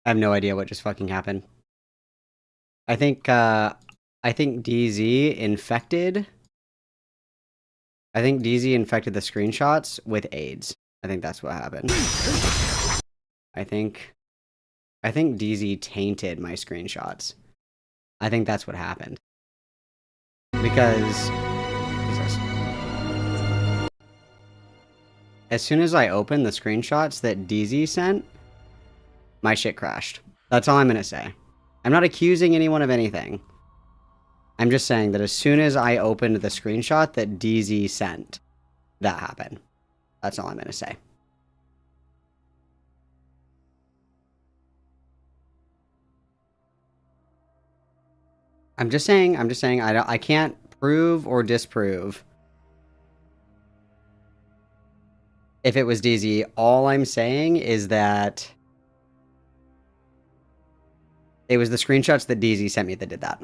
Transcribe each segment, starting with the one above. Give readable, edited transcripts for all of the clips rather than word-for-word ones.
I have no idea what just fucking happened. I think DZ infected. I think DZ infected the screenshots with AIDS. I think that's what happened. I think DZ tainted my screenshots. I think that's what happened. Because Jesus. As soon as I opened the screenshots that DZ sent, my shit crashed. That's all I'm gonna say. I'm not accusing anyone of anything. I'm just saying that as soon as I opened the screenshot that DZ sent, that happened. That's all I'm gonna say. I'm just saying I can't prove or disprove if it was DZ. All I'm saying is that it was the screenshots that DZ sent me that did that.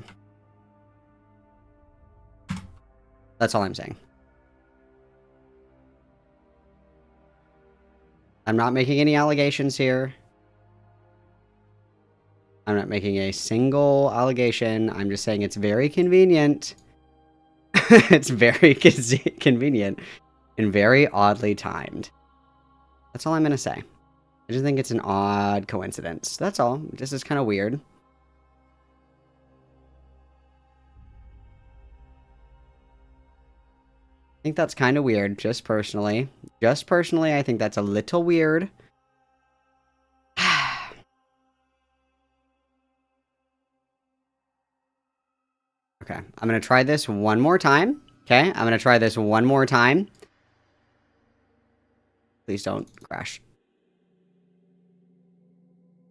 That's all I'm saying. I'm not making any allegations here. I'm not making a single allegation. I'm just saying it's very convenient. It's very convenient and very oddly timed. That's all I'm going to say. I just think it's an odd coincidence. That's all. This is kind of weird. I think that's kind of weird, just personally. Just personally, I think that's a little weird. Okay, I'm going to try this one more time. Okay, I'm going to try this one more time. Please don't crash.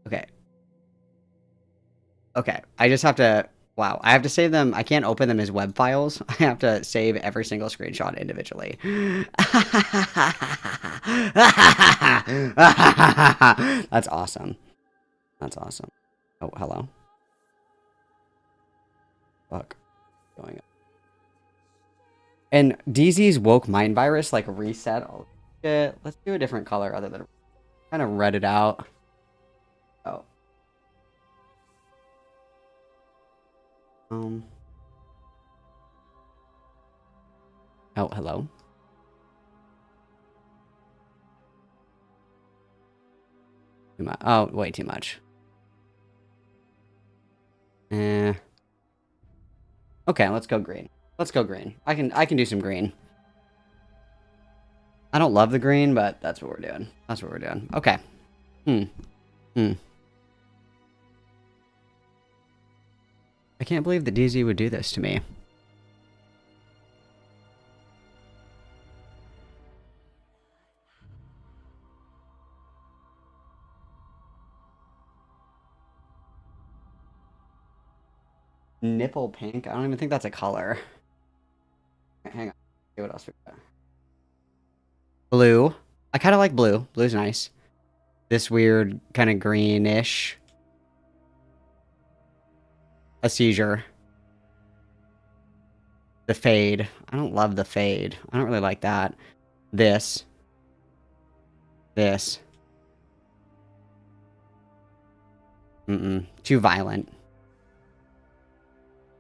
Okay. Okay, I just have to... Wow, I have to save them. I can't open them as web files. I have to save every single screenshot individually. That's awesome. That's awesome. Oh, hello. Fuck. Going up. And DZ's woke mind virus like reset. Oh shit. Let's do a different color other than kind of red it out. Oh. Oh, hello. Too much. Oh, way too much. Okay, let's go green. Let's go green. I can do some green. I don't love the green, but that's what we're doing. That's what we're doing. Okay. I can't believe that DZ would do this to me. Nipple pink? I don't even think that's a color. Okay, hang on. See what else we got. Blue. I kind of like blue. Blue's nice. This weird kind of greenish. A seizure. The fade. I don't love the fade. I don't really like that. This. This. Too violent.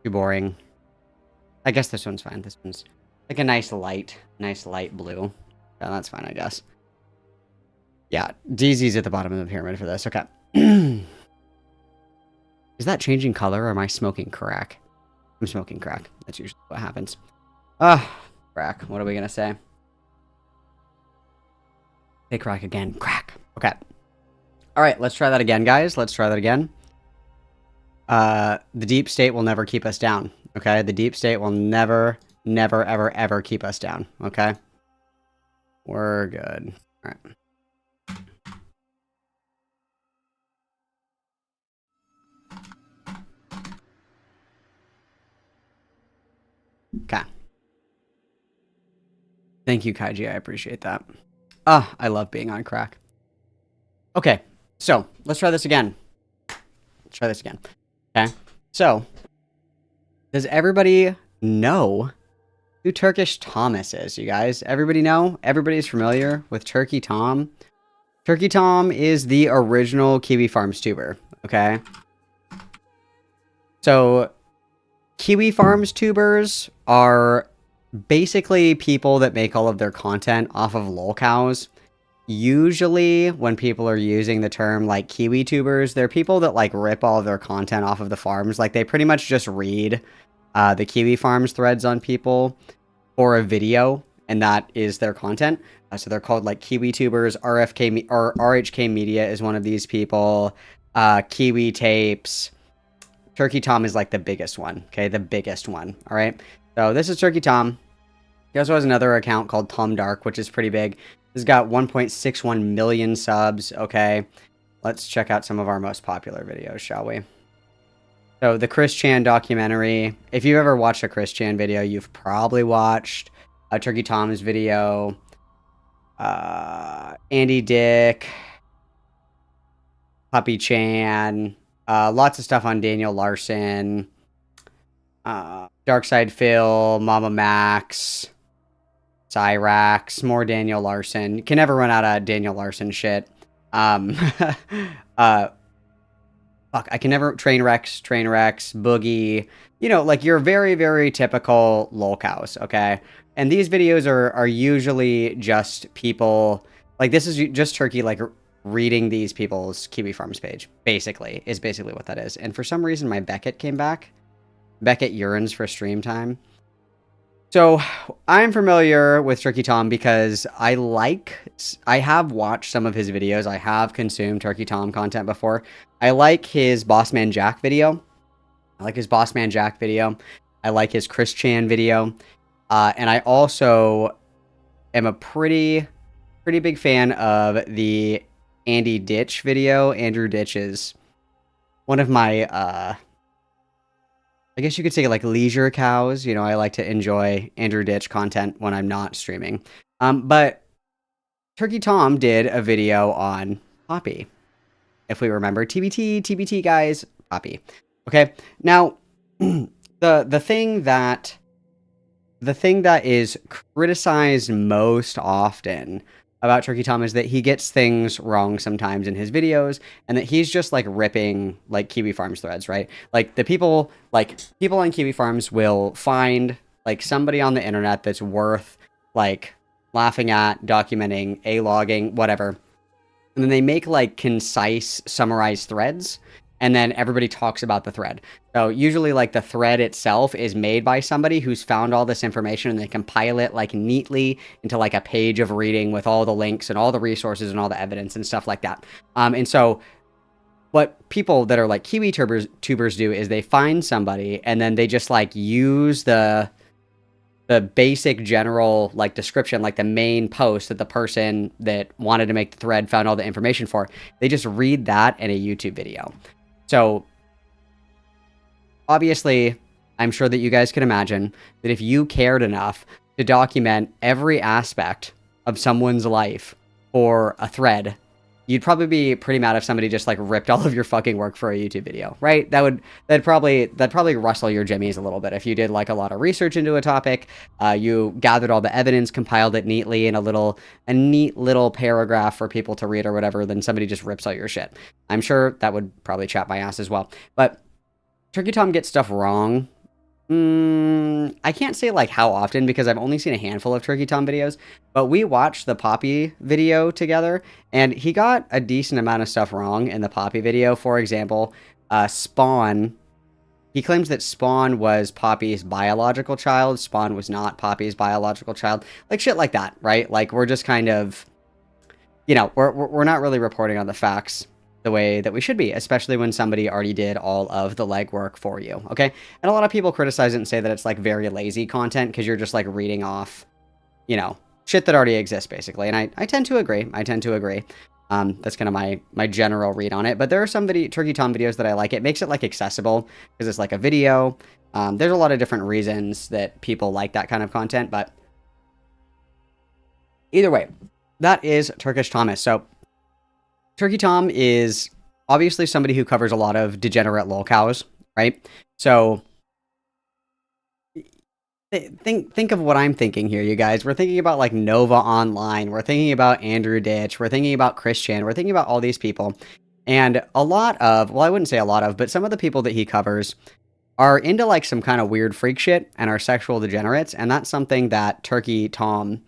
Too boring. I guess this one's fine. This one's like a nice light blue. Yeah, that's fine, I guess. Yeah, DZ's at the bottom of the pyramid for this. Okay. Is that changing color or am I smoking crack? I'm smoking crack. That's usually what happens. Crack. What are we gonna say? Say crack again. Crack. Okay. Alright, let's try that again, guys. Let's try that again. The deep state will never keep us down. Okay? The deep state will never, ever keep us down. Okay? We're good. Alright. Okay. Thank you, Kaiji. I appreciate that. I love being on crack. Okay, so let's try this again. Let's try this again. Okay, so does everybody know who Turkish Thomas is, you guys? Everybody know? Everybody's familiar with Turkey Tom? Turkey Tom is the original Kiwi Farms tuber, okay? So, Kiwi Farms tubers are basically people that make all of their content off of lolcows. Usually, when people are using the term, like, Kiwi tubers, they're people that, like, rip all of their content off of the farms. Like, they pretty much just read the Kiwi Farms threads on people for a video, and that is their content. So they're called like Kiwi tubers. Or RHK Media is one of these people. Kiwi Tapes. Turkey Tom is like the biggest one. Okay, the biggest one. All right. So this is Turkey Tom. He also has another account called Tom Dark, which is pretty big. He's got 1.61 million subs. Okay, let's check out some of our most popular videos, shall we? So the Chris Chan documentary. If you've ever watched a Chris Chan video, you've probably watched a Turkey Tom's video. Andy Dick, Puppy Chan, lots of stuff on Daniel Larson, Darkside Phil, Mama Max, Cyrax, more Daniel Larson. You can never run out of Daniel Larson shit. Fuck, I can never... Trainwrecks, Boogie. You know, like, your very, very typical lolcows, okay? And these videos are usually just people... Like, this is just Turkey, like, reading these people's Kiwi Farms page, basically, is basically what that is. And for some reason, my Beckett came back. Beckett yearns for stream time. So, I'm familiar with Turkey Tom because I have watched some of his videos. I have consumed Turkey Tom content before. I like his Bossman Jack video. I like his Chris Chan video. And I also am a pretty big fan of the Andy Ditch video. Andrew Ditch is one of my... I guess you could say like leisure cows. You know, I like to enjoy Andrew Ditch content when I'm not streaming. But Turkey Tom did a video on Poppy. If we remember, TBT guys, Poppy. Okay, now the thing that is criticized most often about Turkey Tom is that he gets things wrong sometimes in his videos, and that he's just like ripping like Kiwi Farms threads, right? Like people on Kiwi Farms will find like somebody on the internet that's worth like laughing at, documenting, logging, whatever. And then they make like concise, summarized threads, and then everybody talks about the thread. So usually like the thread itself is made by somebody who's found all this information, and they compile it like neatly into like a page of reading with all the links and all the resources and all the evidence and stuff like that. And so what people that are like Kiwi tubers do is they find somebody, and then they just like use the basic general like description, like the main post that the person that wanted to make the thread found all the information for. They just read that in a YouTube video. So obviously, I'm sure that you guys can imagine that if you cared enough to document every aspect of someone's life for a thread, you'd probably be pretty mad if somebody just like ripped all of your fucking work for a YouTube video, right? That'd probably rustle your jimmies a little bit if you did like a lot of research into a topic, you gathered all the evidence, compiled it neatly in a neat little paragraph for people to read or whatever, then somebody just rips out your shit. I'm sure that would probably chap my ass as well. But Turkey Tom gets stuff wrong. I can't say like how often because I've only seen a handful of Turkey Tom videos, but we watched the Poppy video together, and he got a decent amount of stuff wrong in the Poppy video. For example, Spawn, he claims that Spawn was Poppy's biological child. Spawn was not Poppy's biological child. Like shit like that, right? Like we're just kind of, you know, we're not really reporting on the facts the way that we should be, especially when somebody already did all of the legwork for you, okay? And a lot of people criticize it and say that it's, like, very lazy content because you're just, like, reading off, you know, shit that already exists, basically. And I tend to agree. That's kind of my general read on it. But there are some Turkey Tom videos that I like. It makes it, like, accessible because it's, like, a video. There's a lot of different reasons that people like that kind of content, but either way, that is Turkish Thomas. So Turkey Tom is obviously somebody who covers a lot of degenerate lolcows, right? So think of what I'm thinking here, you guys. We're thinking about like Nova Online. We're thinking about Andrew Ditch. We're thinking about Christian. We're thinking about all these people. And a lot of, well, I wouldn't say a lot of, but some of the people that he covers are into like some kind of weird freak shit and are sexual degenerates. And that's something that Turkey Tom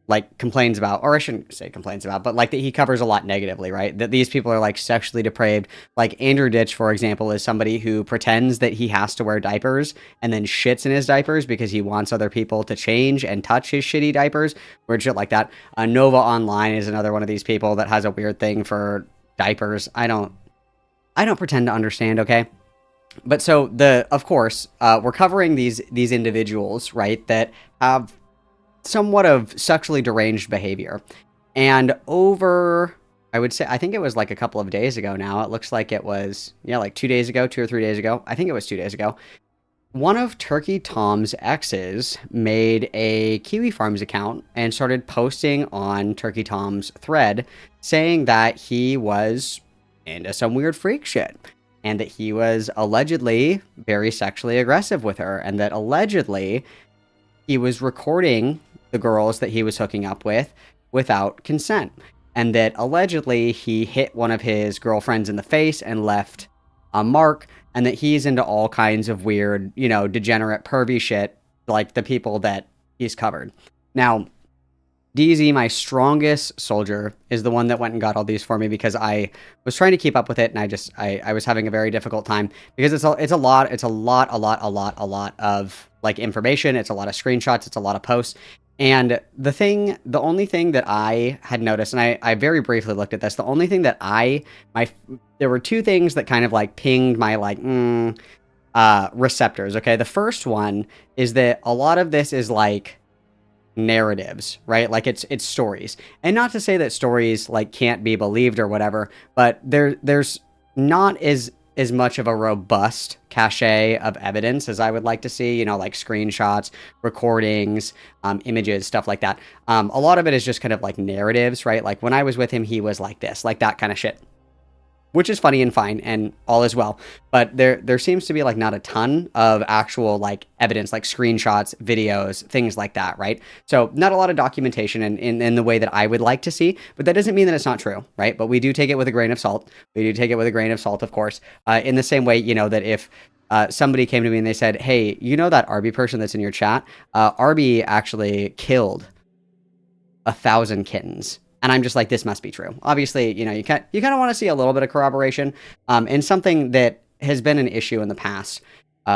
like complains about, or I shouldn't say complains about, but like that he covers a lot negatively, right? That these people are like sexually depraved. Like Andrew Ditch, for example, is somebody who pretends that he has to wear diapers and then shits in his diapers because he wants other people to change and touch his shitty diapers, weird shit like that. Nova Online is another one of these people that has a weird thing for diapers. I don't pretend to understand, okay? But so of course, we're covering these individuals, right, that have somewhat of sexually deranged behavior. And over, I would say, I think it was like a couple of days ago now. It looks like it was, yeah, like 2 days ago, 2 or 3 days ago. I think it was 2 days ago. One of Turkey Tom's exes made a Kiwi Farms account and started posting on Turkey Tom's thread saying that he was into some weird freak shit and that he was allegedly very sexually aggressive with her and that allegedly he was recording the girls that he was hooking up with without consent. And that allegedly he hit one of his girlfriends in the face and left a mark. And that he's into all kinds of weird, you know, degenerate, pervy shit like the people that he's covered. Now, DZ, my strongest soldier, is the one that went and got all these for me because I was trying to keep up with it and I was having a very difficult time because it's a lot of like information. It's a lot of screenshots. It's a lot of posts. And the only thing that I had noticed, and I very briefly looked at this, the only thing that there were two things that kind of like pinged my like, receptors. Okay. The first one is that a lot of this is like narratives, right? Like it's stories. And not to say that stories like can't be believed or whatever, but there's not as much of a robust cachet of evidence as I would like to see, you know, like screenshots, recordings, images, stuff like that. A lot of it is just kind of like narratives, right? Like when I was with him, he was like this, like that kind of shit, which is funny and fine and all is well. But there seems to be like not a ton of actual like evidence, like screenshots, videos, things like that, right? So not a lot of documentation in the way that I would like to see, but that doesn't mean that it's not true, right? But we do take it with a grain of salt. We do take it with a grain of salt, of course, in the same way, you know, that if somebody came to me and they said, hey, you know that Arby person that's in your chat? Arby actually killed 1,000 kittens. And I'm just like, this must be true. Obviously, you know, you kind of want to see a little bit of corroboration. And something that has been an issue in the past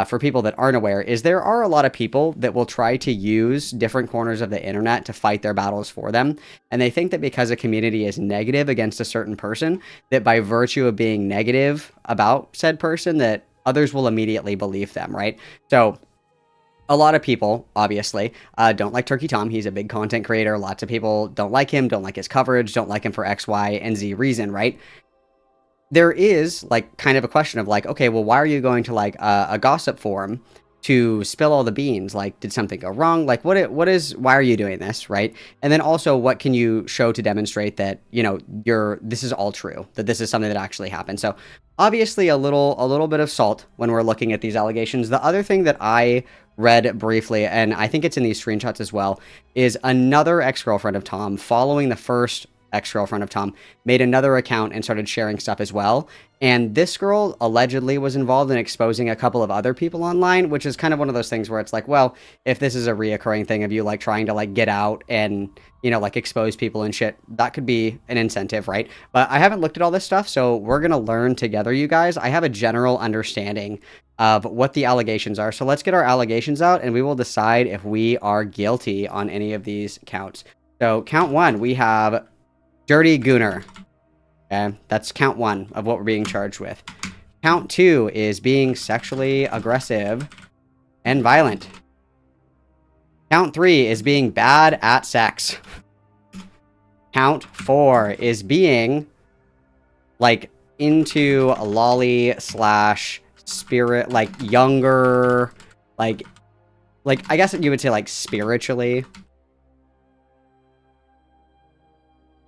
for people that aren't aware is there are a lot of people that will try to use different corners of the internet to fight their battles for them. And they think that because a community is negative against a certain person, that by virtue of being negative about said person, that others will immediately believe them, right? So a lot of people, obviously, don't like Turkey Tom. He's a big content creator. Lots of people don't like him, don't like his coverage, don't like him for X, Y, and Z reason, right? There is, like, kind of a question of, like, okay, well, why are you going to, like, a gossip forum to spill all the beans? Like, did something go wrong? Like, why are you doing this, right? And then also, what can you show to demonstrate that, you know, this is all true, that this is something that actually happened? So, obviously, a little bit of salt when we're looking at these allegations. The other thing that I read briefly, and I think it's in these screenshots as well, is another ex-girlfriend of Tom, following the first ex-girlfriend of Tom, made another account and started sharing stuff as well. And this girl allegedly was involved in exposing a couple of other people online, which is kind of one of those things where it's like, well, if this is a reoccurring thing of you like trying to like get out and, you know, like expose people and shit, that could be an incentive, right? But I haven't looked at all this stuff, so we're going to learn together, you guys. I have a general understanding of what the allegations are. So let's get our allegations out and we will decide if we are guilty on any of these counts. So count one, we have Dirty Gooner. Okay, that's count one of what we're being charged with. Count two is being sexually aggressive and violent. Count three is being bad at sex. Count four is being like into a lolly slash spirit, like younger, like I guess you would say like spiritually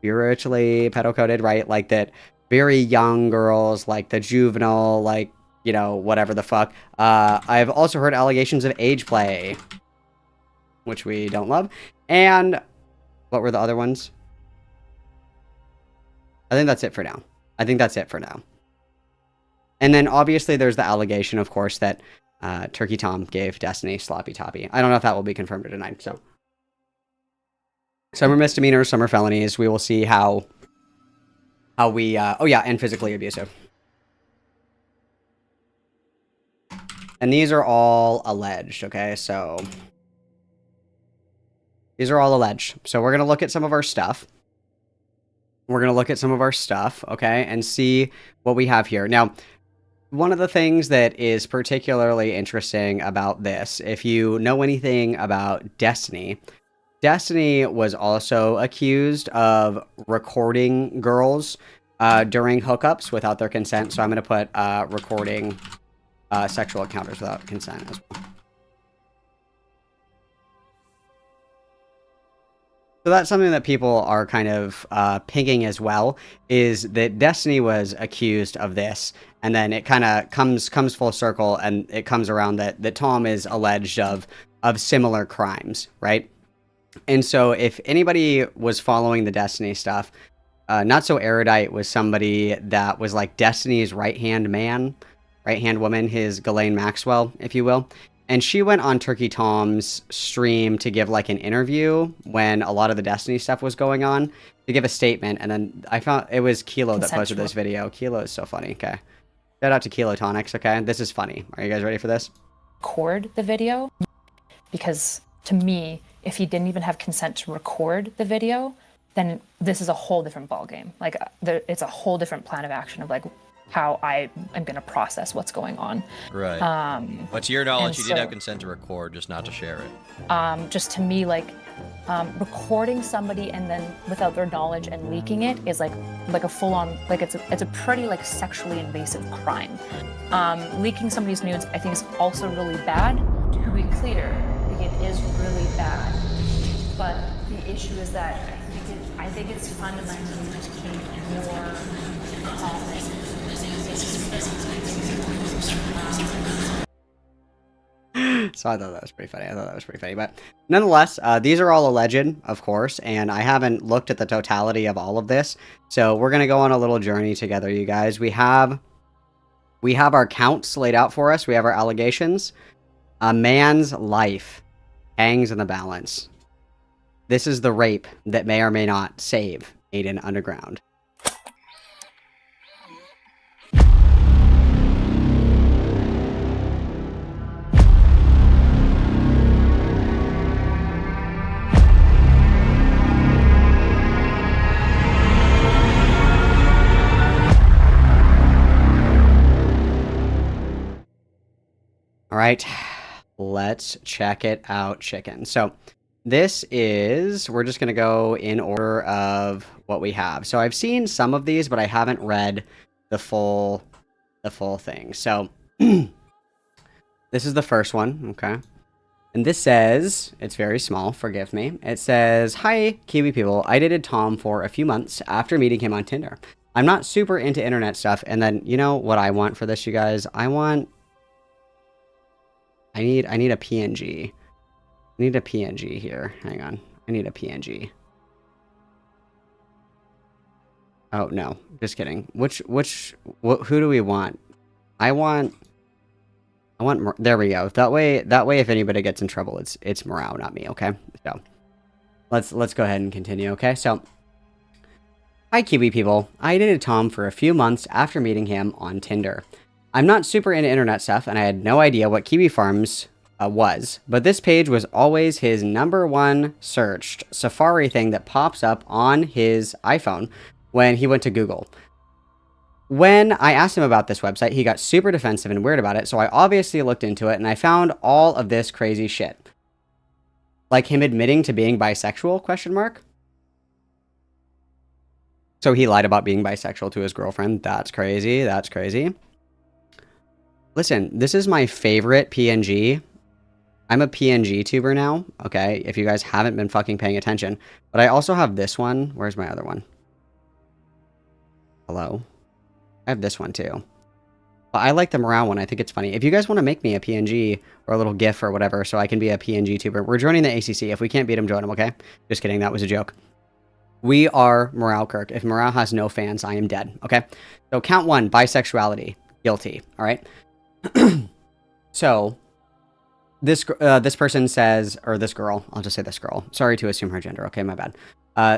pedo-coded, right? Like that very young girls, like the juvenile, like you know, whatever the fuck. I've also heard allegations of age play, which we don't love. And what were the other ones? I think that's it for now. I think that's it for now. And then obviously there's the allegation, of course, that Turkey Tom gave Destiny sloppy toppy. I don't know if that will be confirmed or denied. So some are misdemeanors, some are felonies. We will see how we oh yeah, and physically abusive. And these are all alleged, okay? So these are all alleged. So we're going to look at some of our stuff. We're going to look at some of our stuff, okay? And see what we have here. Now, one of the things that is particularly interesting about this, if you know anything about Destiny, Destiny was also accused of recording girls during hookups without their consent. So I'm going to put recording sexual encounters without consent as well. So that's something that people are kind of pinging as well, is that Destiny was accused of this, and then it kind of comes full circle, and it comes around that Tom is alleged of similar crimes, right? And so if anybody was following the Destiny stuff, Not So Erudite was somebody that was like Destiny's right-hand man, right-hand woman, his Ghislaine Maxwell, if you will. And she went on Turkey Tom's stream to give like an interview when a lot of the Destiny stuff was going on, to give a statement. And then I found it was Kilo that posted this video. Kilo is so funny. Okay. Shout out to Kilo Tonics. Okay. This is funny. Are you guys ready for this? Record the video, because to me, if he didn't even have consent to record the video, then this is a whole different ballgame. Like it's a whole different plan of action of like how I am going to process what's going on. Right. But to your knowledge, you did have consent to record, just not to share it. Just to me, like recording somebody and then without their knowledge and leaking it is like a full-on, like it's a pretty like sexually invasive crime. Leaking somebody's nudes, I think, is also really bad. To be clear, like it is really bad. But the issue is that I think it's fundamentally just more common. So I thought that was pretty funny. But nonetheless, these are all alleged, of course, and I haven't looked at the totality of all of this. So we're gonna go on a little journey together, you guys. We have our counts laid out for us. We have our allegations. A man's life hangs in the balance. This is the rape that may or may not save Aiden Underground. All right, let's check it out, chicken. So this is, we're just going to go in order of what we have. So I've seen some of these, but I haven't read the full thing. So this is the first one, okay? And this says, it's very small, forgive me. It says, "Hi, Kiwi people. I dated Tom for a few months after meeting him on Tinder. I'm not super into internet stuff." And then, you know what I want for this, you guys? I need a PNG. I need a PNG here. Hang on. I need a PNG. Oh, no. Just kidding. Who do we want? I want, there we go. That way, if anybody gets in trouble, it's Morale, not me, okay? So, let's go ahead and continue, okay? So, "Hi, Kiwi people. I dated Tom for a few months after meeting him on Tinder. I'm not super into internet stuff, and I had no idea what Kiwi Farms was, but this page was always his #1 searched Safari thing that pops up on his iPhone when he went to Google. When I asked him about this website, he got super defensive and weird about it, so I obviously looked into it, and I found all of this crazy shit. Like him admitting to being bisexual, question mark? So he lied about being bisexual to his girlfriend. That's crazy. That's crazy. Listen, this is my favorite PNG. I'm a PNG tuber now, okay? If you guys haven't been fucking paying attention. But I also have this one. Where's my other one? Hello? I have this one too. But I like the morale one. I think it's funny. If you guys want to make me a PNG or a little GIF or whatever so I can be a PNG tuber, we're joining the ACC. If we can't beat them, join them, okay? Just kidding. That was a joke. We are Morale Kirk. If Morale has no fans, I am dead, okay? So count 1, bisexuality. Guilty, all right? So this person says, or this girl, I'll just say this girl. Sorry to assume her gender, okay? My bad.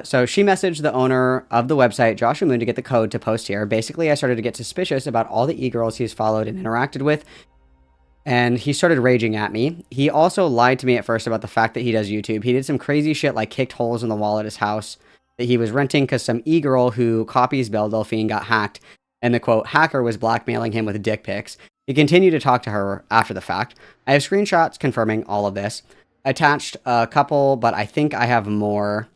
So she messaged the owner of the website, Joshua Moon, to get the code to post here. Basically, I started to get suspicious about all the e-girls he's followed and interacted with, and he started raging at me. He also lied to me at first about the fact that he does YouTube. He did some crazy shit like kicked holes in the wall at his house that he was renting because some e-girl who copies Belle Delphine got hacked, and the, quote, hacker was blackmailing him with dick pics. He continued to talk to her after the fact. I have screenshots confirming all of this. Attached a couple, but I think I have more.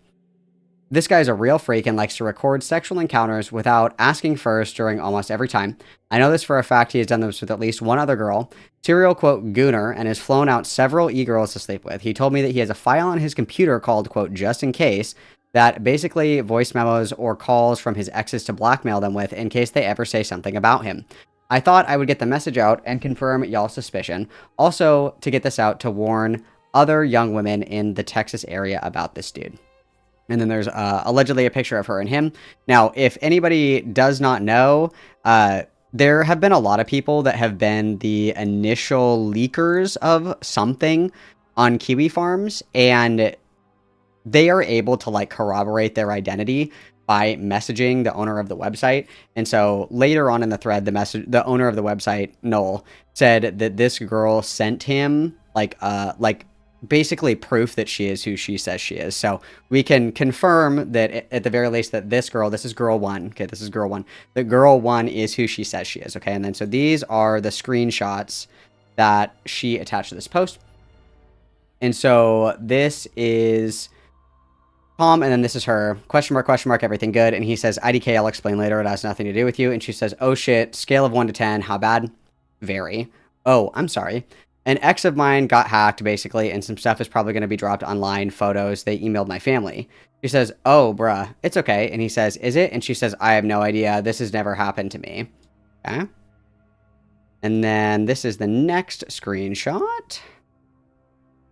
This guy's a real freak and likes to record sexual encounters without asking first during almost every time. I know this for a fact. He has done this with at least one other girl, serial, quote, gooner, and has flown out several e-girls to sleep with. He told me that he has a file on his computer called, quote, just in case, that basically voice memos or calls from his exes to blackmail them with in case they ever say something about him. I thought I would get the message out and confirm y'all's suspicion. Also, to get this out to warn other young women in the Texas area about this dude. And then there's allegedly a picture of her and him. Now, if anybody does not know, there have been a lot of people that have been the initial leakers of something on Kiwi farms, and they are able to like corroborate their identity by messaging the owner of the website. And so later on in the thread, the owner of the website, Noel, said that this girl sent him like basically proof that she is who she says she is. So we can confirm that at the very least that this is girl 1. Okay, this is girl 1. The girl 1 is who she says she is. Okay, and then so these are the screenshots that she attached to this post. And so this is Tom, and then this is her. Question mark, everything good. And he says, IDK, I'll explain later. It has nothing to do with you. And she says, oh shit, scale of 1 to 10, how bad? Very. Oh, I'm sorry. An ex of mine got hacked, basically, and some stuff is probably going to be dropped online, photos. They emailed my family. She says, oh, bruh, it's okay. And he says, is it? And she says, I have no idea. This has never happened to me. Okay. And then this is the next screenshot.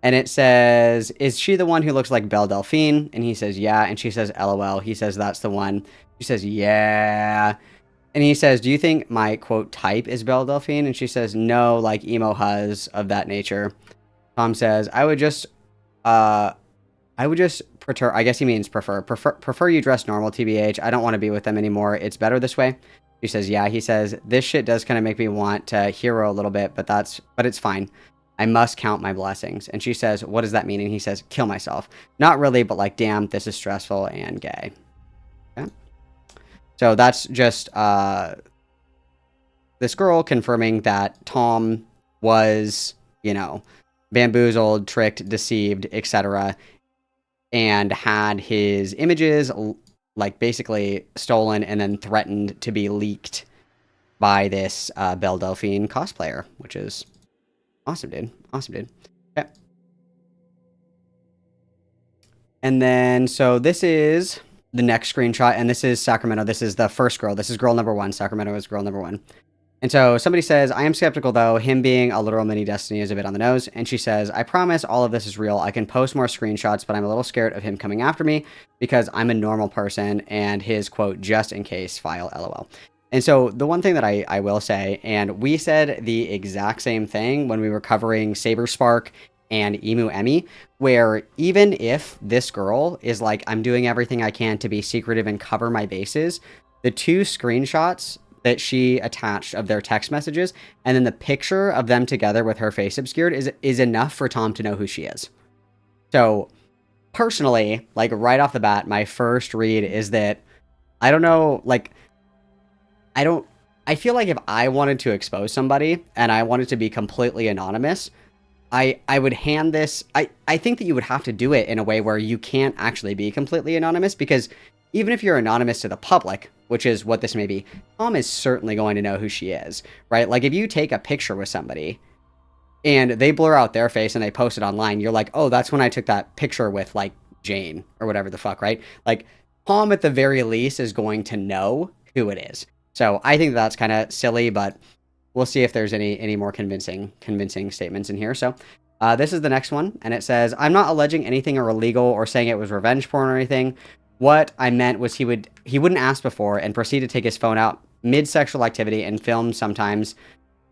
And it says, is she the one who looks like Belle Delphine? And he says, yeah. And she says, LOL. He says, that's the one. She says, yeah. And he says, do you think my, quote, type is Belle Delphine? And she says, no, like emo huzz of that nature. Tom says, I would just prefer, I guess he means prefer you dress normal, TBH. I don't want to be with them anymore. It's better this way. She says, yeah. He says, this shit does kind of make me want to hero a little bit, but it's fine. I must count my blessings. And she says, what does that mean? And he says, kill myself. Not really, but like, damn, this is stressful and gay. Okay. So that's just this girl confirming that Tom was, you know, bamboozled, tricked, deceived, etc. and had his images like basically stolen and then threatened to be leaked by this Belle Delphine cosplayer, which is awesome, dude. Awesome, dude. Okay. And then, so this is the next screenshot, and this is Sacramento. This is the first girl. This is girl number 1. Sacramento is girl number 1. And so somebody says, I am skeptical though. Him being a literal mini Destiny is a bit on the nose. And she says, I promise all of this is real. I can post more screenshots, but I'm a little scared of him coming after me because I'm a normal person and his, quote, just in case file, LOL. And so the one thing that I will say, and we said the exact same thing when we were covering Saber Spark and Emu Emmy, where even if this girl is like, I'm doing everything I can to be secretive and cover my bases, the 2 screenshots that she attached of their text messages and then the picture of them together with her face obscured is enough for Tom to know who she is. So personally, like right off the bat, my first read is that I don't know, like, I feel like if I wanted to expose somebody and I wanted to be completely anonymous, I would hand this, I think that you would have to do it in a way where you can't actually be completely anonymous, because even if you're anonymous to the public, which is what this may be, Tom is certainly going to know who she is, right? Like if you take a picture with somebody and they blur out their face and they post it online, you're like, oh, that's when I took that picture with like Jane or whatever the fuck, right? Like Tom at the very least is going to know who it is. So I think that's kind of silly, but we'll see if there's any more convincing statements in here. So this is the next one, and it says, I'm not alleging anything illegal or saying it was revenge porn or anything. What I meant was he wouldn't ask before and proceed to take his phone out mid-sexual activity and film sometimes.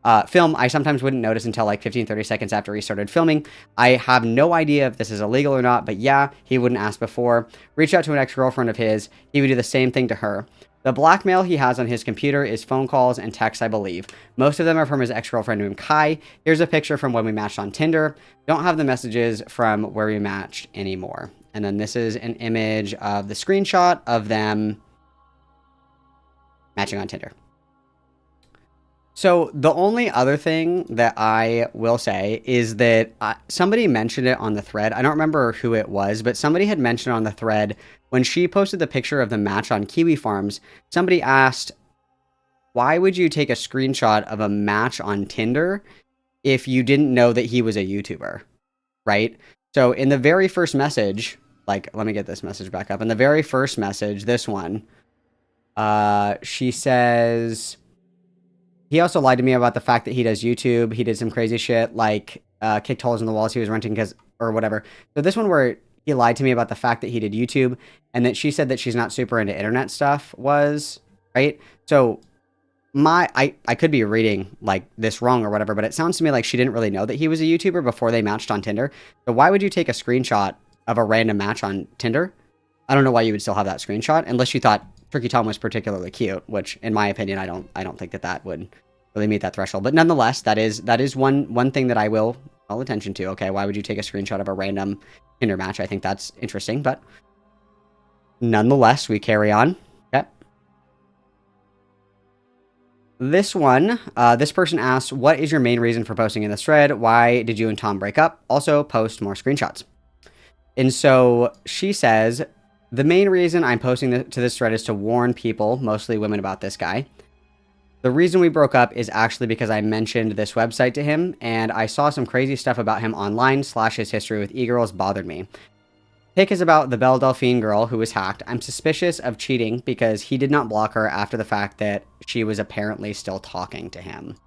I sometimes wouldn't notice until like 15-30 seconds after he started filming. I have no idea if this is illegal or not, but yeah, he wouldn't ask before. Reach out to an ex-girlfriend of his. He would do the same thing to her. The blackmail he has on his computer is phone calls and texts, I believe. Most of them are from his ex-girlfriend named Kai. Here's a picture from when we matched on Tinder. Don't have the messages from where we matched anymore. And then this is an image of the screenshot of them matching on Tinder. So the only other thing that I will say is that somebody mentioned it on the thread. I don't remember who it was, but somebody had mentioned on the thread when she posted the picture of the match on Kiwi Farms, somebody asked, why would you take a screenshot of a match on Tinder if you didn't know that he was a YouTuber, right? So in the very first message, like, let me get this message back up. In the very first message, this one, she says, he also lied to me about the fact that he does YouTube. He did some crazy shit, like kicked holes in the walls he was renting or whatever. So this one where he lied to me about the fact that he did YouTube and that she said that she's not super into internet stuff was, right? So I could be reading like this wrong or whatever, but it sounds to me like she didn't really know that he was a YouTuber before they matched on Tinder. So why would you take a screenshot of a random match on Tinder? I don't know why you would still have that screenshot unless you thought Turkey Tom was particularly cute, which in my opinion, I don't think that would really meet that threshold. But nonetheless, that is one thing that I will call attention to. Okay, why would you take a screenshot of a random Tinder match? I think that's interesting, but nonetheless, we carry on. Okay. This one, this person asks, what is your main reason for posting in this thread? Why did you and Tom break up? Also, post more screenshots. And so she says, the main reason I'm posting to this thread is to warn people, mostly women, about this guy. The reason we broke up is actually because I mentioned this website to him, and I saw some crazy stuff about him online / his history with e-girls bothered me. Pic is about the Belle Delphine girl who was hacked. I'm suspicious of cheating because he did not block her after the fact that she was apparently still talking to him.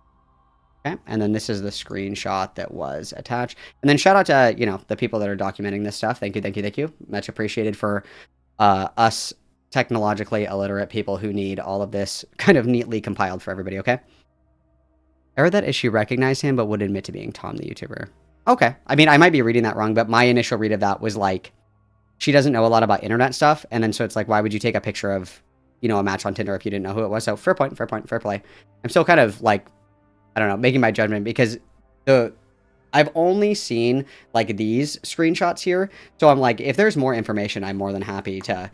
Okay, and then this is the screenshot that was attached. And then shout out to, the people that are documenting this stuff. Thank you. Much appreciated for us technologically illiterate people who need all of this kind of neatly compiled for everybody, okay? I heard that as she recognized him, but would admit to being Tom the YouTuber. Okay. I mean, I might be reading that wrong, but my initial read of that was like, she doesn't know a lot about internet stuff, and then so it's like, why would you take a picture of, a match on Tinder if you didn't know who it was? So fair point, fair play. I'm still kind of like, I don't know, making my judgment because I've only seen like these screenshots here. So I'm like, if there's more information, I'm more than happy to,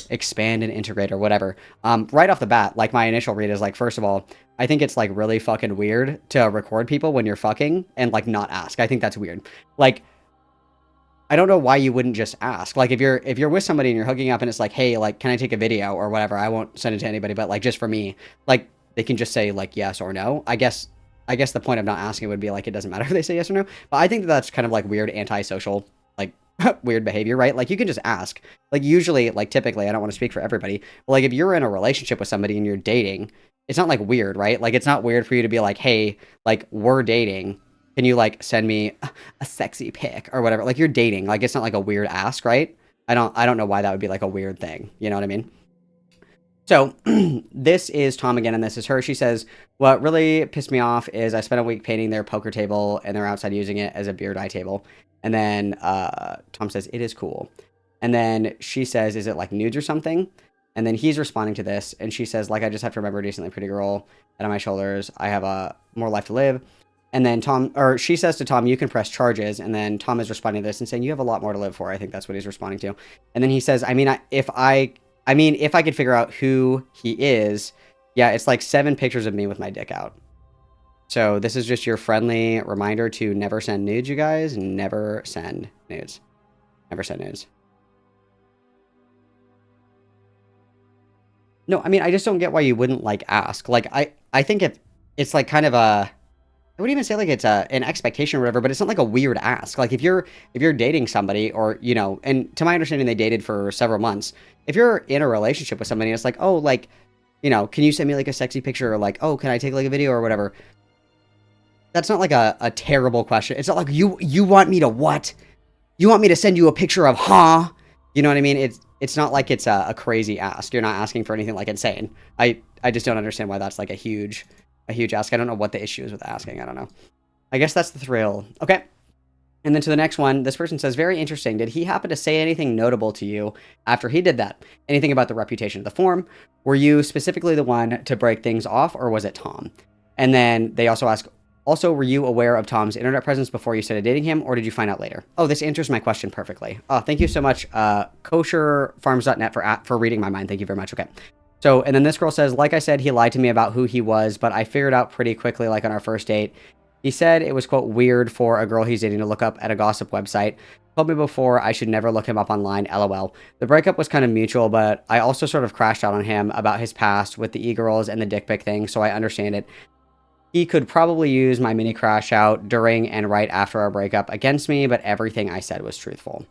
expand and integrate or whatever. Right off the bat, like my initial read is like, first of all, I think it's like really fucking weird to record people when you're fucking and like not ask. I think that's weird. Like, I don't know why you wouldn't just ask. Like if you're with somebody and you're hooking up and it's like, hey, like, can I take a video or whatever? I won't send it to anybody, but like just for me, like they can just say like yes or no. I guess the point of not asking would be like, it doesn't matter if they say yes or no. But I think that's kind of like weird antisocial, like weird behavior, right? Like you can just ask. Like usually, like typically, I don't want to speak for everybody, but like if you're in a relationship with somebody and you're dating, it's not like weird, right? Like it's not weird for you to be like, hey, like we're dating. Can you like send me a sexy pic or whatever? Like you're dating. Like it's not like a weird ask, right? I don't know why that would be like a weird thing. You know what I mean? So this is Tom again, and this is her. She says, what really pissed me off is I spent a week painting their poker table and they're outside using it as a beer die table. And then Tom says, it is cool. And then she says, is it like nudes or something? And then he's responding to this. And she says, like, I just have to remember a decently pretty girl head on my shoulders. I have more life to live. And then she says to Tom, you can press charges. And then Tom is responding to this and saying, you have a lot more to live for. I think that's what he's responding to. And then he says, if I could figure out who he is, yeah, it's like 7 pictures of me with my dick out. So this is just your friendly reminder to never send nudes, you guys. Never send nudes. Never send nudes. No, I mean, I just don't get why you wouldn't like ask. Like, I think it's like kind of I wouldn't even say like it's an expectation or whatever, but it's not like a weird ask. Like if you're dating somebody or, and to my understanding, they dated for several months. If you're in a relationship with somebody, it's like, oh, like, you know, can you send me like a sexy picture, or like, oh, can I take like a video or whatever? That's not like a terrible question. It's not like you want me to what? You want me to send you a picture of huh? You know what I mean? It's not like it's a crazy ask. You're not asking for anything like insane. I just don't understand why that's like a huge ask. I don't know what the issue is with asking. I don't know. I guess that's the thrill. Okay. And then to the next one, this person says, very interesting. Did he happen to say anything notable to you after he did that? Anything about the reputation of the forum? Were you specifically the one to break things off, or was it Tom? And then they also ask, also, were you aware of Tom's internet presence before you started dating him, or did you find out later? Oh, this answers my question perfectly. Oh, thank you so much, kosherfarms.net for reading my mind. Thank you very much. Okay. So, and then this girl says, like I said, he lied to me about who he was, but I figured out pretty quickly, like on our first date. He said it was, quote, weird for a girl he's dating to look up at a gossip website. Told me before I should never look him up online, lol. The breakup was kind of mutual, but I also sort of crashed out on him about his past with the e-girls and the dick pic thing, so I understand it. He could probably use my mini crash out during and right after our breakup against me, but everything I said was truthful.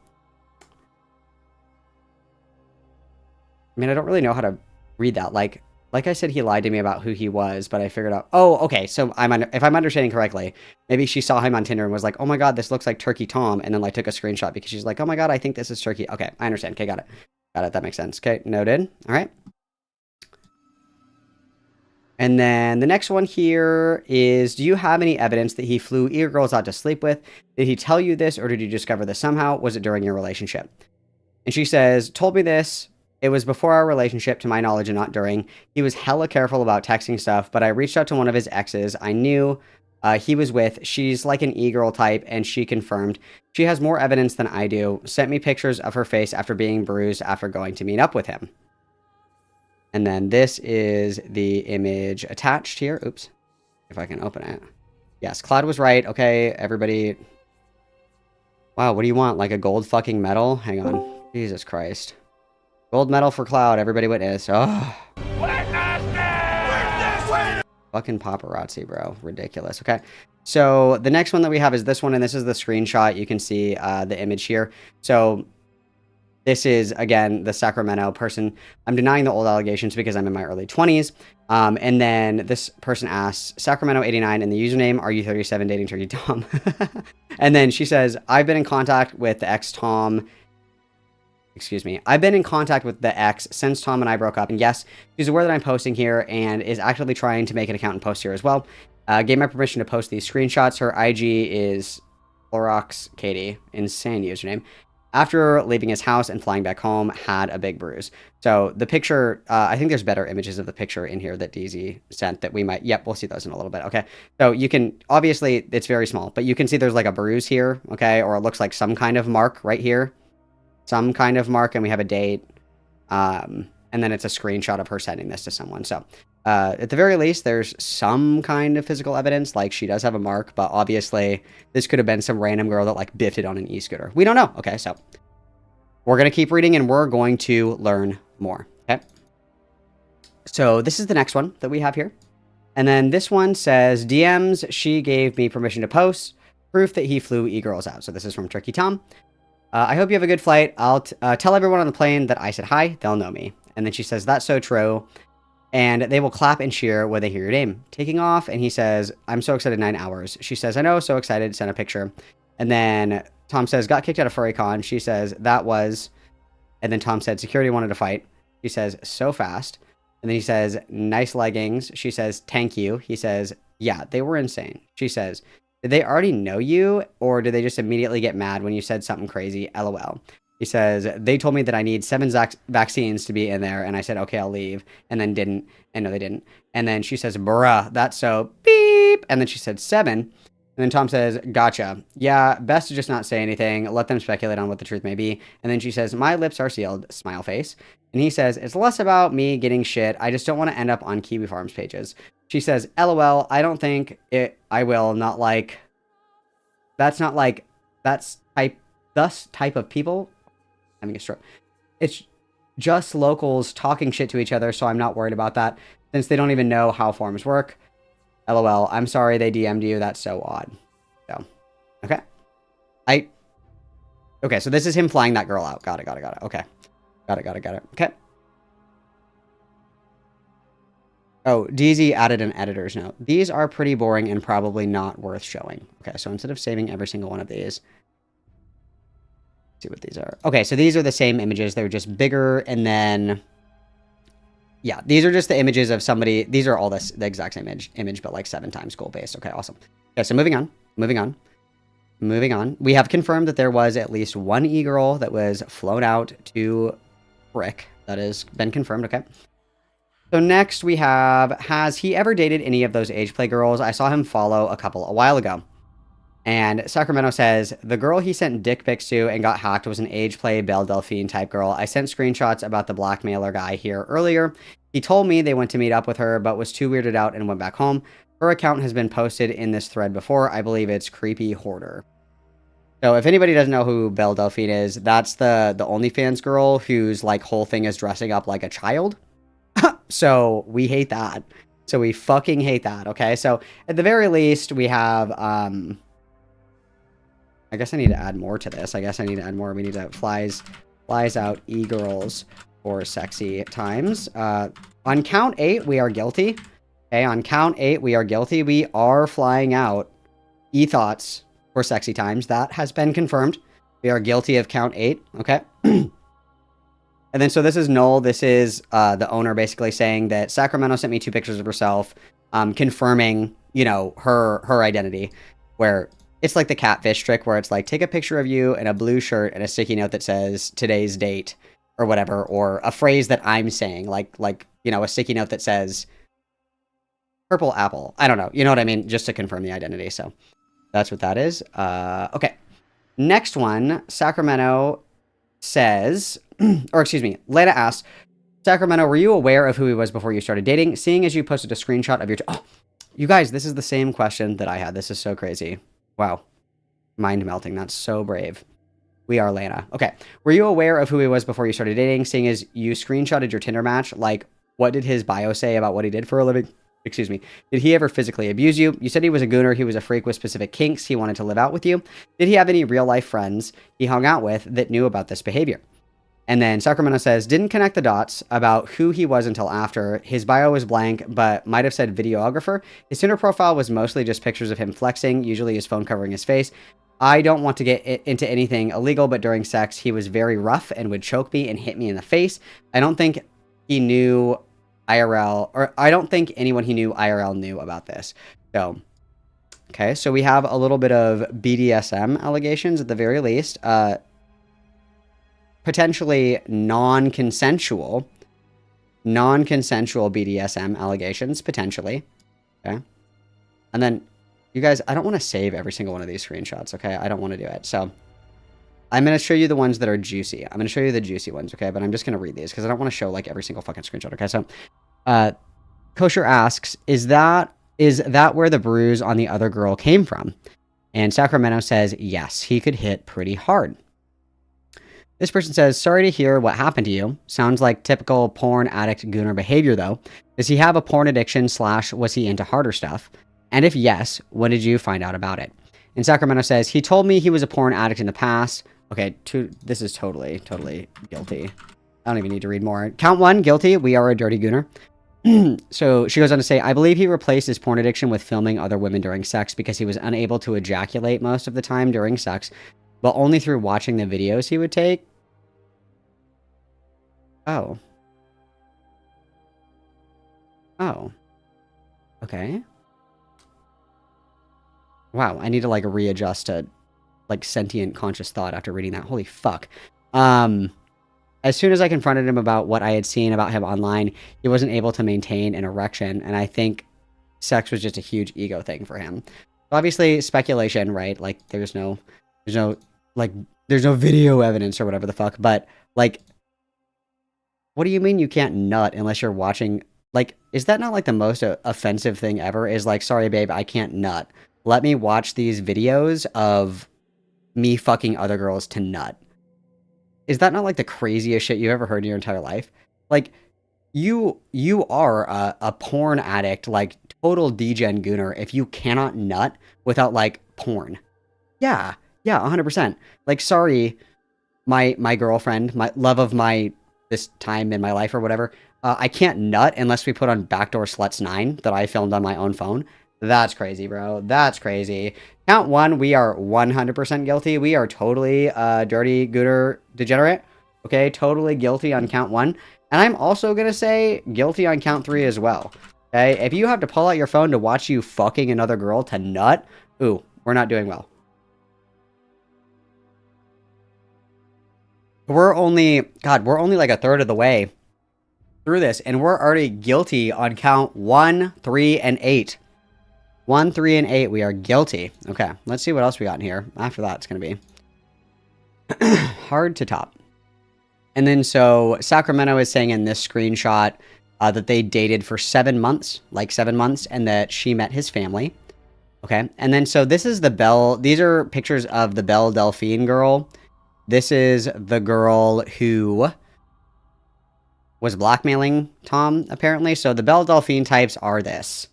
I mean, I don't really know how to read that. Like I said, he lied to me about who he was, but I figured out... Oh, okay, so if I'm understanding correctly, maybe she saw him on Tinder and was like, oh my god, this looks like Turkey Tom, and then like took a screenshot because she's like, oh my god, I think this is Turkey. Okay, I understand. Okay, got it. Got it, that makes sense. Okay, noted. All right. And then the next one here is, do you have any evidence that he flew e-girls out to sleep with? Did he tell you this, or did you discover this somehow? Was it during your relationship? And she says, told me this. It was before our relationship, to my knowledge, and not during. He was hella careful about texting stuff, but I reached out to one of his exes I knew he was with. She's like an e-girl type, and she confirmed. She has more evidence than I do. Sent me pictures of her face after being bruised after going to meet up with him. And then this is the image attached here. Oops. If I can open it. Yes, Cloud was right. Okay, everybody. Wow, what do you want? Like a gold fucking medal? Hang on. Jesus Christ. Gold medal for Cloud. Everybody witness. Oh. Fucking paparazzi, bro. Ridiculous. Okay. So the next one that we have is this one, and this is the screenshot. You can see the image here. So this is, again, the Sacramento person. I'm denying the old allegations because I'm in my early 20s. And then this person asks, Sacramento89 in the username, are you 37 dating Turkey Tom? And then she says, I've been in contact with the ex-Tom. Excuse me. I've been in contact with the ex since Tom and I broke up. And yes, she's aware that I'm posting here and is actively trying to make an account and post here as well. Gave my permission to post these screenshots. Her IG is Clorox Katie. Insane username. After leaving his house and flying back home, had a big bruise. So the picture, I think there's better images of the picture in here that DZ sent that we might, yep, we'll see those in a little bit, okay? So you can, obviously, it's very small, but you can see there's like a bruise here, okay? Or it looks like some kind of mark right here. Some kind of mark, and we have a date. And then it's a screenshot of her sending this to someone. So at the very least, there's some kind of physical evidence, like she does have a mark, but obviously this could have been some random girl that like biffed it on an e-scooter. We don't know. Okay, so we're going to keep reading and we're going to learn more. Okay. So this is the next one that we have here. And then this one says, DMs, she gave me permission to post proof that he flew e-girls out. So this is from Turkey Tom. I hope you have a good flight. I'll tell everyone on the plane that I said hi. They'll know me. And then she says, that's so true. And they will clap and cheer when they hear your name. Taking off, and he says, I'm so excited, 9 hours. She says, I know, so excited, send a picture. And then Tom says, got kicked out of FurryCon. She says, that was... And then Tom said, security wanted to fight. She says, so fast. And then he says, nice leggings. She says, thank you. He says, yeah, they were insane. She says, did they already know you, or did they just immediately get mad when you said something crazy? LOL. He says, they told me that I need 7 vaccines to be in there, and I said, okay, I'll leave, and then didn't, and no, they didn't. And then she says, bruh, that's so beep, and then she said 7, and then Tom says, gotcha. Yeah, best to just not say anything, let them speculate on what the truth may be. And then she says, my lips are sealed, smile face. And he says, it's less about me getting shit, I just don't want to end up on Kiwi Farms pages. She says, LOL, I don't think I will, not like, that's not like, thus type of people, having a stroke. It's just locals talking shit to each other, so I'm not worried about that, since they don't even know how forums work. LOL, I'm sorry they DM'd you, that's so odd. So, okay. Okay, so this is him flying that girl out. Got it. Okay. Got it. Okay. Oh, DZ added an editor's note. These are pretty boring and probably not worth showing. Okay, so instead of saving every single one of these, see what these are. Okay, so these are the same images. They're just bigger, and then... Yeah, these are just the images of somebody. These are all the exact same image, but like 7 times goal based. Okay, awesome. Okay, so moving on. We have confirmed that there was at least one e-girl that was flown out to Brick. That has been confirmed, okay. So next we have, has he ever dated any of those age play girls? I saw him follow a couple a while ago. And Sacramento says, the girl he sent dick pics to and got hacked was an age play Belle Delphine type girl. I sent screenshots about the blackmailer guy here earlier. He told me they went to meet up with her, but was too weirded out and went back home. Her account has been posted in this thread before. I believe it's Creepy Hoarder. So if anybody doesn't know who Belle Delphine is, that's the OnlyFans girl whose like whole thing is dressing up like a child. So we hate that. So we fucking hate that, okay? So at the very least, we have... I guess I need to add more to this. We need to flies out e-girls for sexy times. On count 8, we are guilty. Okay, on count 8, we are guilty. We are flying out e-thoughts for sexy times. That has been confirmed. We are guilty of count 8. Okay. And then, so this is null. This is the owner basically saying that Sacramento sent me 2 pictures of herself, confirming, you know, her identity, where... It's like the catfish trick where it's like, take a picture of you in a blue shirt and a sticky note that says today's date or whatever, or a phrase that I'm saying, like, you know, a sticky note that says purple apple. I don't know. You know what I mean? Just to confirm the identity. So that's what that is. Okay. Next one, Sacramento says, or excuse me, Lena asks, Sacramento, were you aware of who he was before you started dating? Seeing as you posted a screenshot of your... Oh, you guys, this is the same question that I had. This is so crazy. Wow. Mind melting. That's so brave. We are Lana. Okay. Were you aware of who he was before you started dating? Seeing as you screenshotted your Tinder match, like, what did his bio say about what he did for a living? Excuse me. Did he ever physically abuse you? You said he was a gooner. He was a freak with specific kinks. He wanted to live out with you. Did he have any real life friends he hung out with that knew about this behavior? And then Sacramento says, didn't connect the dots about who he was until after. His bio was blank, but might have said videographer. His Tinder profile was mostly just pictures of him flexing, usually his phone covering his face. I don't want to get into anything illegal, but during sex, he was very rough and would choke me and hit me in the face. I don't think he knew IRL, or I don't think anyone he knew IRL knew about this. So, okay, so we have a little bit of BDSM allegations at the very least. Potentially non-consensual BDSM allegations, potentially. Okay. And then, you guys, I don't want to save every single one of these screenshots, okay? I don't want to do it. So, I'm going to show you the ones that are juicy. I'm going to show you the juicy ones, okay? But I'm just going to read these because I don't want to show, like, every single fucking screenshot, okay? So, Kosher asks, is that where the bruise on the other girl came from? And Sacramento says, yes, he could hit pretty hard. This person says, sorry to hear what happened to you. Sounds like typical porn addict gooner behavior, though. Does he have a porn addiction / was he into harder stuff? And if yes, when did you find out about it? And Sacramento says, he told me he was a porn addict in the past. Okay, this is totally guilty. I don't even need to read more. Count 1, guilty. We are a dirty gooner. So she goes on to say, I believe he replaced his porn addiction with filming other women during sex because he was unable to ejaculate most of the time during sex, but only through watching the videos he would take. Oh. Okay. Wow, I need to, like, readjust to, like, sentient conscious thought after reading that. Holy fuck. As soon as I confronted him about what I had seen about him online, he wasn't able to maintain an erection, and I think sex was just a huge ego thing for him. Obviously, speculation, right? Like, there's no video evidence or whatever the fuck, but, like, what do you mean you can't nut unless you're watching? Like, is that not, like, the most offensive thing ever? Is like, sorry, babe, I can't nut. Let me watch these videos of me fucking other girls to nut. Is that not, like, the craziest shit you ever heard in your entire life? Like, you are a porn addict, like, total degen gooner if you cannot nut without, like, porn. Yeah, 100%. Like, sorry, my girlfriend, my love of this time in my life or whatever, I can't nut unless we put on Backdoor Sluts 9 that I filmed on my own phone. That's crazy, bro. That's crazy. Count 1, we are 100% guilty. We are totally dirty, gooder, degenerate. Okay, totally guilty on count 1. And I'm also going to say guilty on count 3 as well. Okay, if you have to pull out your phone to watch you fucking another girl to nut, ooh, we're not doing well. We're only like a third of the way through this, and we're already guilty on count 1, 3, and 8. 1, 3, and 8, we are guilty. Okay, let's see what else we got in here. After that, it's going to be hard to top. And then, so, Sacramento is saying in this screenshot that they dated for 7 months, like 7 months, and that she met his family. Okay, and then, so this is the Belle, these are pictures of the Belle Delphine girl. This is the girl who was blackmailing Tom, apparently. So the Belle Delphine types are this.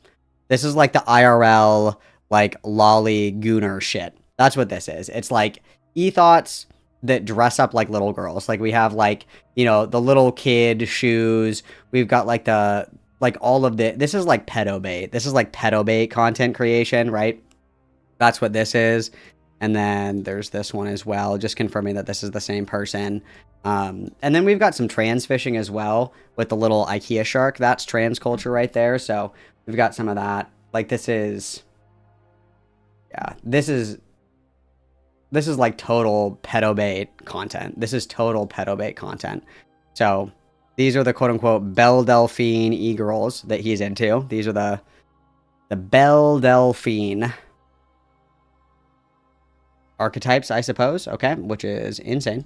This is like the IRL, like, lolly gooner shit. That's what this is. It's like e-thoughts that dress up like little girls. Like, we have, like, you know, the little kid shoes. We've got, like, the, like, all of the, this is like pedo bait. This is like pedo bait content creation, right? That's what this is. And then there's this one as well, just confirming that this is the same person. And then we've got some trans fishing as well with the little IKEA shark. That's trans culture right there. So we've got some of that. Like, this is, yeah, this is like total pedo bait content. This is total pedo bait content. So these are the quote unquote Belle Delphine e-girls that he's into. These are the Belle Delphine archetypes, I suppose. Okay, which is insane.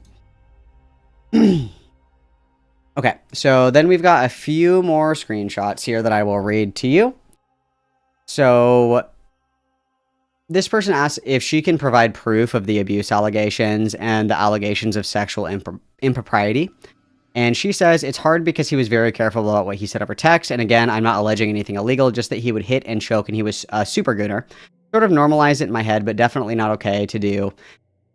Okay, so then we've got a few more screenshots here that I will read to you. So this person asks if she can provide proof of the abuse allegations and the allegations of sexual impropriety. And she says it's hard because he was very careful about what he said over text. And again, I'm not alleging anything illegal, just that he would hit and choke and he was a super gooner. Sort of normalize it in my head, but definitely not okay to do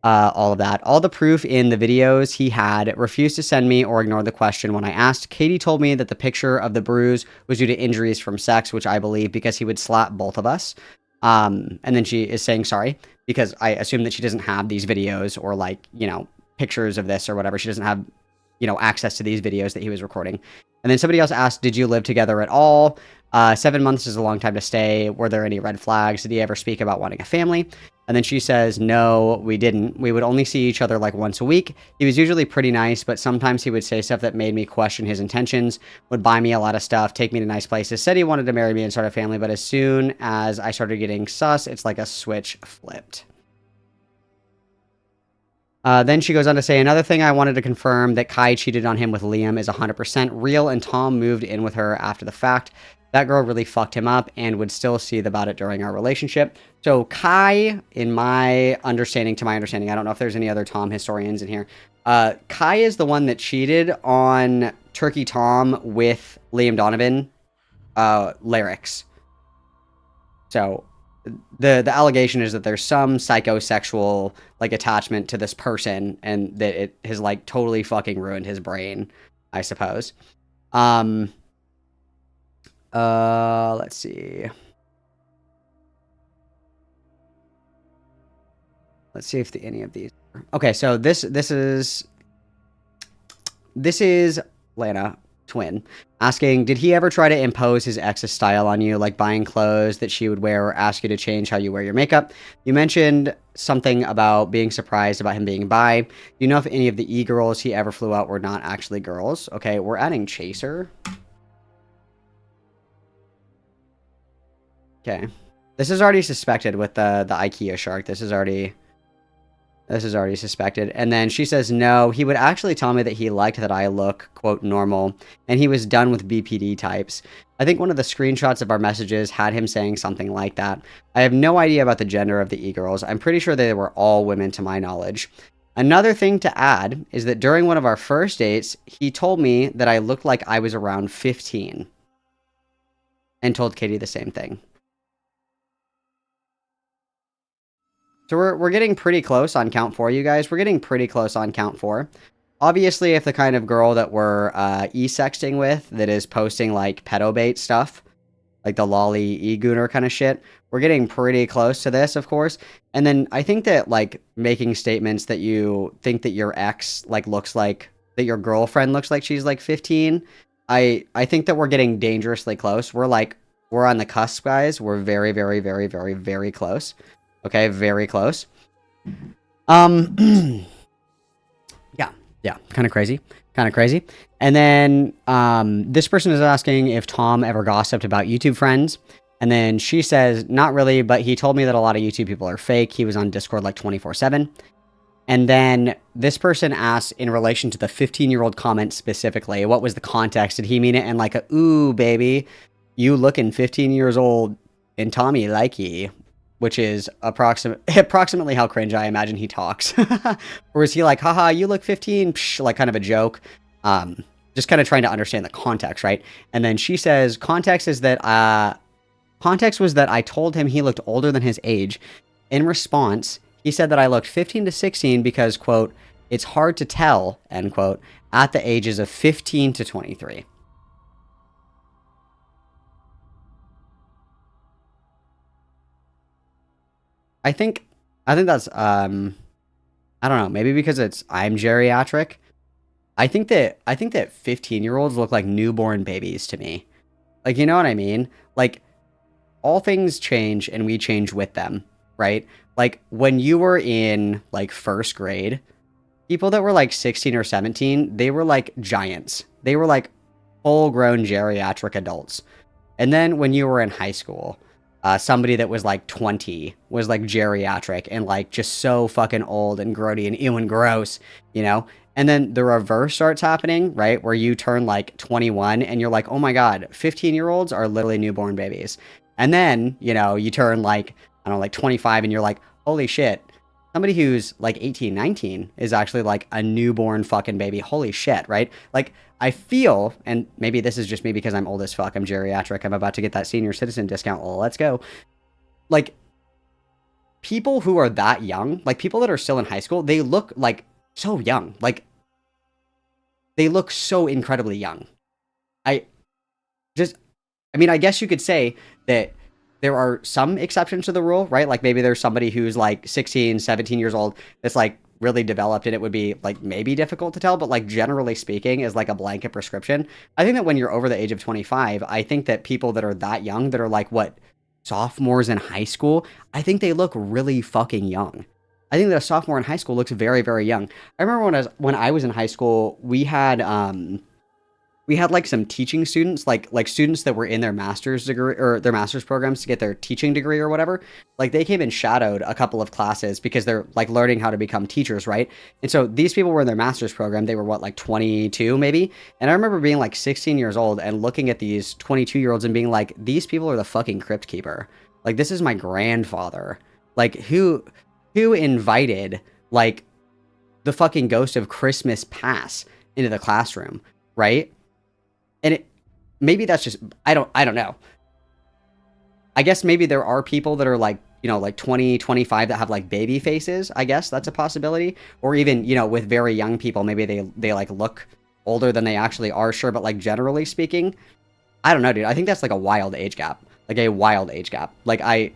all of that. All the proof in the videos he had, refused to send me or ignore the question when I asked. Katie told me that the picture of the bruise was due to injuries from sex, which I believe because he would slap both of us. And then she is saying sorry because I assume that she doesn't have these videos or, like, you know, pictures of this or whatever. She doesn't have, you know, access to these videos that he was recording. And then somebody else asked, did you live together at all? 7 months is a long time to stay. Were there any red flags? Did he ever speak about wanting a family? And then she says, no, we didn't. We would only see each other like once a week. He was usually pretty nice, but sometimes he would say stuff that made me question his intentions, would buy me a lot of stuff, take me to nice places, said he wanted to marry me and start a family, but as soon as I started getting sus, it's like a switch flipped. Then she goes on to say, another thing I wanted to confirm that Kai cheated on him with Liam is 100% real, and Tom moved in with her after the fact. That girl really fucked him up and would still seethe about it during our relationship. So Kai, in my understanding, I don't know if there's any other Tom historians in here. Kai is the one that cheated on Turkey Tom with Liam Donovan lyrics. So the allegation is that there's some psychosexual, like, attachment to this person and that it has, like, totally fucking ruined his brain, I suppose. Let's see. Let's see if any of these. Okay, so this is Lana Twin asking, did he ever try to impose his ex's style on you, like buying clothes that she would wear or ask you to change how you wear your makeup? You mentioned something about being surprised about him being bi. Do you know if any of the e-girls he ever flew out were not actually girls? Okay, we're adding Chaser. Okay. This is already suspected with the IKEA shark. This is already suspected. And then she says, no, he would actually tell me that he liked that I look, quote, normal, and he was done with BPD types. I think one of the screenshots of our messages had him saying something like that. I have no idea about the gender of the e-girls. I'm pretty sure they were all women to my knowledge. Another thing to add is that during one of our first dates, he told me that I looked like I was around 15 and told Katie the same thing. So we're getting pretty close on count 4, you guys. We're getting pretty close on count 4. obviously, if the kind of girl that we're e-sexting with that is posting like pedo bait stuff, like the lolly e-gooner kind of shit, we're getting pretty close to this, of course. And then I think that like making statements that you think that your ex like looks like that your girlfriend looks like she's like 15, I think that we're getting dangerously close. We're on the cusp, guys. We're very, very, very, very, very close. Okay, very close. Yeah, kind of crazy. Kind of crazy. And then this person is asking if Tom ever gossiped about YouTube friends. And then she says, not really, but he told me that a lot of YouTube people are fake. He was on Discord like 24/7. And then this person asks in relation to the 15-year-old comment specifically, what was the context? Did he mean it in like a, ooh, baby, you looking 15 years old and Tommy likey, which is approximately how cringe I imagine he talks. Or is he like, haha, you look 15, psh, like kind of a joke? Just kind of trying to understand the context, right? And then she says, context was that I told him he looked older than his age. In response, he said that I looked 15 to 16 because, quote, it's hard to tell, end quote, at the ages of 15 to 23. I think that's I don't know, maybe because I'm geriatric. I think that 15-year-olds look like newborn babies to me. Like, you know what I mean? Like, all things change and we change with them, right? Like, when you were in like first grade, people that were like 16 or 17, they were like giants. They were like full-grown geriatric adults. And then when you were in high school, somebody that was like 20 was like geriatric and like just so fucking old and grody and ew and gross, you know? And then the reverse starts happening, right? Where you turn like 21 and you're like, oh my God, 15-year-olds are literally newborn babies. And then, you know, you turn like, I don't know, like 25 and you're like, holy shit, somebody who's like 18, 19 is actually like a newborn fucking baby. Holy shit, right? Like, I feel, and maybe this is just me because I'm old as fuck, I'm geriatric, I'm about to get that senior citizen discount, well, let's go. Like, people who are that young, like people that are still in high school, they look like so young. Like, they look so incredibly young. I mean, I guess you could say that there are some exceptions to the rule, right? Like maybe there's somebody who's like 16, 17 years old that's like really developed and it would be like maybe difficult to tell, but like generally speaking is like a blanket prescription. I think that when you're over the age of 25, I think that people that are that young, that are like what, sophomores in high school, I think they look really fucking young. I think that a sophomore in high school looks very, very young. I remember when I was in high school, we had like some teaching students, like students that were in their master's degree or their master's programs to get their teaching degree or whatever. Like they came and shadowed a couple of classes because they're like learning how to become teachers, right? And so these people were in their master's program. They were what, like 22 maybe? And I remember being like 16 years old and looking at these 22-year-olds and being like, these people are the fucking crypt keeper. Like, this is my grandfather. Like, who invited like the fucking ghost of Christmas Past into the classroom, right? And maybe that's just, I don't know. I guess maybe there are people that are like, you know, like 20, 25 that have like baby faces. I guess that's a possibility. Or even, you know, with very young people, maybe they like look older than they actually are, sure. But like generally speaking, I don't know, dude. I think that's like a wild age gap. Like a wild age gap. Like I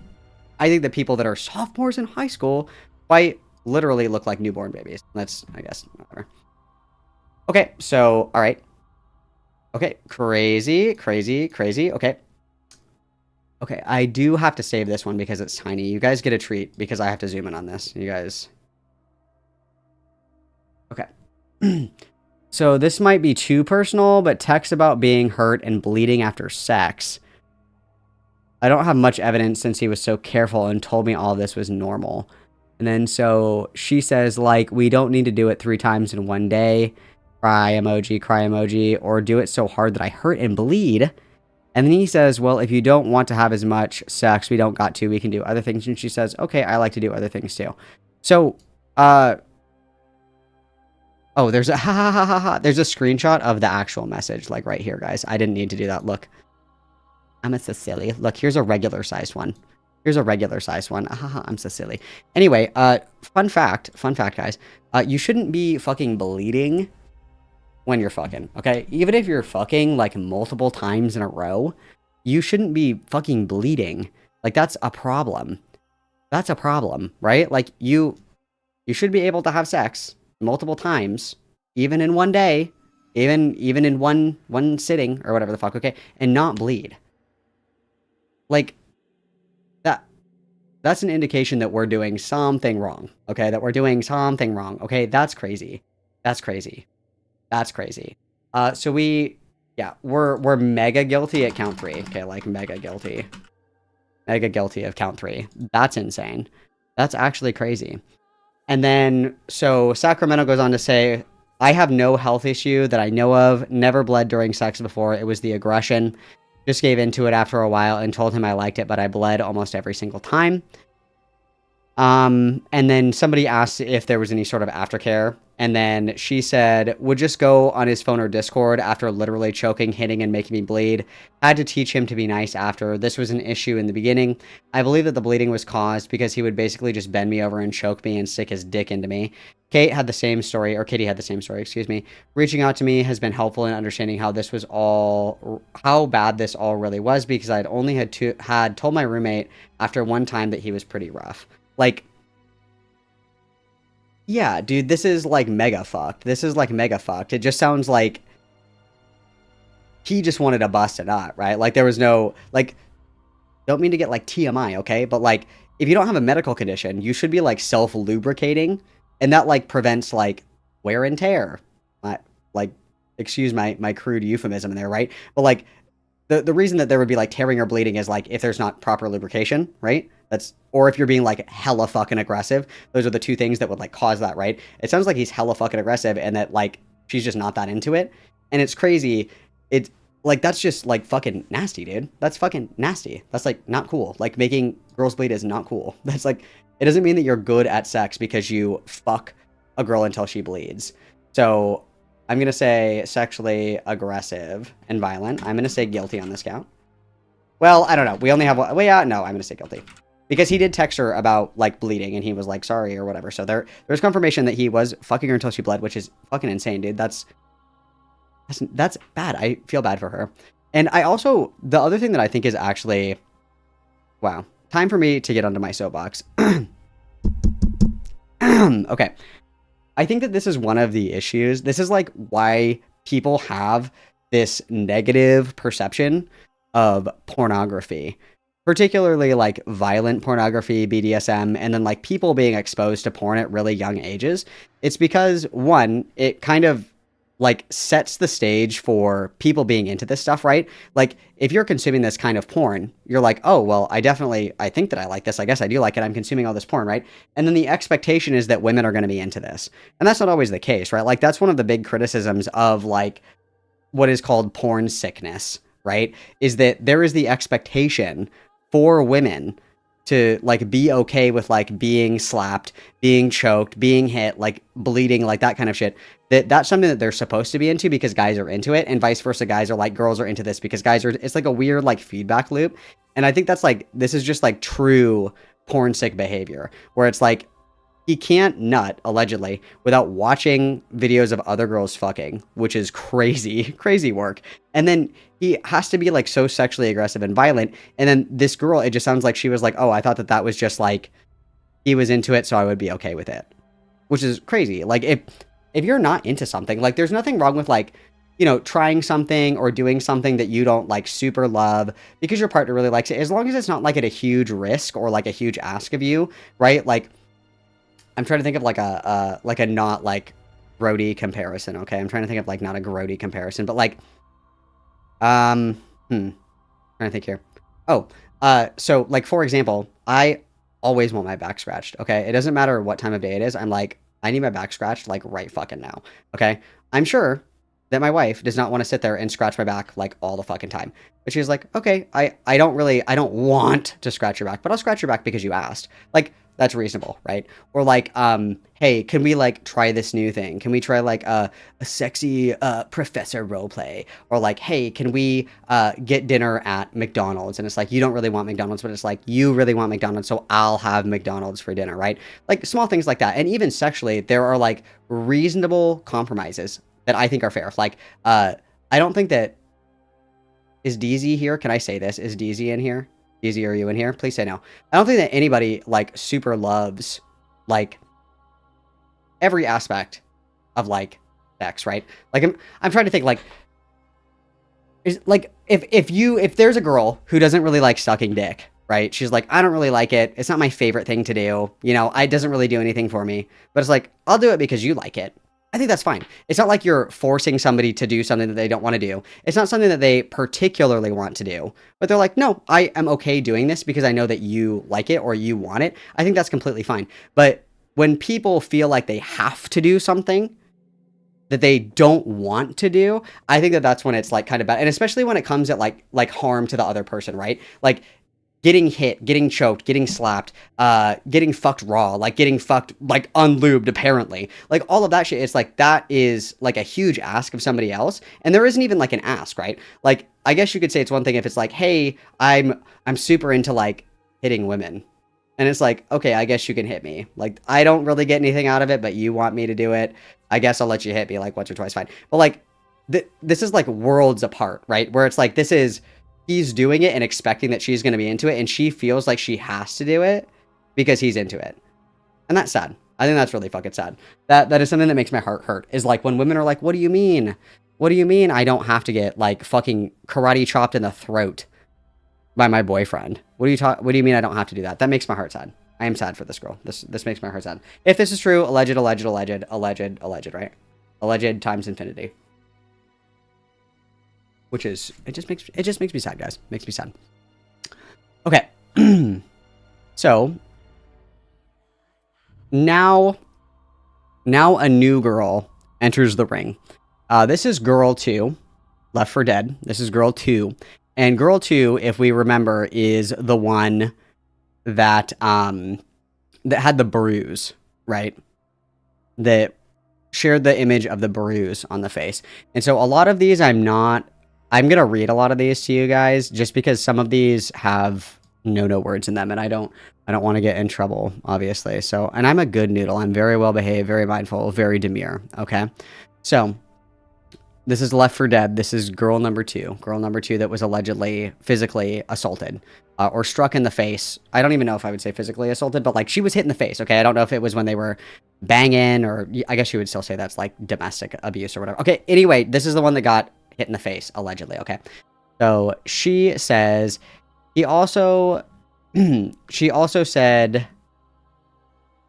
think that people that are sophomores in high school might literally look like newborn babies. That's, I guess, whatever. Okay, so, all right. Okay, crazy. Okay. Okay, I do have to save this one because it's tiny. You guys get a treat because I have to zoom in on this. You guys. Okay. So this might be too personal, but text about being hurt and bleeding after sex. I don't have much evidence since he was so careful and told me all this was normal. And then so she says, like, we don't need to do it 3 times in one day. Cry emoji, or do it so hard that I hurt and bleed. And then he says, well, if you don't want to have as much sex, we don't got to, we can do other things. And she says, okay, I like to do other things too. So, oh, there's a there's a screenshot of the actual message, like right here, guys. I didn't need to do that. Look, I'm so silly. Look, here's a regular sized one. Here's a regular size one. I'm so silly. Anyway, fun fact, guys. You shouldn't be fucking bleeding when you're fucking, okay? Even if you're fucking like multiple times in a row, you shouldn't be fucking bleeding. Like, that's a problem. That's a problem, right? Like, you should be able to have sex multiple times, even in one day, even in one sitting or whatever the fuck, okay? And not bleed. Like, that's an indication that we're doing something wrong, okay? That we're doing something wrong, okay? That's crazy. That's crazy. That's crazy. So we're mega guilty at count 3. Okay, like mega guilty. Mega guilty of count 3. That's insane. That's actually crazy. And then, so Sacramento goes on to say, I have no health issue that I know of. Never bled during sex before. It was the aggression. Just gave into it after a while and told him I liked it, but I bled almost every single time. And then somebody asked if there was any sort of aftercare. And then she said, would just go on his phone or Discord after literally choking, hitting, and making me bleed. Had to teach him to be nice after. This was an issue in the beginning. I believe that the bleeding was caused because he would basically just bend me over and choke me and stick his dick into me. Katie had the same story, excuse me. Reaching out to me has been helpful in understanding how bad this all really was, because I'd only had told my roommate after one time that he was pretty rough. Like, yeah, dude, this is like mega fucked. It just sounds like he just wanted to bust a nut, right? Like, there was no, like, don't mean to get like TMI, okay? But like, if you don't have a medical condition, you should be like self-lubricating, and that like prevents like wear and tear. Like, excuse my crude euphemism in there, right? But like, the reason that there would be like tearing or bleeding is like if there's not proper lubrication, right? Or if you're being like hella fucking aggressive. Those are the two things that would like cause that, right? It sounds like he's hella fucking aggressive and that like she's just not that into it. And it's crazy. It's like, that's just like fucking nasty, dude. That's fucking nasty. That's like not cool. Like, making girls bleed is not cool. That's like, it doesn't mean that you're good at sex because you fuck a girl until she bleeds. So I'm going to say sexually aggressive and violent. I'm going to say guilty on this count. Well, I don't know. We only have one. Well, yeah, no, I'm going to say guilty. Because he did text her about, like, bleeding, and he was like, sorry, or whatever. So there's confirmation that he was fucking her until she bled, which is fucking insane, dude. That's bad. I feel bad for her. And I also, the other thing that I think is actually, wow. Time for me to get onto my soapbox. Okay. I think that this is one of the issues. This is like why people have this negative perception of pornography, particularly like violent pornography, BDSM, and then like people being exposed to porn at really young ages. It's because, one, it kind of like sets the stage for people being into this stuff, right? Like, if you're consuming this kind of porn, you're like, oh, well, I think that I like this. I guess I do like it. I'm consuming all this porn, right? And then the expectation is that women are going to be into this. And that's not always the case, right? Like, that's one of the big criticisms of like what is called porn sickness, right? Is that there is the expectation for women to like be okay with like being slapped, being choked, being hit, like bleeding, like that kind of shit. That's something that they're supposed to be into because guys are into it, and vice versa. Guys are like, girls are into this because guys are. It's like a weird like feedback loop, and I think that's like, this is just like true porn sick behavior, where it's like he can't nut allegedly without watching videos of other girls fucking, which is crazy work, and then he has to be like so sexually aggressive and violent. And then this girl, it just sounds like she was like, oh, I thought that was just like he was into it, so I would be okay with it, which is crazy. Like, if you're not into something, like, there's nothing wrong with like, you know, trying something or doing something that you don't like super love because your partner really likes it, as long as it's not like at a huge risk or like a huge ask of you, right? Like, I'm trying to think of like a not like grody comparison. Okay, I'm trying to think of like not a grody comparison, but like, trying to think here. Oh, so like, for example, I always want my back scratched. Okay, it doesn't matter what time of day it is. I'm like, I need my back scratched like right fucking now. Okay, I'm sure that my wife does not want to sit there and scratch my back like all the fucking time. But she's like, okay, I don't want to scratch your back, but I'll scratch your back because you asked. Like, That's reasonable, right? Or like, hey, can we like try this new thing? Can we try like a sexy professor roleplay? Or like, hey, can we get dinner at McDonald's? And it's like, you don't really want McDonald's, but it's like, you really want McDonald's, so I'll have McDonald's for dinner, right? Like small things like that. And even sexually, there are like reasonable compromises that I think are fair. Like, I don't think that, is DZ here? Can I say this? Is DZ in here? DZ, are you in here? Please say no. I don't think that anybody like super loves like every aspect of like sex, right? Like I'm trying to think like, is like if there's a girl who doesn't really like sucking dick, right? She's like, I don't really like it. It's not my favorite thing to do. You know, it doesn't really do anything for me. But it's like, I'll do it because you like it. I think that's fine. It's not like you're forcing somebody to do something that they don't want to do. It's not something that they particularly want to do. But they're like, no, I am okay doing this because I know that you like it or you want it. I think that's completely fine. But when people feel like they have to do something that they don't want to do, I think that that's when it's like kind of bad. And especially when it comes at like harm to the other person, right? Like getting hit, getting choked, getting slapped, getting fucked raw, like getting fucked like unlubed apparently. Like all of that shit, it's like that is like a huge ask of somebody else. And there isn't even like an ask, right? Like I guess you could say it's one thing if it's like, hey, I'm super into like hitting women. And it's like, okay, I guess you can hit me. Like I don't really get anything out of it, but you want me to do it. I guess I'll let you hit me like once or twice, fine. But like this is like worlds apart, right? Where it's like this is he's doing it and expecting that she's going to be into it, and she feels like she has to do it because he's into it. And that's sad. I think that's really fucking sad. That is something that makes my heart hurt, is like when women are like, what do you mean? What do you mean I don't have to get like fucking karate chopped in the throat by my boyfriend? What do you mean I don't have to do that? That makes my heart sad. I am sad for this girl. This makes my heart sad. If this is true, alleged, right? Alleged times infinity. Which is, it just makes me sad, guys. Makes me sad. Okay. So now a new girl enters the ring. This is girl 2, Left 4 Dead. This is girl 2. And girl 2, if we remember, is the one that that had the bruise, right? That shared the image of the bruise on the face. And so a lot of these I'm going to read a lot of these to you guys just because some of these have no words in them, and I don't want to get in trouble, obviously. So, and I'm a good noodle. I'm very well behaved, very mindful, very demure, okay? So, this is Left 4 Dead. This is girl number 2. Girl number 2 that was allegedly physically assaulted or struck in the face. I don't even know if I would say physically assaulted, but like she was hit in the face, okay? I don't know if it was when they were banging, or I guess you would still say that's like domestic abuse or whatever. Okay, anyway, this is the one that got hit in the face, allegedly, okay? So she says, she also said,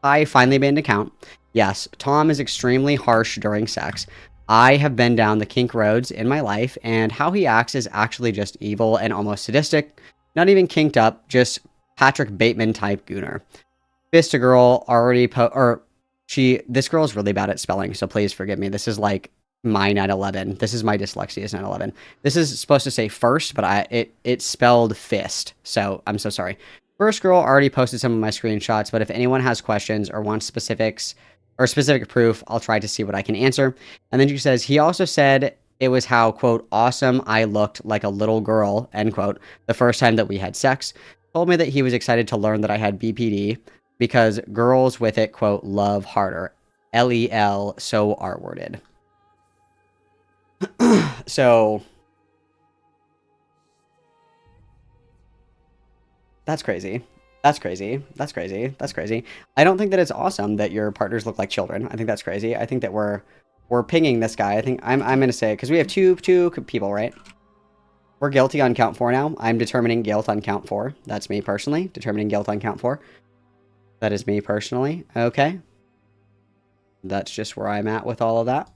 I finally made an account. Yes, Tom is extremely harsh during sex. I have been down the kink roads in my life, and how he acts is actually just evil and almost sadistic. Not even kinked up, just Patrick Bateman type gooner. Fist a girl already this girl is really bad at spelling, so please forgive me. This is like my 9/11. This is my dyslexia's 9/11. This is supposed to say first, but it spelled fist, so I'm so sorry. First girl already posted some of my screenshots, but if anyone has questions or wants specifics or specific proof, I'll try to see what I can answer. And then she says, he also said it was how, quote, awesome I looked like a little girl, end quote, the first time that we had sex. Told me that he was excited to learn that I had BPD because girls with it, quote, love harder. LEL, so R-worded. So that's crazy. That's crazy. That's crazy. That's crazy. I don't think that it's awesome that your partners look like children. I think that's crazy. I think that we're pinging this guy. I think I'm going to say, because we have two people, right? We're guilty on count 4 now. I'm determining guilt on count 4. That's me personally. Determining guilt on count 4. That is me personally. Okay. That's just where I'm at with all of that.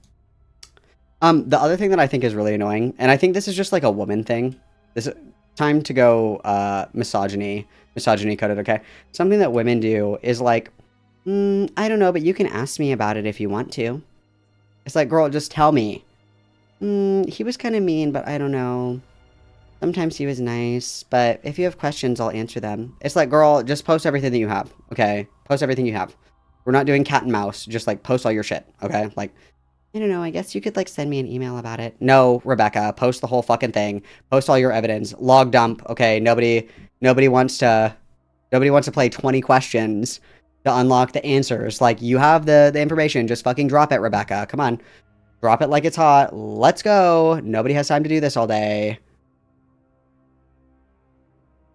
The other thing that I think is really annoying, and I think this is just like a woman thing. This is time to go misogyny coded, okay? Something that women do is like, I don't know, but you can ask me about it if you want to. It's like, girl, just tell me. He was kind of mean, but I don't know. Sometimes he was nice, but if you have questions, I'll answer them. It's like, girl, just post everything that you have, okay? Post everything you have. We're not doing cat and mouse. Just, like, post all your shit, okay? Like, I don't know, I guess you could, like, send me an email about it. No, Rebecca, post the whole fucking thing. Post all your evidence. Log dump, okay? Nobody wants to play 20 questions to unlock the answers. Like, you have the information. Just fucking drop it, Rebecca. Come on. Drop it like it's hot. Let's go. Nobody has time to do this all day.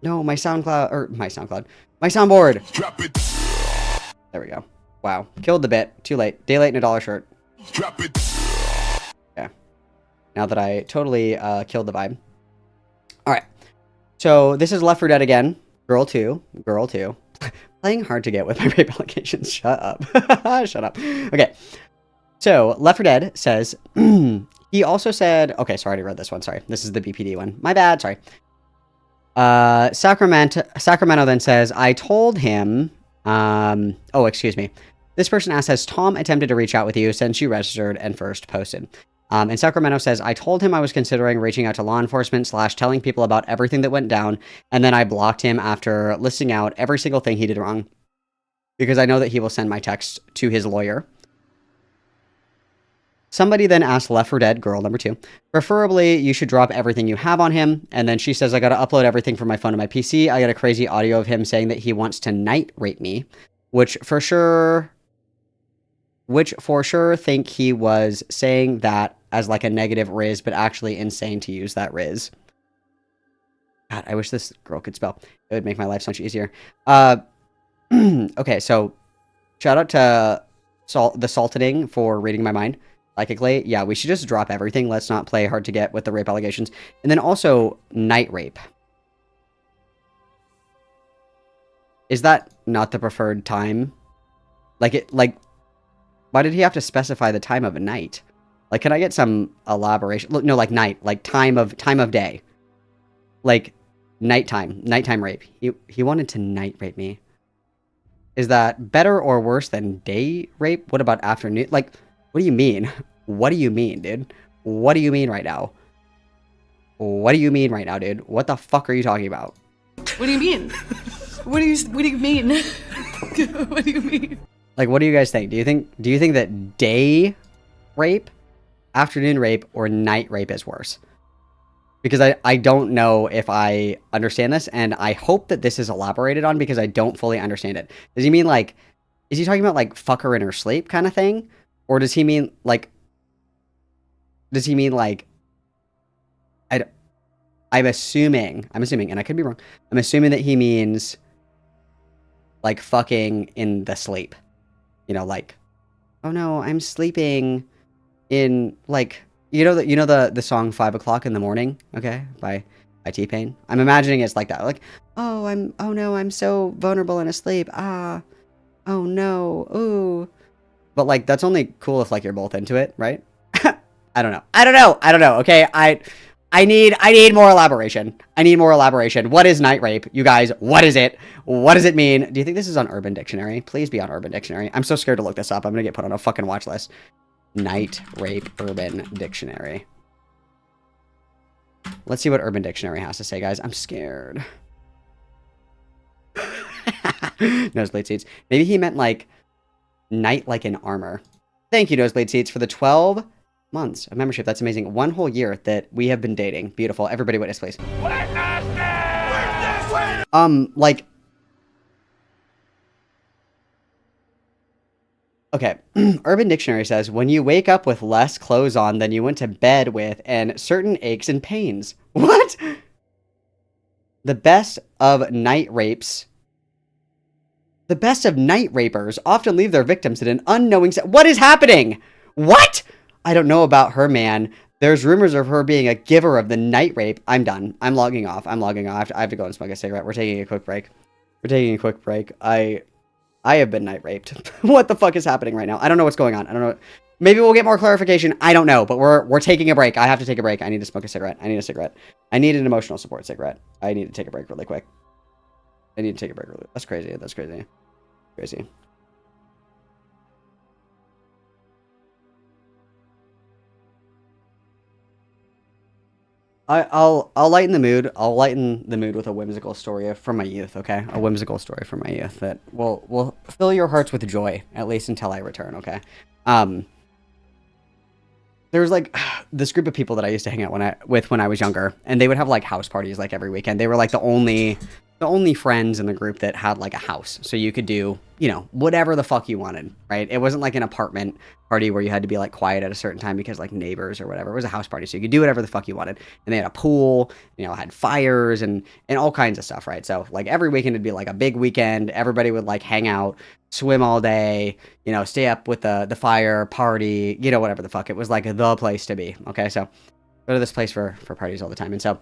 No, my soundboard. Drop it. There we go. Wow. Killed the bit. Too late. Day late in a dollar shirt. Drop it. Yeah. Now that I totally killed the vibe. Alright. So, this is Left 4 Dead again. Girl 2. Playing hard to get with my rape allegations. Shut up. Shut up. Okay. So, Left 4 Dead says, he also said, okay, sorry, I already read this one. Sorry. This is the BPD one. My bad. Sorry. Sacramento then says, I told him, excuse me. This person asks, has Tom attempted to reach out with you since you registered and first posted? And Sacramento says, I told him I was considering reaching out to law enforcement / telling people about everything that went down, and then I blocked him after listing out every single thing he did wrong, because I know that he will send my text to his lawyer. Somebody then asked Left 4 Dead, girl number 2, preferably you should drop everything you have on him. And then she says, I gotta upload everything from my phone to my PC. I got a crazy audio of him saying that he wants to night rape me, which for sure think he was saying that as like a negative riz, but actually insane to use that riz. God, I wish this girl could spell. It would make my life so much easier. Okay, so shout out to the Saltading for reading my mind. Psychically, yeah, we should just drop everything. Let's not play hard to get with the rape allegations. And then also, night rape. Is that not the preferred time? Like, why did he have to specify the time of a night? Like, can I get some elaboration? Look, no, like night, like time of day. Like, nighttime rape. He wanted to night rape me. Is that better or worse than day rape? What about afternoon? Like, what do you mean? What do you mean, dude? What do you mean right now? What do you mean right now, dude? What the fuck are you talking about? What do you mean? What do you mean? What do you mean? Like, what do you guys think? Do you think that day rape, afternoon rape, or night rape is worse? Because I don't know if I understand this, and I hope that this is elaborated on because I don't fully understand it. Does he mean like, is he talking about like fuck her in her sleep kind of thing? Or does he mean like, I'm assuming, and I could be wrong, I'm assuming that he means like fucking in the sleep. You know, like, oh no, I'm sleeping in like, you know the song 5 o'clock in the morning, okay, by T-Pain. I'm imagining it's like that, like, oh no, I'm so vulnerable and asleep. Oh no, ooh. But like, that's only cool if like you're both into it, right? I don't know. Okay, I need more elaboration. What is night rape, you guys? What is it? What does it mean? Do you think this is on Urban Dictionary? Please be on Urban Dictionary. I'm so scared to look this up. I'm gonna get put on a fucking watch list. Night rape Urban Dictionary. Let's see what Urban Dictionary has to say, guys. I'm scared. Nosebleed seats. Maybe he meant like night like in armor. Thank you, Nosebleed Seats, for the 12 months of membership. That's amazing. 1 whole year that we have been dating. Beautiful. Everybody witness, please. Like, okay. Urban Dictionary says, when you wake up with less clothes on than you went to bed with and certain aches and pains. What? The best of night rapers often leave their victims in an unknowing what is happening? What? I don't know about her, man. There's rumors of her being a giver of the night rape. I'm done. I'm logging off. I have to go and smoke a cigarette. We're taking a quick break. I have been night raped. What the fuck is happening right now? I don't know what's going on. I don't know. Maybe we'll get more clarification. I don't know, but we're taking a break. I have to take a break. I need to smoke a cigarette. I need a cigarette. I need an emotional support cigarette. I need to take a break really quick. That's crazy. Crazy. I'll lighten the mood. I'll lighten the mood with a whimsical story from my youth. Okay, a whimsical story from my youth that will fill your hearts with joy, at least until I return. Okay. There was like this group of people that I used to hang out when I was younger, and they would have like house parties like every weekend. They were like the only friends in the group that had like a house, so you could do, you know, whatever the fuck you wanted, right? It wasn't like an apartment party where you had to be like quiet at a certain time because like neighbors or whatever. It was a house party, so you could do whatever the fuck you wanted. And they had a pool, you know, had fires and all kinds of stuff, right? So like every weekend it'd be like a big weekend. Everybody would like hang out, swim all day, you know, stay up with the fire, party, you know, whatever the fuck. It was like the place to be. Okay, so go to this place for parties all the time. And so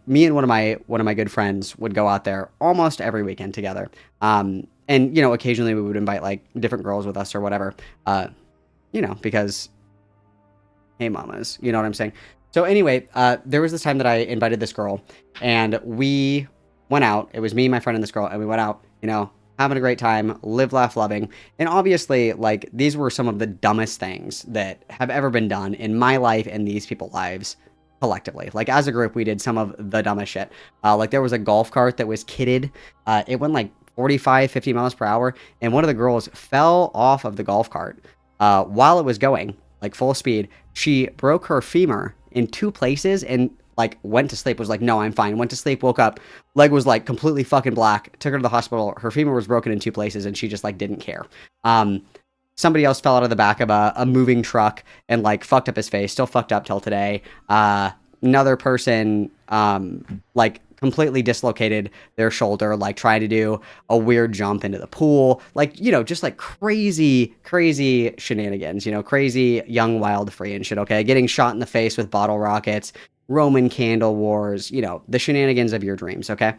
me and one of my good friends would go out there almost every weekend together. And you know, occasionally we would invite like different girls with us or whatever. You know, because hey mamas, you know what I'm saying? So anyway, there was this time that I invited this girl and we went out. It was me, my friend, and this girl, and we went out, you know, having a great time, live, laugh, loving. And obviously, like, these were some of the dumbest things that have ever been done in my life and these people's lives collectively. Like, as a group, we did some of the dumbest shit. Like, there was a golf cart that was kitted. It went like 45, 50 miles per hour, and one of the girls fell off of the golf cart while it was going, like, full speed. She broke her femur in 2 places and like went to sleep, was like, no, I'm fine. Went to sleep, woke up, leg was like completely fucking black, took her to the hospital. Her femur was broken in 2 places and she just like didn't care. Somebody else fell out of the back of a moving truck and like fucked up his face, still fucked up till today. Another person like completely dislocated their shoulder, like trying to do a weird jump into the pool, like, you know, just like crazy shenanigans, you know, crazy young wild free and shit. Okay, getting shot in the face with bottle rockets, Roman candle wars, you know, the shenanigans of your dreams. Okay,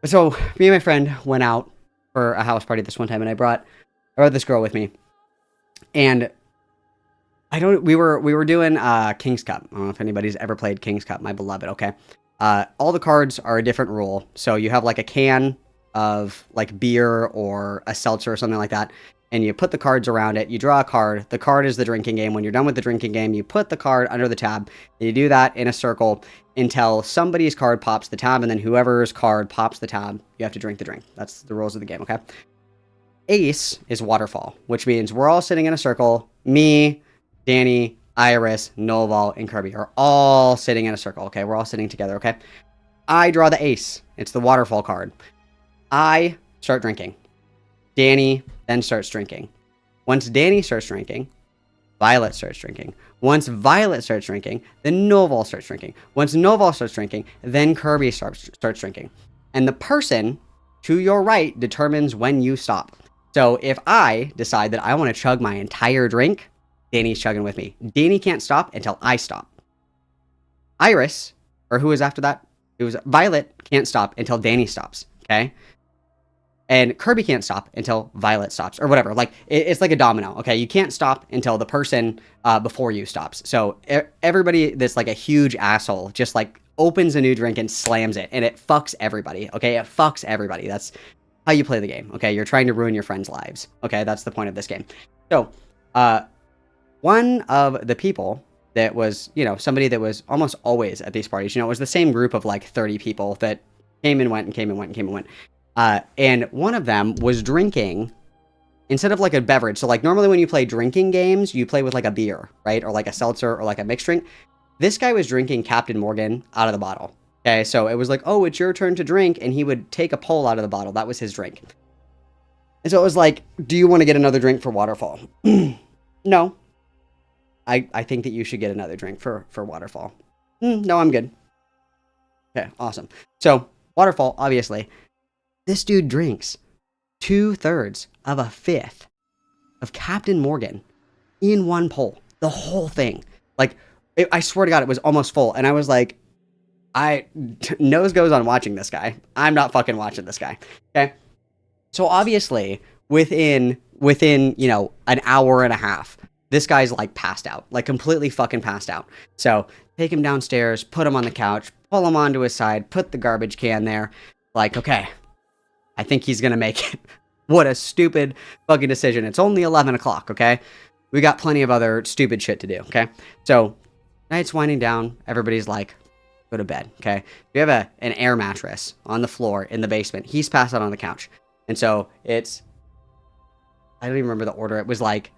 so me and my friend went out for a house party this one time, and I brought this girl with me, and we were doing King's Cup. I don't know if anybody's ever played King's Cup, my beloved. Okay, all the cards are a different rule, so you have like a can of like beer or a seltzer or something like that, and you put the cards around it. You draw a card. The card is the drinking game. When you're done with the drinking game, you put the card under the tab, and you do that in a circle until somebody's card pops the tab, and then whoever's card pops the tab, you have to drink the drink. That's the rules of the game. Okay. Ace is waterfall, which means we're all sitting in a circle. Me, Danny, Iris, Noval, and Kirby are all sitting in a circle. Okay, we're all sitting together. Okay, I draw the ace. It's the waterfall card. I start drinking. Danny then starts drinking. Once Danny starts drinking, Violet starts drinking. Once Violet starts drinking, then Noval starts drinking. Once Noval starts drinking, then Kirby starts drinking. And the person to your right determines when you stop. So if I decide that I want to chug my entire drink, Danny's chugging with me. Danny can't stop until I stop. Iris, or who was after that? It was Violet, can't stop until Danny stops. Okay? And Kirby can't stop until Violet stops, or whatever. Like, it's like a domino. Okay? You can't stop until the person before you stops. So everybody that's like a huge asshole just like opens a new drink and slams it, and it fucks everybody. Okay? It fucks everybody. That's how you play the game. Okay? You're trying to ruin your friends' lives. Okay? That's the point of this game. So, one of the people that was, you know, somebody that was almost always at these parties, you know, it was the same group of like 30 people that came and went and came and went and came and went. And one of them was drinking instead of like a beverage. So like normally when you play drinking games, you play with like a beer, right? Or like a seltzer or like a mixed drink. This guy was drinking Captain Morgan out of the bottle. Okay. So it was like, oh, it's your turn to drink. And he would take a pull out of the bottle. That was his drink. And so it was like, do you want to get another drink for Waterfall? No. I think that you should get another drink for Waterfall. No, I'm good. Okay, awesome. So, Waterfall, obviously, this dude drinks 2/3 of a fifth of Captain Morgan in one pull. The whole thing. Like, I swear to God, it was almost full. And I was like, nose goes on watching this guy. I'm not fucking watching this guy. Okay? So, obviously, within, you know, an hour and a half, this guy's like passed out, like completely fucking passed out. So take him downstairs, put him on the couch, pull him onto his side, put the garbage can there. Like, okay, I think he's going to make it. What a stupid fucking decision. It's only 11 o'clock, okay? We got plenty of other stupid shit to do, okay? So Night's winding down. Everybody's like, go to bed, okay? We have an air mattress on the floor in the basement. He's passed out on the couch. And so it's, I don't even remember the order. It was like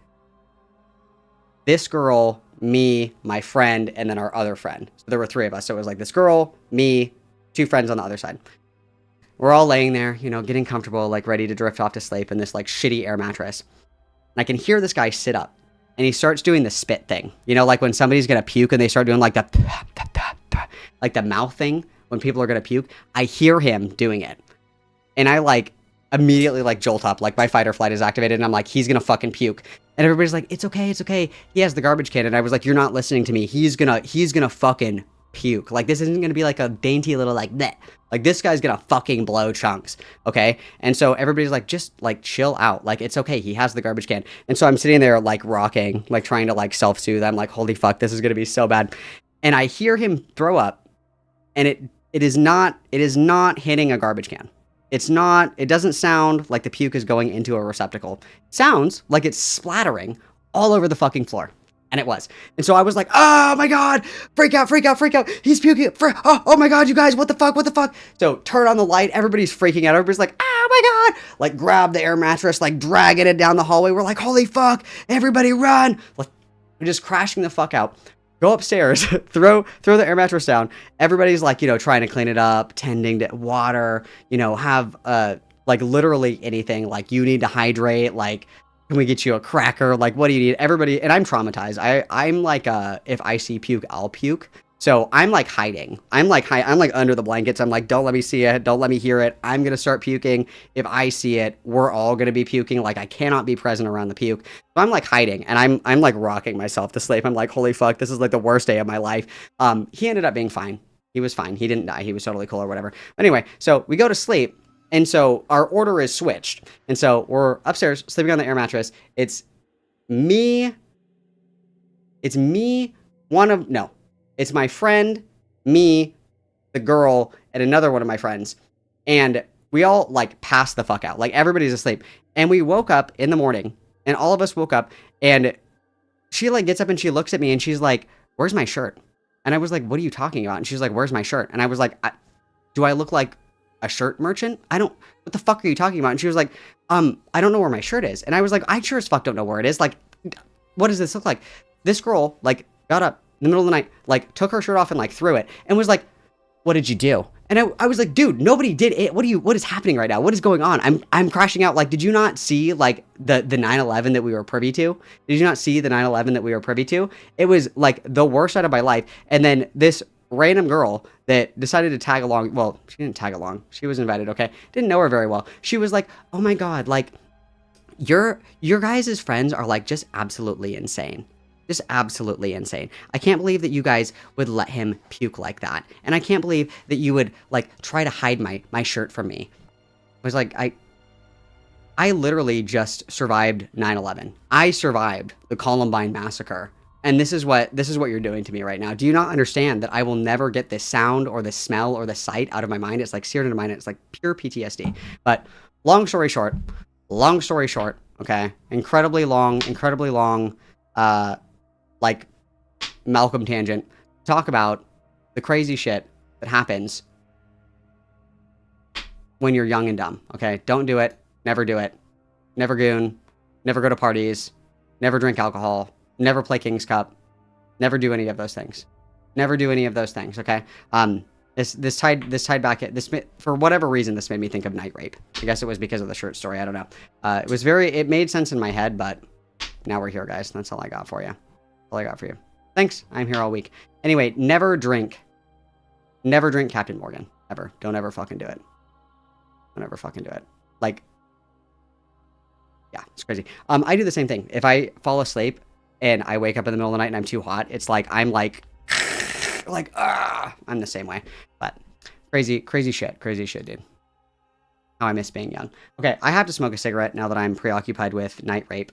this girl, me, my friend, and then our other friend. So there were 3 of us. So it was like this girl, me, 2 friends on the other side. We're all laying there, you know, getting comfortable, like ready to drift off to sleep in this like shitty air mattress. And I can hear this guy sit up and he starts doing the spit thing. You know, like when somebody's going to puke and they start doing like the mouth thing when people are going to puke. I hear him doing it. And I like immediately like jolt up, like my fight or flight is activated and I'm like, he's going to fucking puke. And everybody's like, it's okay, it's okay. He has the garbage can. And I was like, you're not listening to me. He's gonna fucking puke. Like, this isn't gonna be like a dainty little like bleh. Like, this guy's gonna fucking blow chunks, okay? And so everybody's like, just like chill out. Like, it's okay. He has the garbage can. And so I'm sitting there like rocking, like trying to like self-soothe. I'm like, holy fuck, this is gonna be so bad. And I hear him throw up, and it is not hitting a garbage can. It doesn't sound like the puke is going into a receptacle. It sounds like it's splattering all over the fucking floor. And it was. And so I was like, oh my God, freak out. He's puking. Oh my God, you guys, what the fuck? So turn on the light. Everybody's freaking out. Everybody's like, oh my God. Like grab the air mattress, like dragging it down the hallway. We're like, holy fuck, everybody run. Like, we're just crashing the fuck out. Go upstairs, throw the air mattress down. Everybody's like, you know, trying to clean it up, tending to water, you know, have like literally anything. Like, you need to hydrate. Like, can we get you a cracker? Like, what do you need? Everybody, and I'm traumatized. I'm like, if I see puke, I'll puke. So I'm like hiding. I'm like under the blankets. I'm like, don't let me see it. Don't let me hear it. I'm going to start puking. If I see it, we're all going to be puking. Like, I cannot be present around the puke. So I'm like hiding, and I'm like rocking myself to sleep. I'm like, holy fuck, this is like the worst day of my life. He ended up being fine. He was fine. He didn't die. He was totally cool or whatever. Anyway, so we go to sleep, and so our order is switched. And so we're upstairs sleeping on the air mattress. It's my friend, me, the girl, and another one of my friends. And we all like passed the fuck out. Like, everybody's asleep. And we woke up in the morning, and all of us woke up, and she like gets up and she looks at me and she's like, where's my shirt? And I was like, what are you talking about? And she's like, where's my shirt? And I was like, do I look like a shirt merchant? What the fuck are you talking about? And she was like, I don't know where my shirt is. And I was like, I sure as fuck don't know where it is. Like, what does this look like? This girl like got up in the middle of the night, like took her shirt off and like threw it and was like, what did you do? And I was like, dude, nobody did it. What is happening right now? What is going on? I'm crashing out. Like, did you not see like the 9/11 that we were privy to? Did you not see the 9/11 that we were privy to? It was like the worst night of my life. And then this random girl that decided to tag along. Well, she didn't tag along. She was invited. Okay. Didn't know her very well. She was like, oh my God, like your guys' friends are like just absolutely insane. Just absolutely insane. I can't believe that you guys would let him puke like that. And I can't believe that you would like try to hide my shirt from me. I was like, I literally just survived 9/11. I survived the Columbine massacre. And this is what you're doing to me right now. Do you not understand that I will never get this sound or the smell or the sight out of my mind? It's like seared into my mind. It's like pure PTSD. But long story short, okay, incredibly long, like Malcolm tangent, talk about the crazy shit that happens when you're young and dumb, okay? Don't do it. Never do it. Never goon. Never go to parties. Never drink alcohol. Never play King's Cup. Never do any of those things. Never do any of those things, okay? This tied back at this, for whatever reason, this made me think of night rape. I guess it was because of the shirt story. I don't know. It made sense in my head, but now we're here, guys. That's all I got for you. All I got for you. Thanks. I'm here all week. Anyway, never drink Captain Morgan. Ever. Don't ever fucking do it. Don't ever fucking do it. Like, yeah, it's crazy. I do the same thing. If I fall asleep and I wake up in the middle of the night and I'm too hot, it's like, I'm like, I'm the same way. But crazy shit, dude. How I miss being young. Okay, I have to smoke a cigarette now that I'm preoccupied with night rape.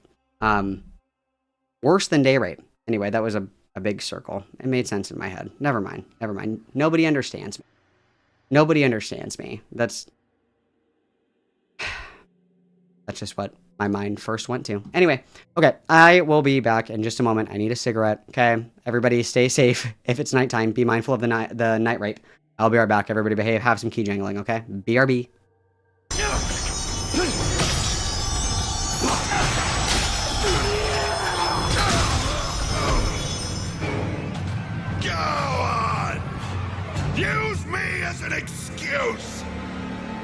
Worse than day rape. Anyway, that was a big circle. It made sense in my head. Never mind. Nobody understands me. That's just what my mind first went to. Anyway, okay, I will be back in just a moment. I need a cigarette. Okay, everybody stay safe. If it's nighttime, be mindful of the night rate. I'll be right back. Everybody behave. Have some key jangling, okay? BRB. Go on! Use me as an excuse!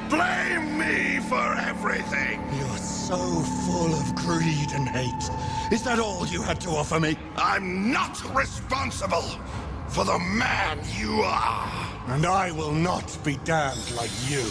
Blame me for everything! You're so full of greed and hate. Is that all you had to offer me? I'm not responsible for the man you are! And I will not be damned like you.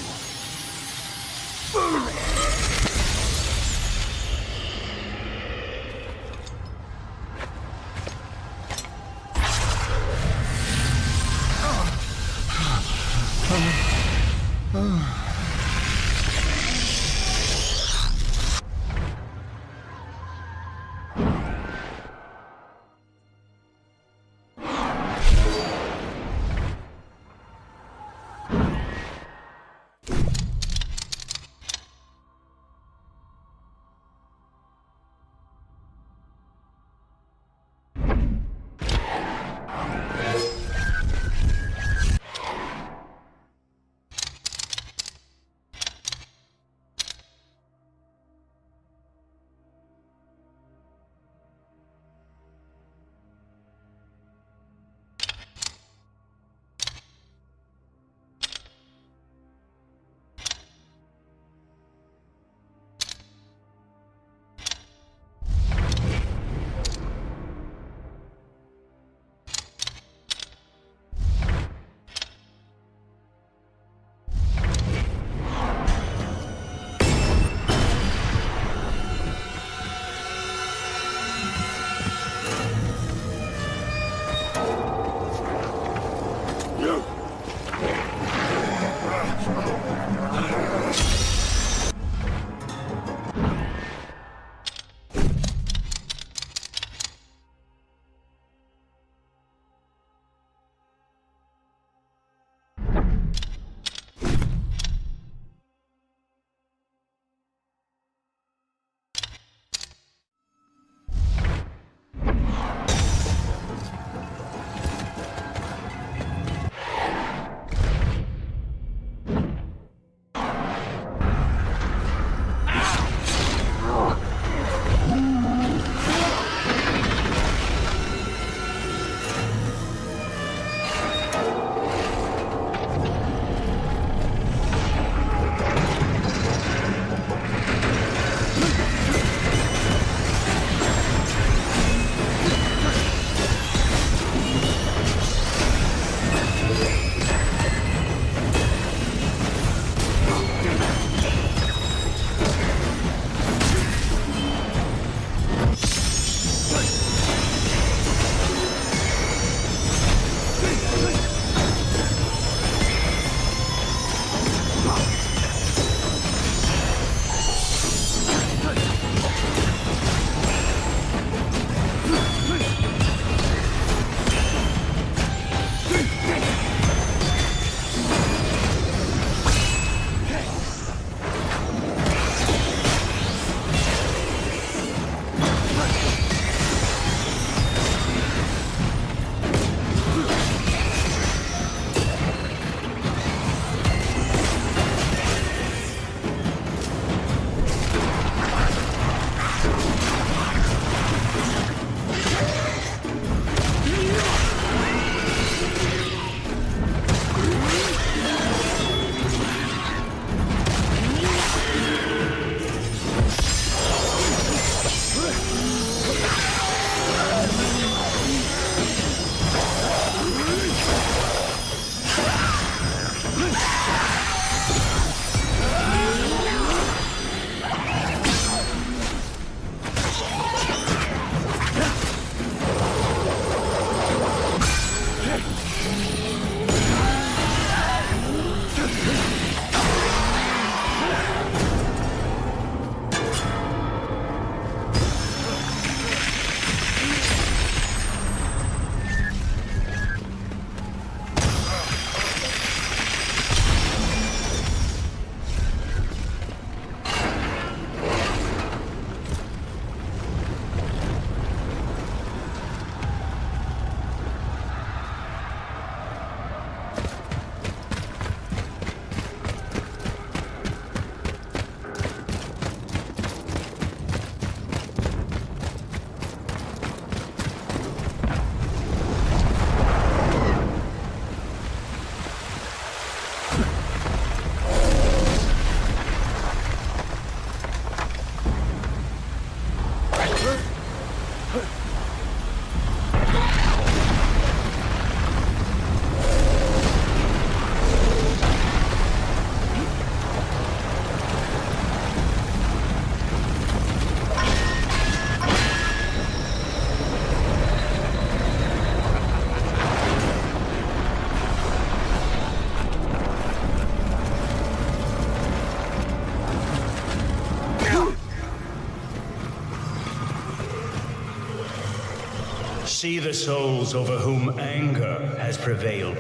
See the souls over whom anger has prevailed.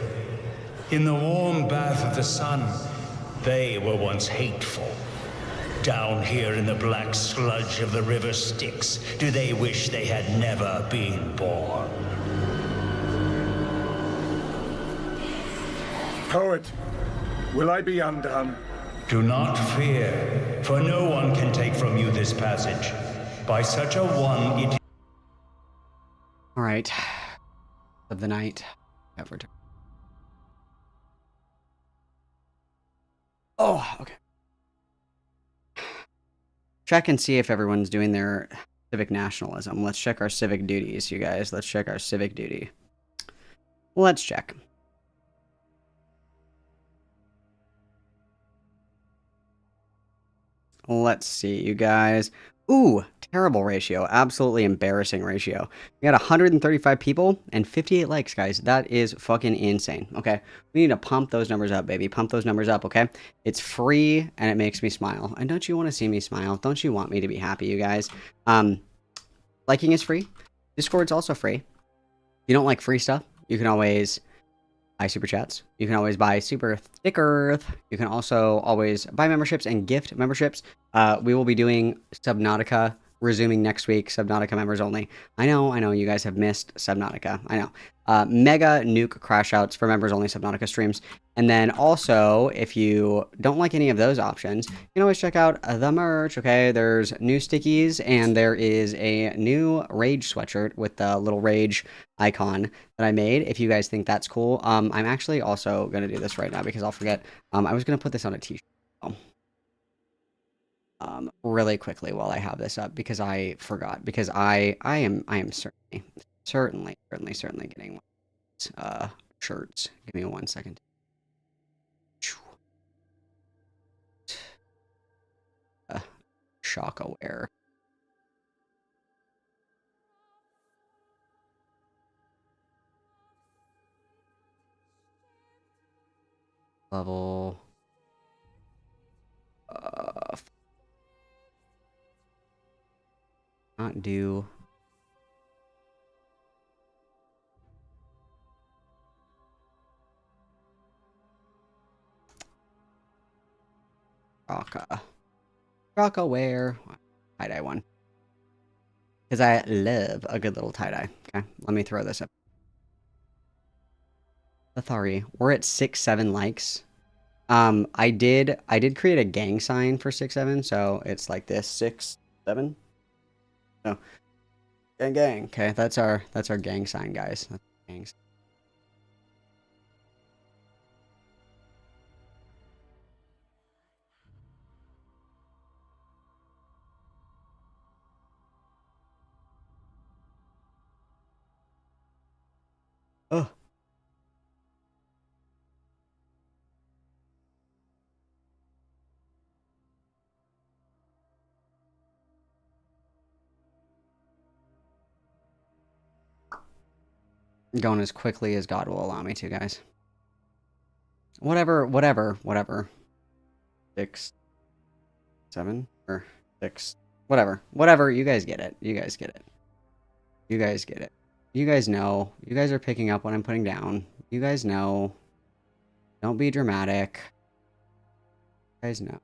In the warm bath of the sun, they were once hateful. Down here in the black sludge of the river Styx, do they wish they had never been born? Poet, will I be undone? Do not fear, for no one can take from you this passage. By such a one it... All right. Of the night. Covered. Oh, okay. Check and see if everyone's doing their civic nationalism. Let's check our civic duties, you guys. Let's check our civic duty. Let's check. Let's see, you guys. Ooh, terrible ratio. Absolutely embarrassing ratio. We got 135 people and 58 likes, guys. That is fucking insane. Okay, we need to pump those numbers up, baby. Pump those numbers up, okay? It's free and it makes me smile. And don't you want to see me smile? Don't you want me to be happy, you guys? Liking is free. Discord's also free. If you don't like free stuff, you can always buy super chats. You can always buy super stickers. You can also always buy memberships and gift memberships. We will be doing Subnautica resuming next week. Subnautica members only. I know you guys have missed Subnautica. I know. Mega nuke crash outs for members only Subnautica streams. And then also, if you don't like any of those options, you can always check out the merch, okay? There's new stickies, and there is a new Rage sweatshirt with the little Rage icon that I made, if you guys think that's cool. I'm actually also going to do this right now because I'll forget. I was going to put this on a t-shirt really quickly while I have this up because I forgot. Because I am certainly getting shirts. Give me 1 second. Shock aware. Level. Not do. Shock aware. Tie-dye one. Because I love a good little tie-dye. Okay, let me throw this up. Athari, we're at 6-7 likes. I did create a gang sign for 6-7, so it's like this 6-7. So gang. Okay, that's our gang sign, guys. That's gang sign. Oh. Going as quickly as God will allow me to, guys. Whatever. 6, 7, or 6. Whatever. You guys get it. You guys get it. You guys know. You guys are picking up what I'm putting down. You guys know. Don't be dramatic. You guys know.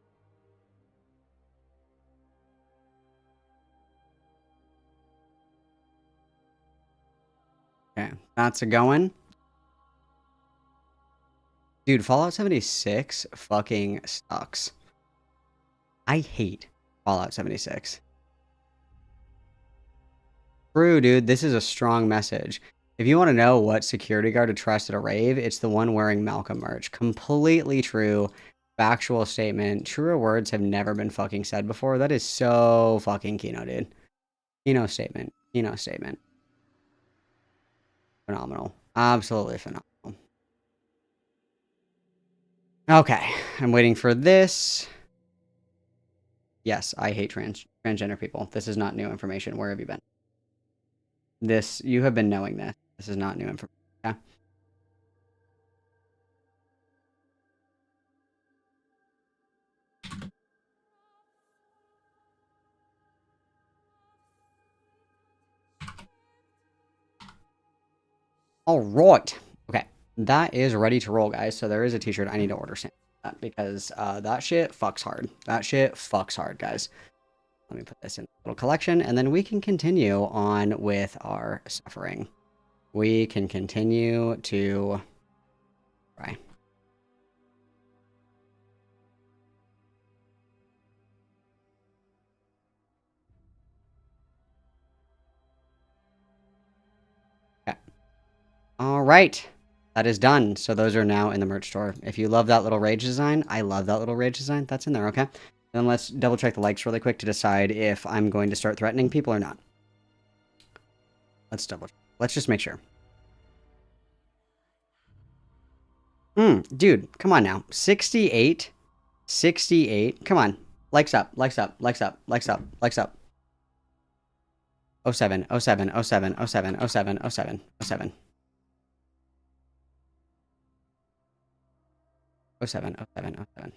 Okay, that's a going. Dude, Fallout 76 fucking sucks. I hate Fallout 76. True, dude. This is a strong message. If you want to know what security guard to trust at a rave, it's the one wearing Malcolm merch. Completely true. Factual statement. Truer words have never been fucking said before. That is so fucking Kino, dude. Kino statement. Phenomenal. Absolutely phenomenal. Okay. I'm waiting for this. Yes, I hate transgender people. This is not new information. Where have you been? You have been knowing this. This is not new information. Okay? All right. Okay. That is ready to roll, guys. So there is a t-shirt. I need to order some because that shit fucks hard. That shit fucks hard, guys. Let me put this in a little collection, and then we can continue on with our suffering. We can continue to try. Okay. All right. That is done. So those are now in the merch store. If you love that little rage design, I love that little rage design. That's in there, okay? Then let's double check the likes really quick to decide if I'm going to start threatening people or not. Let's double check. Let's just make sure. Dude, come on now. 68. 68. Come on. Likes up, likes up, likes up, likes up, likes up. 07, 07, 07, 07, 07, 07, 07. 07, 07, 07.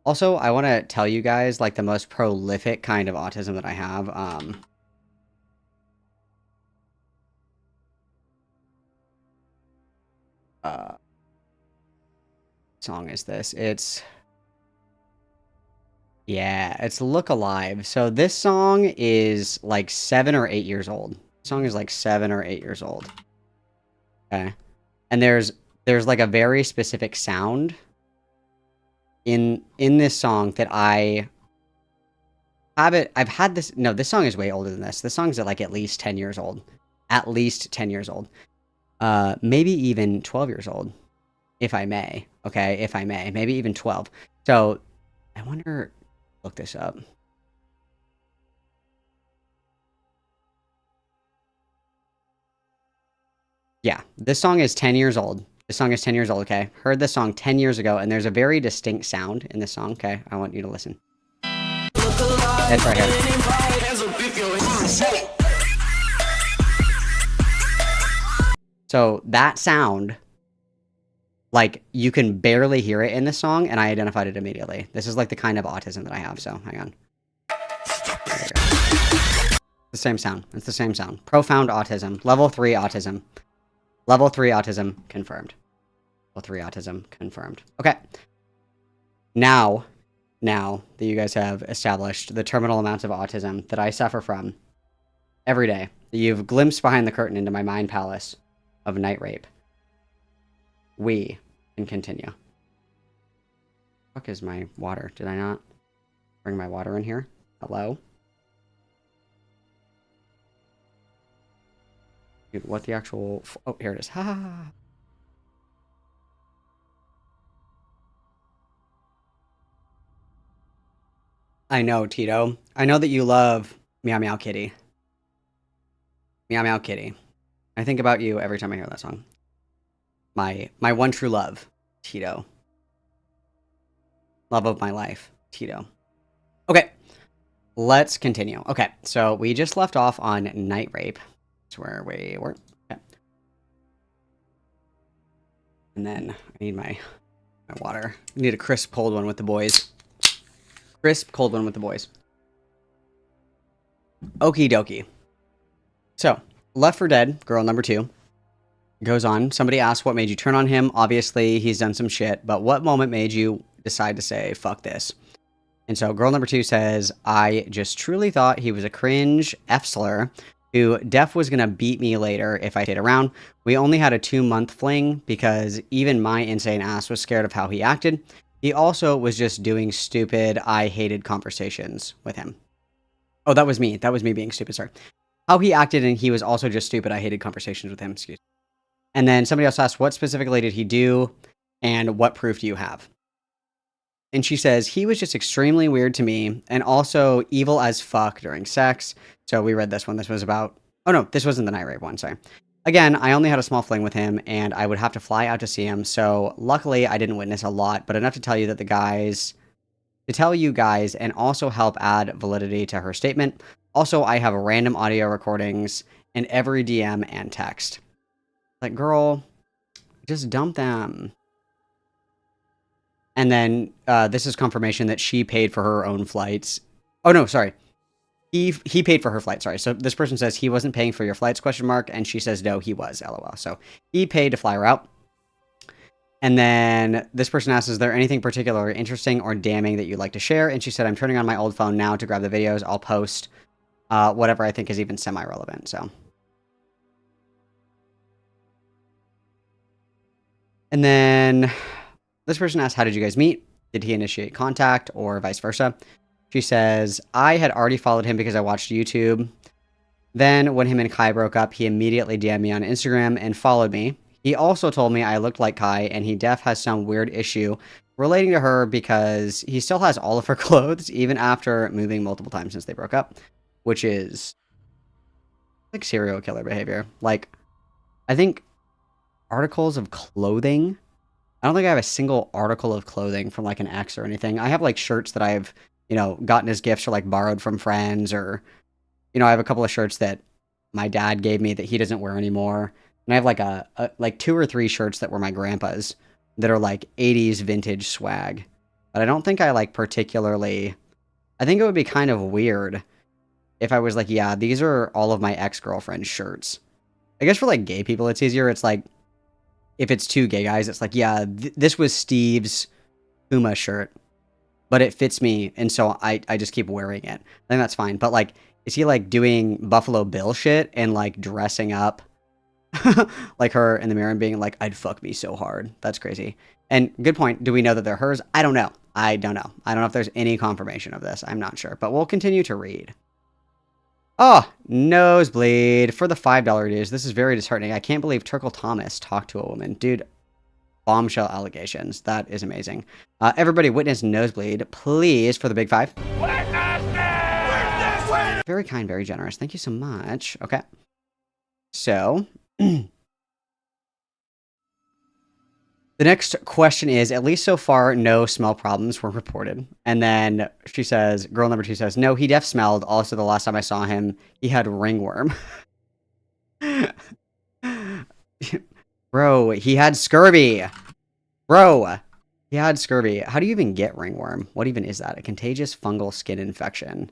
Also, I want to tell you guys, like, the most prolific kind of autism that I have. Song is this? It's Look Alive. So this song is like 7 or 8 years old. The song is like 7 or 8 years old. Okay. And there's like a very specific sound in this song that I've had this. No, this song is way older than this. This song's at least 10 years old. At least 10 years old. Maybe even 12 years old. If I may. Okay, if I may. Maybe even 12. So, I wonder... Look this up. Yeah, this song is 10 years old. This song is 10 years old, okay? Heard this song 10 years ago, and there's a very distinct sound in this song, okay? I want you to listen. It's right here. So, that sound... Like, you can barely hear it in this song, and I identified it immediately. This is, like, the kind of autism that I have, so hang on. The same sound. It's the same sound. Profound autism. Level 3 autism. Level 3 autism confirmed. Level 3 autism confirmed. Okay. Now that you guys have established the terminal amounts of autism that I suffer from every day, that you've glimpsed behind the curtain into my mind palace of night rape, we can continue. Fuck is my water? Did I not bring my water in here? Hello? Dude, what the actual... Oh, here it is. Ha ha ha. I know, Tito. I know that you love Meow Meow Kitty. Meow Meow Kitty. I think about you every time I hear that song. My one true love, Tito. Love of my life, Tito. Okay, let's continue. Okay, so we just left off on night rape. That's where we were. Okay. And then I need my water. I need a crisp cold one with the boys. Crisp cold one with the boys. Okie dokie. So, Left 4 Dead, girl number 2. Goes on. Somebody asked what made you turn on him. Obviously, he's done some shit, but what moment made you decide to say, fuck this? And so girl number 2 says, I just truly thought he was a cringe F-slur who Def was going to beat me later if I stayed around. We only had a 2-month fling because even my insane ass was scared of how he acted. He also was just doing stupid, I hated conversations with him. Oh, that was me. That was me being stupid, sorry. How he acted, and he was also just stupid, I hated conversations with him, excuse me. And then somebody else asked, what specifically did he do, and what proof do you have? And she says, he was just extremely weird to me, and also evil as fuck during sex. So we read this one. This was about... Oh no, this wasn't the night rape one, sorry. Again, I only had a small fling with him, and I would have to fly out to see him, so luckily I didn't witness a lot, but enough to tell you that the guys... To tell you guys, and also help add validity to her statement. Also, I have random audio recordings in every DM and text. Like, girl, just dump them. And then this is confirmation that she paid for her own flights. Oh, no, sorry. he paid for her flight. Sorry. So this person says he wasn't paying for your flights, ? And she says, no, he was, LOL. So he paid to fly her out. And then this person asks, is there anything particularly interesting or damning that you'd like to share? And she said, I'm turning on my old phone now to grab the videos. I'll post whatever I think is even semi-relevant. So. And then this person asks, how did you guys meet? Did he initiate contact or vice versa? She says, I had already followed him because I watched YouTube. Then when him and Kai broke up, he immediately DM'd me on Instagram and followed me. He also told me I looked like Kai, and he def has some weird issue relating to her because he still has all of her clothes, even after moving multiple times since they broke up, which is like serial killer behavior. Like, I think articles of clothing. I don't think I have a single article of clothing from like an ex or anything. I have like shirts that I've, gotten as gifts or like borrowed from friends, or, I have a couple of shirts that my dad gave me that he doesn't wear anymore. And I have like like 2 or 3 shirts that were my grandpa's that are like 80s vintage swag. But I don't think I like particularly, I think it would be kind of weird if I was like, yeah, these are all of my ex-girlfriend's shirts. I guess for like gay people, it's easier. It's like, if it's 2 gay guys, it's like, yeah, this was Steve's Puma shirt, but it fits me. And so I just keep wearing it. I think that's fine. But like, is he like doing Buffalo Bill shit and like dressing up like her in the mirror and being like, I'd fuck me so hard? That's crazy. And good point. Do we know that they're hers? I don't know. I don't know if there's any confirmation of this. I'm not sure, but we'll continue to read. Oh, nosebleed for the $5 dues. This is very disheartening. I can't believe Turkle Thomas talked to a woman. Dude, bombshell allegations. That is amazing. Everybody witness nosebleed, please, for the big 5. Very kind, very generous. Thank you so much. Okay. So, the next question is, at least so far, no smell problems were reported. And then she says, girl number 2 says, no, he def smelled. Also, the last time I saw him, he had ringworm. Bro, he had scurvy. Bro, he had scurvy. How do you even get ringworm? What even is that? A contagious fungal skin infection.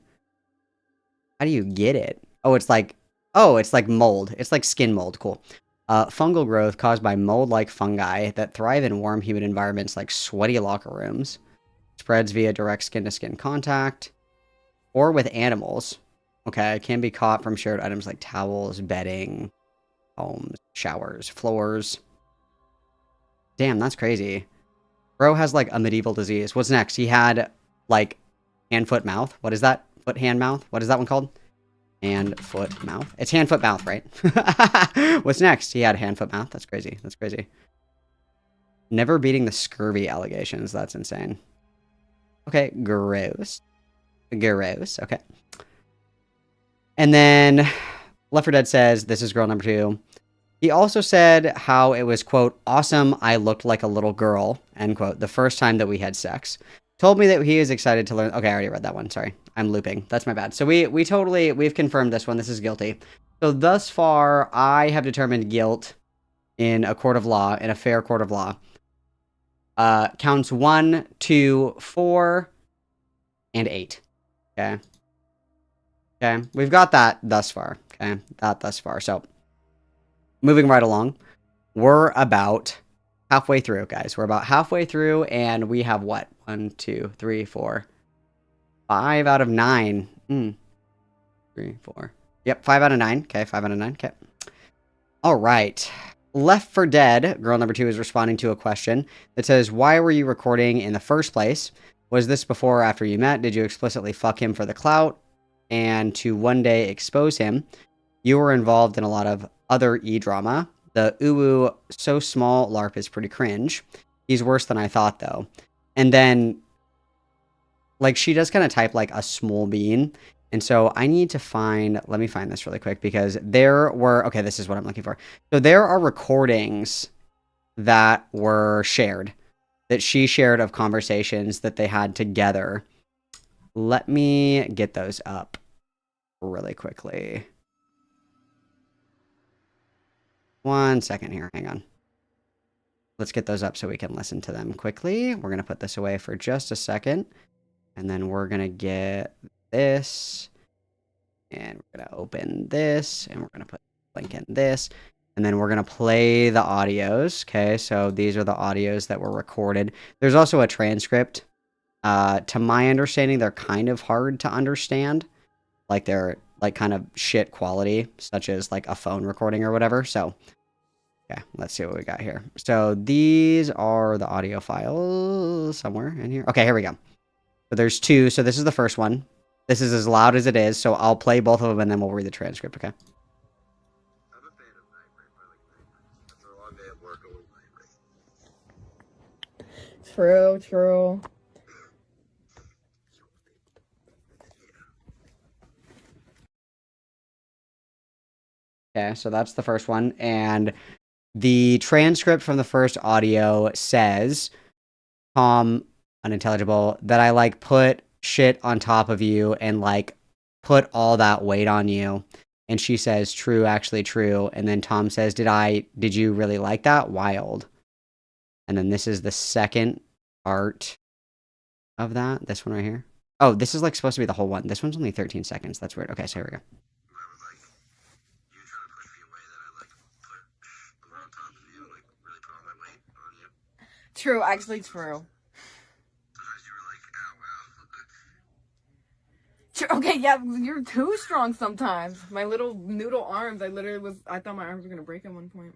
How do you get it? Oh, it's like mold. It's like skin mold. Cool. Fungal growth caused by mold-like fungi that thrive in warm, humid environments like sweaty locker rooms. Spreads via direct skin-to-skin contact or with animals. Okay, it can be caught from shared items like towels, bedding, homes, showers, floors. Damn, that's crazy. Bro has like a medieval disease. What's next? He had like hand, foot, mouth. What is that? Foot, hand, mouth. What is that one called? Hand, foot, mouth. It's hand, foot, mouth, right? What's next? He had hand, foot, mouth. That's crazy. That's crazy. Never beating the scurvy allegations. That's insane. Okay, gross. Gross. Okay. And then Left 4 Dead says, this is girl number 2. He also said how it was, quote, awesome, I looked like a little girl, end quote, the first time that we had sex. Told me that he is excited to learn. Okay, I already read that one. Sorry. I'm looping. That's my bad. So we've confirmed this one. This is guilty. So thus far, I have determined guilt in a court of law, in a fair court of law. Counts 1, 2, 4, and 8. Okay. Okay. We've got that thus far. Okay. That thus far. So moving right along, we're about halfway through, guys. We're about halfway through, and we have what? 1, 2, 3, 4, 5 out of 9. 3, 4. Yep, 5 out of 9. Okay, 5 out of 9. Okay. All right. Left 4 Dead, girl number 2, is responding to a question that says, why were you recording in the first place? Was this before or after you met? Did you explicitly fuck him for the clout and to one day expose him? You were involved in a lot of other e-drama. The uwu so small LARP is pretty cringe. He's worse than I thought, though. And then, like, she does kind of type, like, a small bean. And so I need to find, let me find this really quick, because there were, okay, this is what I'm looking for. So there are recordings that were shared, that she shared of conversations that they had together. Let me get those up really quickly. 1 second here, hang on. Let's get those up so we can listen to them quickly. We're going to put this away for just a second. And then we're going to get this. And we're going to open this, and we're going to put a link in this. And then we're going to play the audios. Okay, so these are the audios that were recorded. There's also a transcript. To my understanding, they're kind of hard to understand. Like, they're, like, kind of shit quality, such as, like, a phone recording or whatever. So, okay, let's see what we got here. So, these are the audio files somewhere in here. Okay, here we go. So, there's two. So, this is the first one. This is as loud as it is, so I'll play both of them, and then we'll read the transcript, okay? True, true. Okay, so that's the first one. And the transcript from the first audio says, Tom, unintelligible, that I, like, put shit on top of you and, like, put all that weight on you. And she says, true, actually true. And then Tom says, did you really like that? Wild. And then this is the second part of that. This one right here. Oh, this is, like, supposed to be the whole one. This one's only 13 seconds. That's weird. Okay, so here we go. True, actually true. Okay, yeah, you're too strong sometimes. My little noodle arms, I thought my arms were gonna break at one point.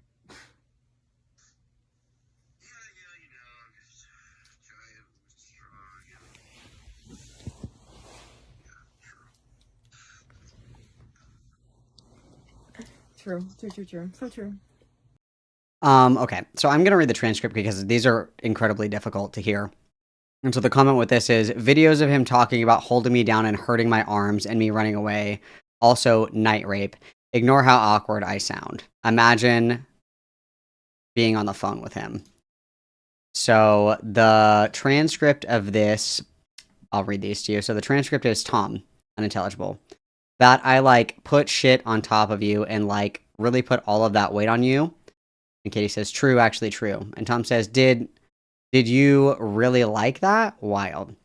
True. So true. Okay, so I'm going to read the transcript because these are incredibly difficult to hear. And so the comment with this is, videos of him talking about holding me down and hurting my arms and me running away. Also, night rape. Ignore how awkward I sound. Imagine being on the phone with him. So the transcript of this, I'll read these to you. So the transcript is Tom, unintelligible. That I, like, put shit on top of you and, like, really put all of that weight on you. And Katie says, true, actually true. And Tom says, did you really like that? Wild.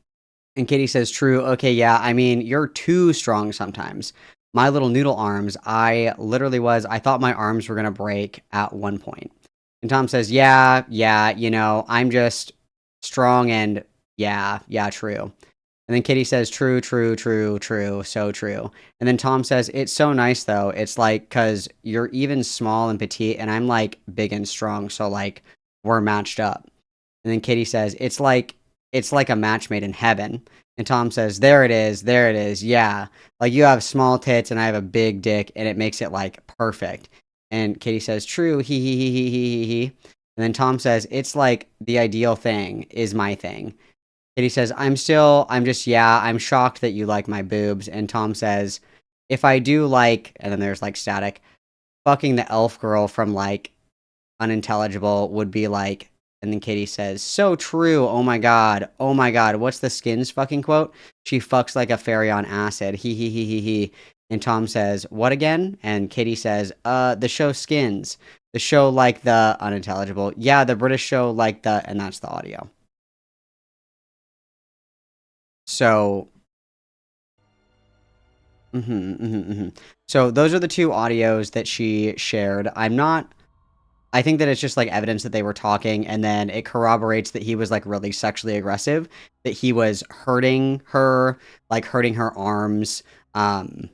And Katie says, true, okay, yeah, I mean, you're too strong sometimes. My little noodle arms, I thought my arms were going to break at one point. And Tom says, yeah, you know, I'm just strong and yeah, true. And then Kitty says, true, so true. And then Tom says, it's so nice, though. It's like, because you're even small and petite, and I'm, like, big and strong, so, like, we're matched up. And then Kitty says, it's like a match made in heaven. And Tom says, there it is, yeah. Like, you have small tits, and I have a big dick, and it makes it, like, perfect. And Kitty says, true, he. And then Tom says, it's like the ideal thing is my thing. And he says, I'm shocked that you like my boobs. And Tom says, if I do like, and then there's, like, static, fucking the elf girl from, like, unintelligible would be like, and then Katie says, so true, oh my god, what's the Skins fucking quote? She fucks like a fairy on acid, he. And Tom says, what again? And Katie says, the show Skins. The show like the unintelligible. Yeah, the British show like the, and that's the audio. So, So those are the two audios that she shared. I think that it's just, like, evidence that they were talking, and then it corroborates that he was, like, really sexually aggressive, that he was hurting her arms, and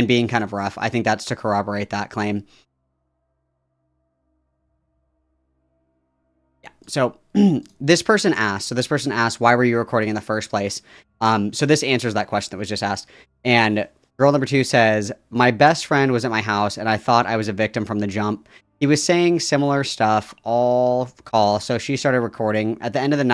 being kind of rough. I think that's to corroborate that claim. Yeah. So this person asked, why were you recording in the first place? So this answers that question that was just asked. And girl number 2 says, my best friend was at my house and I thought I was a victim from the jump. He was saying similar stuff all call. So she started recording. At the end of the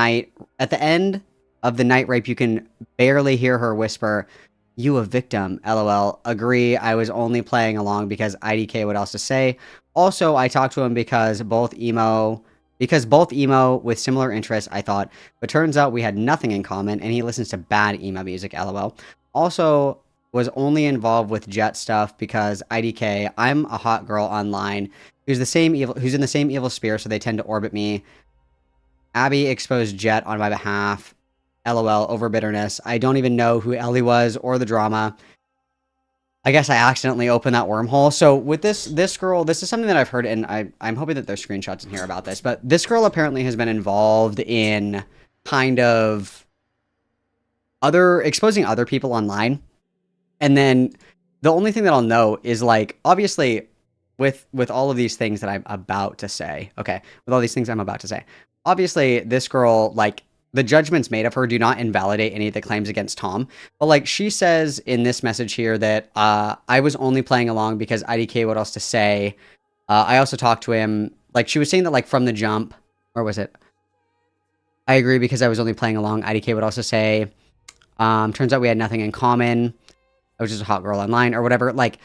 night rape, you can barely hear her whisper, you a victim, lol. Agree, I was only playing along because IDK, what else to say? Also, I talked to him because both emo with similar interests, I thought, but turns out we had nothing in common, and he listens to bad emo music, lol. Also, was only involved with Jet stuff because IDK, I'm a hot girl online who's in the same evil sphere, so they tend to orbit me. Abby exposed Jet on my behalf, lol, over bitterness. I don't even know who Ellie was or the drama. I guess I accidentally opened that wormhole. So with this girl, this is something that I've heard, and I'm hoping that there's screenshots in here about this, but this girl apparently has been involved in kind of exposing other people online. And then the only thing that I'll know is, like, obviously with all of these things that I'm about to say, okay, with all these things I'm about to say, obviously this girl, like, the judgments made of her do not invalidate any of the claims against Tom. But, like, she says in this message here that I was only playing along because IDK, what else to say? I also talked to him. Like, she was saying that, like, from the jump, or was it? I agree because I was only playing along. IDK would also say, turns out we had nothing in common. I was just a hot girl online or whatever. Like,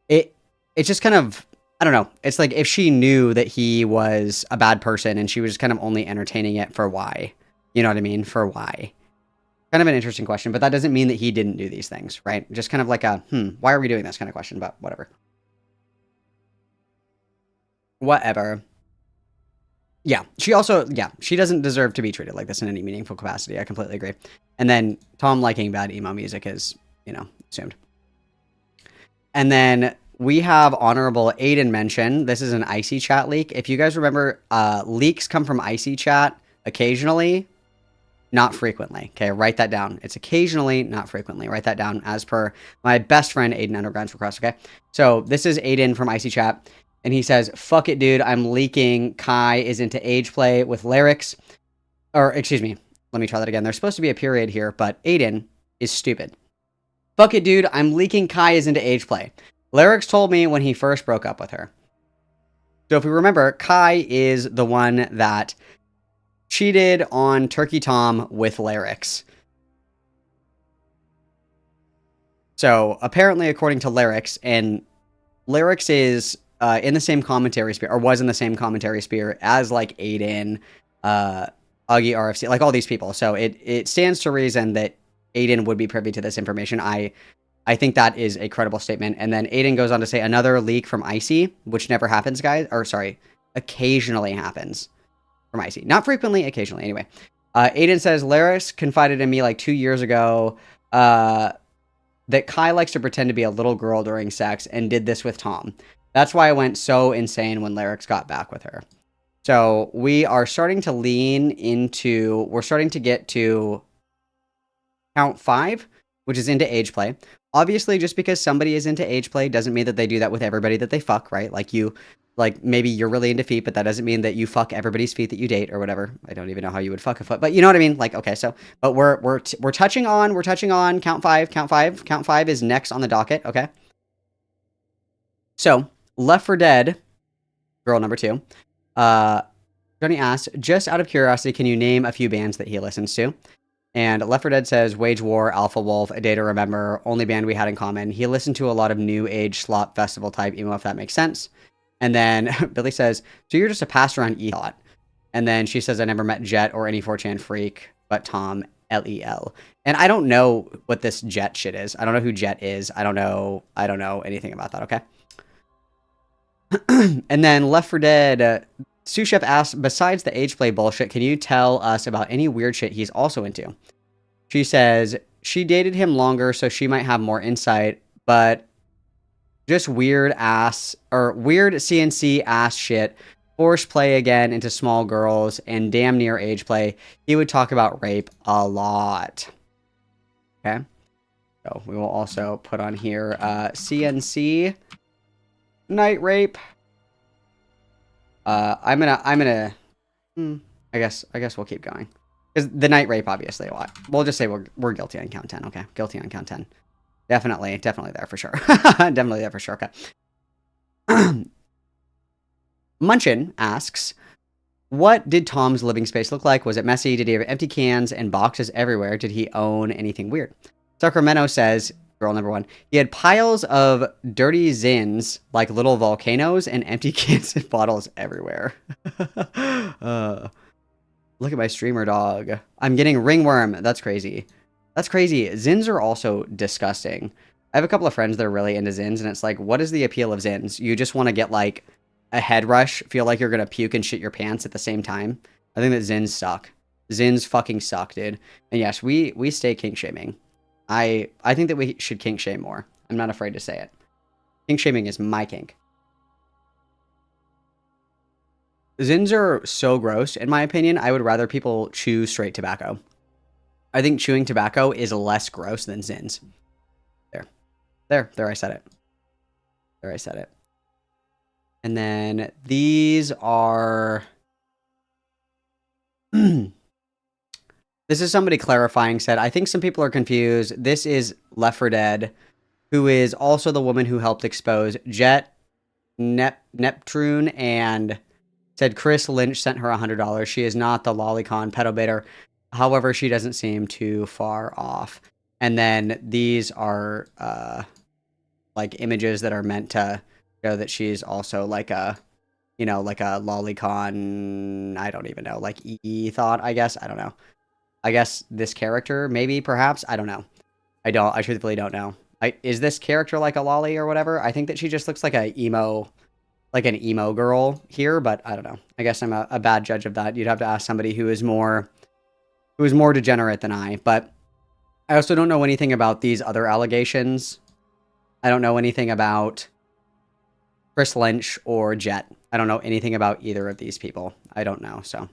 it's just kind of, I don't know. It's like if she knew that he was a bad person and she was just kind of only entertaining it for why. You know what I mean? For why? Kind of an interesting question, but that doesn't mean that he didn't do these things, right? Just kind of like a, why are we doing this kind of question, but whatever. Whatever. Yeah, she doesn't deserve to be treated like this in any meaningful capacity. I completely agree. And then Tom liking bad emo music is, assumed. And then we have Honorable Aiden mention. This is an Icy Chat leak. If you guys remember, leaks come from Icy Chat occasionally, not frequently. Okay, write that down. It's occasionally, not frequently. Write that down as per my best friend Aiden Underground's request, okay? So this is Aiden from Icy Chat. And he says, fuck it, dude. I'm leaking. Kai is into age play with lyrics. Or, excuse me. Let me try that again. There's supposed to be a period here, but Aiden is stupid. Fuck it, dude. I'm leaking. Kai is into age play. Lyrics told me when he first broke up with her. So if we remember, Kai is the one that cheated on Turkey Tom with lyrics. So apparently, according to lyrics, and lyrics is in the same commentary sphere, or was in the same commentary sphere as, like, Aiden, Augie RFC, like all these people. So it stands to reason that Aiden would be privy to this information. I think that is a credible statement. And then Aiden goes on to say another leak from Icy, which never happens, guys. Or sorry, occasionally happens from Icy. Not frequently, occasionally. Anyway, Aiden says, Laris confided in me like 2 years ago that Kai likes to pretend to be a little girl during sex and did this with Tom. That's why I went so insane when Lyrics got back with her. So we are starting to we're starting to get to count 5, which is into age play. Obviously, just because somebody is into age play doesn't mean that they do that with everybody that they fuck, right? Like maybe you're really into feet, but that doesn't mean that you fuck everybody's feet that you date or whatever. I don't even know how you would fuck a foot, but you know what I mean? Like, okay, so, but we're touching on count 5. Count 5 is next on the docket, okay? So, Left 4 Dead, girl number 2. Johnny asks, just out of curiosity, can you name a few bands that he listens to? And Left 4 Dead says, Wage War, Alpha Wolf, A Day to Remember, only band we had in common. He listened to a lot of new age slop festival type emo, if that makes sense. And then Billy says, so you're just a pastor on E-Thought. And then she says, I never met Jet or any 4chan freak, but Tom, L-E-L. And I don't know what this Jet shit is. I don't know who Jet is. I don't know anything about that, okay? And then Left 4 Dead, Sous Chef asks, besides the age play bullshit, can you tell us about any weird shit he's also into? She says, she dated him longer, so she might have more insight, but just weird CNC ass shit, force play again into small girls, and damn near age play. He would talk about rape a lot. Okay. So we will also put on here, CNC night rape. I guess we'll keep going. Because the night rape, obviously, a lot. We'll just say we're guilty on count 10, okay? Guilty on count 10. Definitely there for sure. Definitely there for sure, okay. Munchin asks, what did Tom's living space look like? Was it messy? Did he have empty cans and boxes everywhere? Did he own anything weird? Sacramento says, girl number 1, he had piles of dirty zins, like little volcanoes, and empty cans and bottles everywhere. Look at my streamer dog. I'm getting ringworm. That's crazy. That's crazy. Zins are also disgusting. I have a couple of friends that are really into zins, and it's like, what is the appeal of zins? You just want to get, like, a head rush, feel like you're going to puke and shit your pants at the same time. I think that zins suck. Zins fucking suck, dude. And yes, we stay kink shaming. I think that we should kink shame more. I'm not afraid to say it. Kink shaming is my kink. Zins are so gross, in my opinion. I would rather people chew straight tobacco. I think chewing tobacco is less gross than Zins. There, I said it. There, I said it. And then these are... This is somebody clarifying, said, I think some people are confused. This is Left 4 Dead, who is also the woman who helped expose Jet, Neptune, and said Chris Lynch sent her $100. She is not the lolicon pedobaiter. However, she doesn't seem too far off. And then these are like images that are meant to show that she's also like a, you know, like a lolicon, I don't even know, like thought, I guess. I don't know. I guess this character, maybe, perhaps, I don't know. I truthfully don't know. Is this character like a lolly or whatever? I think that she just looks like an emo girl here, but I don't know. I guess I'm a bad judge of that. You'd have to ask somebody who is more degenerate than I. But I also don't know anything about these other allegations. I don't know anything about Chris Lynch or Jet. I don't know anything about either of these people. I don't know, so.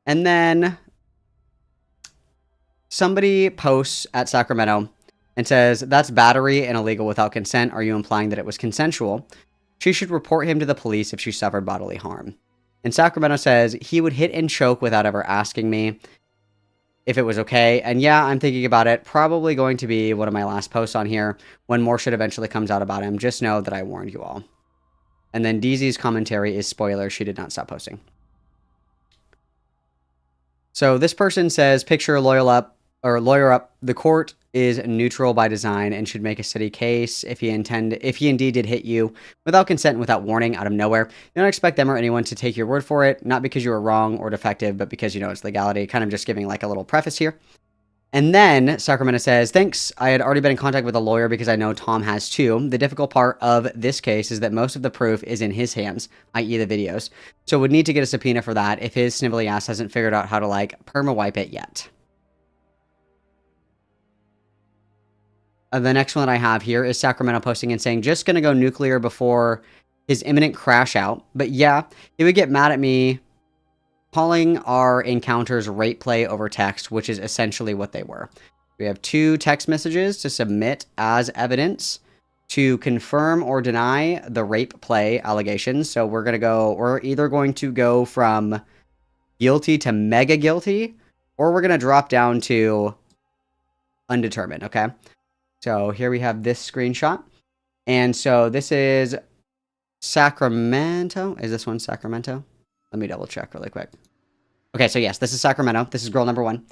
And then somebody posts at Sacramento and says, that's battery and illegal without consent. Are you implying that it was consensual? She should report him to the police if she suffered bodily harm. And Sacramento says, he would hit and choke without ever asking me if it was okay. And yeah, I'm thinking about it. Probably going to be one of my last posts on here when more shit eventually comes out about him. Just know that I warned you all. And then DZ's commentary is spoiler. She did not stop posting. So this person says, picture a lawyer up. The court is neutral by design and should make a steady case if he indeed did hit you without consent and without warning out of nowhere. You don't expect them or anyone to take your word for it, not because you were wrong or defective, but because you know it's legality. Kind of just giving like a little preface here. And then Sacramento says, thanks. I had already been in contact with a lawyer because I know Tom has too. The difficult part of this case is that most of the proof is in his hands, i.e. the videos. So would need to get a subpoena for that if his snivelly ass hasn't figured out how to like perma-wipe it yet. The next one that I have here is Sacramento posting and saying, just going to go nuclear before his imminent crash out. But yeah, he would get mad at me calling our encounters rape play over text, which is essentially what they were. We have 2 text messages to submit as evidence to confirm or deny the rape play allegations. So we're either going to go from guilty to mega guilty, or we're going to drop down to undetermined, okay? So here we have this screenshot. And so this is Sacramento. Is this one Sacramento? Let me double check really quick. Okay, so yes, this is Sacramento. This is girl number 1.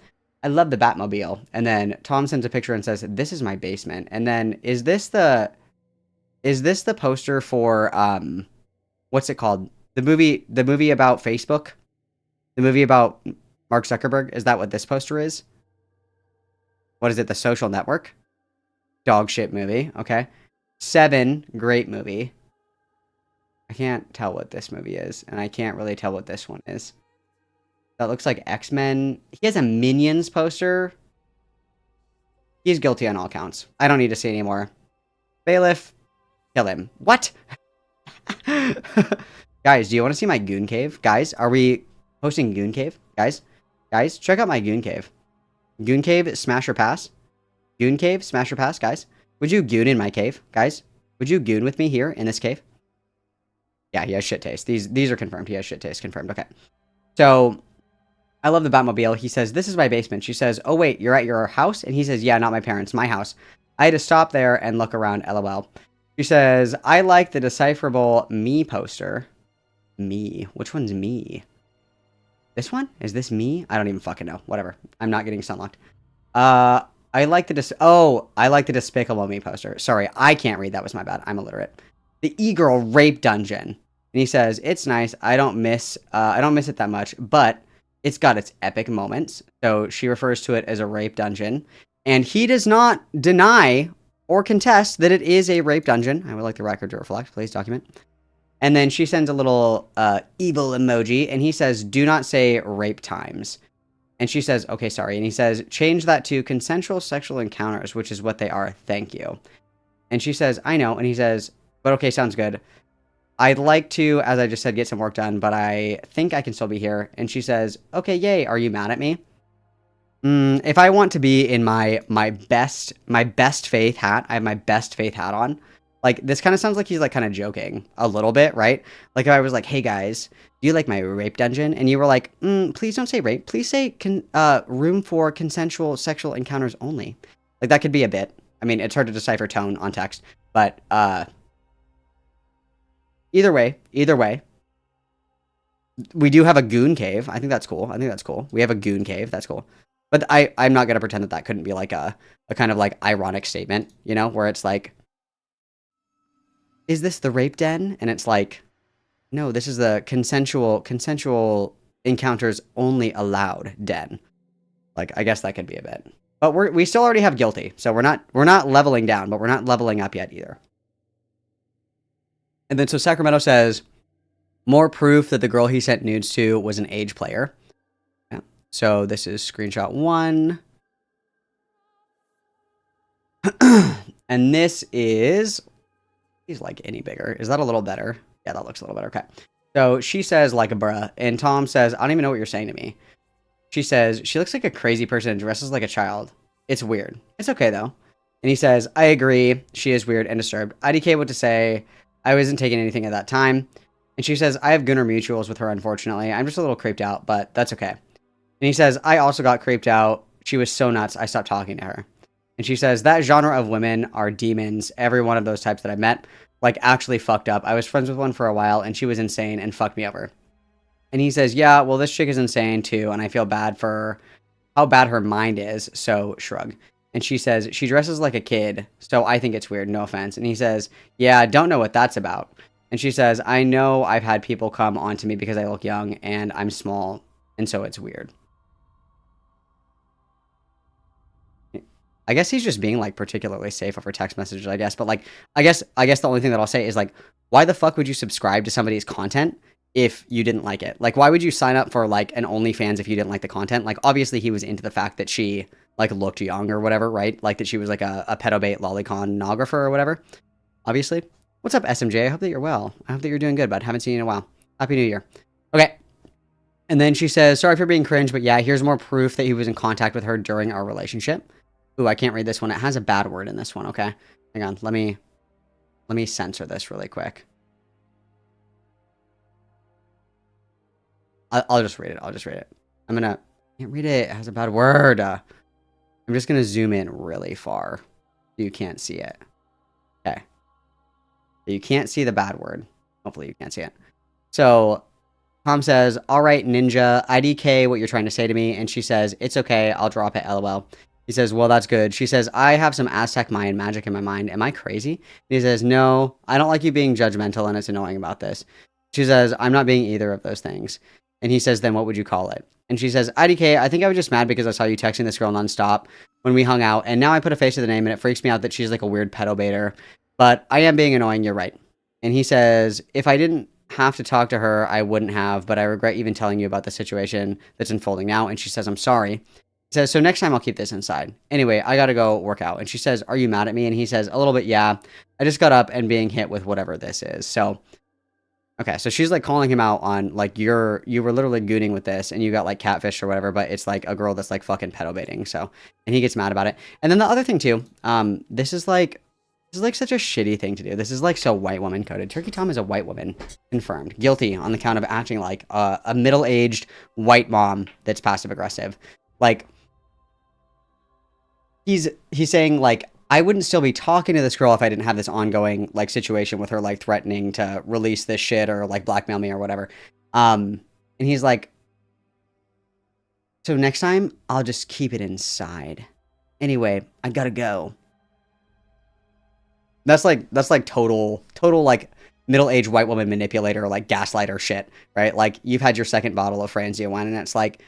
I love the Batmobile. And then Tom sends a picture and says, this is my basement. And then is this the poster for what's it called? The movie about Facebook? The movie about Mark Zuckerberg? Is that what this poster is? What is it? The Social Network? Dog shit movie, okay. 7, great movie. I can't tell what this movie is, and I can't really tell what this one is. That looks like X-Men. He has a Minions poster. He's guilty on all counts. I don't need to see anymore. Bailiff, kill him. What? Guys, do you want to see my Goon Cave? Guys, are we hosting Goon Cave? Guys, check out my Goon Cave. Goon Cave, smash or pass? Goon Cave, smash or pass, guys? Would you goon in my cave, guys? Would you goon with me here in this cave? Yeah, he has shit taste. These are confirmed. He has shit taste confirmed. Okay. So, I love the Batmobile. He says, this is my basement. She says, oh wait, you're at your house? And he says, yeah, not my parents, my house. I had to stop there and look around, LOL. She says, I like the decipherable me poster. Me. Which one's me? This one? Is this me? I don't even fucking know. Whatever. I'm not getting sunlocked. I like the Despicable Me poster. Sorry, I can't read. That was my bad. I'm illiterate. The e-girl rape dungeon. And he says, it's nice. I don't miss it that much, but it's got its epic moments. So she refers to it as a rape dungeon. And he does not deny or contest that it is a rape dungeon. I would like the record to reflect. Please document. And then she sends a little evil emoji. And he says, do not say rape times. And she says, okay, sorry. And he says, change that to consensual sexual encounters, which is what they are. Thank you. And she says, I know. And he says, but okay, sounds good. I'd like to, as I just said, get some work done, but I think I can still be here. And she says, okay, yay. Are you mad at me? If I want to be in my best faith hat, I have my best faith hat on. Like, this kind of sounds like he's like kind of joking a little bit, right? Like if I was like, hey guys, do you like my rape dungeon? And you were like, please don't say rape. Please say room for consensual sexual encounters only. Like that could be a bit. I mean, it's hard to decipher tone on text, but either way, we do have a goon cave. I think that's cool. We have a goon cave. That's cool. But I'm not going to pretend that that couldn't be like a kind of like ironic statement, you know, where it's like, is this the rape den? And it's like, no, this is the consensual encounters only allowed den. Like, I guess that could be a bit. But we still already have guilty. So we're not leveling down, but we're not leveling up yet either. And then so Sacramento says, more proof that the girl he sent nudes to was an age player. Yeah. So this is screenshot 1. And this is, he's like any bigger. Is that a little better? Yeah, that looks a little better. Okay. So she says like a bruh. And Tom says, I don't even know what you're saying to me. She says, she looks like a crazy person and dresses like a child. It's weird. It's okay though. And he says, I agree. She is weird and disturbed. IDK what to say. I wasn't taking anything at that time. And she says, I have Gunner mutuals with her, unfortunately. I'm just a little creeped out, but that's okay. And he says, I also got creeped out. She was so nuts, I stopped talking to her. And she says, that genre of women are demons. Every one of those types that I met, like, actually fucked up. I was friends with one for a while, and she was insane and fucked me over. And he says, yeah, well, this chick is insane, too, and I feel bad for how bad her mind is, so shrug. And she says, she dresses like a kid, so I think it's weird, no offense. And he says, yeah, I don't know what that's about. And she says, I know I've had people come on to me because I look young and I'm small, and so it's weird. I guess he's just being like particularly safe over text messages, I guess. But like, I guess the only thing that I'll say is like, why the fuck would you subscribe to somebody's content if you didn't like it? Like, why would you sign up for like an OnlyFans if you didn't like the content? Like, obviously he was into the fact that she like looked young or whatever, right? Like that she was like a pedobait lolicon-nographer or whatever, obviously. What's up, SMJ? I hope that you're well. I hope that you're doing good, bud. Haven't seen you in a while. Happy New Year. Okay. And then she says, sorry for being cringe, but yeah, here's more proof that he was in contact with her during our relationship. Ooh, I can't read this one. It has a bad word in this one, okay? Hang on. Let me censor this really quick. I'll just read it. I can't read it. It has a bad word. I'm just going to zoom in really far so you can't see it. Okay. You can't see the bad word. Hopefully you can't see it. So Tom says, all right, ninja, IDK what you're trying to say to me. And she says, it's okay. I'll drop it. LOL. He says, well, that's good. She says, I have some Aztec Mayan magic in my mind. Am I crazy? And he says, no, I don't like you being judgmental and it's annoying about this. She says, I'm not being either of those things. And he says, then what would you call it? And she says, IDK, I think I was just mad because I saw you texting this girl nonstop when we hung out. And now I put a face to the name and it freaks me out that she's like a weird pedobaiter. But I am being annoying, you're right. And he says, if I didn't have to talk to her, I wouldn't have, but I regret even telling you about the situation that's unfolding now. And she says, I'm sorry. He says, so next time I'll keep this inside. Anyway, I gotta go work out. And she says, are you mad at me? And he says, a little bit, yeah. I just got up and being hit with whatever this is. So, okay, so she's like calling him out on like, you were literally gooning with this and you got like catfish or whatever, but it's like a girl that's like fucking pedobaiting. So, and he gets mad about it. And then the other thing too, this is like such a shitty thing to do. This is like so white woman coded. Turkey Tom is a white woman. Confirmed. Guilty on the count of acting like a middle-aged white mom that's passive-aggressive. Like, he's saying like, I wouldn't still be talking to this girl if I didn't have this ongoing like situation with her like threatening to release this shit or like blackmail me or whatever. And he's like, so next time I'll just keep it inside. Anyway, I gotta go. That's like total like middle-aged white woman manipulator, like gaslighter shit, right? Like you've had your second bottle of Franzia wine and it's like,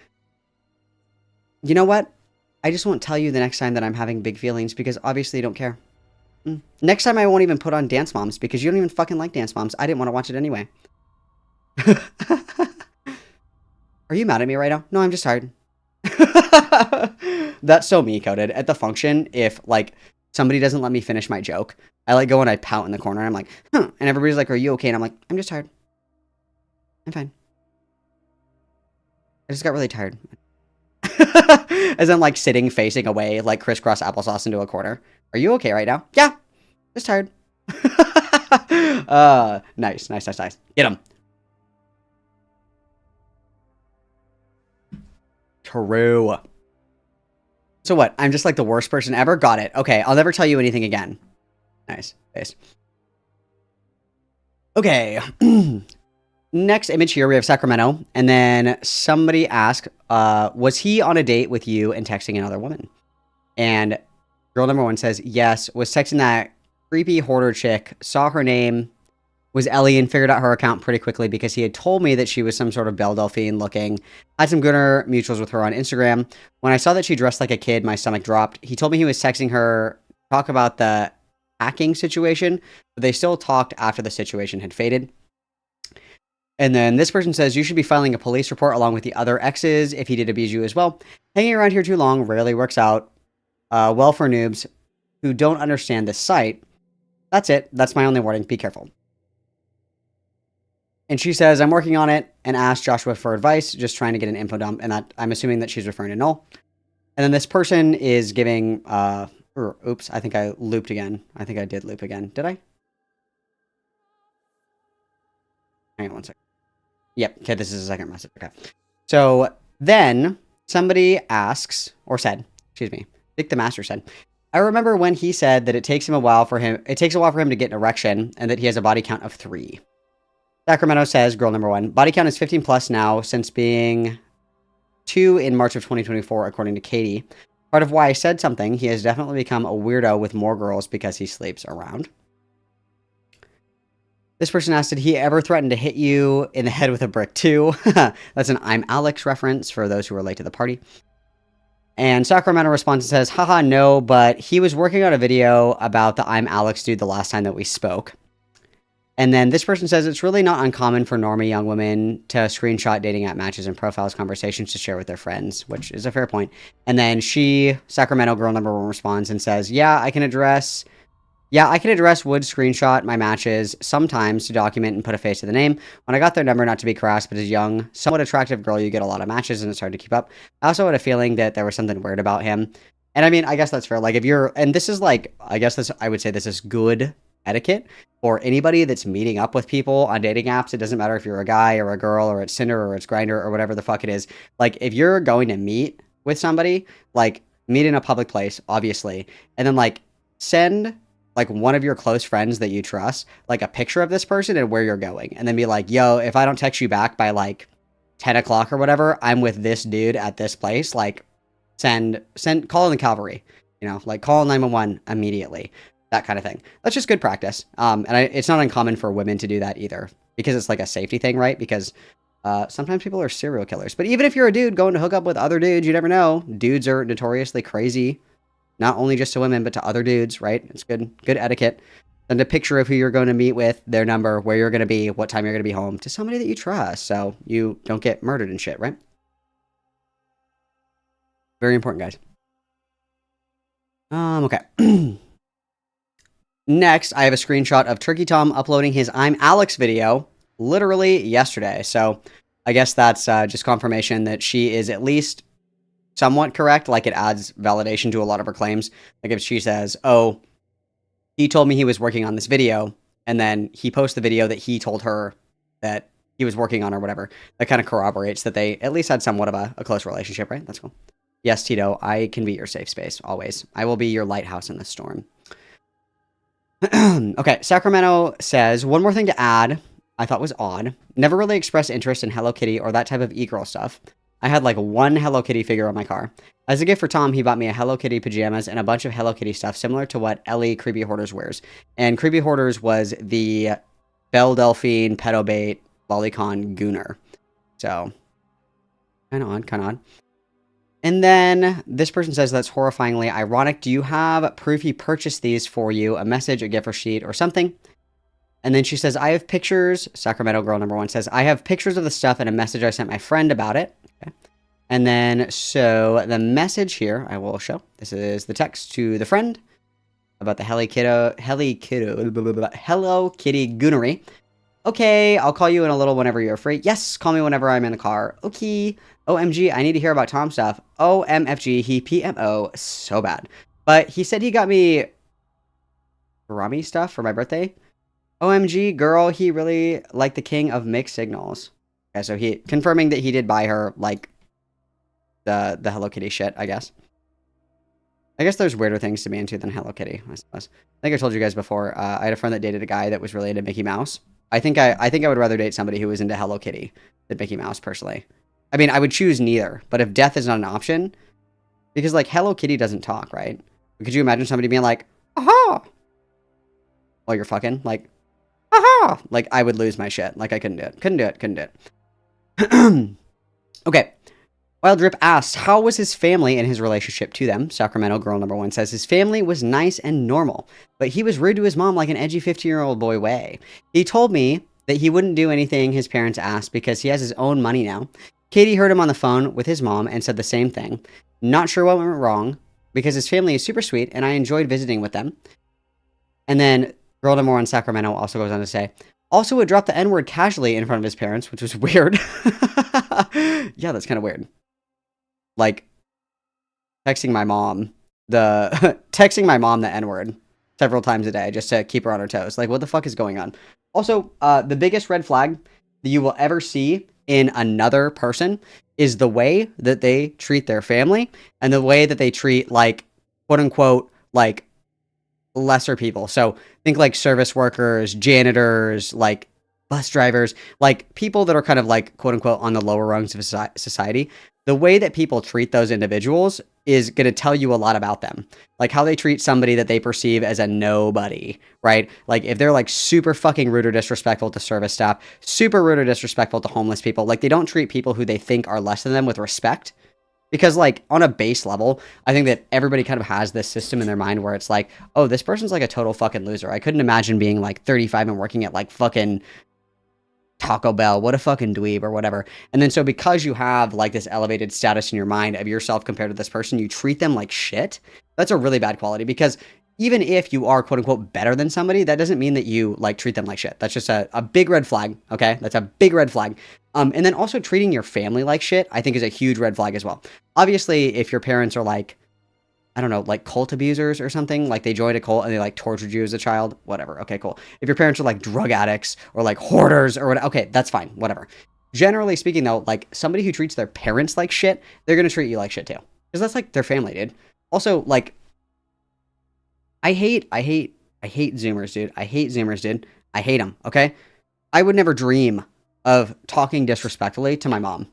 you know what? I just won't tell you the next time that I'm having big feelings because obviously you don't care. Next time I won't even put on Dance Moms because you don't even fucking like Dance Moms. I didn't want to watch it anyway. Are you mad at me right now? No, I'm just tired. That's so me coded. At the function, if like somebody doesn't let me finish my joke, I like go and I pout in the corner. And I'm like, huh. And everybody's like, are you okay? And I'm like, I'm just tired. I'm fine. I just got really tired. As I'm like sitting facing away, like crisscross applesauce into a corner. Are you okay right now? Yeah. Just tired. Nice. Get him. True. So what? I'm just like the worst person ever? Got it. Okay, I'll never tell you anything again. Nice. Okay. Next image here, we have Sacramento. And then somebody asked, was he on a date with you and texting another woman? And girl number 1 says, yes, was texting that creepy hoarder chick, saw her name was Ellie and figured out her account pretty quickly because he had told me that she was some sort of Belle Delphine looking. Had some good mutuals with her on Instagram. When I saw that she dressed like a kid, my stomach dropped. He told me he was texting her, talk about the hacking situation, but they still talked after the situation had faded. And then this person says, you should be filing a police report along with the other exes if he did abuse you as well. Hanging around here too long rarely works out well for noobs who don't understand this site. That's it. That's my only warning. Be careful. And she says, I'm working on it and asked Joshua for advice, just trying to get an info dump. And that I'm assuming that she's referring to Null. And then this person is giving, oops, I think I looped again. I think I did loop again. Did I? Hang on one second. Yep. Okay, this is a second message. Okay. So then somebody asks, or said, excuse me, Dick the Master said, I remember when he said that it takes a while for him to get an erection and that he has a body count of 3. Sacramento says, girl number 1, body count is 15 plus now since being 2 in March of 2024, according to Katie. Part of why I said something, he has definitely become a weirdo with more girls because he sleeps around. This person asked, did he ever threaten to hit you in the head with a brick too? That's an I'm Alex reference for those who are late to the party. And Sacramento responds and says, haha, no, but he was working on a video about the I'm Alex dude the last time that we spoke. And then this person says, it's really not uncommon for normie young women to screenshot dating app matches and profiles conversations to share with their friends, which is a fair point. And then Sacramento girl number 1 responds and says, I can address would screenshot my matches sometimes to document and put a face to the name. When I got their number, not to be crass, but as a young, somewhat attractive girl, you get a lot of matches and it's hard to keep up. I also had a feeling that there was something weird about him. And I mean, I guess that's fair. Like if you're, and this is like, I would say this is good etiquette for anybody that's meeting up with people on dating apps. It doesn't matter if you're a guy or a girl or it's Tinder or it's Grindr or whatever the fuck it is. Like if you're going to meet with somebody, like meet in a public place, obviously, and then like send like one of your close friends that you trust, like a picture of this person and where you're going. And then be like, yo, if I don't text you back by like 10 o'clock or whatever, I'm with this dude at this place. Like call in the cavalry, like call 911 immediately. That kind of thing. That's just good practice. It's not uncommon for women to do that either because it's like a safety thing, right? Because sometimes people are serial killers. But even if you're a dude going to hook up with other dudes, you never know. Dudes are notoriously crazy, not only just to women, but to other dudes, right? It's good etiquette. Send a picture of who you're going to meet with, their number, where you're going to be, what time you're going to be home to somebody that you trust so you don't get murdered and shit, right? Very important, guys. Okay. Next, I have a screenshot of Turkey Tom uploading his I'm Alex video literally yesterday. So I guess that's just confirmation that she is at least somewhat correct. Like it adds validation to a lot of her claims. Like if she says, oh, he told me he was working on this video, and then he posts the video that he told her that he was working on or whatever, that kind of corroborates that they at least had somewhat of a close relationship, right? That's cool. Yes, Tito, I can be your safe space, always. I will be your lighthouse in the storm. Okay, Sacramento says, one more thing to add, I thought was odd. Never really expressed interest in Hello Kitty or that type of e-girl stuff. I had like one Hello Kitty figure on my car. As a gift for Tom, he bought me a Hello Kitty pajamas and a bunch of Hello Kitty stuff similar to what Ellie Creepy Hoarders wears. And Creepy Hoarders was the Belle Delphine Pedobait Lolicon Gooner. So, kind of odd. And then this person says that's horrifyingly ironic. Do you have proof he purchased these for you? A message, a gift receipt, or something? And then she says, I have pictures. Sacramento girl number 1 says, I have pictures of the stuff and a message I sent my friend about it. Okay. And then, so the message here, I will show. This is the text to the friend about the Hello Kitty goonery. Okay, I'll call you in a little whenever you're free. Yes, call me whenever I'm in the car. Okay. OMG, I need to hear about Tom stuff. OMFG, he PMO so bad. But he said he got me Rami stuff for my birthday. OMG, girl, he really liked the king of mixed signals. Okay, so he confirming that he did buy her, like, the Hello Kitty shit, I guess. I guess there's weirder things to be into than Hello Kitty, I suppose. I think I told you guys before, I had a friend that dated a guy that was really into Mickey Mouse. I think I would rather date somebody who was into Hello Kitty than Mickey Mouse, personally. I mean, I would choose neither, but if death is not an option, because, like, Hello Kitty doesn't talk, right? Could you imagine somebody being like, aha! While you're fucking, like, aha! Like, I would lose my shit. Like, I couldn't do it. Couldn't do it. Okay. Wild Drip asks, how was his family and his relationship to them? Sacramento girl number 1 says, his family was nice and normal, but he was rude to his mom like an edgy 15-year-old boy way. He told me that he wouldn't do anything his parents asked because he has his own money now. Katie heard him on the phone with his mom and said the same thing. Not sure what went wrong because his family is super sweet and I enjoyed visiting with them. And then girl number 1 Sacramento also goes on to say, also would drop the N-word casually in front of his parents, which was weird. Yeah, that's kind of weird. Like, texting my mom the N-word several times a day just to keep her on her toes. Like, what the fuck is going on? Also, the biggest red flag that you will ever see in another person is the way that they treat their family and the way that they treat, like, quote unquote, like, lesser people. So think like service workers, janitors, like bus drivers, like people that are kind of like quote unquote on the lower rungs of society. The way that people treat those individuals is going to tell you a lot about them. Like how they treat somebody that they perceive as a nobody, right? Like if they're like super fucking rude or disrespectful to service staff, super rude or disrespectful to homeless people, like they don't treat people who they think are less than them with respect. Because, like, on a base level, I think that everybody kind of has this system in their mind where it's like, oh, this person's like a total fucking loser. I couldn't imagine being like 35 and working at like fucking Taco Bell. What a fucking dweeb or whatever. And then so because you have like this elevated status in your mind of yourself compared to this person, you treat them like shit. That's a really bad quality because even if you are quote unquote better than somebody, that doesn't mean that you like treat them like shit. That's just a big red flag. Okay. That's a big red flag. And then also treating your family like shit, I think is a huge red flag as well. Obviously, if your parents are like, I don't know, like cult abusers or something, like they joined a cult and they like tortured you as a child, whatever. Okay, cool. If your parents are like drug addicts or like hoarders or whatever, okay, that's fine, whatever. Generally speaking though, like somebody who treats their parents like shit, they're going to treat you like shit too. Because that's like their family, dude. Also, like, I hate Zoomers, dude. I hate Zoomers, dude. I hate them, okay? I would never dream of talking disrespectfully to my mom.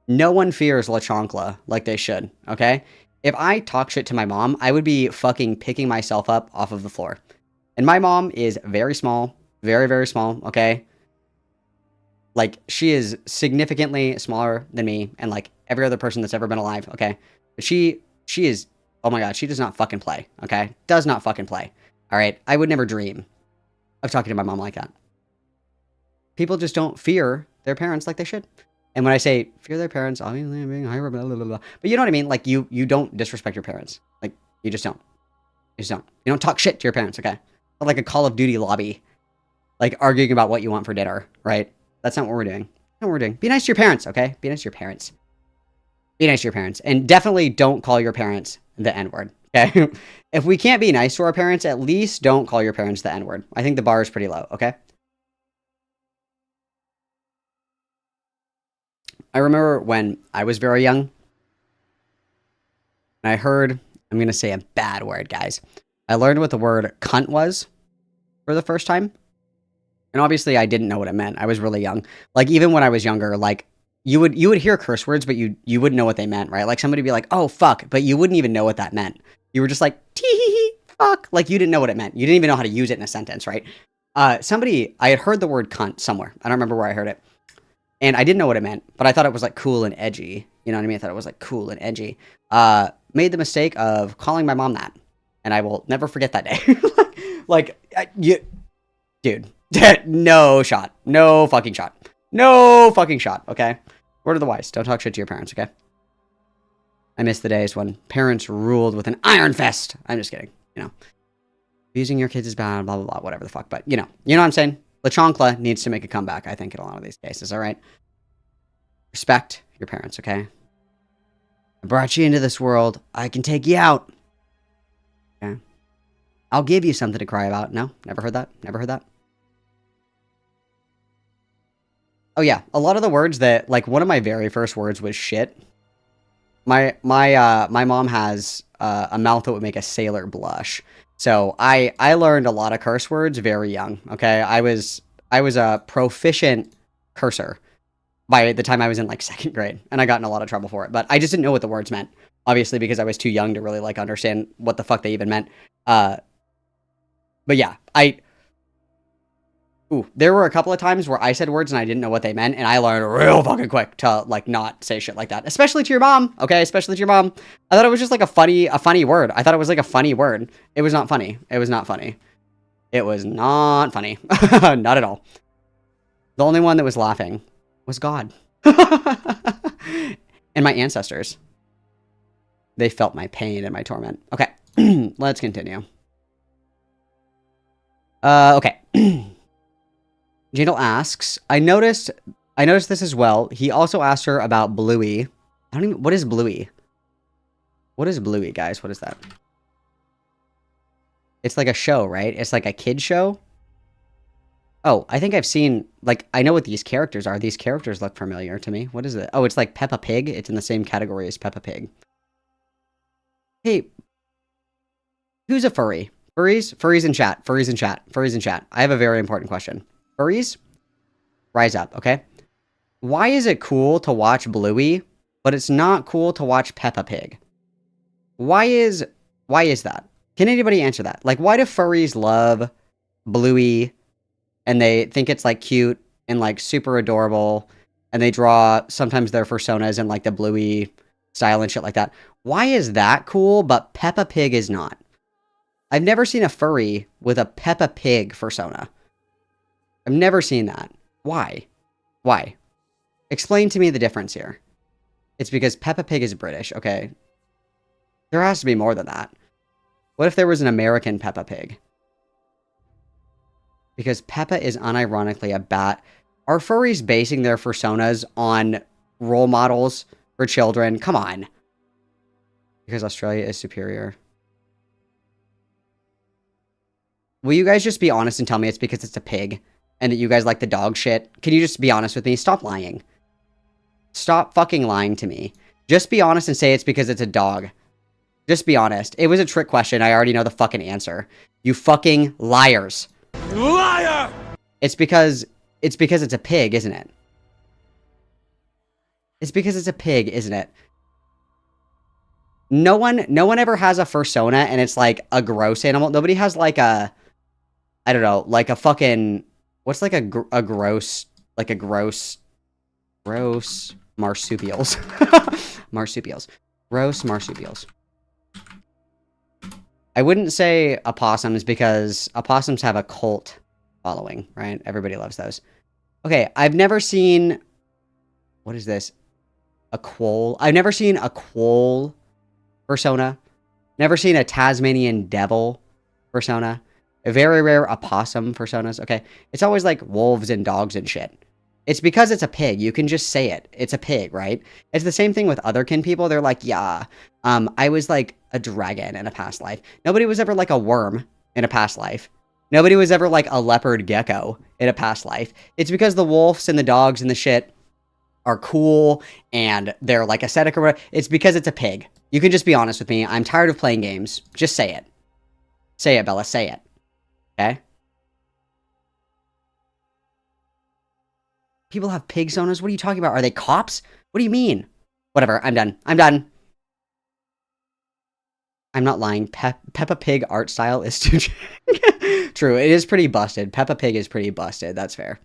No one fears La Chancla like they should, okay? If I talk shit to my mom, I would be fucking picking myself up off of the floor. And my mom is very small, very, very small, okay? Like, she is significantly smaller than me and, like, every other person that's ever been alive, okay? But she is, oh my god, she does not fucking play, okay? Does not fucking play, alright? I would never dream of talking to my mom like that. People just don't fear their parents like they should. And when I say fear their parents, obviously I'm being higher, blah, blah, blah, blah. But you know what I mean? Like, you don't disrespect your parents. Like, you just don't. You just don't. You don't talk shit to your parents, okay? Not like a Call of Duty lobby. Like, arguing about what you want for dinner, right? That's not what we're doing. That's not what we're doing. Be nice to your parents, okay? Be nice to your parents. Be nice to your parents. And definitely don't call your parents the N-word, okay? If we can't be nice to our parents, at least don't call your parents the N-word. I think the bar is pretty low, okay? I remember when I was very young, and I heard, I'm going to say a bad word, guys. I learned what the word cunt was for the first time. And obviously I didn't know what it meant. I was really young. Like, even when I was younger, like, you would hear curse words, but you wouldn't know what they meant, right? Like, somebody would be like, oh, fuck, but you wouldn't even know what that meant. You were just like, tee fuck. Like, you didn't know what it meant. You didn't even know how to use it in a sentence, right? I had heard the word cunt somewhere. I don't remember where I heard it. And I didn't know what it meant, but I thought it was like cool and edgy. You know what I mean? I thought it was like cool and edgy. Made the mistake of calling my mom that. And I will never forget that day. Dude, no shot. No fucking shot. No fucking shot, okay? Word of the wise. Don't talk shit to your parents, okay? I miss the days when parents ruled with an iron fist. I'm just kidding. You know, abusing your kids is bad, blah, blah, blah, whatever the fuck. But, you know what I'm saying? La Chancla needs to make a comeback, I think, in a lot of these cases, all right? Respect your parents, okay? I brought you into this world. I can take you out. Okay? I'll give you something to cry about. No? Never heard that? Never heard that? Oh, yeah. A lot of the words that, like, one of my very first words was shit. My mom has a mouth that would make a sailor blush. So I learned a lot of curse words very young. Okay, I was a proficient cursor by the time I was in like 2nd grade, and I got in a lot of trouble for it. But I just didn't know what the words meant, obviously, because I was too young to really like understand what the fuck they even meant. But yeah, there were a couple of times where I said words and I didn't know what they meant, and I learned real fucking quick to like not say shit like that, especially to your mom. Okay, especially to your mom. I thought it was just like a funny word. I thought it was like a funny word. It was not funny. It was not funny. It was not funny. Not at all. The only one that was laughing was God and my ancestors. They felt my pain and my torment. Okay, let's continue. Okay. Jadal asks, I noticed this as well. He also asked her about Bluey. What is Bluey? What is Bluey, guys? What is that? It's like a show, right? It's like a kid show. Oh, I think I've seen, like, I know what these characters are. These characters look familiar to me. What is it? Oh, it's like Peppa Pig. It's in the same category as Peppa Pig. Hey, who's a furry? Furries in chat. Furries in chat. Furries in chat. I have a very important question. Furries, rise up, okay? Why is it cool to watch Bluey, but it's not cool to watch Peppa Pig? Why is that? Can anybody answer that? Like, why do furries love Bluey, and they think it's, like, cute and, like, super adorable, and they draw sometimes their personas in, like, the Bluey style and shit like that? Why is that cool, but Peppa Pig is not? I've never seen a furry with a Peppa Pig persona. I've never seen that. Why? Why? Explain to me the difference here. It's because Peppa Pig is British, okay? There has to be more than that. What if there was an American Peppa Pig? Because Peppa is unironically a bat. Are furries basing their personas on role models for children? Come on. Because Australia is superior. Will you guys just be honest and tell me it's because it's a pig? And that you guys like the dog shit? Can you just be honest with me? Stop lying. Stop fucking lying to me. Just be honest and say it's because it's a dog. Just be honest. It was a trick question. I already know the fucking answer. You fucking liars. Liar! It's because it's a pig, isn't it? It's because it's a pig, isn't it? No one ever has a fursona and it's like a gross animal. Nobody has like a, I don't know, like a fucking, what's like a gross marsupials. Marsupials. Gross marsupials. I wouldn't say opossums because opossums have a cult following, right? Everybody loves those. Okay, I've never seen, what is this? A quoll. I've never seen a quoll persona. Never seen a Tasmanian devil persona. A very rare opossum personas. Okay, it's always like wolves and dogs and shit. It's because it's a pig. You can just say it. It's a pig, right? It's the same thing with other kin people. They're like, yeah, I was like a dragon in a past life. Nobody was ever like a worm in a past life. Nobody was ever like a leopard gecko in a past life. It's because the wolves and the dogs and the shit are cool and they're like aesthetic or whatever. It's because it's a pig. You can just be honest with me. I'm tired of playing games. Just say it. Say it, Bella. Say it. Okay? People have pig sonas? What are you talking about? Are they cops? What do you mean? Whatever. I'm done. I'm done. I'm not lying. Peppa Pig art style is too... True. It is pretty busted. Peppa Pig is pretty busted. That's fair.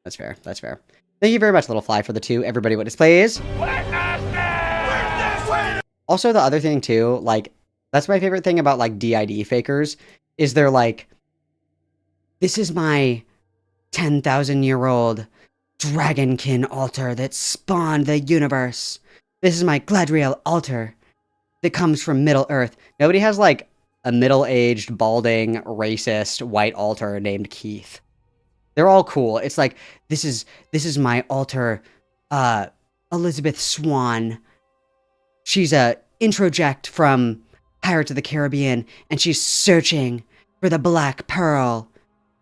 That's fair. That's fair. Thank you very much, Little Fly, for the 2. Everybody witness, please. Also, the other thing, too, like, that's my favorite thing about, like, DID fakers, is they're like, this is my 10,000-year-old dragonkin altar that spawned the universe. This is my Gladriel altar. that comes from Middle Earth. Nobody has like a middle-aged, balding, racist, white altar named Keith. They're all cool. It's like, this is my altar, Elizabeth Swan. She's a introject from Pirates of the Caribbean, and she's searching for the Black Pearl.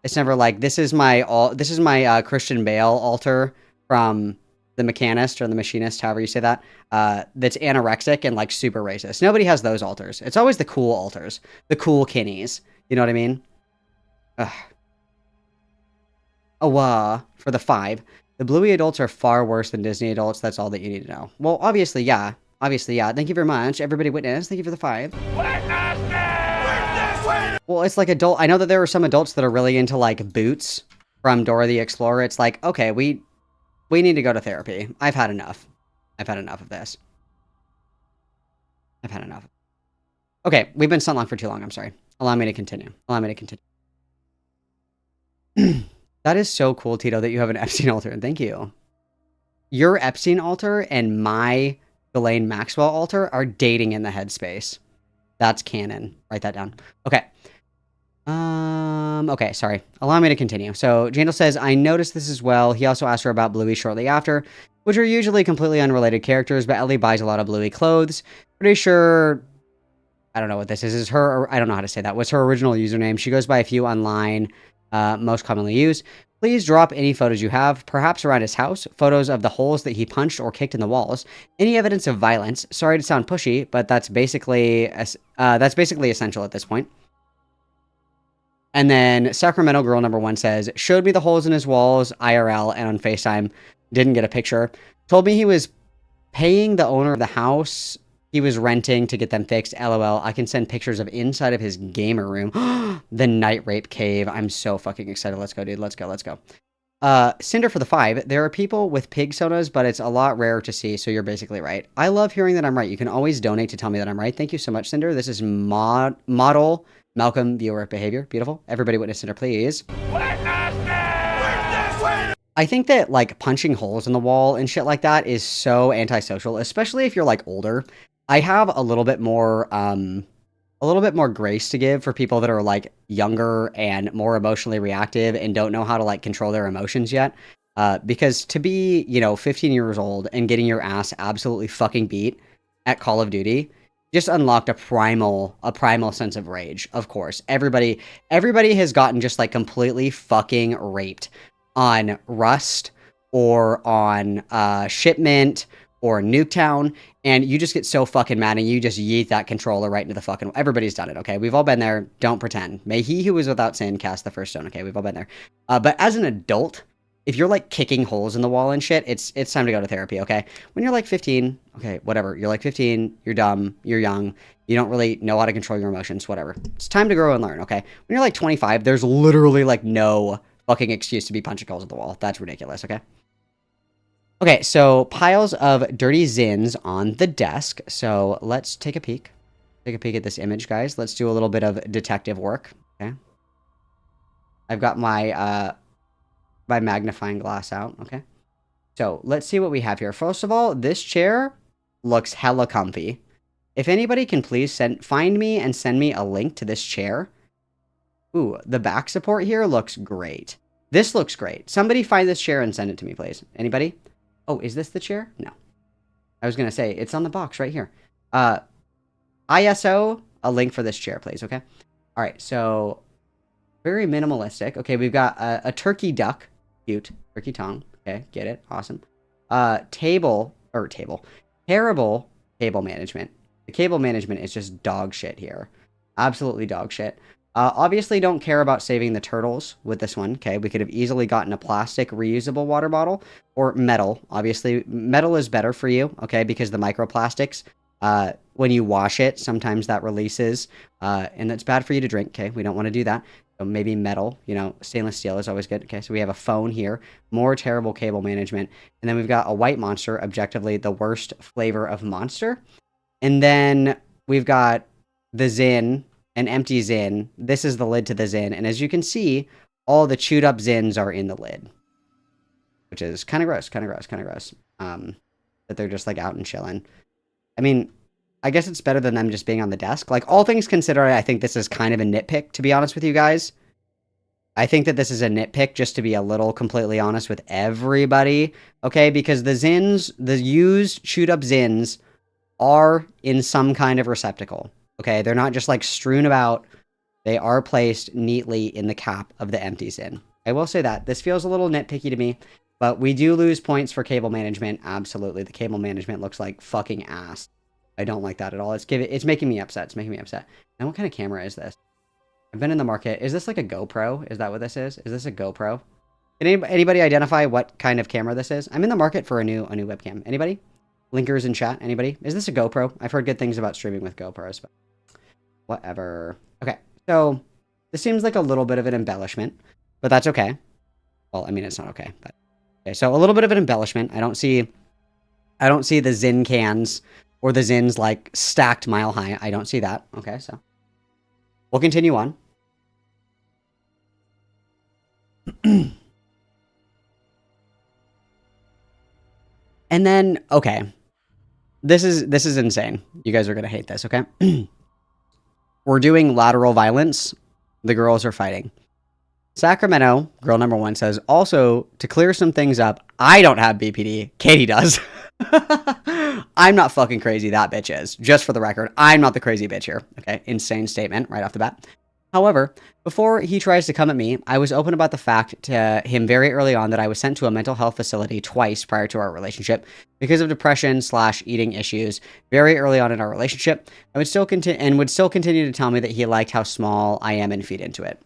It's never like, this is my Christian Bale altar from The Mechanist or The Machinist, however you say that, that's anorexic and like super racist. Nobody has those altars. It's always the cool altars, the cool kinnies. You know what I mean? Ugh. For the 5. The Bluey adults are far worse than Disney adults. That's all that you need to know. Well, obviously, yeah. Obviously, yeah. Thank you very much. Everybody witness. Thank you for the 5. Well, it's like adult. I know that there are some adults that are really into like Boots from Dora the Explorer. It's like, okay, we need to go to therapy. I've had enough. I've had enough of this. I've had enough. Okay, we've been sunlocked for too long. I'm sorry. Allow me to continue. Allow me to continue. That is so cool, Tito, that you have an Epstein altar. Thank you. Your Epstein altar and my Ghislaine Maxwell altar are dating in the headspace. That's canon. Write that down. Okay. Okay, sorry. Allow me to continue. So, Jandal says, I noticed this as well. He also asked her about Bluey shortly after, which are usually completely unrelated characters, but Ellie buys a lot of Bluey clothes. Pretty sure... I don't know what this is. Is her... I don't know how to say that. What's her original username? She goes by a few online, most commonly used. Please drop any photos you have, perhaps around his house, photos of the holes that he punched or kicked in the walls, any evidence of violence. Sorry to sound pushy, but that's basically essential at this point. And then Sacramento Girl number 1 says, showed me the holes in his walls, IRL, and on FaceTime. Didn't get a picture. Told me he was paying the owner of the house he was renting to get them fixed. LOL. I can send pictures of inside of his gamer room. The night rape cave. I'm so fucking excited. Let's go, dude. Let's go. Let's go. Cinder for the 5. There are people with pig sodas, but it's a lot rarer to see, so you're basically right. I love hearing that I'm right. You can always donate to tell me that I'm right. Thank you so much, Cinder. This is model Malcolm viewer behavior. Beautiful. Everybody witness Cinder, please. I think that, like, punching holes in the wall and shit like that is so antisocial, especially if you're, like, older. I have a little bit more grace to give for people that are, like, younger and more emotionally reactive and don't know how to, like, control their emotions yet. Because to be, 15 years old and getting your ass absolutely fucking beat at Call of Duty just unlocked a primal sense of rage, of course. Everybody has gotten just, like, completely fucking raped on Rust or on Shipment or Nuketown, and you just get so fucking mad and you just yeet that controller right into the fucking... Everybody's done it, okay? We've all been there. Don't pretend. May he who is without sin cast the first stone, okay? We've all been there. But as an adult, if you're, like, kicking holes in the wall and shit, it's time to go to therapy, okay? When you're, like, 15, okay, whatever. You're, like, 15, you're dumb, you're young, you don't really know how to control your emotions, whatever. It's time to grow and learn, okay? When you're, like, 25, there's literally, like, no fucking excuse to be punching holes in the wall. That's ridiculous, okay? Okay, so piles of dirty zins on the desk. So let's take a peek. Take a peek at this image, guys. Let's do a little bit of detective work. Okay. I've got my my magnifying glass out. Okay. So let's see what we have here. First of all, this chair looks hella comfy. If anybody can please find me and send me a link to this chair. Ooh, the back support here looks great. This looks great. Somebody find this chair and send it to me, please. Anybody? Oh, is this the chair? No. I was going to say, it's on the box right here. ISO, a link for this chair, please, okay? All right, so very minimalistic. Okay, we've got a turkey duck. Cute. Turkey tongue. Okay, get it. Awesome. Terrible cable management. The cable management is just dog shit here. Absolutely dog shit. Obviously don't care about saving the turtles with this one, okay? We could have easily gotten a plastic reusable water bottle or metal. Obviously, metal is better for you, okay? Because the microplastics, when you wash it, sometimes that releases, and that's bad for you to drink, okay? We don't want to do that. So maybe metal, stainless steel is always good, okay? So we have a phone here, more terrible cable management, and then we've got a white monster, objectively the worst flavor of monster. And then we've got the Zin, an empty Zin. This is the lid to the Zin. And as you can see, all the chewed up Zins are in the lid. Which is kind of gross. That they're just like out and chilling. I mean, I guess it's better than them just being on the desk. Like, all things considered, I think this is kind of a nitpick, to be honest with you guys. I think that this is a nitpick, just to be a little completely honest with everybody, okay? Because the Zins, the used chewed up Zins, are in some kind of receptacle, okay? They're not just like strewn about. They are placed neatly in the cap of the empty Zin. I will say that. This feels a little nitpicky to me, but we do lose points for cable management. Absolutely. The cable management looks like fucking ass. I don't like that at all. It's making me upset. It's making me upset. And what kind of camera is this? I've been in the market. Is this like a GoPro? Is that what this is? Is this a GoPro? Can anybody identify what kind of camera this is? I'm in the market for a new webcam. Anybody? Linkers in chat. Anybody? Is this a GoPro? I've heard good things about streaming with GoPros, but whatever. Okay, so this seems like a little bit of an embellishment, but that's okay. Well, I mean, it's not okay, but okay. So a little bit of an embellishment. I don't see the Zin cans or the Zins like stacked mile high. I don't see that. Okay, so we'll continue on. And then, okay, this is insane. You guys are gonna hate this, okay? We're doing lateral violence. The girls are fighting. Sacramento, girl number 1 says, also, to clear some things up, I don't have BPD. Katie does. I'm not fucking crazy. That bitch is. Just for the record, I'm not the crazy bitch here. Okay, insane statement right off the bat. However, before he tries to come at me, I was open about the fact to him very early on that I was sent to a mental health facility twice prior to our relationship because of depression/eating issues. Very early on in our relationship, I would still continue to tell me that he liked how small I am and feed into it.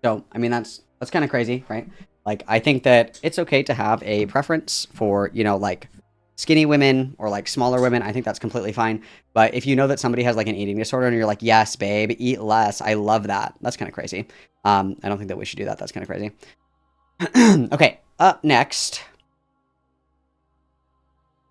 So, I mean, that's kind of crazy, right? Like, I think that it's okay to have a preference for, you know, like skinny women or like smaller women. I think that's completely fine. But if you know that somebody has like an eating disorder and you're like, yes, babe, eat less. I love that. That's kind of crazy. I don't think that we should do that. That's kind of crazy. Okay, up next.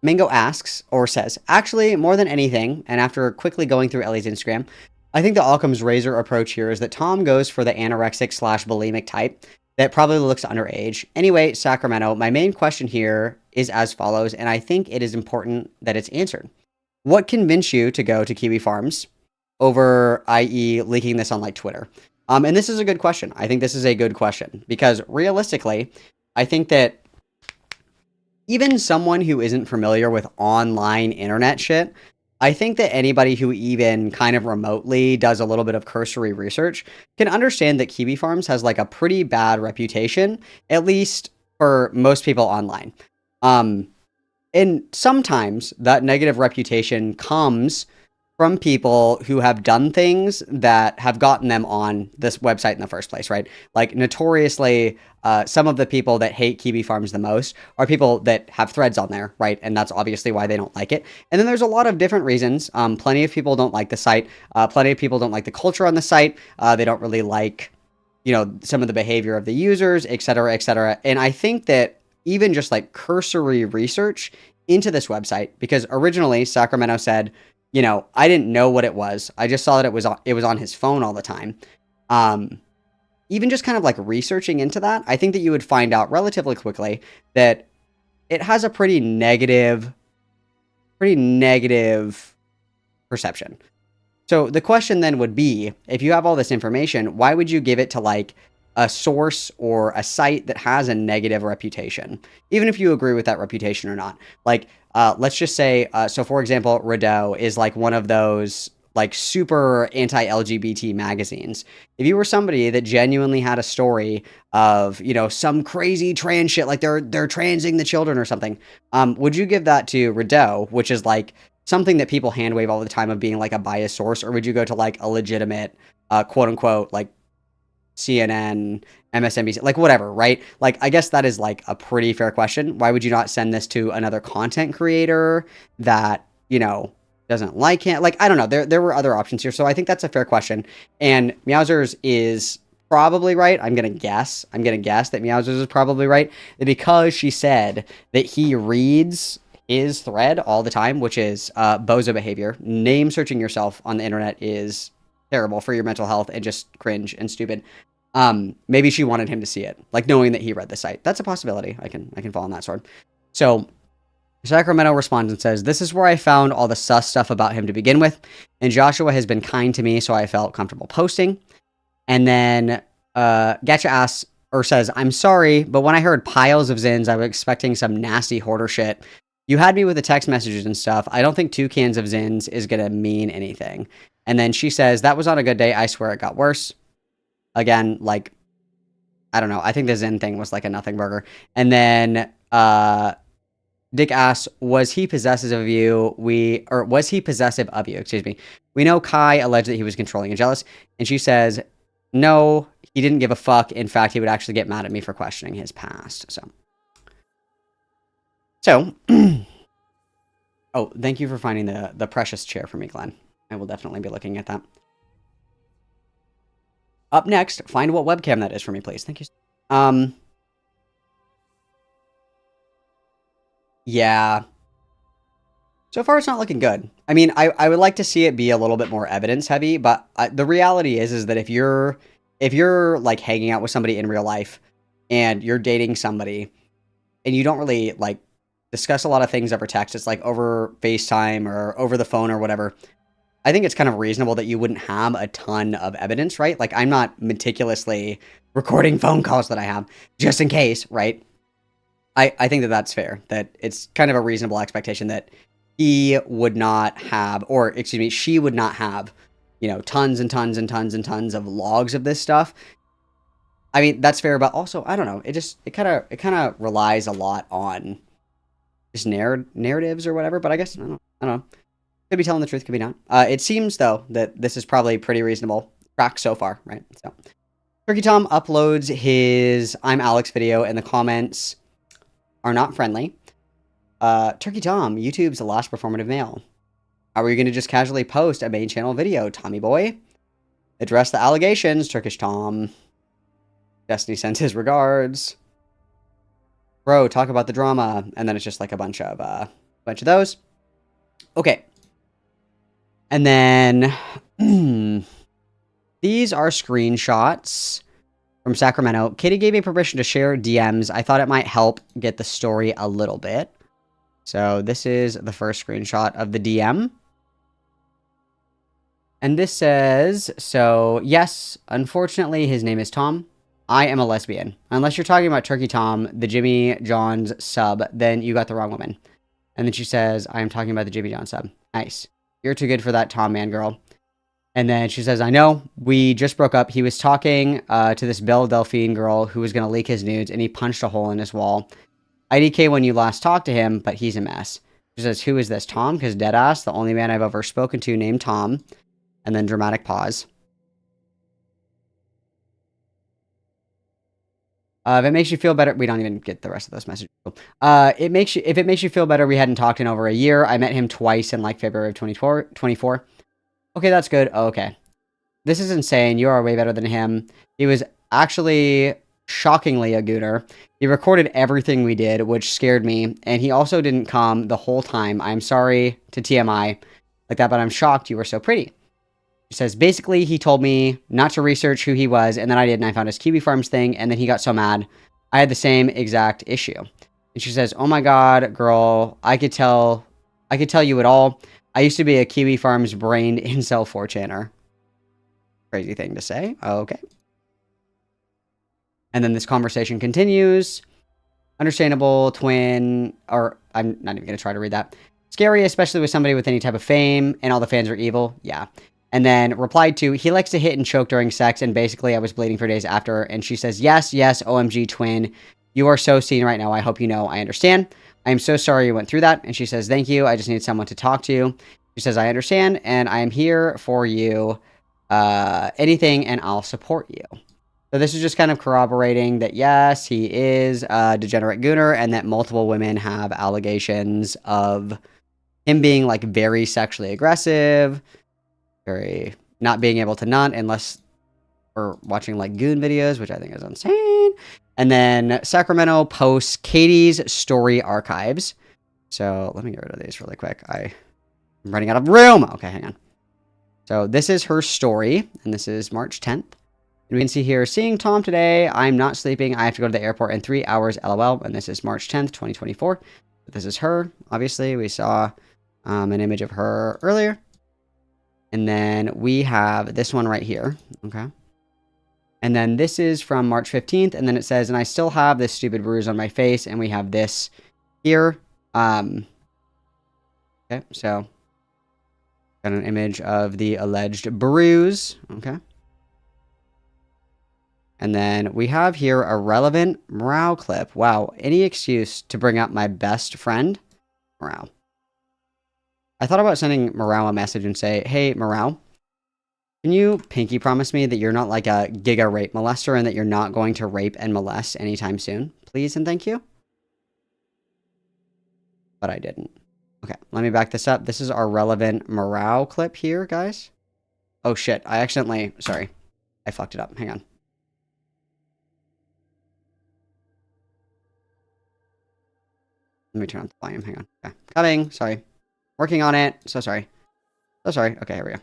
Mingo asks or says, actually, more than anything, and after quickly going through Ellie's Instagram, I think the Occam's razor approach here is that Tom goes for the anorexic/bulimic type that probably looks underage. Anyway, Sacramento, my main question here is as follows, and I think it is important that it's answered. What convinced you to go to Kiwi Farms over, i.e., leaking this on like Twitter? And this is a good question. I think this is a good question because realistically, I think that even someone who isn't familiar with online internet shit, I think that anybody who even kind of remotely does a little bit of cursory research can understand that Kiwi Farms has like a pretty bad reputation, at least for most people online. And sometimes that negative reputation comes from people who have done things that have gotten them on this website in the first place, right? Like notoriously, some of the people that hate Kiwi Farms the most are people that have threads on there, right? And that's obviously why they don't like it. And then there's a lot of different reasons. Plenty of people don't like the site. Plenty of people don't like the culture on the site. They don't really like, you know, some of the behavior of the users, et cetera, et cetera. And I think that even just like cursory research into this website, because originally Sacramento said, you know, I didn't know what it was. I just saw that it was on his phone all the time. Even just kind of like researching into that, I think that you would find out relatively quickly that it has a pretty negative perception. So the question then would be, if you have all this information, why would you give it to like a source or a site that has a negative reputation, even if you agree with that reputation or not? Like, let's just say, so for example, Rideau is like one of those like super anti-LGBT magazines. If you were somebody that genuinely had a story of, you know, some crazy trans shit, like they're transing the children or something, would you give that to Rideau, which is like something that people hand wave all the time of being like a biased source, or would you go to like a legitimate, quote unquote, like CNN, MSNBC, like whatever, right? Like, I guess that is like a pretty fair question. Why would you not send this to another content creator that, you know, doesn't like him? Like, I don't know. There were other options here. So I think that's a fair question. And Meowsers is probably right. I'm going to guess that Meowsers is probably right, because she said that he reads his thread all the time, which is bozo behavior. Name searching yourself on the internet is terrible for your mental health and just cringe and stupid. Maybe she wanted him to see it, like knowing that he read the site. That's a possibility. I can fall on that sword. So Sacramento responds and says, "This is where I found all the sus stuff about him to begin with, and Joshua has been kind to me, so I felt comfortable posting." And then Gacha asks, or says, "I'm sorry, but when I heard piles of Zins, I was expecting some nasty hoarder shit. You had me with the text messages and stuff. I don't think 2 cans of Zins is going to mean anything." And then she says, "That was on a good day. I swear it got worse." Again, like, I don't know. I think the Zin thing was like a nothing burger. And then Dick asks, "Was he possessive of you? Was he possessive of you? Excuse me. We know Kai alleged that he was controlling and jealous." And she says, "No, he didn't give a fuck. In fact, he would actually get mad at me for questioning his past." So, oh, thank you for finding the precious chair for me, Glenn. I will definitely be looking at that. Up next, find what webcam that is for me, please. Thank you. Yeah. So far, it's not looking good. I mean, I would like to see it be a little bit more evidence heavy, but the reality is that if you're like hanging out with somebody in real life and you're dating somebody and you don't really like discuss a lot of things over text, it's like over FaceTime or over the phone or whatever, I think it's kind of reasonable that you wouldn't have a ton of evidence, right? Like, I'm not meticulously recording phone calls that I have just in case, right? I think that that's fair, that it's kind of a reasonable expectation that he would not have, or excuse me, she would not have, you know, tons and tons and tons and tons of logs of this stuff. I mean, that's fair, but also, I don't know, it kind of relies a lot on just narratives or whatever, but I guess, I don't know. Could be telling the truth, could be not. It seems, though, that this is probably pretty reasonable track so far, right? So, Turkey Tom uploads his I'm Alex video, and the comments are not friendly. Turkey Tom, YouTube's last performative male. How are you going to just casually post a main channel video, Tommy boy? Address the allegations, Turkish Tom. Destiny sends his regards. Bro, talk about the drama. And then it's just like a bunch of those. Okay. And then these are screenshots from Sacramento. Kitty gave me permission to share DMs. I thought it might help get the story a little bit. So this is the first screenshot of the DM. And this says, so yes, unfortunately his name is Tom. I am a lesbian. Unless you're talking about Turkey Tom, the Jimmy John's sub, then you got the wrong woman. And then she says, I am talking about the Jimmy John sub. Nice. You're too good for that Tom man girl. And then she says, I know, we just broke up. He was talking to this Belle Delphine girl who was going to leak his nudes, and he punched a hole in his wall. IDK when you last talked to him, but he's a mess. She says, who is this, Tom? Because deadass, the only man I've ever spoken to named Tom. And then dramatic pause. If it makes you feel better, we don't even get the rest of those messages. If it makes you feel better, we hadn't talked in over a year. I met him twice in like February of 24. Okay, that's good. Oh, okay. This is insane. You are way better than him. He was actually shockingly a gooner. He recorded everything we did, which scared me. And he also didn't come the whole time. I'm sorry to TMI like that, but I'm shocked you were so pretty. She says, basically, he told me not to research who he was, and then I did, and I found his Kiwi Farms thing, and then he got so mad. I had the same exact issue. And she says, oh my god, girl, I could tell you it all. I used to be a Kiwi Farms brained incel 4chaner. Crazy thing to say. Okay. And then this conversation continues. Understandable, twin, or I'm not even going to try to read that. Scary, especially with somebody with any type of fame, and all the fans are evil. Yeah. And then replied to, he likes to hit and choke during sex, and basically I was bleeding for days after. And she says, yes, OMG twin. You are so seen right now. I hope you know. I understand. I am so sorry you went through that. And she says, thank you. I just need someone to talk to. She says, I understand, and I am here for you. Anything, and I'll support you. So this is just kind of corroborating that, yes, he is a degenerate gooner, and that multiple women have allegations of him being, like, very sexually aggressive, very not being able to nut unless we're watching like goon videos, which I think is insane. And then Sacramento posts Katie's story archives. So let me get rid of these really quick. I'm running out of room. Okay, hang on. So this is her story, and this is March 10th. And we can see here, seeing Tom today. I'm not sleeping. I have to go to the airport in 3 hours, LOL. And this is March 10th, 2024. This is her. Obviously, we saw an image of her earlier. And then we have this one right here. Okay. And then this is from March 15th. And then it says, and I still have this stupid bruise on my face. And we have this here. Okay. So got an image of the alleged bruise. Okay. And then we have here a relevant morale clip. Wow. Any excuse to bring up my best friend? Morale. I thought about sending Morale a message and say, hey, Morale, can you pinky promise me that you're not like a giga rape molester and that you're not going to rape and molest anytime soon? Please and thank you. But I didn't. Okay, let me back this up. This is our relevant Morale clip here, guys. Oh, shit. I accidentally... Sorry. I fucked it up. Hang on. Let me turn on the volume. Hang on. Okay. Cutting. Sorry. Working on it. So sorry. So sorry. Okay, here we go.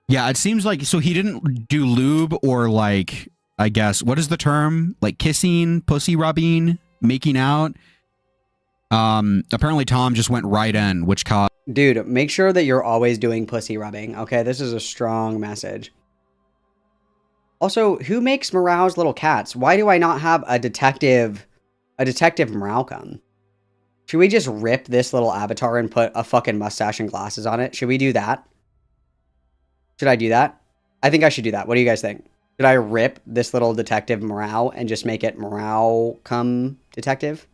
Yeah, it seems like... So he didn't do lube or like... I guess... What is the term? Like kissing, pussy rubbing, making out. Apparently Tom just went right in, which caused... Dude, make sure that you're always doing pussy rubbing. Okay, this is a strong message. Also, who makes Morale's little cats? Why do I not have a detective Morale come? Should we just rip this little avatar and put a fucking mustache and glasses on it? Should we do that? Should I do that? I think I should do that. What do you guys think? Should I rip this little detective Morale and just make it Morale come detective?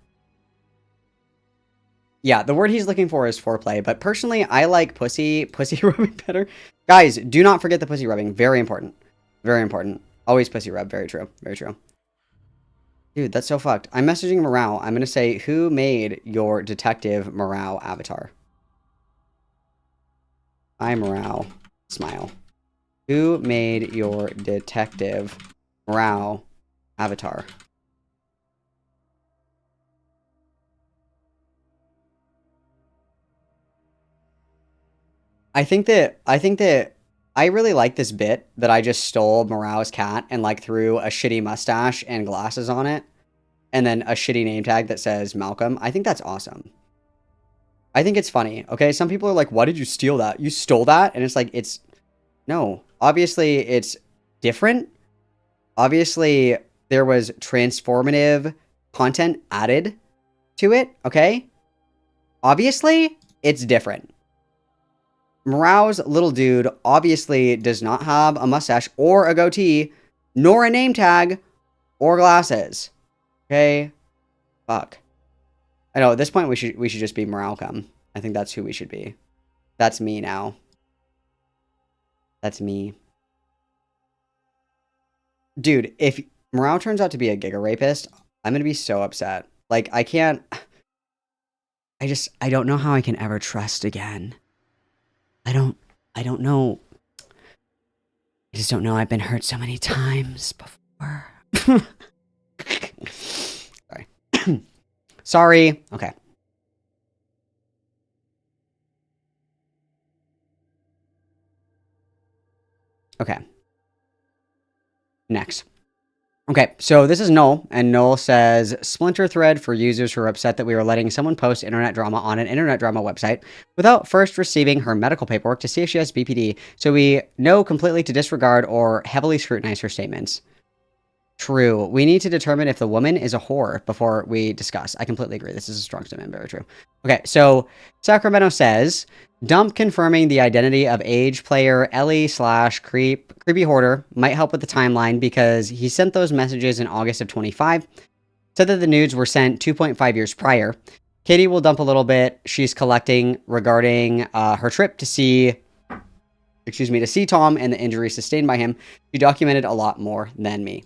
Yeah, the word he's looking for is foreplay, but personally, I like pussy rubbing better. Guys, do not forget the pussy rubbing. Very important. Very important. Always pussy rub. Very true. Very true. Dude, that's so fucked. I'm messaging Morale. I'm going to say, who made your detective Morale avatar? Hi, Morale. Smile. Who made your detective Morale avatar? I think that I really like this bit that I just stole Morale's cat and like threw a shitty mustache and glasses on it and then a shitty name tag that says Malcolm. I think that's awesome. I think it's funny. Okay, some people are like, why did you steal that? You stole that? And it's like, no. Obviously, it's different. Obviously, there was transformative content added to it, okay? Obviously, it's different. Morale's little dude obviously does not have a mustache or a goatee, nor a name tag or glasses. Okay? Fuck. I know, at this point we should just be Moralcom. I think that's who we should be. That's me now. That's me. Dude, if Morale turns out to be a giga rapist, I'm gonna be so upset. Like, I don't know how I can ever trust again. I don't know. I just don't know. I've been hurt so many times before. Sorry. Sorry. Okay. Okay. Next. Okay, so this is Noel, and Noel says, Splinter thread for users who are upset that we are letting someone post internet drama on an internet drama website without first receiving her medical paperwork to see if she has BPD, so we know completely to disregard or heavily scrutinize her statements. True. We need to determine if the woman is a whore before we discuss. I completely agree. This is a strong statement. Very true. Okay, so Sacramento says, dump confirming the identity of age player Ellie / creepy hoarder might help with the timeline because he sent those messages in August of 25. Said that the nudes were sent 2.5 years prior. Katie will dump a little bit. She's collecting regarding her trip to see Tom and the injury sustained by him. She documented a lot more than me.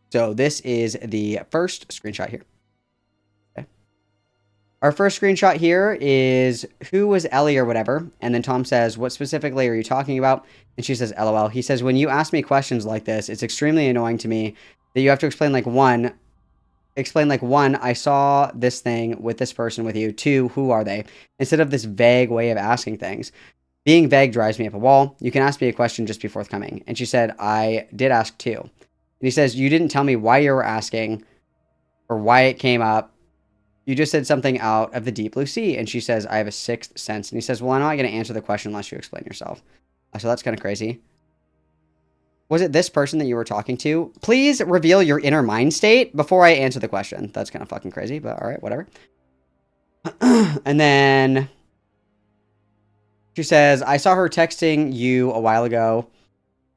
So this is the first screenshot here. Okay. Our first screenshot here is who was Ellie or whatever. And then Tom says, what specifically are you talking about? And she says, LOL. He says, when you ask me questions like this, it's extremely annoying to me that you have to explain like one, I saw this thing with this person with you. 2, who are they? Instead of this vague way of asking things. Being vague drives me up a wall. You can ask me a question, just be forthcoming. And she said, I did ask 2. And he says, you didn't tell me why you were asking. or why it came up. You just said something out of the deep blue sea. And she says, I have a sixth sense. And he says, well, I'm not going to answer the question unless you explain yourself. So that's kind of crazy. Was it this person that you were talking to? Please reveal your inner mind state before I answer the question. That's kind of fucking crazy, but all right, whatever. And then she says, I saw her texting you a while ago.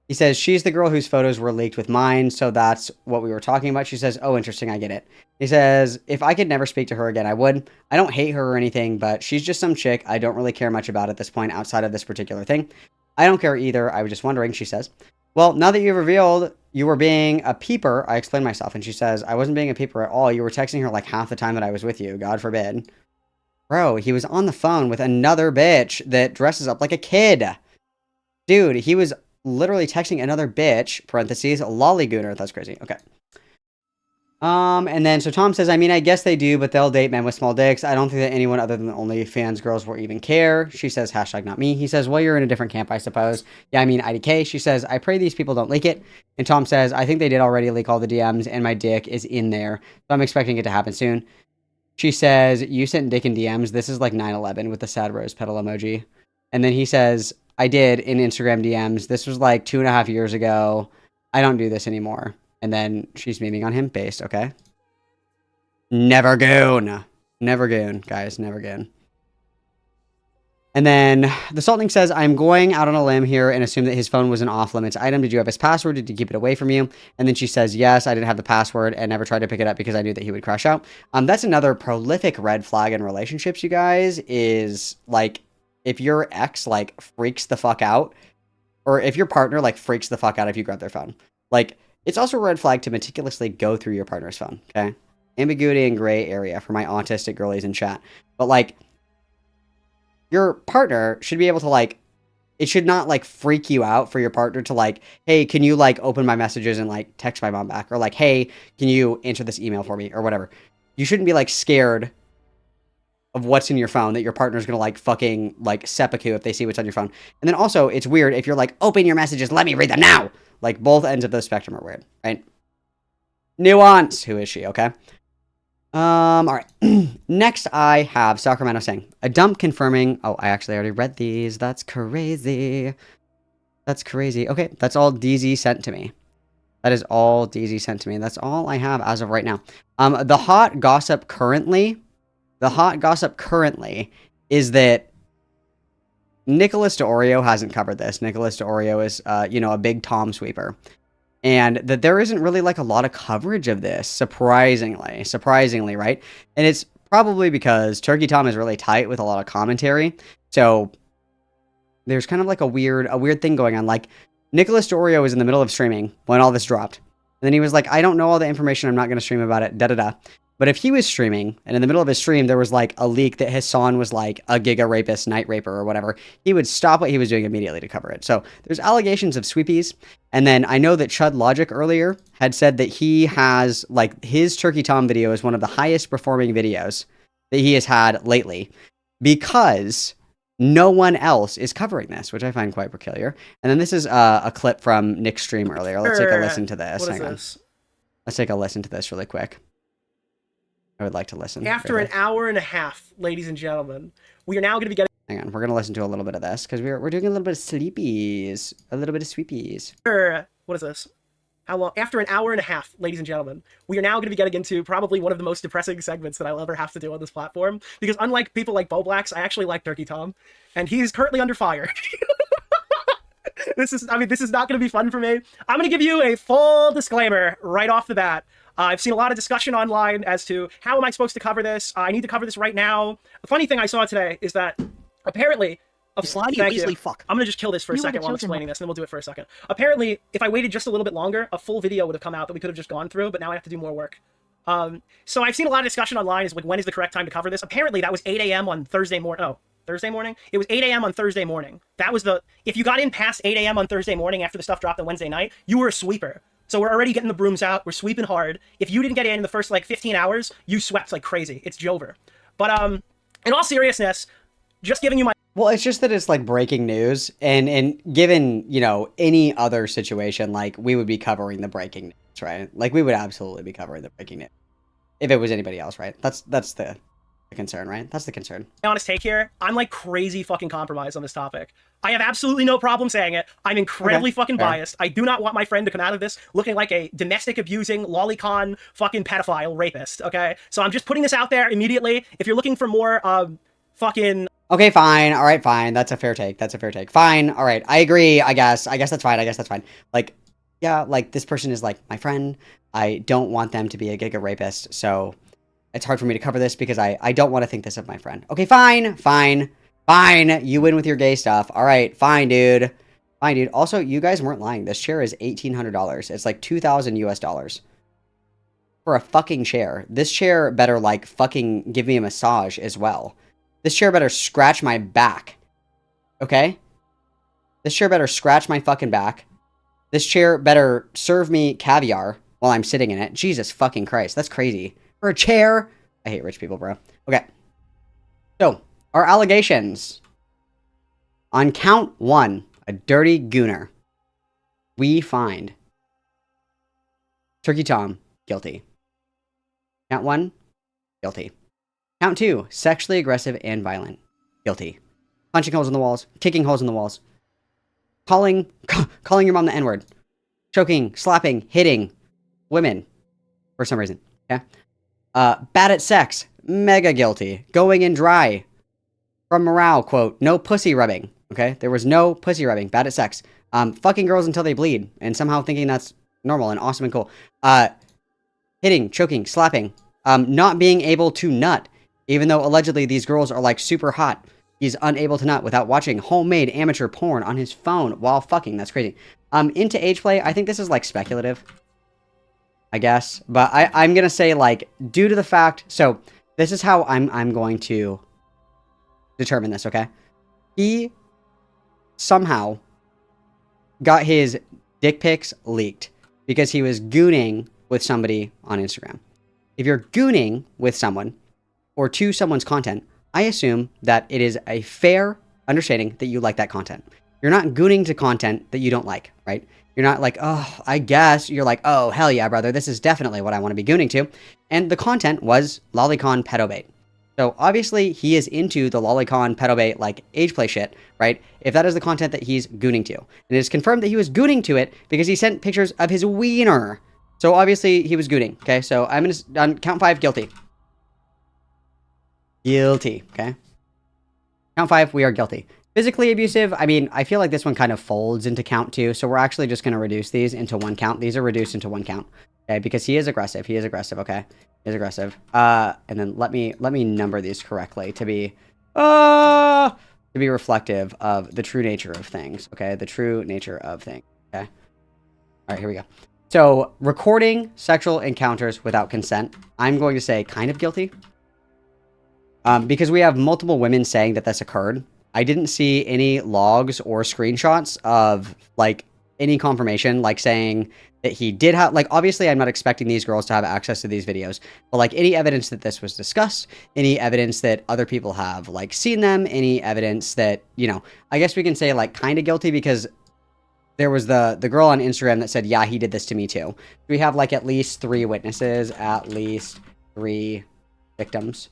He says, she's the girl whose photos were leaked with mine, so that's what we were talking about. She says, oh, interesting, I get it. He says, if I could never speak to her again, I would. I don't hate her or anything, but she's just some chick I don't really care much about at this point outside of this particular thing. I don't care either, I was just wondering, she says. Well, now that you've revealed you were being a peeper, I explained myself, and she says, I wasn't being a peeper at all. You were texting her like half the time that I was with you, God forbid. Bro, he was on the phone with another bitch that dresses up like a kid. Dude, he was literally texting another bitch, parentheses, lollygooner. That's crazy. Okay. And then, so Tom says, I mean, I guess they do, but they'll date men with small dicks. I don't think that anyone other than the OnlyFans girls will even care. She says, hashtag not me. He says, well, you're in a different camp, I suppose. Yeah, I mean, IDK. She says, I pray these people don't leak it. And Tom says, I think they did already leak all the DMs, and my dick is in there. So I'm expecting it to happen soon. She says, you sent dick in DMs. This is like 9/11 with the sad rose petal emoji. And then he says, I did in Instagram DMs. This was like 2.5 years ago. I don't do this anymore. And then she's memeing on him. Based, okay. Never goon. Never goon, guys. Never goon. And then the Saltning says, I'm going out on a limb here and assume that his phone was an off-limits item. Did you have his password? Did you keep it away from you? And then she says, yes, I didn't have the password and never tried to pick it up because I knew that he would crash out. That's another prolific red flag in relationships, you guys, is like, if your ex, like, freaks the fuck out, or if your partner, like, freaks the fuck out if you grab their phone. Like, it's also a red flag to meticulously go through your partner's phone, okay? Ambiguity and gray area for my autistic girlies in chat. But, like, your partner should be able to, like, it should not, like, freak you out for your partner to, like, hey, can you, like, open my messages and, like, text my mom back? Or, like, hey, can you answer this email for me? Or whatever. You shouldn't be, like, scared of what's in your phone that your partner's gonna, like, fucking, like, seppuku if they see what's on your phone. And then also, it's weird if you're like, open your messages, let me read them now! Like, both ends of the spectrum are weird, right? Nuance! Who is she, okay? Alright. Next, I have Sacramento saying, a dump confirming... Oh, I actually already read these. That's crazy. That's crazy. Okay, that's all DZ sent to me. That is all DZ sent to me. That's all I have as of right now. The hot gossip currently is that Nicholas DeOrio hasn't covered this. Nicholas DeOrio is, a big Tom sweeper. And that there isn't really, like, a lot of coverage of this, surprisingly, right? And it's probably because Turkey Tom is really tight with a lot of commentary. So there's kind of, like, a weird thing going on. Like, Nicholas DeOrio was in the middle of streaming when all this dropped. And then he was like, I don't know all the information, I'm not going to stream about it, da-da-da. But if he was streaming, and in the middle of his stream, there was, like, a leak that Hassan was, like, a giga rapist, night raper, or whatever, he would stop what he was doing immediately to cover it. So there's allegations of sweepies. And then I know that Chud Logic earlier had said that he has, like, his Turkey Tom video is one of the highest performing videos that he has had lately because no one else is covering this, which I find quite peculiar. And then this is a clip from Nick's stream earlier. Let's take a listen to this. Hang on. Let's take a listen to this really quick. I would like to listen. After an hour and a half, ladies and gentlemen, we are now going to be getting... Hang on, we're going to listen to a little bit of this, because we're doing a little bit of sleepies. A little bit of sweepies. What is this? How long? After an hour and a half, ladies and gentlemen, we are now going to be getting into probably one of the most depressing segments that I'll ever have to do on this platform, because unlike people like Bo Blacks, I actually like Turkey Tom, and he's currently under fire. This is not going to be fun for me. I'm going to give you a full disclaimer right off the bat. I've seen a lot of discussion online as to how am I supposed to cover this? I need to cover this right now. The funny thing I saw today is that apparently... Slimy Weasley fuck. I'm going to just kill this for a second while I'm explaining this, and then we'll do it for a second. Apparently, if I waited just a little bit longer, a full video would have come out that we could have just gone through, but now I have to do more work. So I've seen a lot of discussion online as like, when is the correct time to cover this? Apparently, that was 8 a.m. on Thursday morning. Oh, Thursday morning? It was 8 a.m. on Thursday morning. That was the... If you got in past 8 a.m. on Thursday morning after the stuff dropped on Wednesday night, you were a sweeper. So we're already getting the brooms out. We're sweeping hard. If you didn't get in the first, like, 15 hours, you swept like crazy. It's Jover. But, in all seriousness, just giving you my... Well, it's just that it's, like, breaking news. And given, any other situation, like, we would be covering the breaking news, right? Like, we would absolutely be covering the breaking news. if it was anybody else, right? That's the concern, right? That's the concern. My honest take here, I'm like crazy fucking compromised on this topic. I have absolutely no problem saying it. I'm incredibly fucking biased. I do not want my friend to come out of this looking like a domestic abusing, lolicon, fucking pedophile rapist, okay? So I'm just putting this out there immediately. If you're looking for more, fucking... Okay, fine. All right, fine. That's a fair take. That's a fair take. Fine. All right. I agree, I guess. I guess that's fine. I guess that's fine. Like, yeah, like, this person is, like, my friend. I don't want them to be a giga rapist, so it's hard for me to cover this because I don't want to think this of my friend. Okay, fine. Fine. Fine. You win with your gay stuff. All right, fine, dude. Fine, dude. Also, you guys weren't lying. This chair is $1,800. It's like 2,000 US dollars. For a fucking chair. This chair better, like, fucking give me a massage as well. This chair better scratch my back. Okay? This chair better scratch my fucking back. This chair better serve me caviar while I'm sitting in it. Jesus fucking Christ. That's crazy. For a chair? I hate rich people, bro. Okay. So, our allegations. On count 1, a dirty gooner. We find Turkey Tom guilty. Count 1, guilty. Count 2, sexually aggressive and violent. Guilty. Punching holes in the walls, kicking holes in the walls. Calling your mom the N-word. Choking, slapping, hitting women. For some reason. Okay? Bad at sex. Mega guilty. Going in dry. From morale, quote, no pussy rubbing. Okay? There was no pussy rubbing. Bad at sex. Fucking girls until they bleed. And somehow thinking that's normal and awesome and cool. Hitting, choking, slapping. Not being able to nut. Even though allegedly these girls are like super hot. He's unable to nut without watching homemade amateur porn on his phone while fucking. That's crazy. Into age play, I think this is like speculative. I guess. But I'm gonna say like, due to the fact, so this is how I'm going to determine this, okay? He somehow got his dick pics leaked because he was gooning with somebody on Instagram. If you're gooning with someone or to someone's content, I assume that it is a fair understanding that you like that content. You're not gooning to content that you don't like, right? You're not like, oh, I guess. You're like, oh, hell yeah, brother. This is definitely what I want to be gooning to. And the content was lolicon pedo bait. So obviously he is into the lolicon pedo bait, like age play shit, right? If that is the content that he's gooning to. And it is confirmed that he was gooning to it because he sent pictures of his wiener. So obviously he was gooning, okay? So I'm going to, on count 5, guilty. Guilty, okay? Count 5, we are guilty. Physically abusive, I mean, I feel like this one kind of folds into count 2, so we're actually just going to reduce these into 1 count. These are reduced into 1 count, okay? Because he is aggressive. He is aggressive, okay? He is aggressive. And then let me number these correctly to be reflective of the true nature of things, okay? The true nature of things, okay? All right, here we go. So, recording sexual encounters without consent, I'm going to say kind of guilty. Because we have multiple women saying that this occurred. I didn't see any logs or screenshots of, like, any confirmation, like, saying that he did have, like, obviously I'm not expecting these girls to have access to these videos, but, like, any evidence that this was discussed, any evidence that other people have, like, seen them, any evidence that, you know, I guess we can say, like, kind of guilty because there was the girl on Instagram that said, yeah, he did this to me too. We have, like, at least 3 witnesses, at least 3 victims.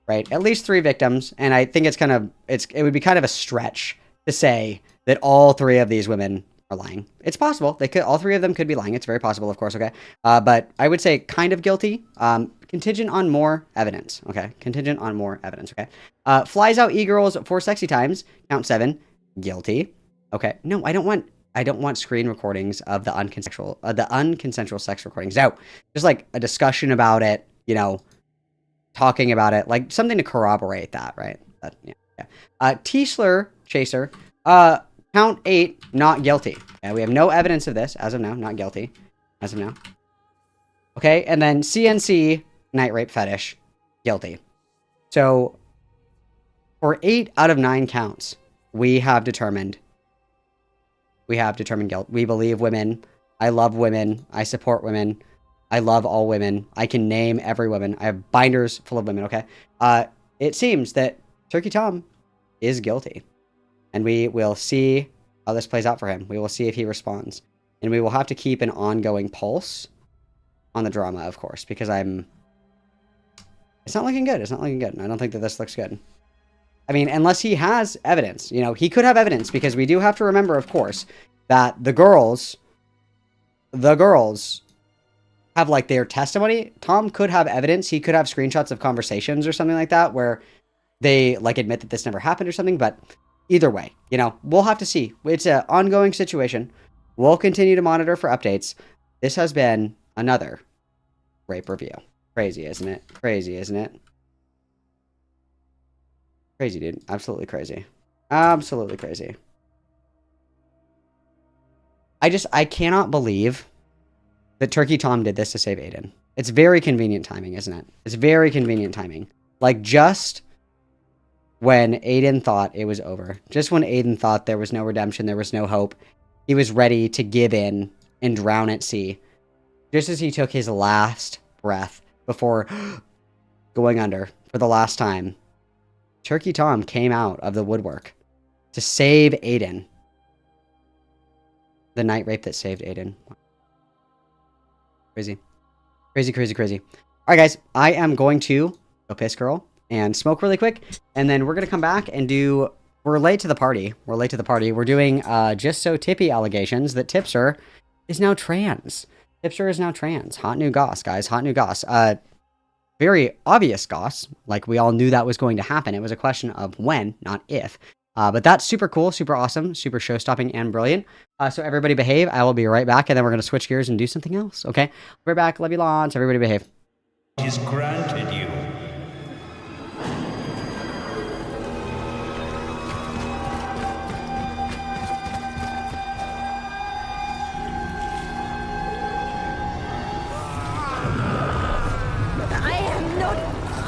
Right? At least 3 victims. And I think it would be kind of a stretch to say that all 3 of these women are lying. It's possible. All 3 of them could be lying. It's very possible, of course, okay? But I would say kind of guilty. Contingent on more evidence, okay? Contingent on more evidence, okay? Flies out e-girls for sexy times. Count 7. Guilty. Okay. No, I don't want screen recordings of the unconsensual sex recordings. No. Just like a discussion about it, you know, talking about it, like something to corroborate that, right? Yeah. Tischler Chaser, count 8, not guilty. Okay, we have no evidence of this as of now, not guilty as of now. Okay, and then CNC night rape fetish, guilty. So for 8 out of 9 counts, we have determined guilt. We believe women. I love women. I support women. I love all women. I can name every woman. I have binders full of women, okay? It seems that Turkey Tom is guilty. And we will see how this plays out for him. We will see if he responds. And we will have to keep an ongoing pulse on the drama, of course, because it's not looking good. It's not looking good. And I don't think that this looks good. I mean, unless he has evidence, you know, he could have evidence, because we do have to remember, of course, that the girls have like their testimony. Tom could have evidence. He could have screenshots of conversations or something like that where they like admit that this never happened or something. But either way, you know, we'll have to see. It's an ongoing situation. We'll continue to monitor for updates. This has been another rape review. Crazy, isn't it? Crazy, isn't it? Crazy, dude. Absolutely crazy. Absolutely crazy. I cannot believe that Turkey Tom did this to save Aiden. It's very convenient timing, isn't it? It's very convenient timing. Like, just when Aiden thought it was over. Just when Aiden thought there was no redemption, there was no hope. He was ready to give in and drown at sea. Just as he took his last breath before going under for the last time, Turkey Tom came out of the woodwork to save Aiden. The night rape that saved Aiden. Crazy. Crazy, crazy, crazy. Alright, guys. I am going to go piss girl and smoke really quick. And then we're going to come back and do... We're late to the party. We're late to the party. We're doing just so tippy allegations that Tipster is now trans. Tipster is now trans. Hot new goss, guys. Hot new goss. Very obvious goss. Like, we all knew that was going to happen. It was a question of when, not if. But that's super cool, super awesome, super show-stopping and brilliant. So everybody behave. I will be right back, and then we're going to switch gears and do something else, okay? We're back. Love you lots. Everybody behave. Is granted you. I am not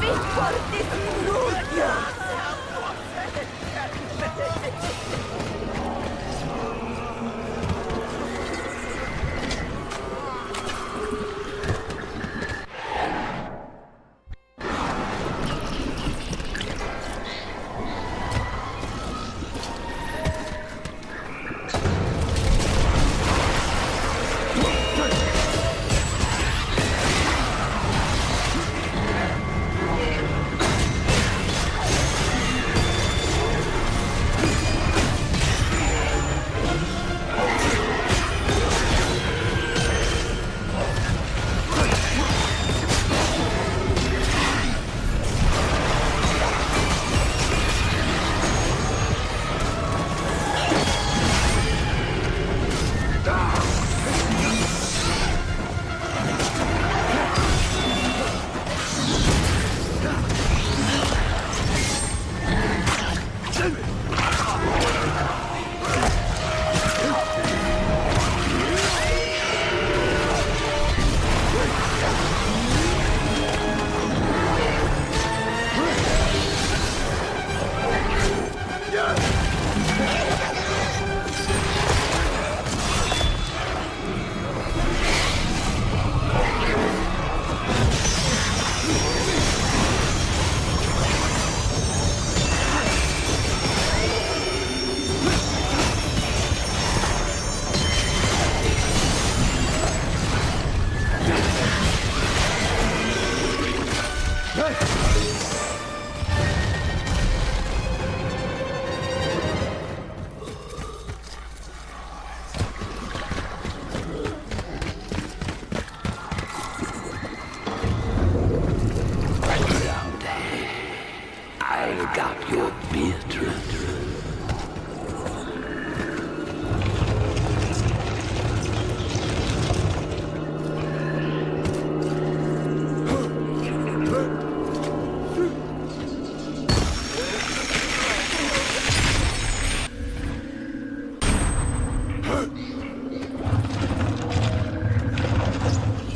fit for this rudeness.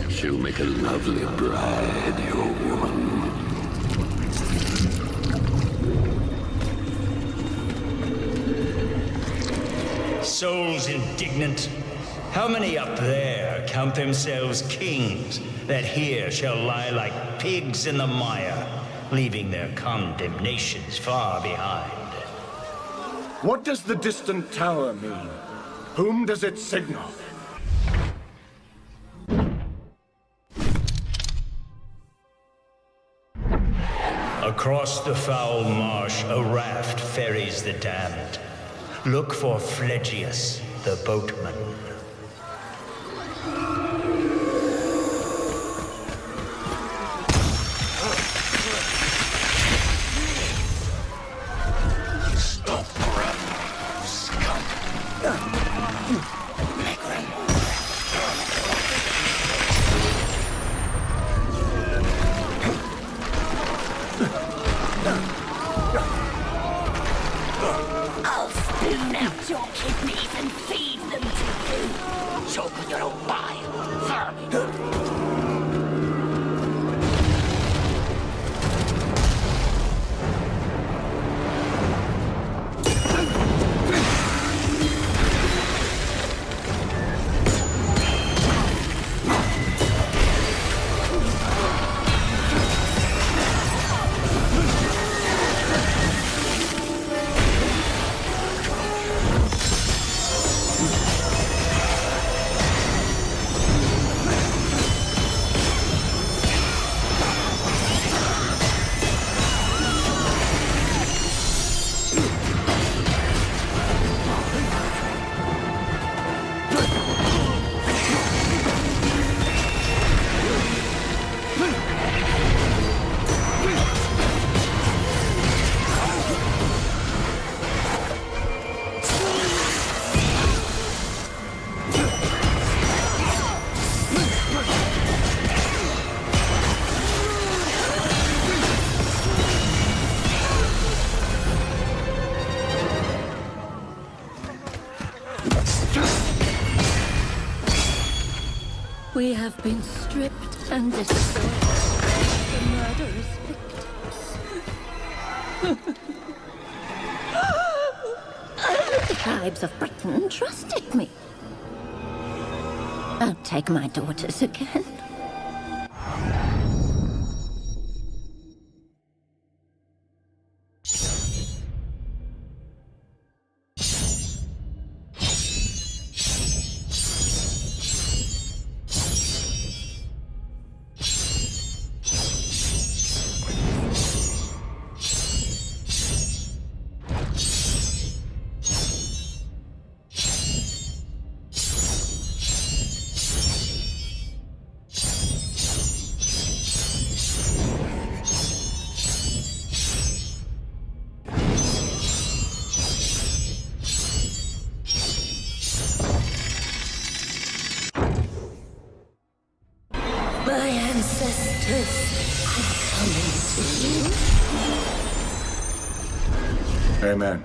She'll make a lovely bride, your woman. Souls indignant, how many up there count themselves kings that here shall lie like pigs in the mire, leaving their condemnations far behind? What does the distant tower mean? Whom does it signal? Across the foul marsh, a raft ferries the damned. Look for Phlegius, the boatman. Stop running, you scum. I'll spoon out your kidneys and feed them to you. Choke on your own bile, vermin. We have been stripped and destroyed the murderous victims. The tribes of Britain trusted me. Don't take my daughters again. My ancestors have come into you. Amen.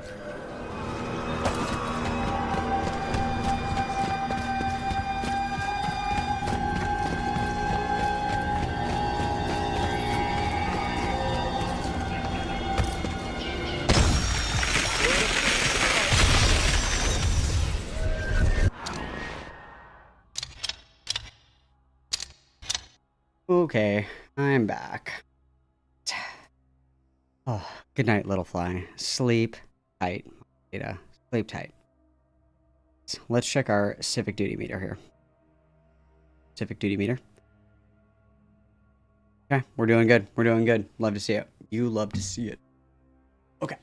Okay, I'm back. Oh, good night, little fly. Sleep tight, Data. Sleep tight. Let's check our civic duty meter here. Civic duty meter. Okay, we're doing good. We're doing good. Love to see it. You love to see it. Okay.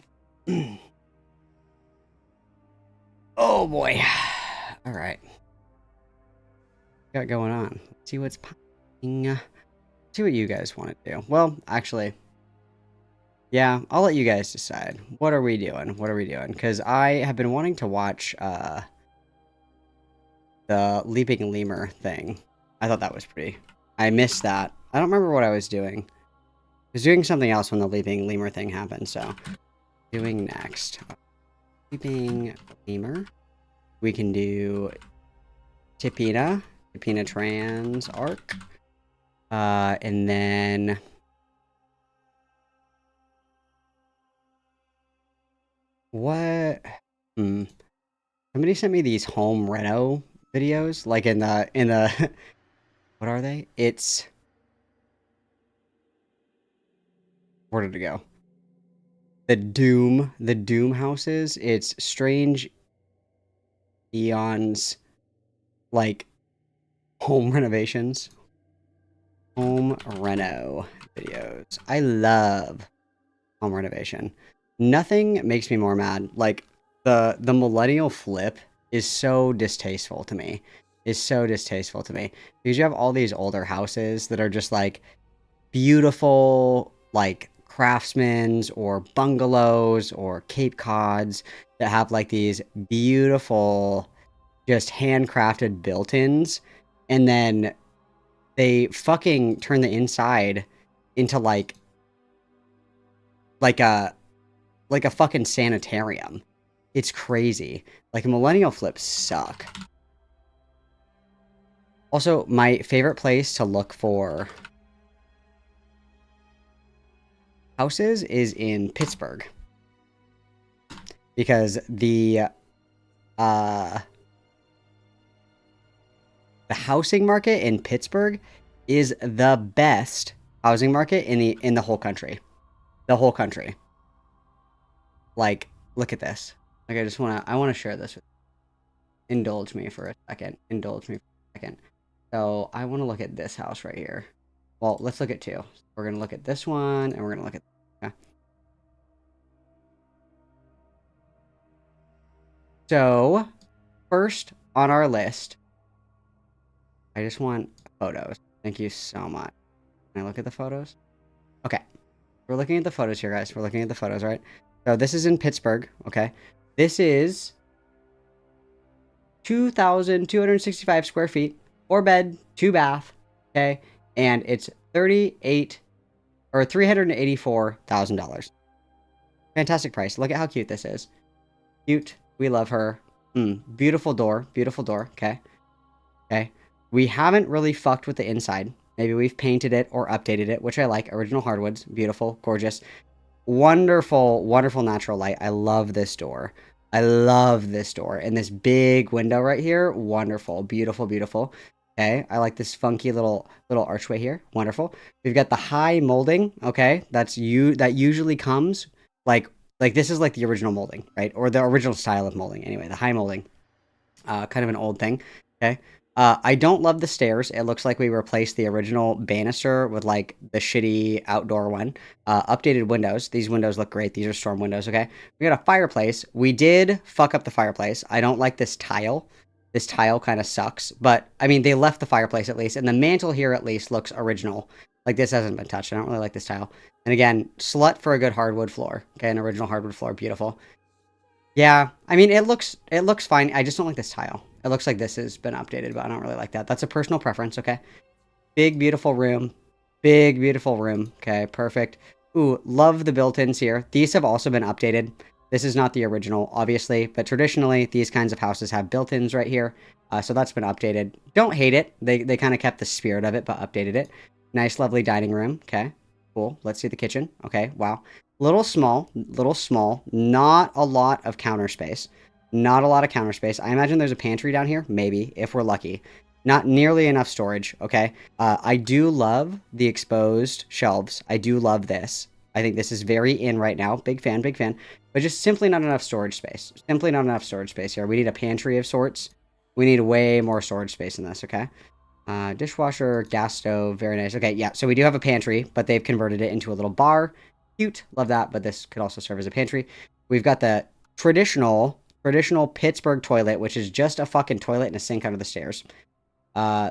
Oh boy. All right. Got going on. Let's see what's popping. See what you guys want to do. Well, actually, yeah, I'll let you guys decide. What are we doing? What are we doing? Because I have been wanting to watch the Leaping Lemur thing. I thought that was pretty. I missed that. I don't remember what I was doing. I was doing something else when the Leaping Lemur thing happened, so. Doing next. Leaping Lemur. We can do Tipina Trans Arc. And then what? Somebody sent me these home reno videos, like in the what are they? It's where did it go? The Doom houses. It's Strange Eons, like home renovations. Home reno videos. I love home renovation. Nothing makes me more mad. Like, the millennial flip is so distasteful to me. Because you have all these older houses that are just like beautiful, like craftsmen's or bungalows or Cape Cods that have like these beautiful, just handcrafted built-ins, and then they fucking turn the inside into like a fucking sanitarium. It's crazy. Like, millennial flips suck. Also, my favorite place to look for houses is in Pittsburgh. Because the housing market in Pittsburgh is the best housing market in the whole country. The whole country. Like, look at this. Like, I want to share this with you. Indulge me for a second. So, I want to look at this house right here. Well, let's look at two. We're going to look at this one, and we're going to look at... Okay. So, first on our list, I just want photos. Thank you so much. Can I look at the photos? Okay. We're looking at the photos here, guys. We're looking at the photos, right? So, this is in Pittsburgh, okay? This is 2,265 square feet, 4 bed, 2 bath, okay? And it's $384,000. Fantastic price. Look at how cute this is. Cute. We love her. Beautiful door. Okay. We haven't really fucked with the inside. Maybe we've painted it or updated it, which I like. Original hardwoods. Beautiful. Gorgeous. Wonderful natural light. I love this door. And this big window right here. Wonderful. Beautiful. Okay. I like this funky little archway here. Wonderful. We've got the high molding. Okay. That usually comes like this is like the original molding, right? Or the original style of molding. Anyway, the high molding. Kind of an old thing. Okay. I don't love the stairs. It looks like we replaced the original banister with like the shitty outdoor one. Updated windows. These windows look great. These are storm windows, okay? We got a fireplace. We did fuck up the fireplace. I don't like this tile. This tile kind of sucks. But, I mean, they left the fireplace at least. And the mantle here at least looks original. Like, this hasn't been touched. I don't really like this tile. And again, slut for a good hardwood floor. Okay, an original hardwood floor. Beautiful. Yeah, I mean, it looks fine. I just don't like this tile. It looks like this has been updated, but I don't really like that. That's a personal preference, okay? Big, beautiful room. Okay, perfect. Ooh, love the built-ins here. These have also been updated. This is not the original, obviously, but traditionally, these kinds of houses have built-ins right here. So that's been updated. Don't hate it. They kind of kept the spirit of it, but updated it. Nice, lovely dining room. Okay, cool. Let's see the kitchen. Okay, wow. Little small. Not a lot of counter space. I imagine there's a pantry down here. Maybe, if we're lucky. Not nearly enough storage, okay? I do love the exposed shelves. I do love this. I think this is very in right now. Big fan. But just simply not enough storage space. Here. We need a pantry of sorts. We need way more storage space in this, okay? Dishwasher, gas stove, very nice. Okay, yeah, so we do have a pantry, but they've converted it into a little bar. Cute, love that, but this could also serve as a pantry. We've got the traditional Pittsburgh toilet, which is just a fucking toilet and a sink under the stairs.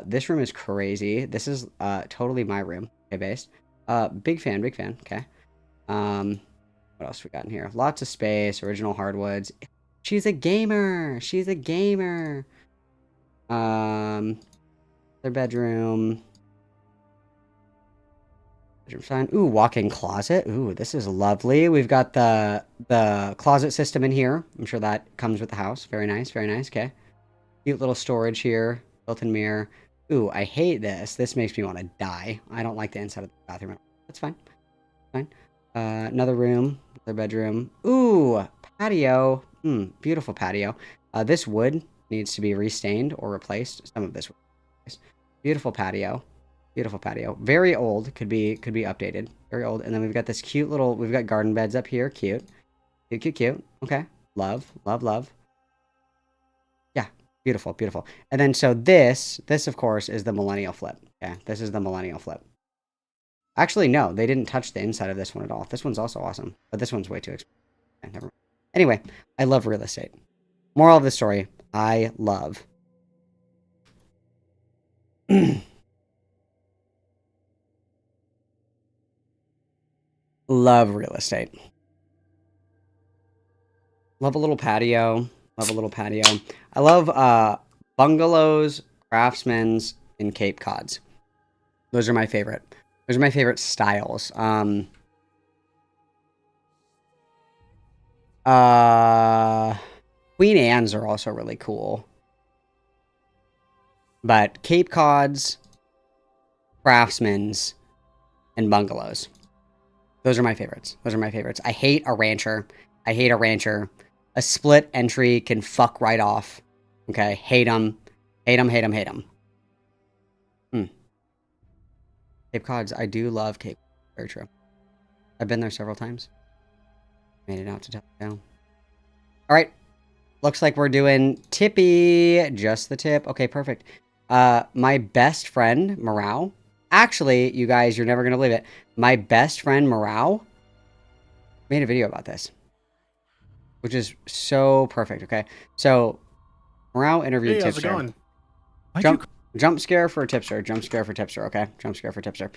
This room is crazy. This is totally my room. Okay, base. Big fan. Okay. What else we got in here? Lots of space. Original hardwoods. She's a gamer. Their bedroom. Fine. Ooh, walk-in closet. Ooh, this is lovely. We've got the closet system in here. I'm sure that comes with the house. Very nice. Okay. Cute little storage here. Built-in mirror. Ooh, I hate this. This makes me want to die. I don't like the inside of the bathroom. That's fine. Another room. Another bedroom. Ooh, patio. Beautiful patio. This wood needs to be restained or replaced. Some of this wood. Beautiful patio. Very old. Could be updated. Very old. And then we've got this cute little... We've got garden beds up here. Cute. Okay. Love. Yeah. Beautiful. And then so this of course is the millennial flip. Okay. This is the millennial flip. Actually, no, they didn't touch the inside of this one at all. This one's also awesome, but this one's way too expensive. Okay, never mind. Anyway, I love real estate. Moral of the story, I love. Love real estate. Love a little patio. Love a little patio. I love bungalows, craftsmen's, and Cape Cods. Those are my favorite. Those are my favorite styles. Queen Anne's are also really cool. But Cape Cods, craftsmen's, and bungalows. Those are my favorites. Those are my favorites. I hate a rancher. I hate a rancher. A split entry can fuck right off. Okay, hate them. Hate them, hate them, hate them. Cape Cods, I do love Cape Cods. Very true. I've been there several times. Made it out to Telltale. Alright. Looks like we're doing Tippy. Just the tip. Okay, perfect. My best friend, Morale. Actually, you guys, you're never going to believe it. My best friend, Morale, made a video about this. Which is so perfect, okay? So, Morale interviewed How's it Tipster. going? Jump scare for Tipster. Jump scare for Tipster, okay? Jump scare for Tipster.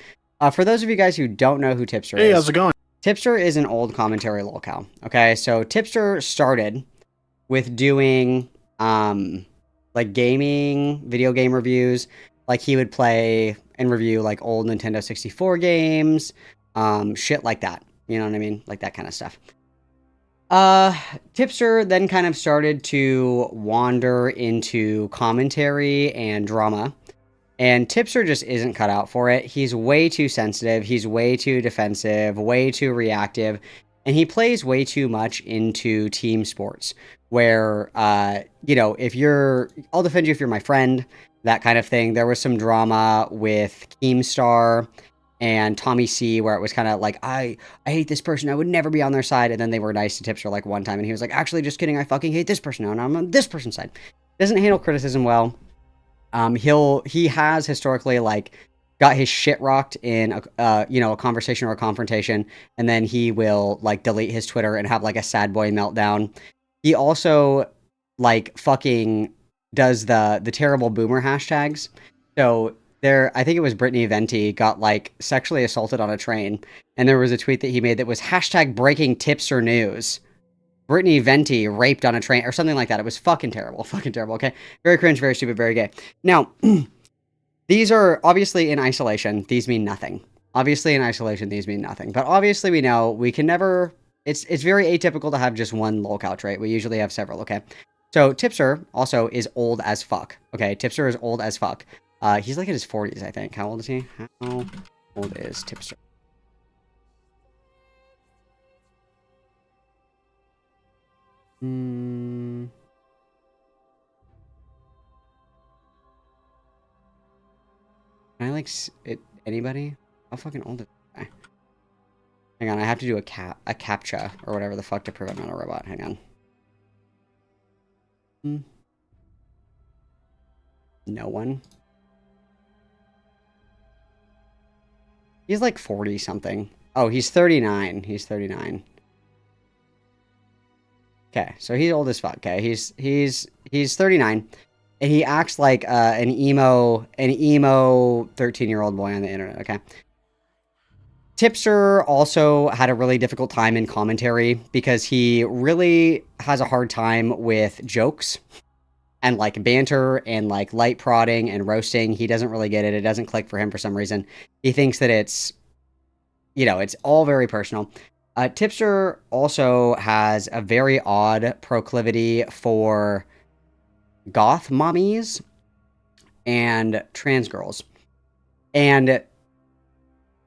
For those of you guys who don't know who Tipster is. How's it going? Tipster is an old commentary lolcow, okay? So, Tipster started with doing, like, gaming, video game reviews. Like, he would play and review, like, old Nintendo 64 games, shit like that. You know what I mean? Like, that kind of stuff. Tipster then kind of started to wander into commentary and drama. And Tipster just isn't cut out for it. He's way too sensitive. He's way too defensive, way too reactive. And he plays way too much into team sports. Where, you know, I'll defend you if you're my friend, that kind of thing. There was some drama with Keemstar and Tommy C, where it was kind of like, I hate this person, I would never be on their side, and then they were nice to Tipster like one time, and he was like, actually, just kidding, I fucking hate this person now, and I'm on this person's side. Doesn't handle criticism well. He has historically, like, got his shit rocked in a conversation or a confrontation, and then he will, like, delete his Twitter and have, like, a sad boy meltdown. He also, like, fucking does the terrible boomer hashtags. So I think it was Brittany Venti got, like, sexually assaulted on a train. And there was a tweet that he made that was hashtag breaking Tipster news. Brittany Venti raped on a train or something like that. It was fucking terrible. Fucking terrible, okay? Very cringe, very stupid, very gay. Now, these are obviously in isolation. These mean nothing. Obviously in isolation, these mean nothing. But obviously we know we can never... It's very atypical to have just one lolcow trait. We usually have several, okay? So Tipster also is old as fuck. Okay, Tipster is old as fuck. He's like in his 40s, I think. How old is he? How old is Tipster? Can I, like, anybody? How fucking old is this guy? Hang on, I have to do a captcha or whatever the fuck to prove I'm not a robot. Hang on. No one. He's like 40 something. Oh, he's 39. He's 39. Okay, so he's old as fuck. Okay, he's 39, and he acts like an emo 13-year-old boy on the internet. Okay. Tipster also had a really difficult time in commentary because he really has a hard time with jokes and, like, banter and, like, light prodding and roasting. He doesn't really get it. It doesn't click for him for some reason. He thinks that it's all very personal. Tipster also has a very odd proclivity for goth mommies and trans girls. And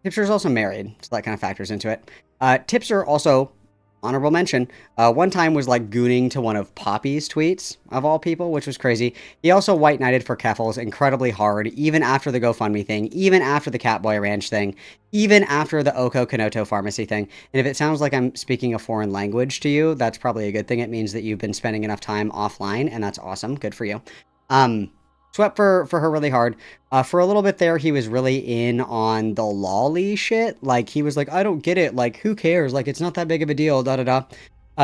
Tipster is also married, so that kind of factors into it. Tipster also, honorable mention, one time was, like, gooning to one of Poppy's tweets, of all people, which was crazy. He also white knighted for Keffels incredibly hard, even after the GoFundMe thing, even after the Catboy Ranch thing, even after the Oko Kanoto Pharmacy thing. And if it sounds like I'm speaking a foreign language to you, that's probably a good thing. It means that you've been spending enough time offline, and that's awesome. Good for you. swept for her really hard. For a little bit there, he was really in on the lolly shit. Like, he was like, I don't get it. Like, who cares? Like, it's not that big of a deal, da-da-da.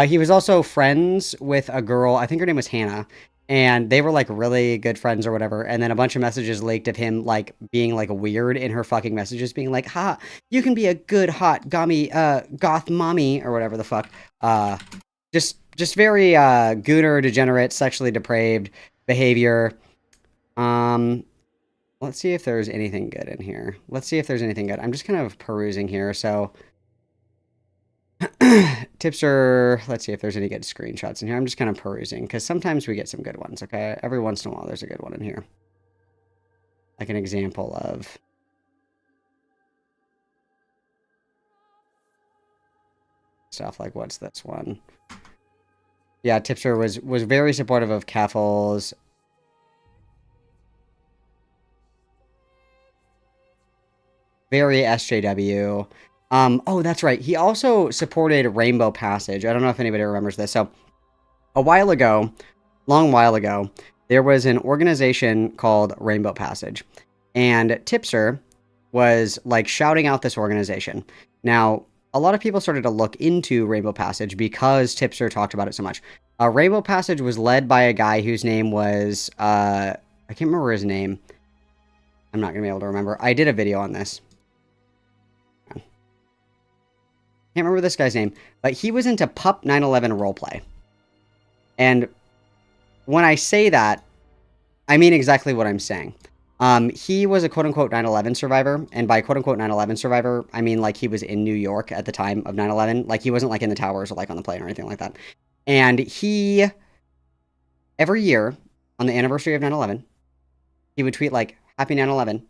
He was also friends with a girl, I think her name was Hannah, and they were, like, really good friends or whatever, and then a bunch of messages leaked of him, like, being, like, weird in her fucking messages, being like, ha, you can be a good, hot, goth mommy, or whatever the fuck. Just very, gooner, degenerate, sexually depraved behavior. Let's see if there's anything good in here. Let's see if there's anything good. I'm just kind of perusing here, so... Tipster, let's see if there's any good screenshots in here. I'm just kind of perusing, because sometimes we get some good ones, okay? Every once in a while, there's a good one in here. Like an example of... stuff like, what's this one? Yeah, Tipster was very supportive of Keffel's... very SJW. Oh, that's right. He also supported Rainbow Passage. I don't know if anybody remembers this. So, a while ago, long while ago, there was an organization called Rainbow Passage. And Tipster was, like, shouting out this organization. Now, a lot of people started to look into Rainbow Passage because Tipster talked about it so much. Rainbow Passage was led by a guy whose name was... I can't remember his name. I'm not going to be able to remember. I did a video on this. Can't remember this guy's name, but he was into Pup 9/11 roleplay. And when I say that, I mean exactly what I'm saying. He was a quote-unquote 9/11 survivor, and by quote-unquote 9/11 survivor, I mean like he was in New York at the time of 9/11. Like he wasn't like in the towers or like on the plane or anything like that. And he, every year on the anniversary of 9/11, he would tweet like, Happy 9/11,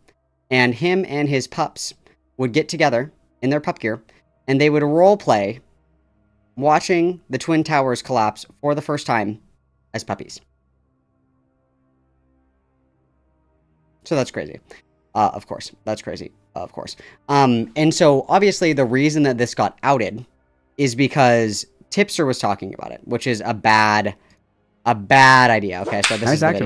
and him and his pups would get together in their pup gear, and they would role play watching the Twin Towers collapse for the first time as puppies. So that's crazy. Of course. That's crazy. Of course. And so obviously the reason that this got outed is because Tipster was talking about it, which is a bad idea. Okay, so this is the video.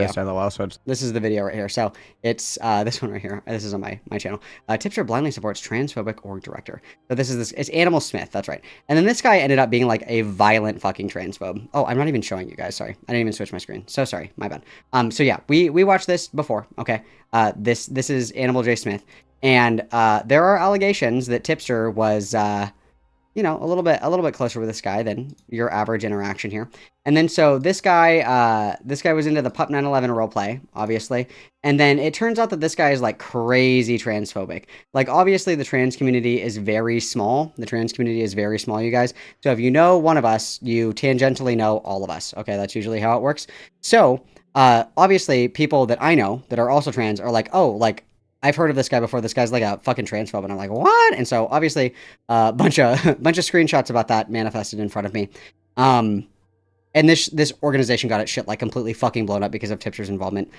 This is the video right here. So it's this one right here. This is on my channel. Tipster blindly supports transphobic org director. So it's Animal Smith. That's right. And then this guy ended up being like a violent fucking transphobe. Oh, I'm not even showing you guys. Sorry, I didn't even switch my screen. So sorry, my bad. So yeah, we watched this before. Okay. This is Animal J Smith, and there are allegations that Tipster was you know, a little bit closer with this guy than your average interaction here. And then so this guy was into the Pup 9/11 roleplay, obviously. And then it turns out that this guy is like crazy transphobic. Like obviously the trans community is very small. The trans community is very small, you guys. So if you know one of us, you tangentially know all of us. Okay, that's usually how it works. So obviously people that I know that are also trans are like, oh, like, I've heard of this guy before. This guy's like a fucking transphobe. And I'm like, what? And so obviously a bunch of screenshots about that manifested in front of me. And this organization got its shit like completely fucking blown up because of Tipster's involvement.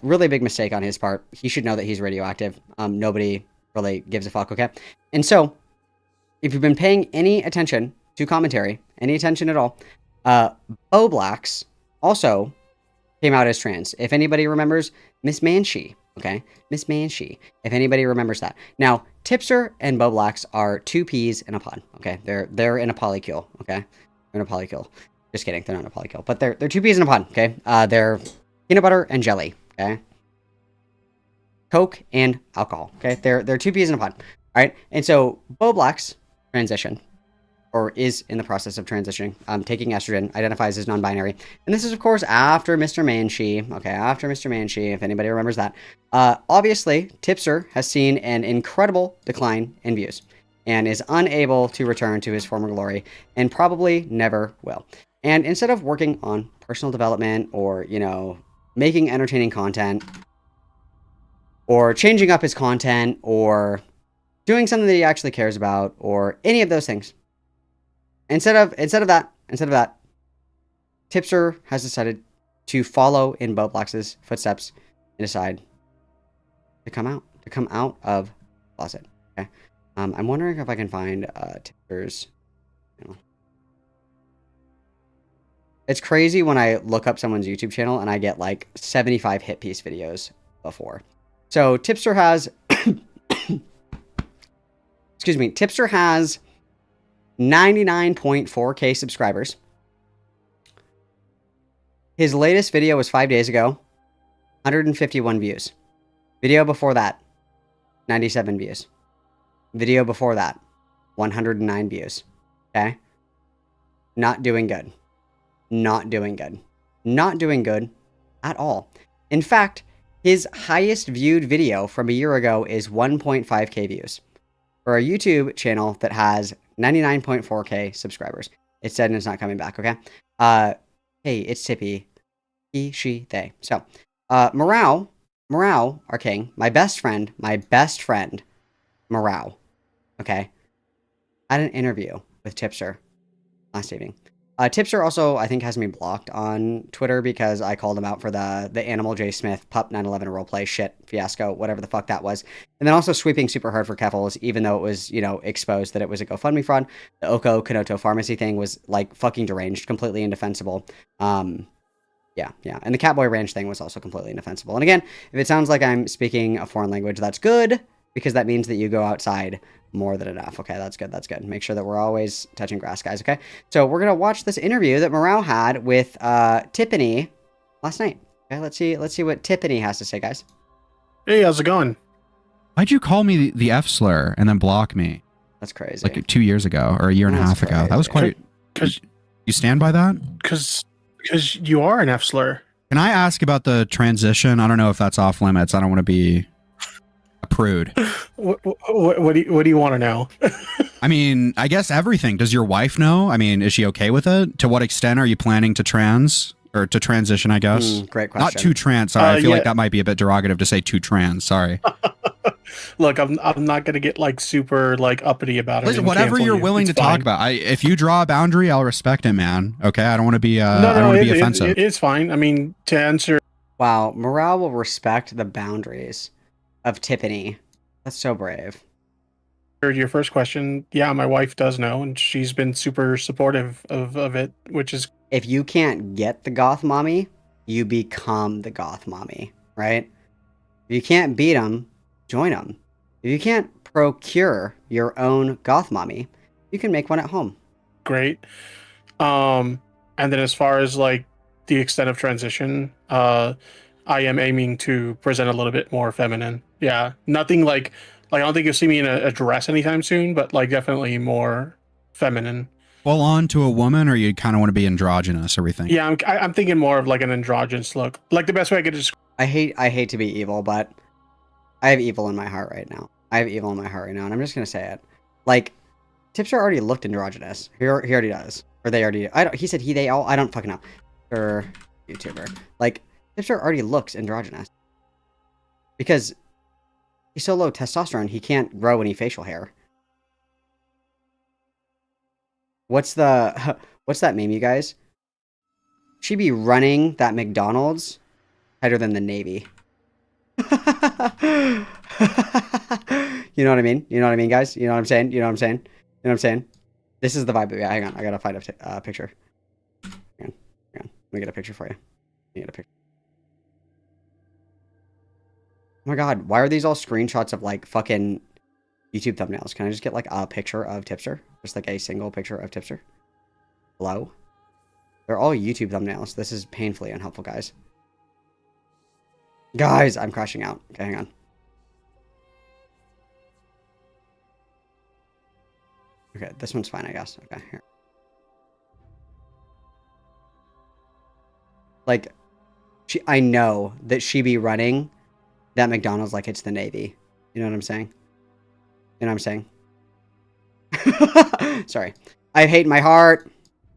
Really big mistake on his part. He should know that he's radioactive. Nobody really gives a fuck, okay? And so if you've been paying any attention to commentary, any attention at all, Bo Blacks also came out as trans. If anybody remembers, Miss Manshi. Okay, Miss Manshi, if anybody remembers that. Now, Tipster and Bo Blacks are two peas in a pod. Okay, they're in a polycule. Okay, they're in a polycule. Just kidding, they're not in a polycule, but they're two peas in a pod. Okay, they're peanut butter and jelly. Okay, Coke and alcohol. Okay, they're two peas in a pod. All right, and so Bo Blacks transition, or is in the process of transitioning, taking estrogen, identifies as non-binary. And this is, of course, after Mr. Manshi. Okay, after Mr. Manshi, if anybody remembers that. Obviously, Tipster has seen an incredible decline in views and is unable to return to his former glory and probably never will. And instead of working on personal development or, you know, making entertaining content or changing up his content or doing something that he actually cares about or any of those things, Instead of that, Tipster has decided to follow in Bo Blacks' footsteps and decide to come out of the closet. Okay, I'm wondering if I can find Tipster's. You know. It's crazy when I look up someone's YouTube channel and I get like 75 hit piece videos before. So Tipster has, excuse me, Tipster has 99.4K subscribers. His latest video was 5 days ago, 151 views. Video before that, 97 views. Video before that, 109 views. Okay? Not doing good. Not doing good. Not doing good at all. In fact, his highest viewed video from a year ago is 1.5K views. For a YouTube channel that has 99.4K subscribers. It said it's not coming back, okay? Hey, it's Tippy. He, she, they. So, Morale, our king, my best friend, Morale, okay, had an interview with Tipster last evening. Tipster also, I think, has me blocked on Twitter because I called him out for the Animal J. Smith Pup 9/11 roleplay shit fiasco, whatever the fuck that was. And then also sweeping super hard for Keffels, even though it was, you know, exposed that it was a GoFundMe fraud. The Oko Kanoto Pharmacy thing was, like, fucking deranged, completely indefensible. Yeah. And the Catboy Ranch thing was also completely indefensible. And again, if it sounds like I'm speaking a foreign language, that's good, because that means that you go outside more than enough. Okay, that's good. Make sure that we're always touching grass, guys, okay? So we're going to watch this interview that Morale had with Tiffany last night. Okay, let's see what Tiffany has to say, guys. Hey, how's it going? Why'd you call me the F slur and then block me? That's crazy. Like 2 years ago or a year and a half ago. That was quite... You stand by that? Because you are an F slur. Can I ask about the transition? I don't know if that's off limits. I don't want to be a prude. What do you want to know? I mean, I guess everything. Does your wife know? I mean, is she okay with it? To what extent are you planning to transition, I guess? Great question. Not too trans. Sorry, I feel like that might be a bit derogative to say too trans. Sorry. Look, I'm not gonna get like super like uppity about it. Listen, whatever you're willing to talk about. If you draw a boundary, I'll respect it, man. Okay, I don't want to be. I don't want to be offensive. It's fine. I mean, to answer. Wow, Morale will respect the boundaries of Tiffany. That's so brave. Your first question, yeah, my wife does know, and she's been super supportive of it, which is. If you can't get the goth mommy, you become the goth mommy, right? If you can't beat them, join them. If you can't procure your own goth mommy, you can make one at home. Great. And then as far as like the extent of transition, I am aiming to present a little bit more feminine. Yeah, nothing like I don't think you'll see me in a dress anytime soon, but like definitely more feminine. Full on to a woman, or you kind of want to be androgynous? Everything. Yeah, I'm thinking more of like an androgynous look. Like the best way I could describe. I hate to be evil, but I have evil in my heart right now. And I'm just gonna say it. Like, Tipster already looked androgynous. He already does, or they already. He said he, they all. I don't fucking know. Or YouTuber. Like, Tipster already looks androgynous because he's so low testosterone. He can't grow any facial hair. What's that meme, you guys? She be running that McDonald's tighter than the Navy. You know what I mean? You know what I mean, guys? You know what I'm saying? You know what I'm saying? This is the vibe. Yeah, hang on. I gotta find a picture. Hang on. Let me get a picture for you. Oh my god, why are these all screenshots of like fucking YouTube thumbnails? Can I just get like a picture of Tipster? Just like a single picture of Tipster? Hello? They're all YouTube thumbnails. This is painfully unhelpful, guys. Guys, I'm crashing out. Okay, hang on. Okay, this one's fine, I guess. Okay, here. Like, I know that she be running that McDonald's like it's the Navy. You know what I'm saying? Sorry. I hate my heart.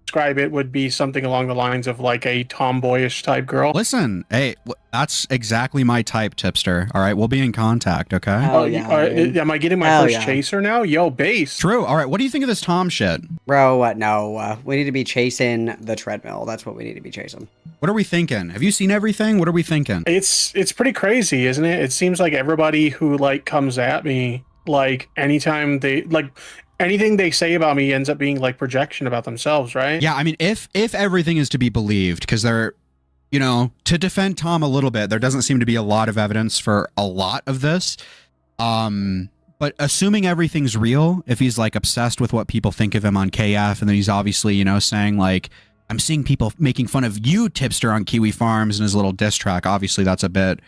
Describe it would be something along the lines of like a tomboyish type girl. Listen, hey, that's exactly my type, Tipster. All right, we'll be in contact, okay? Oh yeah. Am I getting my first chaser now? Yo, base. True. All right, what do you think of this Tom shit? Bro, no. We need to be chasing the treadmill. That's what we need to be chasing. What are we thinking? Have you seen everything? What are we thinking? It's pretty crazy, isn't it? It seems like everybody who like comes at me, like anytime they like anything they say about me ends up being like projection about themselves, right? Yeah, I mean, if everything is to be believed, because they're, you know, to defend Tom a little bit, there doesn't seem to be a lot of evidence for a lot of this. But assuming everything's real, if he's like obsessed with what people think of him on KF, and then he's obviously, you know, saying like, I'm seeing people making fun of you, Tipster, on Kiwi Farms in his little diss track. Obviously, that's a bit,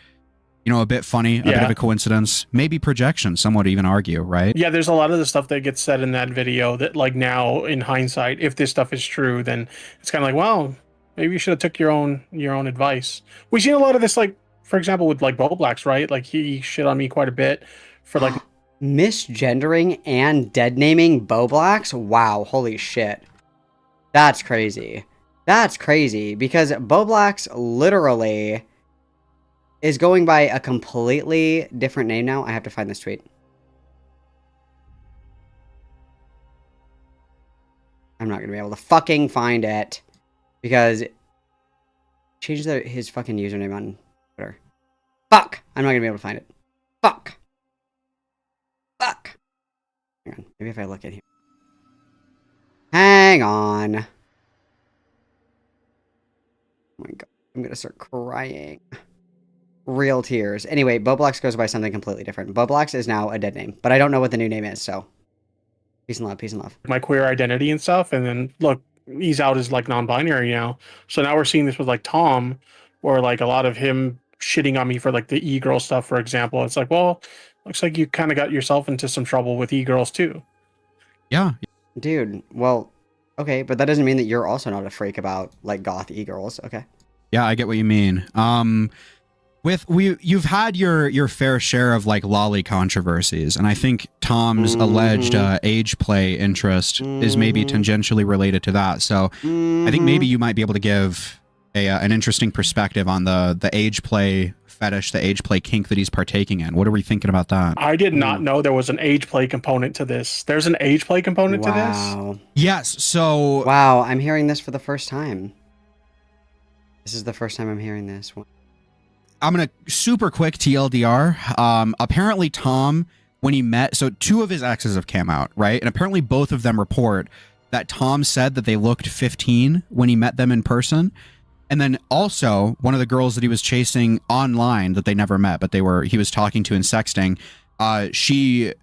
you know, a bit funny, a bit of a coincidence, maybe projection, some would even argue, right? Yeah, there's a lot of the stuff that gets said in that video that, like, now in hindsight, if this stuff is true, then it's kind of like, well, maybe you should have took your own advice. We've seen a lot of this, like, for example, with like Boblax, right? Like, he shit on me quite a bit for like misgendering and dead naming Boblax. Wow, holy shit, that's crazy. That's crazy because Boblax literally is going by a completely different name now. I have to find this tweet. I'm not gonna be able to fucking find it because changed his fucking username on Twitter. Fuck! I'm not gonna be able to find it. Fuck! Fuck! Hang on. Maybe if I look in here. Hang on. Oh my god. I'm gonna start crying. Real tears. Anyway, Boblax goes by something completely different. Boblax is now a dead name, but I don't know what the new name is, so peace and love, peace and love. my queer identity and stuff, and then look, he's out as like non-binary now. So now we're seeing this with like Tom, or like a lot of him shitting on me for like the e-girl stuff, for example. It's like, well, looks like you kind of got yourself into some trouble with e-girls too. Yeah. Dude, well, okay, but that doesn't mean that you're also not a freak about like goth e-girls, okay? Yeah, I get what you mean. You've had your fair share of like lolly controversies, and I think Tom's alleged age play interest is maybe tangentially related to that. So I think maybe you might be able to give an interesting perspective on the age play fetish, the age play kink that he's partaking in. What are we thinking about that? I did not know there was an age play component to this. There's an age play component to this? Yes, so... Wow, I'm hearing this for the first time. This is the first time I'm hearing this one. I'm going to super quick TLDR. Apparently Tom, when he met, so two of his exes have come out, right? And apparently both of them report that Tom said that they looked 15 when he met them in person. And then also one of the girls that he was chasing online that they never met, but he was talking to and sexting. She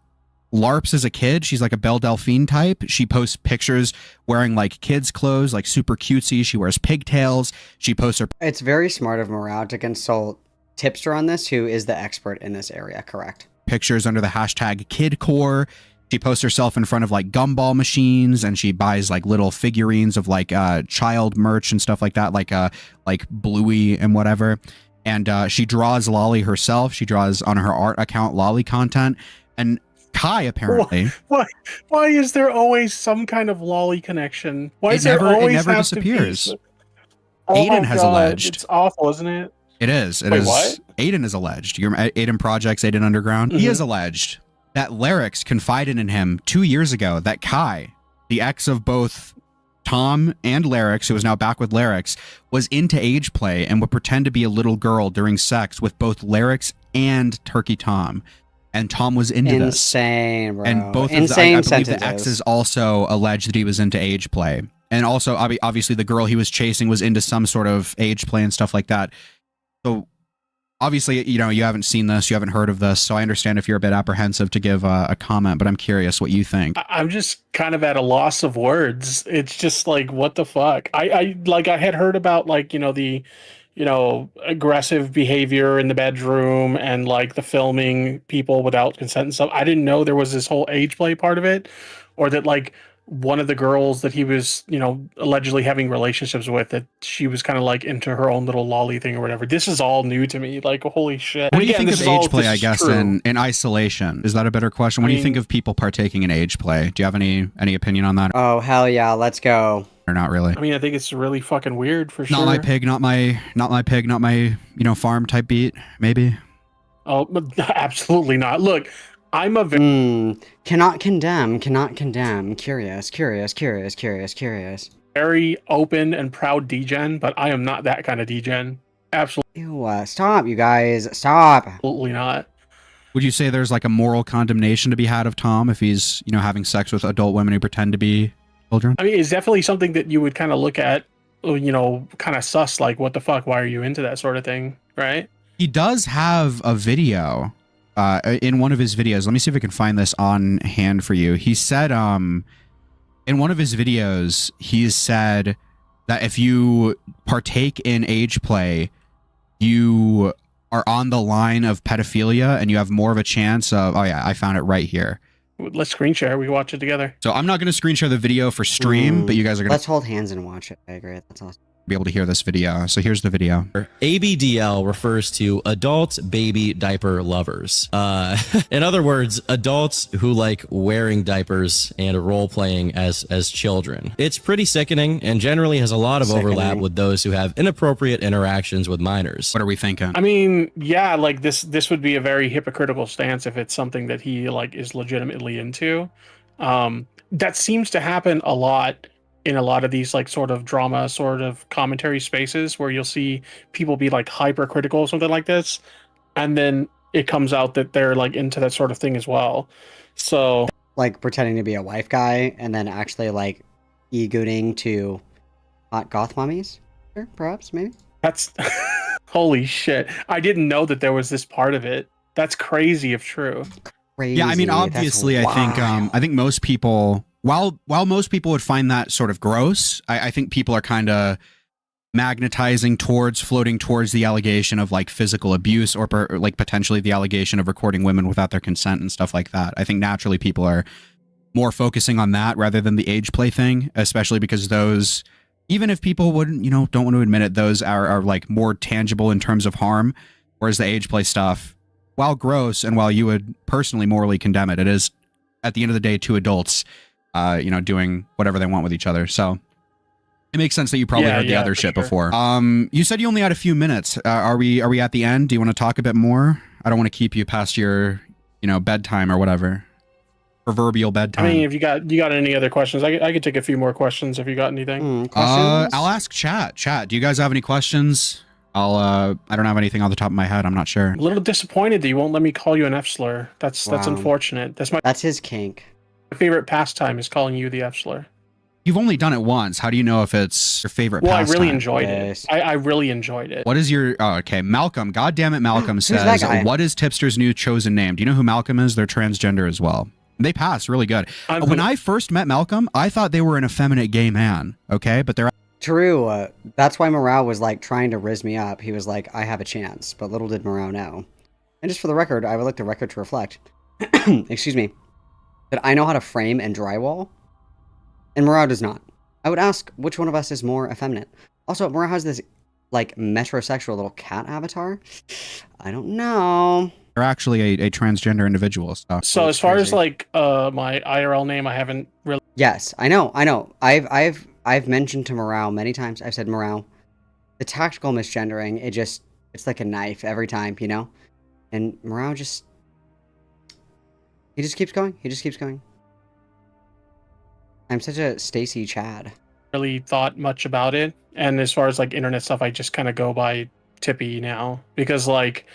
LARPs as a kid. She's like a Belle Delphine type. She posts pictures wearing like kids' clothes, like super cutesy. She wears pigtails. She posts her. It's very smart of Morale to consult Tipster on this, who is the expert in this area, correct? Pictures under the hashtag kidcore. She posts herself in front of like gumball machines, and she buys like little figurines of like child merch and stuff like that, like Bluey and whatever. And she draws lolly herself. She draws on her art account lolly content. And Kai apparently. Why is there always some kind of lolly connection? Why is there always it never have to be disappears. Oh Aiden my has God, alleged. It's awful, isn't it? It is. It Wait, is. what? Aiden is alleged. Your Aiden Projects, Aiden Underground. He has alleged that Larix confided in him 2 years ago that Kai, the ex of both Tom and Larix, who is now back with Larix, was into age play and would pretend to be a little girl during sex with both Larix and Turkey Tom. And Tom was into this. Insane, bro. And both Insane of the, I believe the sentences. exes also alleged that he was into age play. And also, obviously, the girl he was chasing was into some sort of age play and stuff like that. So, obviously, you know, you haven't seen this, you haven't heard of this, so I understand if you're a bit apprehensive to give a comment, but I'm curious what you think. I'm just kind of at a loss of words. It's just like, what the fuck? I had heard about like, the aggressive behavior in the bedroom and like the filming people without consent and stuff. I didn't know there was this whole age play part of it, or that like one of the girls that he was, allegedly having relationships with, that she was kind of like into her own little lolly thing or whatever. This is all new to me. Like, holy shit. What do you think of age play, I guess, in isolation? Is that a better question? What do you think of people partaking in age play? Do you have any opinion on that? Oh, hell yeah. Let's go. Or not really? I mean, I think it's really fucking weird for sure. Not my pig, not my pig, not my, farm type beat, maybe? Oh, absolutely not. Look, I'm a cannot condemn. Curious. Very open and proud degen, but I am not that kind of degen. Absolutely. Ew, stop, you guys. Stop. Absolutely not. Would you say there's like a moral condemnation to be had of Tom if he's, you know, having sex with adult women who pretend to be children? I mean, it's definitely something that you would kind of look at, you know, kind of sus, like, what the fuck? Why are you into that sort of thing, right? He does have a video in one of his videos. Let me see if I can find this on hand for you. He said, in one of his videos, he said that if you partake in age play, you are on the line of pedophilia and you have more of a chance of, oh yeah, I found it right here. Let's screen share. We can watch it together. So I'm not going to screen share the video for stream, but you guys are going to... Let's hold hands and watch it. I agree. That's awesome. Be able to hear this video. So here's the video. ABDL refers to adult baby diaper lovers. In other words, adults who like wearing diapers and role playing as children. It's pretty sickening and generally has a lot of overlap with those who have inappropriate interactions with minors. What are we thinking? I mean, yeah, like this would be a very hypocritical stance if it's something that he like is legitimately into. That seems to happen a lot in a lot of these like sort of drama sort of commentary spaces where you'll see people be like hypercritical or something like this, and then it comes out that they're like into that sort of thing as well. So like pretending to be a wife guy and then actually like e-gooting to hot goth mummies, sure, perhaps, maybe. That's holy shit. I didn't know that there was this part of it. That's crazy if true. Crazy. Yeah, I mean, obviously, I think most people, while most people would find that sort of gross, I think people are kind of magnetizing towards, floating towards the allegation of like physical abuse or like potentially the allegation of recording women without their consent and stuff like that. I think naturally people are more focusing on that rather than the age play thing, especially because those, even if people wouldn't, you know, don't want to admit it, those are like more tangible in terms of harm, whereas the age play stuff, while gross and while you would personally morally condemn it, it is at the end of the day two adults, you know, doing whatever they want with each other. So it makes sense that you probably heard the other shit before. You said you only had a few minutes. Are we at the end? Do you want to talk a bit more? I don't want to keep you past your, you know, bedtime or whatever. Proverbial bedtime. I mean, if you got any other questions, I could take a few more questions if you got anything. I'll ask chat. Do you guys have any questions? I don't have anything on the top of my head. I'm not sure. I'm a little disappointed that you won't let me call you an F slur. That's unfortunate. That's his kink. My favorite pastime is calling you the F slur. You've only done it once. How do you know if it's your favorite pastime? Well, I really enjoyed it. I really enjoyed it. What is your... Oh, okay. Malcolm. God damn it, Malcolm says, what is Tipster's new chosen name? Do you know who Malcolm is? They're transgender as well. They pass really good. When I first met Malcolm, I thought they were an effeminate gay man. Okay, but they're... True. That's why Morale was like trying to rizz me up. He was like, I have a chance. But little did Morale know. And just for the record, I would like the record to reflect, excuse me, that I know how to frame and drywall. And Morale does not. I would ask which one of us is more effeminate. Also, Morale has this like metrosexual little cat avatar. I don't know. They're actually a transgender individual. So as far as like my IRL name, I haven't really. Yes, I know. I've mentioned to Morale many times. I've said, Morale, the tactical misgendering, it's like a knife every time, you know? And Morale he just keeps going. He just keeps going. I'm such a Stacy Chad. Really thought much about it. And as far as like internet stuff, I just kind of go by Tippy now. Because like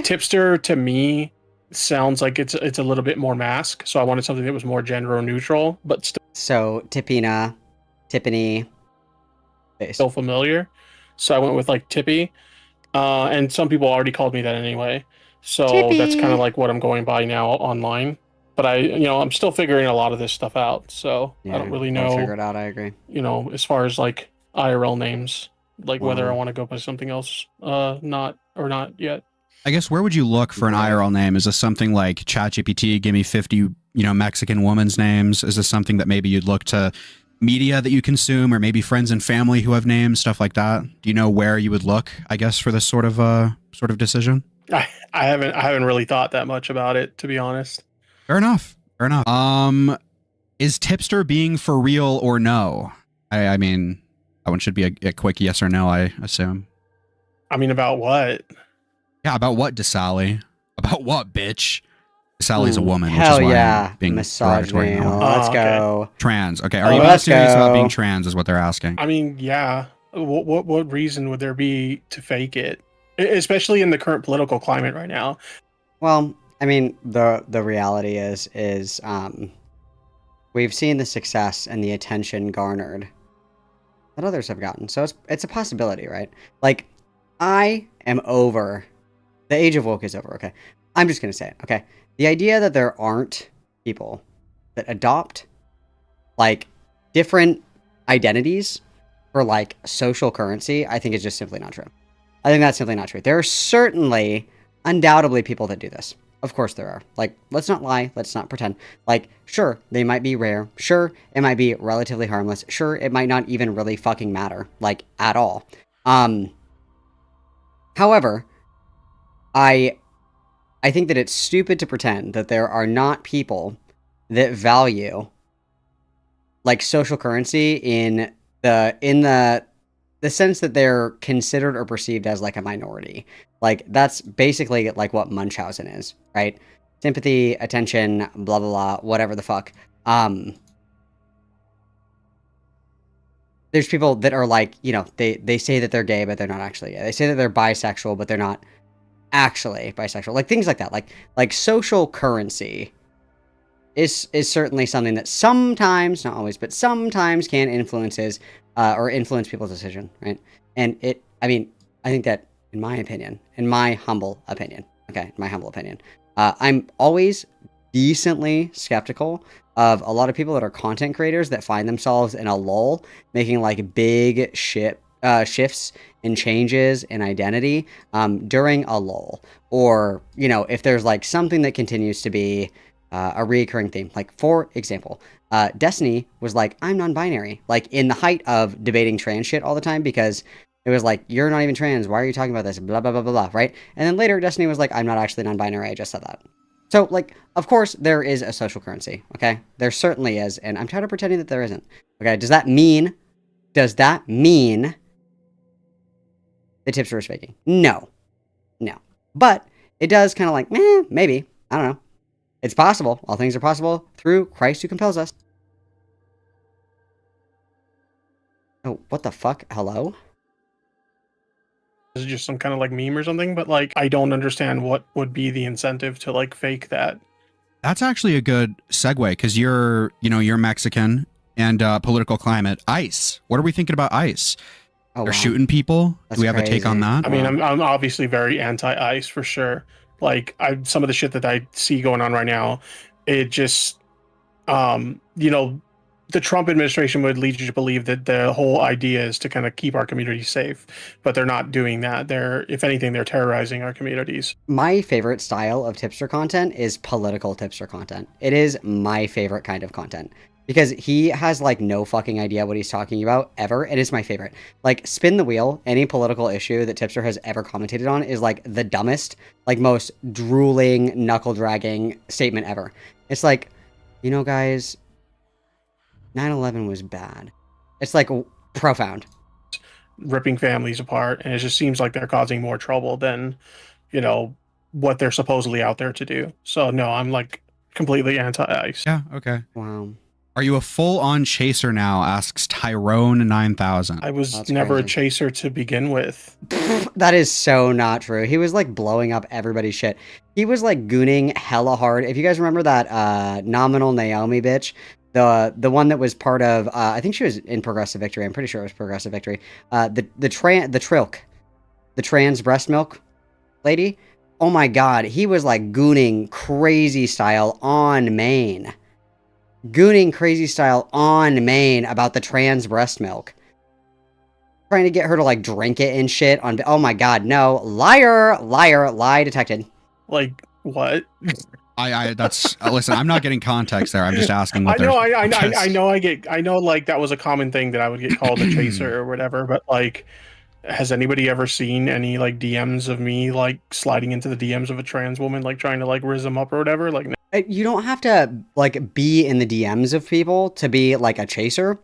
Tipster to me sounds like it's a little bit more mask. So I wanted something that was more gender neutral, but still. So Tippina. Tiffany. Still familiar. So I went with like Tippy. And some people already called me that anyway. So Tippy. That's kind of like what I'm going by now online. But I'm still figuring a lot of this stuff out. So I don't really know. I'll figure it out. I agree. As far as like IRL names, like whether I want to go by something else, not yet. I guess where would you look for an IRL name? Is this something like ChatGPT, give me 50, Mexican women's names? Is this something that maybe you'd look to media that you consume, or maybe friends and family who have names, stuff like that? Do you know where you would look, I guess, for this sort of decision? I haven't really thought that much about it, to be honest. Fair enough. Is Tipster being for real or no? I mean, that one should be a quick yes or no, I assume. I mean, about what? Yeah, about what, DeSally? About what, bitch? DeSally's a woman, which hell is why yeah. I'm being misogyny. Let's go. Trans. Okay, are you being serious about being trans is what they're asking? I mean, yeah. What reason would there be to fake it? Especially in the current political climate right now. Well, I mean, the reality is we've seen the success and the attention garnered that others have gotten. So it's a possibility, right? Like, I am over. The age of woke is over, okay? I'm just gonna say it, okay? The idea that there aren't people that adopt, like, different identities for, like, social currency, I think is just simply not true. I think that's simply not true. There are certainly, undoubtedly, people that do this. Of course there are. Like, let's not lie. Let's not pretend. Like, sure, they might be rare. Sure, it might be relatively harmless. Sure, it might not even really fucking matter. Like, at all. However, I think that it's stupid to pretend that there are not people that value, like, social currency in the sense that they're considered or perceived as, like, a minority. Like, that's basically, like, what Munchausen is, right? Sympathy, attention, blah, blah, blah, whatever the fuck. There's people that are, like, you know, they say that they're gay, but they're not actually gay. They say that they're bisexual, but they're not actually bisexual. Like, things like that. Like social currency is certainly something that sometimes, not always, but sometimes can influence people's decision, right? And I think that, in my opinion, I'm always decently skeptical of a lot of people that are content creators that find themselves in a lull, making, like, big shifts and changes in identity during a lull. Or, you know, if there's, like, something that continues to be a recurring theme. Like, for example, Destiny was like, I'm non-binary, like, in the height of debating trans shit all the time, because it was like, you're not even trans, why are you talking about this, blah, blah, blah, blah, blah, right? And then later, Destiny was like, I'm not actually non-binary, I just said that. So, like, of course, there is a social currency, okay? There certainly is, and I'm tired of pretending that there isn't. Okay, does that mean the Tipster is faking? No. But it does kind of like, maybe, I don't know. It's possible. All things are possible through Christ who compels us. Oh, what the fuck? Hello? Is it just some kind of, like, meme or something? But, like, I don't understand what would be the incentive to, like, fake that. That's actually a good segue, because you're Mexican and political climate. ICE. What are we thinking about ICE? Oh, They're wow. shooting people. That's Do we have a take on that? I mean, I'm obviously very anti-ICE for sure. Like, some of the shit that I see going on right now, it just, you know, the Trump administration would lead you to believe that the whole idea is to kind of keep our community safe, but they're not doing that. If anything, they're terrorizing our communities. My favorite style of tipster content is political tipster content. It is my favorite kind of content, because he has, like, no fucking idea what he's talking about ever, and it's my favorite. Like, spin the wheel, any political issue that Tipster has ever commentated on is, like, the dumbest, like, most drooling, knuckle-dragging statement ever. It's like, you know, guys, 9/11 was bad. It's, like, profound. Ripping families apart, and it just seems like they're causing more trouble than, you know, what they're supposedly out there to do. So, no, I'm, like, completely anti-ICE. Yeah, okay. Wow. Are you a full-on chaser now? Asks Tyrone9000. I was That's never crazy. a chaser to begin with. That is so not true. He was, like, blowing up everybody's shit. He was, like, gooning hella hard. If you guys remember that nominal Naomi bitch, the one that was part of, I think she was in Progressive Victory. I'm pretty sure it was Progressive Victory. The Trilk, the trans breast milk lady. Oh my god, he was, like, gooning crazy style on Maine. Gooning crazy style on Maine about the trans breast milk. Trying to get her to, like, drink it and shit on. Oh my god, no. Liar, lie detected. Like, what? That's listen, I'm not getting context there. I'm just asking what I know, like, that was a common thing that I would get called a chaser or whatever, but, like, has anybody ever seen any, like, DMs of me, like, sliding into the DMs of a trans woman, like, trying to, like, riz them up or whatever? Like, no. You don't have to, like, be in the DMs of people to be, like, a chaser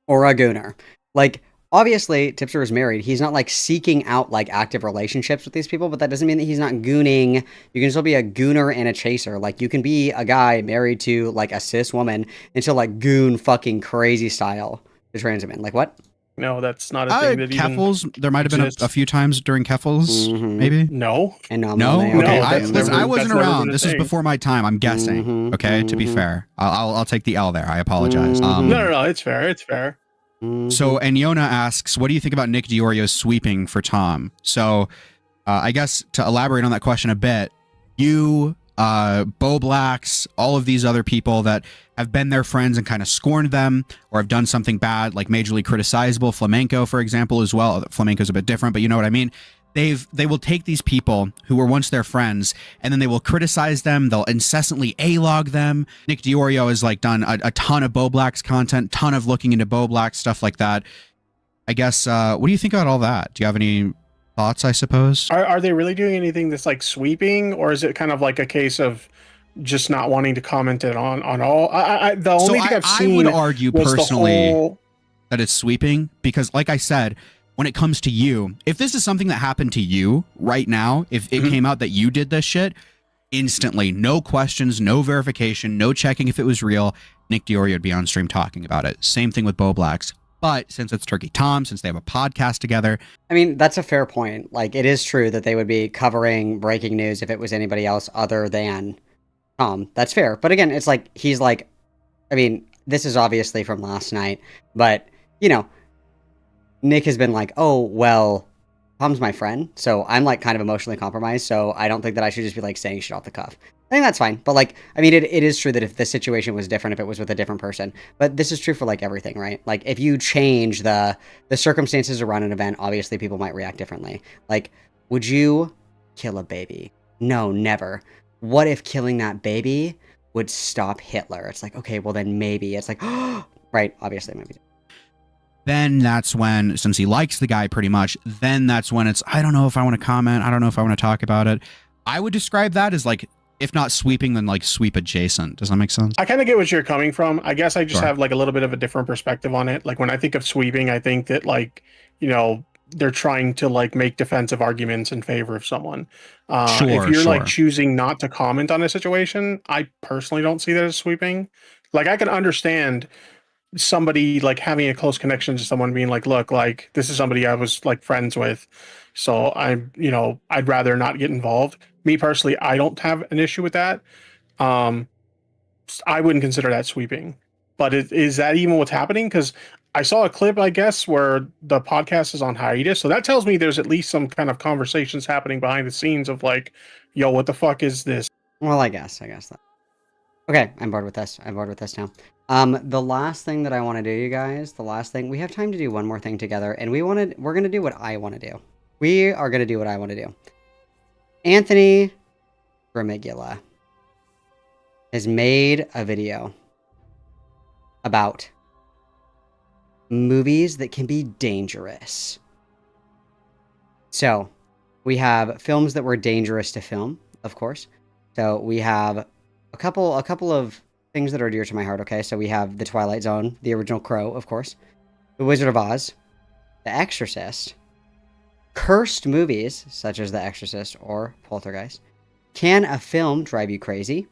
or a gooner. Like, obviously, Tipster is married. He's not, like, seeking out, like, active relationships with these people, but that doesn't mean that he's not gooning. You can still be a gooner and a chaser. Like, you can be a guy married to, like, a cis woman and still, like, goon fucking crazy style to trans women. Like, what? no, that's not a thing that Keffels, there might have been exists. a few times during Keffels, maybe. No. And No, okay. listen, I wasn't around. This was thing. before my time. I'm guessing. Okay, to be fair, I'll take the L there. I apologize. No, it's fair. It's fair. So, and Yona asks, what do you think about Nick Diorio's sweeping for Tom? So, I guess to elaborate on that question a bit, you, Bo Blacks, all of these other people that have been their friends and kind of scorned them or have done something bad, like majorly criticizable, Flamenco, for example, as well. Flamenco's a bit different, but you know what I mean? They will take these people who were once their friends and then they will criticize them. They'll incessantly A-log them. Nick Diorio has like done a ton of Bo Blacks content, ton of looking into Bo Blacks, stuff like that. I guess, what do you think about all that? Do you have any thoughts, I suppose? Are they really doing anything that's like sweeping, or is it kind of like a case of just not wanting to comment it on all? The only thing I've seen I would argue was personally that it's sweeping because, like I said, when it comes to you, if this is something that happened to you right now, if it came out that you did this shit, instantly, no questions, no verification, no checking if it was real, Nick Diorio would be on stream talking about it. Same thing with Bo Blacks. But since it's Turkey Tom, since they have a podcast together. I mean, that's a fair point. Like, it is true that they would be covering breaking news if it was anybody else other than Tom. That's fair. But again, it's like, he's like, I mean, this is obviously from last night, but, you know, Nick has been like, oh, well, Tom's my friend, so I'm like kind of emotionally compromised, so I don't think that I should just be like saying shit off the cuff. I think that's fine, but like, I mean, it is true that if the situation was different, if it was with a different person, but this is true for like everything, right? Like, if you change the circumstances around an event, obviously people might react differently. Like, would you kill a baby? No, never. What if killing that baby would stop Hitler? It's like, okay, well then maybe. It's like, right, obviously maybe. Then that's when, since he likes the guy pretty much, then that's when it's, I don't know if I want to comment. I don't know if I want to talk about it. I would describe that as like, if not sweeping, then like sweep adjacent. Does that make sense? I kind of get what you're coming from. I guess I just have like a little bit of a different perspective on it. Like when I think of sweeping, I think that like, you know, they're trying to like make defensive arguments in favor of someone. If you're like choosing not to comment on a situation, I personally don't see that as sweeping. Like I can understand somebody like having a close connection to someone being like, look, like this is somebody I was like friends with, so I'm, you know, I'd rather not get involved. Me personally, I don't have an issue with that. I wouldn't consider that sweeping, but is that even what's happening? Because I saw a clip, I guess, where the podcast is on hiatus, so that tells me there's at least some kind of conversations happening behind the scenes of like, yo, what the fuck is this? Well, I guess that. Okay, I'm bored with this. I'm bored with this now. The last thing that I want to do, you guys, we have time to do one more thing together, and we're going to do what I want to do. We are going to do what I want to do. Anthony Gramigula has made a video about movies that can be dangerous. So, we have films that were dangerous to film, of course. So, we have a couple of things that are dear to my heart, okay? So we have The Twilight Zone, the original Crow, of course, The Wizard of Oz, The Exorcist, cursed movies, such as The Exorcist or Poltergeist. Can a film drive you crazy?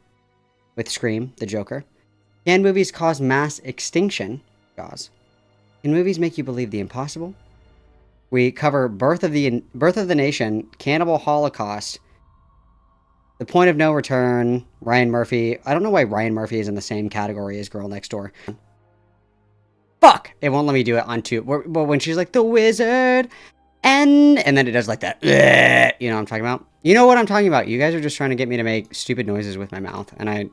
With Scream, The Joker. Can movies cause mass extinction? Jaws. Can movies make you believe the impossible? We cover Birth of the Nation, Cannibal Holocaust, The Point of No Return, Ryan Murphy. I don't know why Ryan Murphy is in the same category as Girl Next Door. Fuck! It won't let me do it on two. Well, when she's like, the wizard, and then it does like that. You know what I'm talking about? You know what I'm talking about. You guys are just trying to get me to make stupid noises with my mouth. And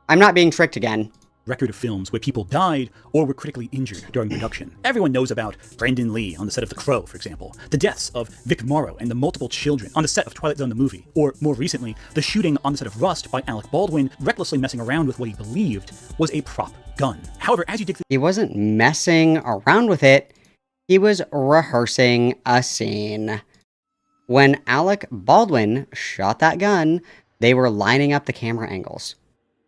I'm not being tricked again. Record of films where people died or were critically injured during production. Everyone knows about Brandon Lee on the set of The Crow, for example, the deaths of Vic Morrow and the multiple children on the set of Twilight Zone the movie, or more recently, the shooting on the set of Rust by Alec Baldwin, recklessly messing around with what he believed was a prop gun. However, as you dig He wasn't messing around with it, he was rehearsing a scene. When Alec Baldwin shot that gun, they were lining up the camera angles.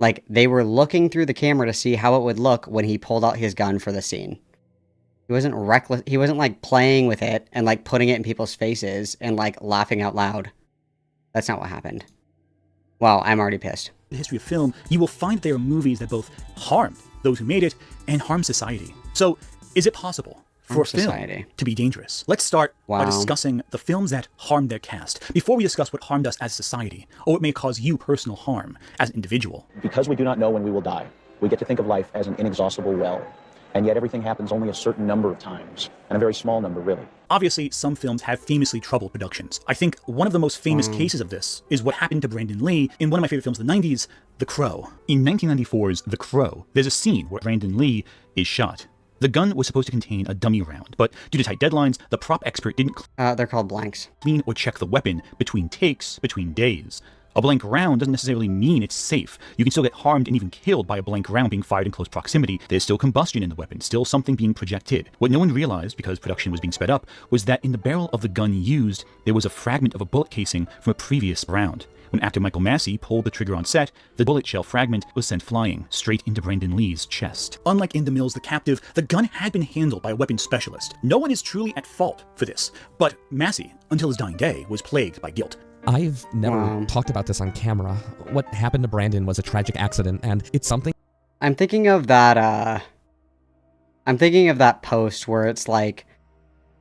Like, they were looking through the camera to see how it would look when he pulled out his gun for the scene. He wasn't reckless. He wasn't, like, playing with it and, like, putting it in people's faces and, like, laughing out loud. That's not what happened. Wow, I'm already pissed. The history of film, you will find there are movies that both harmed those who made it and harmed society. So, is it possible for a film to be dangerous. Let's start by discussing the films that harmed their cast, before we discuss what harmed us as a society, or what may cause you personal harm as an individual. Because we do not know when we will die, we get to think of life as an inexhaustible well. And yet everything happens only a certain number of times, and a very small number, really. Obviously, some films have famously troubled productions. I think one of the most famous cases of this is what happened to Brandon Lee in one of my favorite films of the 90s, The Crow. In 1994's The Crow, there's a scene where Brandon Lee is shot. The gun was supposed to contain a dummy round, but due to tight deadlines, the prop expert didn't they're called blanks. Clean or check the weapon between takes, between days. A blank round doesn't necessarily mean it's safe. You can still get harmed and even killed by a blank round being fired in close proximity. There's still combustion in the weapon, still something being projected. What no one realized, because production was being sped up, was that in the barrel of the gun used, there was a fragment of a bullet casing from a previous round. When actor Michael Massey pulled the trigger on set, the bullet shell fragment was sent flying straight into Brandon Lee's chest. Unlike in The Mills, The Captive, the gun had been handled by a weapons specialist. No one is truly at fault for this, but Massey, until his dying day, was plagued by guilt. I've never talked about this on camera. What happened to Brandon was a tragic accident, and it's something... I'm thinking of that, post where it's like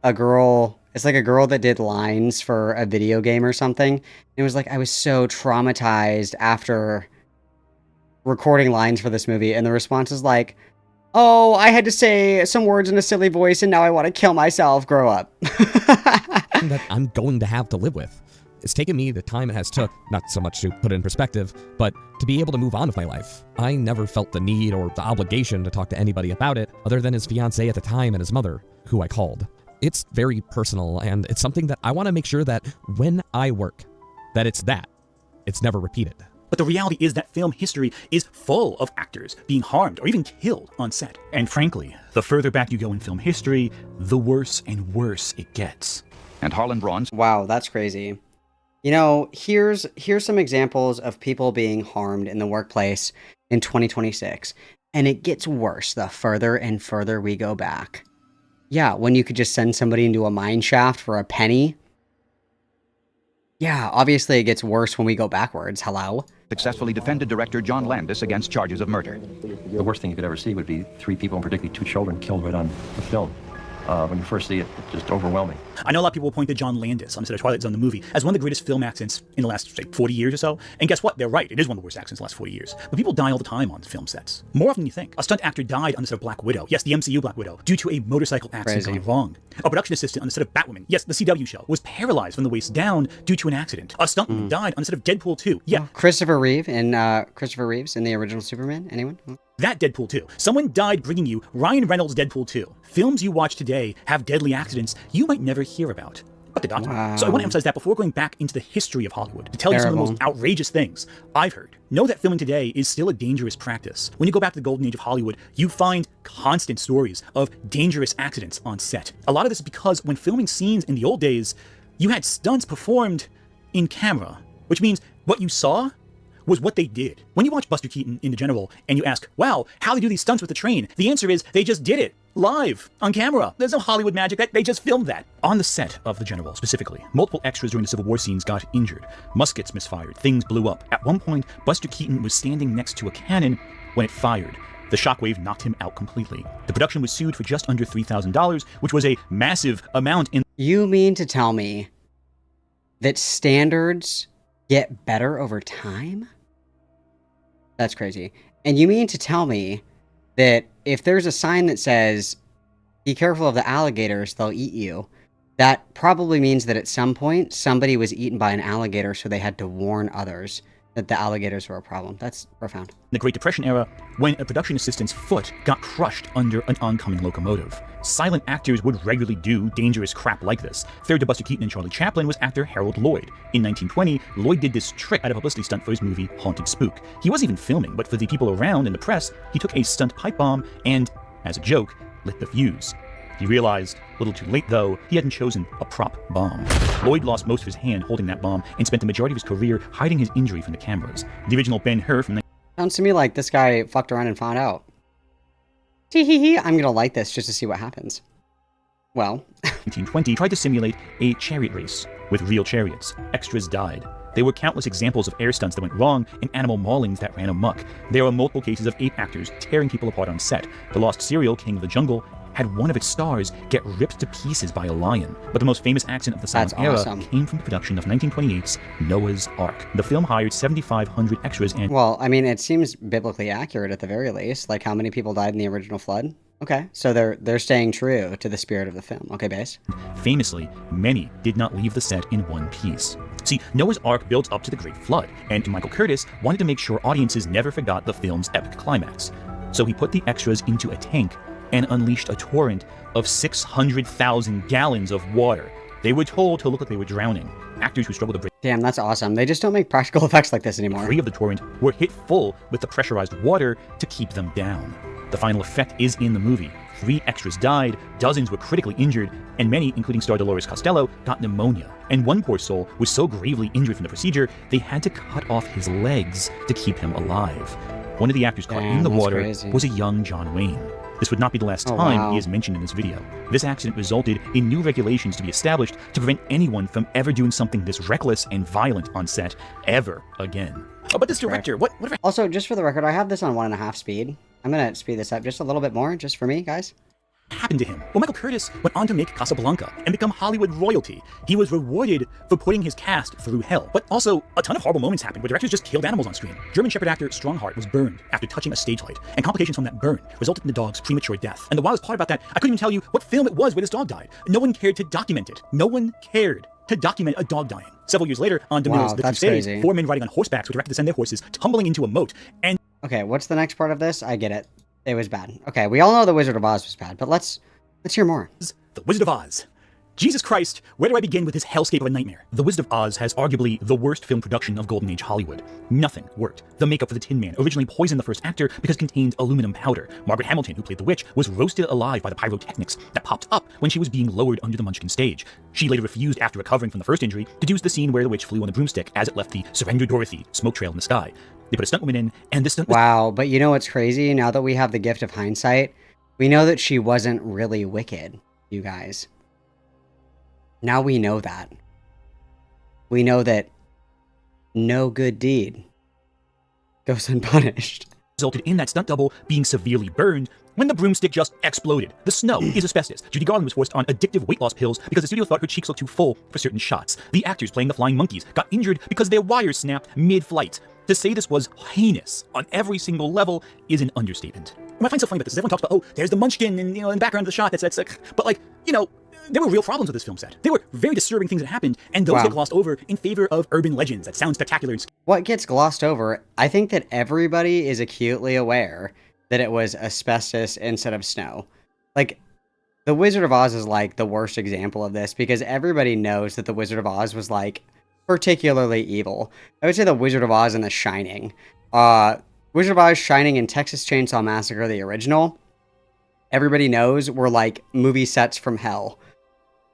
a girl... It's like a girl that did lines for a video game or something. It was like, I was so traumatized after recording lines for this movie, and the response is like, oh, I had to say some words in a silly voice, and now I want to kill myself. Grow up. that I'm going to have to live with. It's taken me the time it has took, not so much to put it in perspective, but to be able to move on with my life. I never felt the need or the obligation to talk to anybody about it, other than his fiancée at the time and his mother, who I called. It's very personal, and it's something that I want to make sure that when I work, that it's never repeated. But the reality is that film history is full of actors being harmed or even killed on set. And frankly, the further back you go in film history, the worse and worse it gets. And Harlan Braun's... Wow, that's crazy. You know, here's some examples of people being harmed in the workplace in 2026. And it gets worse the further and further we go back. Yeah, when you could just send somebody into a mine shaft for a penny. Yeah, obviously it gets worse when we go backwards. Hello? Successfully defended director John Landis against charges of murder. The worst thing you could ever see would be 3 people, and particularly 2 children, killed right on the film. When you first see it, it's just overwhelming. I know a lot of people will point to John Landis on the set of Twilight Zone, the movie, as one of the greatest film accidents in the last, say, 40 years or so. And guess what? They're right. It is one of the worst accidents in the last 40 years. But people die all the time on film sets. More often than you think. A stunt actor died on the set of Black Widow. Yes, the MCU Black Widow, due to a motorcycle accident gone wrong. A production assistant on the set of Batwoman, yes, the CW show, was paralyzed from the waist down due to an accident. A stuntman died on the set of Deadpool 2. Yeah. Christopher Reeves in the original Superman. Anyone? That Deadpool 2. Someone died bringing you Ryan Reynolds' Deadpool 2. Films you watch today have deadly accidents you might never hear about. But they don't. Wow. So I want to emphasize that before going back into the history of Hollywood, to tell you some of the most outrageous things I've heard. Know that filming today is still a dangerous practice. When you go back to the golden age of Hollywood, you find constant stories of dangerous accidents on set. A lot of this is because when filming scenes in the old days, you had stunts performed in camera, which means what you saw was what they did. When you watch Buster Keaton in The General and you ask, wow, how do they do these stunts with the train? The answer is they just did it live on camera. There's no Hollywood magic. They just filmed that. On the set of The General specifically, multiple extras during the Civil War scenes got injured. Muskets misfired. Things blew up. At one point, Buster Keaton was standing next to a cannon when it fired. The shockwave knocked him out completely. The production was sued for just under $3,000, which was a massive amount in... You mean to tell me that standards get better over time? That's crazy. And you mean to tell me that if there's a sign that says, be careful of the alligators, they'll eat you, that probably means that at some point somebody was eaten by an alligator, so they had to warn others that the alligators were a problem. That's profound. In the Great Depression era, when a production assistant's foot got crushed under an oncoming locomotive. Silent actors would regularly do dangerous crap like this. Third to Buster Keaton and Charlie Chaplin was actor Harold Lloyd. In 1920, Lloyd did this trick at a publicity stunt for his movie Haunted Spook. He wasn't even filming, but for the people around in the press, he took a stunt pipe bomb and, as a joke, lit the fuse. He realized, a little too late though, he hadn't chosen a prop bomb. Lloyd lost most of his hand holding that bomb and spent the majority of his career hiding his injury from the cameras. The original Ben-Hur from the... Sounds to me like this guy fucked around and found out. Tee-hee-hee, I'm gonna light this just to see what happens. Well... 1920 tried to simulate a chariot race with real chariots. Extras died. There were countless examples of air stunts that went wrong and animal maulings that ran amok. There were multiple cases of ape actors tearing people apart on set. The lost serial King of the Jungle had one of its stars get ripped to pieces by a lion. But the most famous accident of the silent era came from the production of 1928's Noah's Ark. The film hired 7,500 extras and... Well, I mean, it seems biblically accurate at the very least. Like, how many people died in the original flood? Okay, so they're staying true to the spirit of the film. Okay, base. Famously, many did not leave the set in one piece. See, Noah's Ark builds up to the Great Flood, and Michael Curtis wanted to make sure audiences never forgot the film's epic climax. So he put the extras into a tank and unleashed a torrent of 600,000 gallons of water. They were told to look like they were drowning. Actors who struggled to break... Damn, that's awesome. They just don't make practical effects like this anymore. ...free of the torrent were hit full with the pressurized water to keep them down. The final effect is in the movie. 3 extras died, dozens were critically injured, and many, including star Dolores Costello, got pneumonia. And one poor soul was so gravely injured from the procedure, they had to cut off his legs to keep him alive. One of the actors caught in the water was a young John Wayne. This would not be the last time he is mentioned in this video. This accident resulted in new regulations to be established to prevent anyone from ever doing something this reckless and violent on set ever again. Oh, but this director, whatever. Also, just for the record, I have this on 1.5 speed. I'm gonna speed this up just a little bit more, just for me, guys. Happened to him? Well, Michael Curtis went on to make Casablanca and become Hollywood royalty. He was rewarded for putting his cast through hell. But also, a ton of horrible moments happened where directors just killed animals on screen. German Shepherd actor Strongheart was burned after touching a stage light, and complications from that burn resulted in the dog's premature death. And the wildest part about that, I couldn't even tell you what film it was where this dog died. No one cared to document it. No one cared to document a dog dying. Several years later, on DeMille's The Crusade, 4 men riding on horsebacks were directed to send their horses tumbling into a moat, and... Okay, what's the next part of this? I get it. It was bad. Okay, we all know The Wizard of Oz was bad, but let's hear more. The Wizard of Oz. Jesus Christ, where do I begin with this hellscape of a nightmare? The Wizard of Oz has arguably the worst film production of Golden Age Hollywood. Nothing worked. The makeup for the Tin Man originally poisoned the first actor because it contained aluminum powder. Margaret Hamilton, who played the witch, was roasted alive by the pyrotechnics that popped up when she was being lowered under the Munchkin stage. She later refused, after recovering from the first injury, to do the scene where the witch flew on the broomstick as it left the Surrender Dorothy smoke trail in the sky. They put a stunt woman in, and this stunt was... Wow, but you know what's crazy? Now that we have the gift of hindsight, we know that she wasn't really wicked, you guys. Now we know that. We know that no good deed goes unpunished. Resulted in that stunt double being severely burned when the broomstick just exploded. The snow is asbestos. Judy Garland was forced on addictive weight loss pills because the studio thought her cheeks looked too full for certain shots. The actors playing the flying monkeys got injured because their wires snapped mid-flight. To say this was heinous on every single level is an understatement. What I find so funny about this is everyone talks about, oh, there's the Munchkin, and in the background of the shot, that's but like, there were real problems with this film set. There were very disturbing things that happened, and those get glossed over in favor of urban legends that sound spectacular. What gets glossed over, I think that everybody is acutely aware that it was asbestos instead of snow. Like, The Wizard of Oz is like the worst example of this because everybody knows that The Wizard of Oz was like particularly evil. I would say The Wizard of Oz and The Shining. Wizard of Oz, Shining, and Texas Chainsaw Massacre, the original, everybody knows were like movie sets from hell.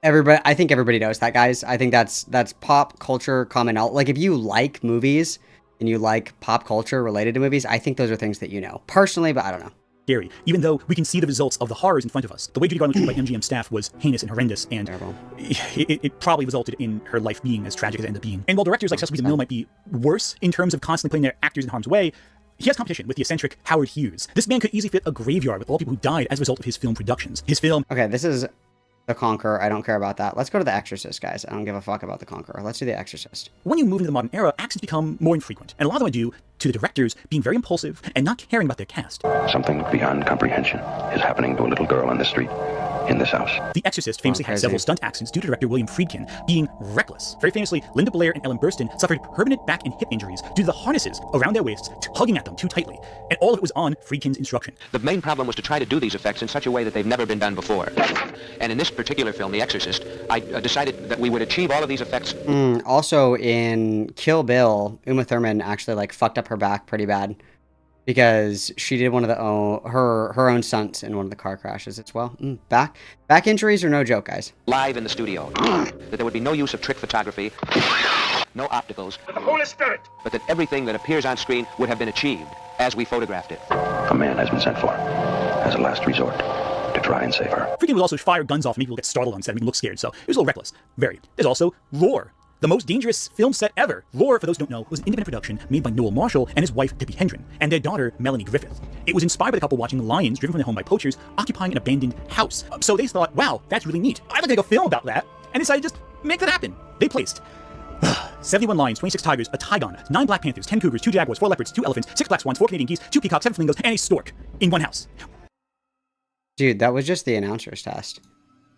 I think everybody knows that, guys. I think that's pop culture common out. Like, if you like movies and you like pop culture related to movies, I think those are things that you know. Personally, but I don't know. Scary, even though we can see the results of the horrors in front of us. The way Judy Garland was treated by MGM staff was heinous and horrendous, and it probably resulted in her life being as tragic as it ended up being. And while directors like Cecil B. DeMille might be worse in terms of constantly putting their actors in harm's way, he has competition with the eccentric Howard Hughes. This man could easily fit a graveyard with all people who died as a result of his film productions. His film... Okay, this is The Conqueror. I don't care about that. Let's go to The Exorcist, guys. I don't give a fuck about The Conqueror. Let's do The Exorcist. When you move into the modern era, accidents become more infrequent, and a lot of them are due to the directors being very impulsive and not caring about their cast. Something beyond comprehension is happening to a little girl on the street in this house. The Exorcist famously had several stunt accidents due to director William Friedkin being reckless. Very famously, Linda Blair and Ellen Burstyn suffered permanent back and hip injuries due to the harnesses around their waists tugging at them too tightly, and all of it was on Friedkin's instruction. The main problem was to try to do these effects in such a way that they've never been done before. And in this particular film, The Exorcist, I decided that we would achieve all of these effects. Also, in Kill Bill, Uma Thurman actually like fucked up her back pretty bad because she did one of her own stunts in one of the car crashes as well. Back injuries are no joke, guys. Live in the studio. That there would be no use of trick photography, no opticals. The Holy Spirit! But that everything that appears on screen would have been achieved as we photographed it. A man has been sent for as a last resort to try and save her. Friedkin would also fire guns off and make people get startled on set and make them look scared, so it was a little reckless. Very. There's also Roar. the most dangerous film set ever. Lore, for those who don't know, was an independent production made by Noel Marshall and his wife Debbie Hendren, and their daughter Melanie Griffith. It was inspired by the couple watching lions driven from their home by poachers occupying an abandoned house. So they thought, wow, that's really neat. I'd like to make a film about that, and decided to just make that happen. They placed 71 lions, 26 tigers, a tigon, 9 black panthers, 10 cougars, 2 jaguars, 4 leopards, 2 elephants, 6 black swans, 4 Canadian geese, 2 peacocks, 7 flamingos, and a stork in one house. Dude, that was just the announcer's test.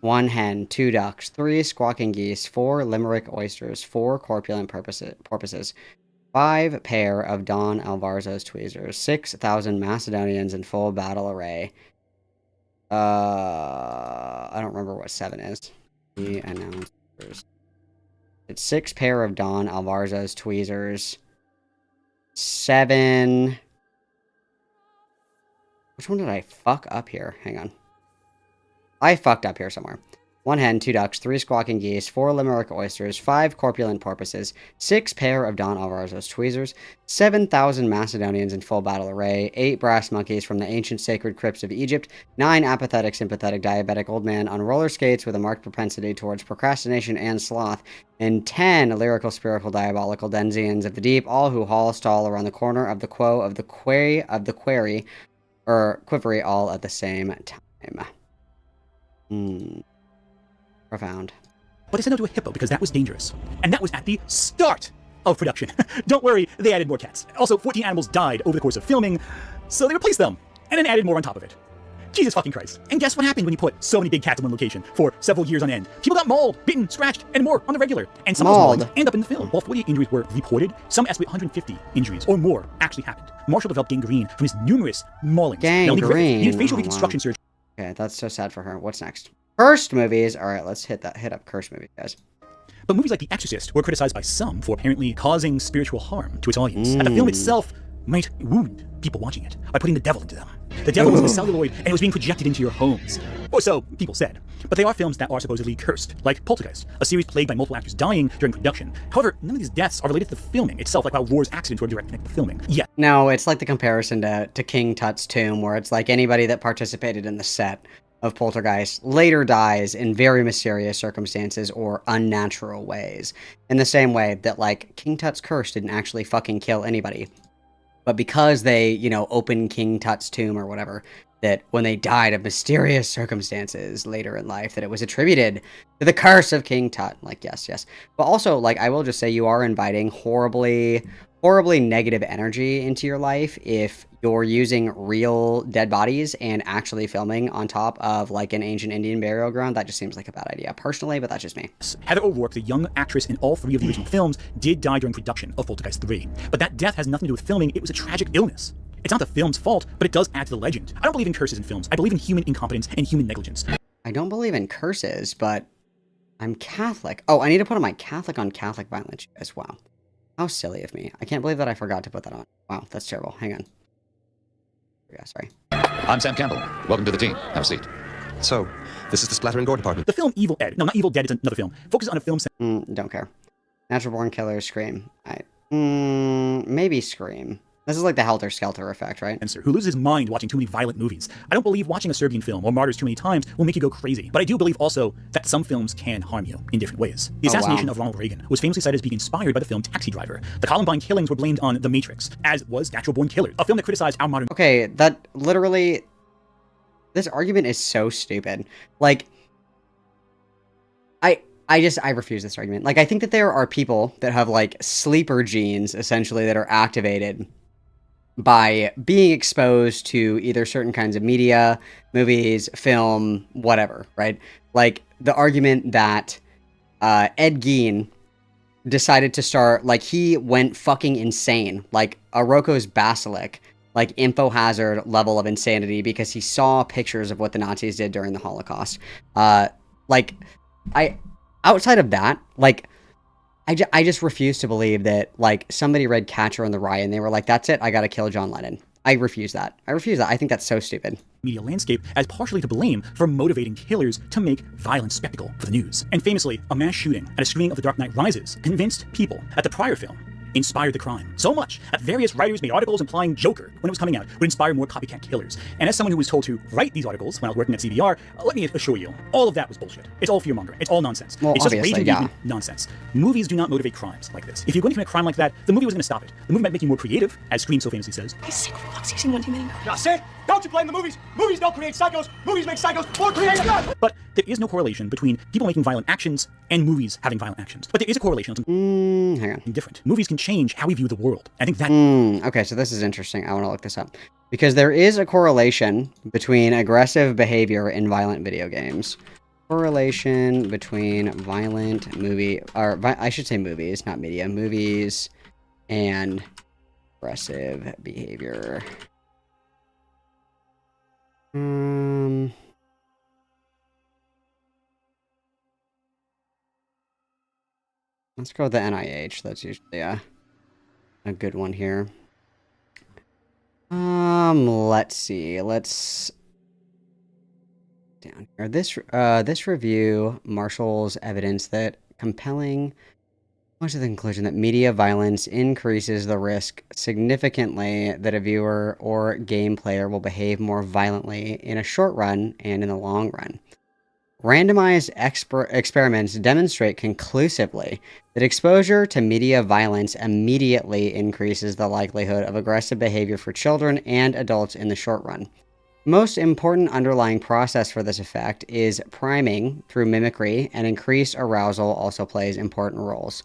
1 hen, 2 ducks, 3 squawking geese, 4 limerick oysters, 4 corpulent porpoises, 5 pair of Don Alvarzo's tweezers, 6,000 Macedonians in full battle array. I don't remember what 7 is. The announcers. It's 6 pair of Don Alvarzo's tweezers. 7... Which one did I fuck up here? Hang on. I fucked up here somewhere. 1 hen, 2 ducks, 3 squawking geese, 4 limerick oysters, 5 corpulent porpoises, 6 pair of Don Alvarzo's tweezers, 7,000 Macedonians in full battle array, 8 brass monkeys from the ancient sacred crypts of Egypt, 9 apathetic, sympathetic, diabetic old man on roller skates with a marked propensity towards procrastination and sloth, and 10 lyrical, spherical, diabolical denzians of the deep, all who haul stall around the corner of the quo of the quarry, or quivery all at the same time. Profound. But they sent them to a hippo because that was dangerous. And that was at the start of production. Don't worry, they added more cats. Also, 14 animals died over the course of filming, so they replaced them, and then added more on top of it. Jesus fucking Christ. And guess what happened when you put so many big cats in one location for several years on end? People got mauled, bitten, scratched, and more on the regular. And some of those maulings end up in the film. While 48 injuries were reported, some estimate 150 injuries or more actually happened. Marshall developed gangrene from his numerous maulings. Gangrene. Needed facial reconstruction surgery. Okay, that's so sad for her. What's next? Cursed movies. All right, let's hit up cursed movies, guys. But movies like The Exorcist were criticized by some for apparently causing spiritual harm to its audience. And the film itself might wound people watching it by putting the devil into them. The devil was in the celluloid and it was being projected into your homes. Or so people said. But they are films that are supposedly cursed, like Poltergeist, a series plagued by multiple actors dying during production. However, none of these deaths are related to the filming itself, like how Roar's accidents were direct connected to filming. Yeah. No, it's like the comparison to King Tut's tomb, where it's like anybody that participated in the set of Poltergeist later dies in very mysterious circumstances or unnatural ways. In the same way that, like, King Tut's curse didn't actually fucking kill anybody. But because they, opened King Tut's tomb or whatever, that when they died of mysterious circumstances later in life, that it was attributed to the curse of King Tut. Like, yes. But also, like, I will just say you are inviting horribly negative energy into your life if you're using real dead bodies and actually filming on top of, like, an ancient Indian burial ground. That just seems like a bad idea, personally, but that's just me. Heather O'Rourke, the young actress in all 3 of the original films, did die during production of Poltergeist 3. But that death has nothing to do with filming. It was a tragic illness. It's not the film's fault, but it does add to the legend. I don't believe in curses in films. I believe in human incompetence and human negligence. I don't believe in curses, but I'm Catholic. Oh, I need to put on my Catholic on Catholic violence as well. How silly of me. I can't believe that I forgot to put that on. Wow, that's terrible. Hang on. Yeah, sorry. I'm Sam Campbell. Welcome to the team. Have a seat. So, this is the splatter and gore department. The film Evil Ed. No, not Evil Dead. It's another film. Focuses on a film... Don't care. Natural Born Killers, Scream. Maybe Scream. This is like the Helter Skelter effect, right? Who loses his mind watching too many violent movies. I don't believe watching a Serbian film or Martyrs too many times will make you go crazy. But I do believe also that some films can harm you in different ways. The assassination of Ronald Reagan was famously cited as being inspired by the film Taxi Driver. The Columbine killings were blamed on The Matrix, as was Natural Born Killers, a film that criticized our modern... Okay, that literally... This argument is so stupid. Like... I refuse this argument. Like, I think that there are people that have, like, sleeper genes, essentially, that are activated by being exposed to either certain kinds of media, movies, film, whatever, right? Like, the argument that Ed Gein decided to start, like, he went fucking insane, like a Rocco's Basilic, like, info hazard level of insanity, because he saw pictures of what the Nazis did during the Holocaust. Outside of that, like, I just refuse to believe that, like, somebody read Catcher in the Rye and they were like, that's it, I gotta kill John Lennon. I refuse that. I think that's so stupid. Media landscape as partially to blame for motivating killers to make violent spectacle for the news. And famously, a mass shooting at a screening of The Dark Knight Rises convinced people that the prior film inspired the crime. So much that various writers made articles implying Joker, when it was coming out, would inspire more copycat killers. And as someone who was told to write these articles when I was working at CBR, let me assure you, all of that was bullshit. It's all fear-mongering. It's all nonsense. Well, it's just obviously, raging yeah. nonsense. Movies do not motivate crimes like this. If you're going to commit a crime like that, the movie was going to stop it. The movie might make you more creative, as Scream so famously says. I sick fucks using one too many. That's it! Don't you blame the movies! Movies don't create psychos! Movies make psychos more creative! But there is no correlation between people making violent actions and movies having violent actions. But there is a correlation on hang on. Different. Movies can change how we view the world. I think that... Okay, so this is interesting. I want to look this up. Because there is a correlation between aggressive behavior in violent video games. Correlation between violent movie... Or, I should say movies, not media. Movies and aggressive behavior. Let's go with the NIH. That's usually a good one here. Let's see. Let's down here. This review marshals evidence that compelling much to the conclusion that media violence increases the risk significantly that a viewer or game player will behave more violently in a short run and in the long run. Randomized experiments demonstrate conclusively that exposure to media violence immediately increases the likelihood of aggressive behavior for children and adults in the short run. Most important underlying process for this effect is priming through mimicry, and increased arousal also plays important roles.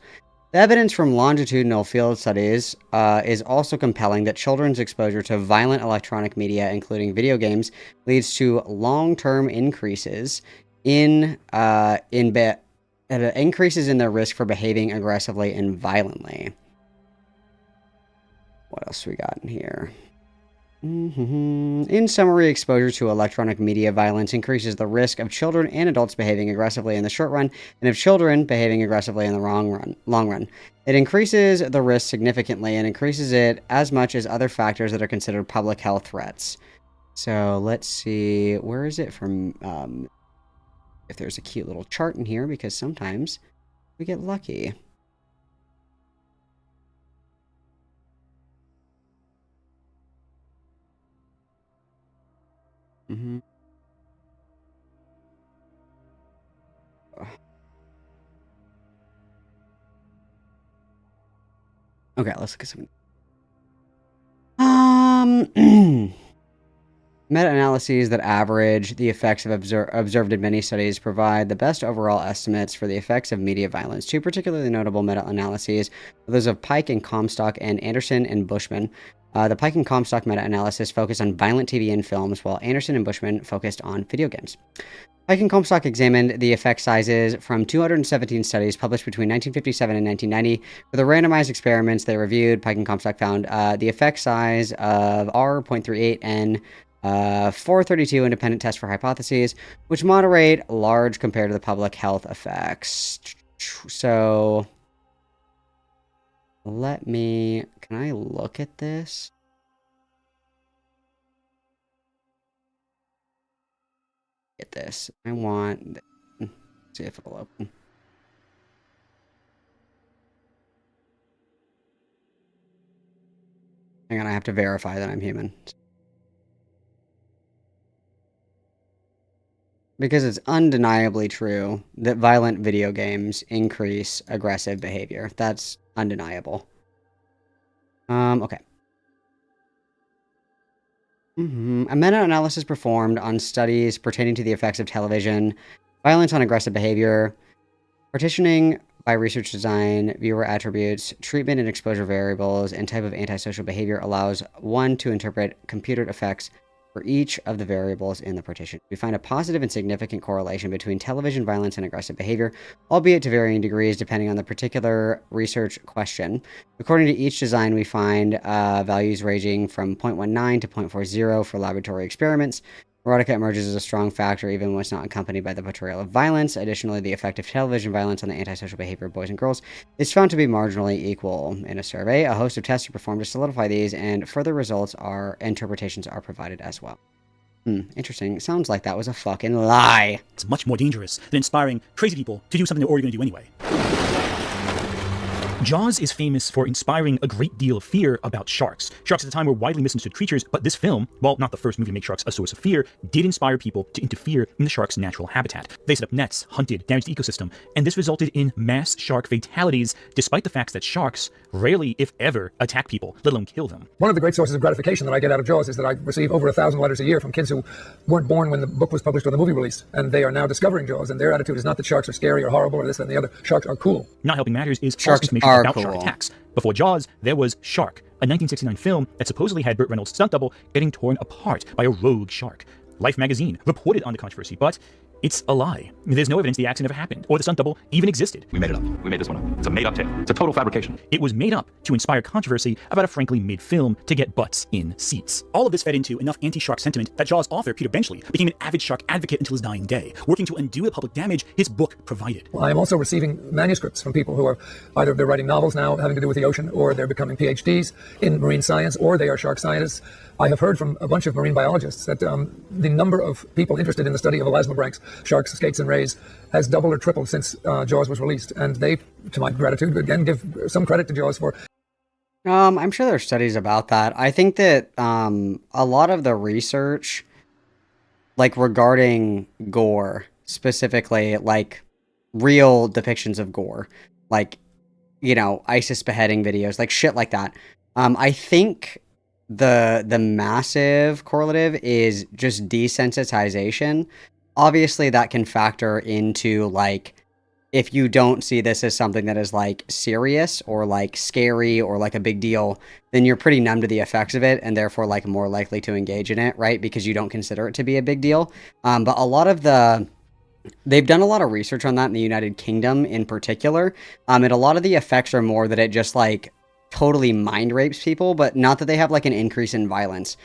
The evidence from longitudinal field studies is also compelling that children's exposure to violent electronic media, including video games, leads to long-term increases in increases in their risk for behaving aggressively and violently. What else we got in here? In summary, exposure to electronic media violence increases the risk of children and adults behaving aggressively in the short run, and of children behaving aggressively in the long run. It increases the risk significantly and increases it as much as other factors that are considered public health threats. So let's see, where is it from? If there's a cute little chart in here, because sometimes we get lucky. Okay, let's look at some. Meta-analyses that average the effects of observed in many studies provide the best overall estimates for the effects of media violence. Two particularly notable meta-analyses are those of Pike and Comstock and Anderson and Bushman. The Pike and Comstock meta-analysis focused on violent TV and films, while Anderson and Bushman focused on video games. Pike and Comstock examined the effect sizes from 217 studies published between 1957 and 1990. For the randomized experiments they reviewed, Pike and Comstock found the effect size of R.38 and 432 independent tests for hypotheses, which moderate large compared to the public health effects. So, can I look at this? Get this. I want, let's see if it'll open. Hang on, I have to verify that I'm human. Because it's undeniably true that violent video games increase aggressive behavior. That's undeniable. Okay. A meta-analysis performed on studies pertaining to the effects of television, violence on aggressive behavior, partitioning by research design, viewer attributes, treatment and exposure variables, and type of antisocial behavior allows one to interpret computed effects for each of the variables in the partition. We find a positive and significant correlation between television violence and aggressive behavior, albeit to varying degrees depending on the particular research question. According to each design, we find values ranging from 0.19 to 0.40 for laboratory experiments. Erotica emerges as a strong factor even when it's not accompanied by the portrayal of violence. Additionally, the effect of television violence on the antisocial behavior of boys and girls is found to be marginally equal. In a survey, a host of tests are performed to solidify these, and further results interpretations are provided as well. Interesting. Sounds like that was a fucking lie. It's much more dangerous than inspiring crazy people to do something they're already going to do anyway. Jaws is famous for inspiring a great deal of fear about sharks. Sharks at the time were widely misunderstood creatures, but this film, while not the first movie to make sharks a source of fear, did inspire people to interfere in the shark's natural habitat. They set up nets, hunted, damaged the ecosystem, and this resulted in mass shark fatalities, despite the fact that sharks rarely, if ever, attack people, let alone kill them. One of the great sources of gratification that I get out of Jaws is that I receive over 1,000 letters a year from kids who weren't born when the book was published or the movie released, and they are now discovering Jaws, and their attitude is not that sharks are scary or horrible or this, that, and the other. Sharks are cool. Not helping matters is false Sharks information are about cool. shark attacks. Before Jaws, there was Shark, a 1969 film that supposedly had Burt Reynolds' stunt double getting torn apart by a rogue shark. Life magazine reported on the controversy, but it's a lie. There's no evidence the accident ever happened, or the stunt double even existed. We made it up. We made this one up. It's a made-up tale. It's a total fabrication. It was made up to inspire controversy about a frankly mid film to get butts in seats. All of this fed into enough anti-shark sentiment that Jaws author Peter Benchley became an avid shark advocate until his dying day, working to undo the public damage his book provided. I am also receiving manuscripts from people who are either they're writing novels now having to do with the ocean, or they're becoming PhDs in marine science, or they are shark scientists. I have heard from a bunch of marine biologists that the number of people interested in the study of elasmobranchs, sharks, skates, and rays has doubled or tripled since Jaws was released. And they, to my gratitude, again, give some credit to Jaws for... I'm sure there's studies about that. I think that a lot of the research, like regarding gore, specifically, like real depictions of gore, like, you know, ISIS beheading videos, like shit like that. I think the massive correlative is just desensitization. Obviously, that can factor into, like, if you don't see this as something that is, like, serious or, like, scary or, like, a big deal, then you're pretty numb to the effects of it and therefore, like, more likely to engage in it, right? Because you don't consider it to be a big deal. But a lot of they've done a lot of research on that in the United Kingdom in particular. And a lot of the effects are more that it just, like, totally mind rapes people, but not that they have, like, an increase in violence.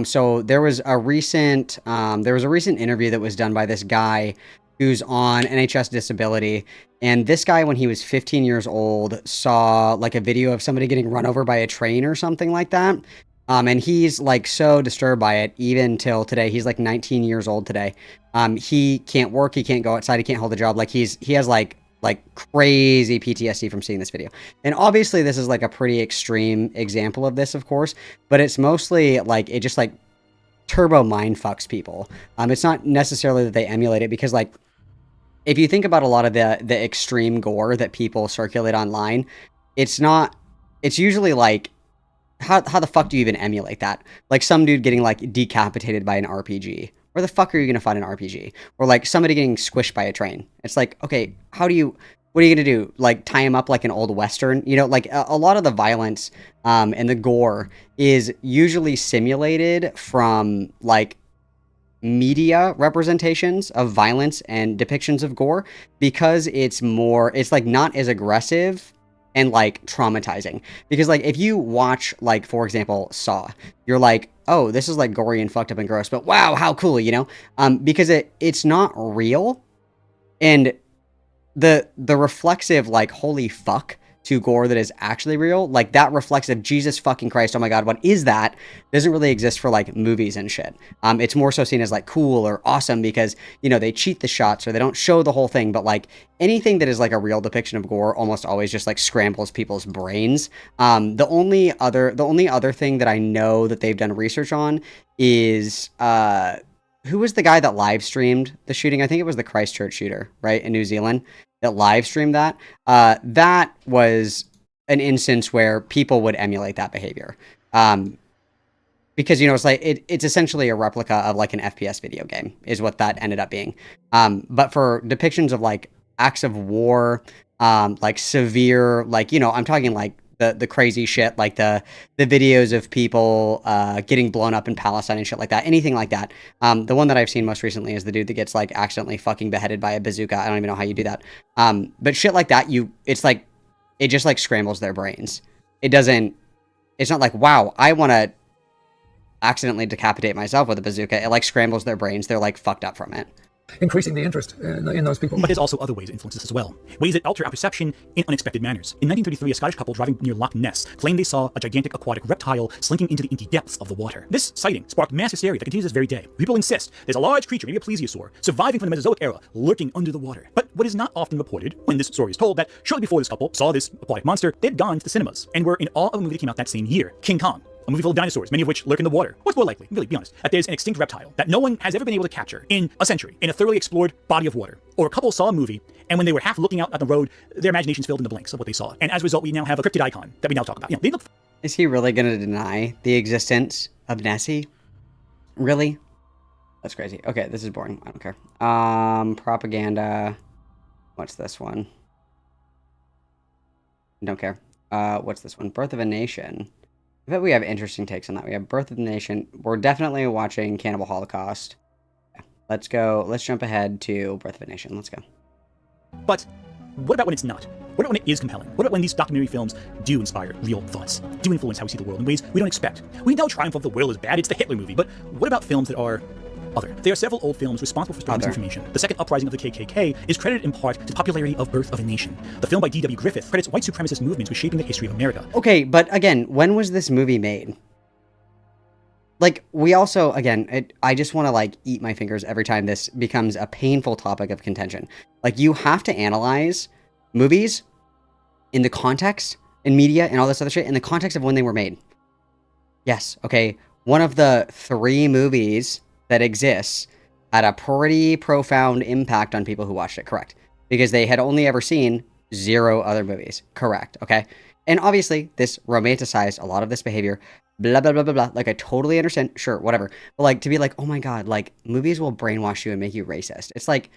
So there was a recent interview that was done by this guy who's on NHS disability, and this guy, when he was 15 years old, saw like a video of somebody getting run over by a train or something like that. And he's like so disturbed by it even till today. He's like 19 years old today. He can't work, he can't go outside, he can't hold a job. Like he has like crazy PTSD from seeing this video. And obviously this is like a pretty extreme example of this, of course, but it's mostly like it just like turbo mind fucks people. It's not necessarily that they emulate it, because like if you think about a lot of the extreme gore that people circulate online, it's usually like how the fuck do you even emulate that? Like some dude getting like decapitated by an RPG. Where the fuck are you going to find an RPG? Or like somebody getting squished by a train. It's like, okay, what are you going to do? Like tie him up like an old Western? You know, like a lot of the violence and the gore is usually simulated from like media representations of violence and depictions of gore, because it's like not as aggressive and like traumatizing. Because like if you watch like, for example, Saw, you're like, oh, this is like gory and fucked up and gross, but wow, how cool, you know? Because it's not real, and the reflexive like holy fuck to gore that is actually real, like that reflexive Jesus fucking Christ, oh my god, what is that, doesn't really exist for like movies and shit. It's more so seen as like cool or awesome because, you know, they cheat the shots or they don't show the whole thing. But like anything that is like a real depiction of gore almost always just like scrambles people's brains. The only other thing that I know that they've done research on is who was the guy that live streamed the shooting? I think it was the Christchurch shooter, right, in New Zealand, that live streamed that. That was an instance where people would emulate that behavior. Because, you know, it's like, it's essentially a replica of like an FPS video game is what that ended up being. But for depictions of like acts of war, like severe, like, you know, I'm talking like the crazy shit, like the videos of people getting blown up in Palestine and shit like that, anything like that. The one that I've seen most recently is the dude that gets like accidentally fucking beheaded by a bazooka. I don't even know how you do that. But shit like that, it's like, it just like scrambles their brains. It's not like, wow, I want to accidentally decapitate myself with a bazooka. It like scrambles their brains. They're like fucked up from it. increasing the interest in those people. But there's also other ways it influences as well. Ways that alter our perception in unexpected manners. In 1933, a Scottish couple driving near Loch Ness claimed they saw a gigantic aquatic reptile slinking into the inky depths of the water. This sighting sparked mass hysteria that continues this very day. People insist there's a large creature, maybe a plesiosaur, surviving from the Mesozoic era, lurking under the water. But what is not often reported, when this story is told, that shortly before this couple saw this aquatic monster, they'd gone to the cinemas and were in awe of a movie that came out that same year, King Kong. A movie full of dinosaurs, many of which lurk in the water. What's more likely, really, be honest, that there's an extinct reptile that no one has ever been able to capture in a century, in a thoroughly explored body of water? Or a couple saw a movie, and when they were half looking out at the road, their imaginations filled in the blanks of what they saw. And as a result, we now have a cryptid icon that we now talk about. You know, they look... Is he really going to deny the existence of Nessie? Really? That's crazy. Okay, this is boring. I don't care. Propaganda. What's this one? Don't care. What's this one? Birth of a Nation. I bet we have interesting takes on that. We have Birth of the Nation. We're definitely watching Cannibal Holocaust. Yeah. Let's go. Let's jump ahead to Birth of a Nation. Let's go. But what about when it's not? What about when it is compelling? What about when these documentary films do inspire real thoughts, do influence how we see the world in ways we don't expect? We know Triumph of the Will is bad, it's the Hitler movie, but what about films that are other? There are several old films responsible for spreading misinformation. The Second Uprising of the KKK is credited in part to the popularity of Birth of a Nation. The film by D.W. Griffith credits white supremacist movements with shaping the history of America. Okay, but again, when was this movie made? Like, we also, again, I just want to, like, eat my fingers every time this becomes a painful topic of contention. Like, you have to analyze movies in the context, in media, and all this other shit, in the context of when they were made. Yes, okay, one of the 3 movies that exists had a pretty profound impact on people who watched it, correct? Because they had only ever seen 0 other movies, correct, okay? And obviously, this romanticized a lot of this behavior, blah, blah, blah, blah, blah. Like, I totally understand, sure, whatever. But, like, to be like, oh my god, like, movies will brainwash you and make you racist. It's like,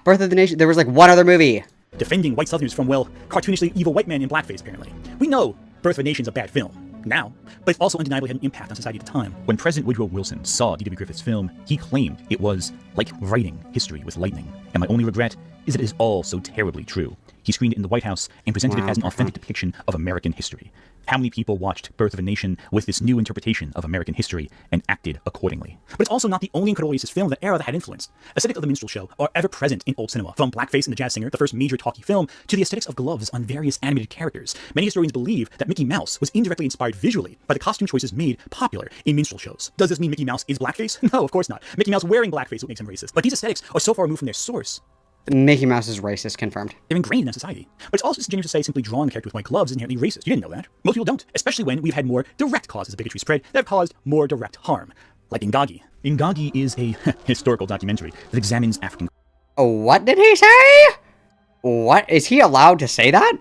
Birth of the Nation, there was, like, one other movie. Defending white Southerners from, well, cartoonishly evil white men in blackface, apparently. We know Birth of a Nation's a bad film now, but it also undeniably had an impact on society at the time. When President Woodrow Wilson saw D.W. Griffith's film, he claimed it was like writing history with lightning. And my only regret is that it is all so terribly true. He screened it in the White House and presented it as an authentic depiction of American history. How many people watched Birth of a Nation with this new interpretation of American history and acted accordingly? But it's also not the only incredible racist film of the era that had influence. Aesthetics of the minstrel show are ever present in old cinema, from Blackface and the Jazz Singer, the first major talkie film, to the aesthetics of gloves on various animated characters. Many historians believe that Mickey Mouse was indirectly inspired visually by the costume choices made popular in minstrel shows. Does this mean Mickey Mouse is blackface? No, of course not. Mickey Mouse wearing blackface is what makes him racist. But these aesthetics are so far removed from their source. Mickey Mouse is racist, confirmed. They're ingrained in that society. But it's also disingenuous to say simply drawing a character with white gloves is inherently racist. You didn't know that. Most people don't, especially when we've had more direct causes of bigotry spread that have caused more direct harm. Like Ingagi. Ingagi is a historical documentary that examines African... Oh, what did he say? What? Is he allowed to say that?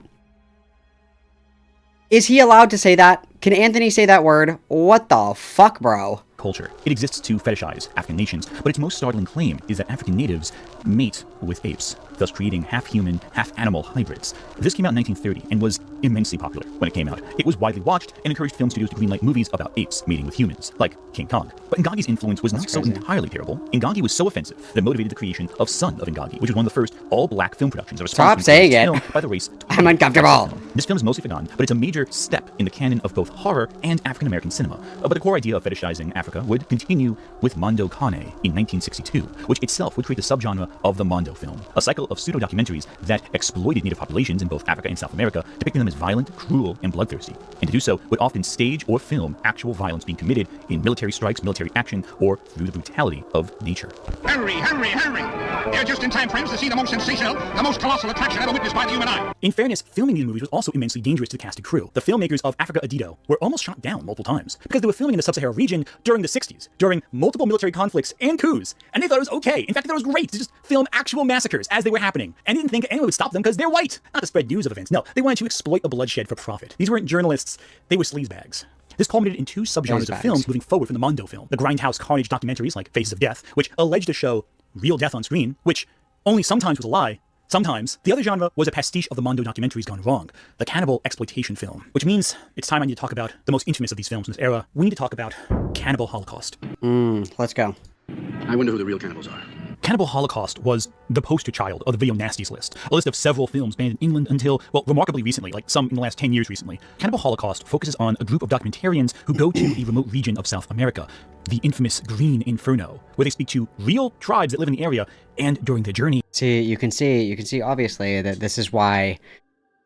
Is he allowed to say that? Can Anthony say that word? What the fuck, bro? Culture. It exists to fetishize African nations, but its most startling claim is that African natives mate with apes, thus creating half-human, half-animal hybrids. This came out in 1930 and was immensely popular when it came out. It was widely watched and encouraged film studios to greenlight movies about apes mating with humans, like King Kong. But Ngagi's influence was not so entirely terrible. Ngagi was so offensive that it motivated the creation of Son of Ngagi, which was one of the first all-black film productions that was Stop saying it. By the race. I'm uncomfortable. This film is mostly forgotten, but it's a major step in the canon of both horror and African-American cinema. But the core idea of fetishizing Africa would continue with Mondo Kane in 1962, which itself would create the subgenre of the Mondo film, a cycle of pseudo-documentaries that exploited native populations in both Africa and South America, depicting them as violent, cruel, and bloodthirsty. And to do so would often stage or film actual violence being committed in military strikes, military action, or through the brutality of nature. Hurry, hurry, hurry! You're just in time, friends, to see the most sensational, the most colossal attraction ever witnessed by the human eye. In fairness, filming these movies was also immensely dangerous to the cast and crew. The filmmakers of Africa Adito were almost shot down multiple times because they were filming in the sub-Saharan region during the 60s, during multiple military conflicts and coups, and they thought it was okay. In fact, they thought it was great to just film actual massacres as they were happening, and didn't think anyone would stop them because they're white. Not to spread news of events. No, they wanted to exploit the bloodshed for profit. These weren't journalists, they were sleazebags. This culminated in 2 subgenres of films moving forward from the Mondo film. The grindhouse carnage documentaries like Faces of Death, which alleged to show real death on screen, which only sometimes was a lie. Sometimes. The other genre was a pastiche of the Mondo documentaries gone wrong, the cannibal exploitation film, which means it's time I need to talk about the most infamous of these films in this era. We need to talk about Cannibal Holocaust. Let's go. I wonder who the real cannibals are. Cannibal Holocaust was the poster child of the video nasties list, a list of several films banned in England until, well, remarkably recently, like some in the last 10 years recently. Cannibal Holocaust focuses on a group of documentarians who go to a remote region of South America. the infamous Green Inferno, where they speak to real tribes that live in the area, and during their journey. See, you can see obviously that this is why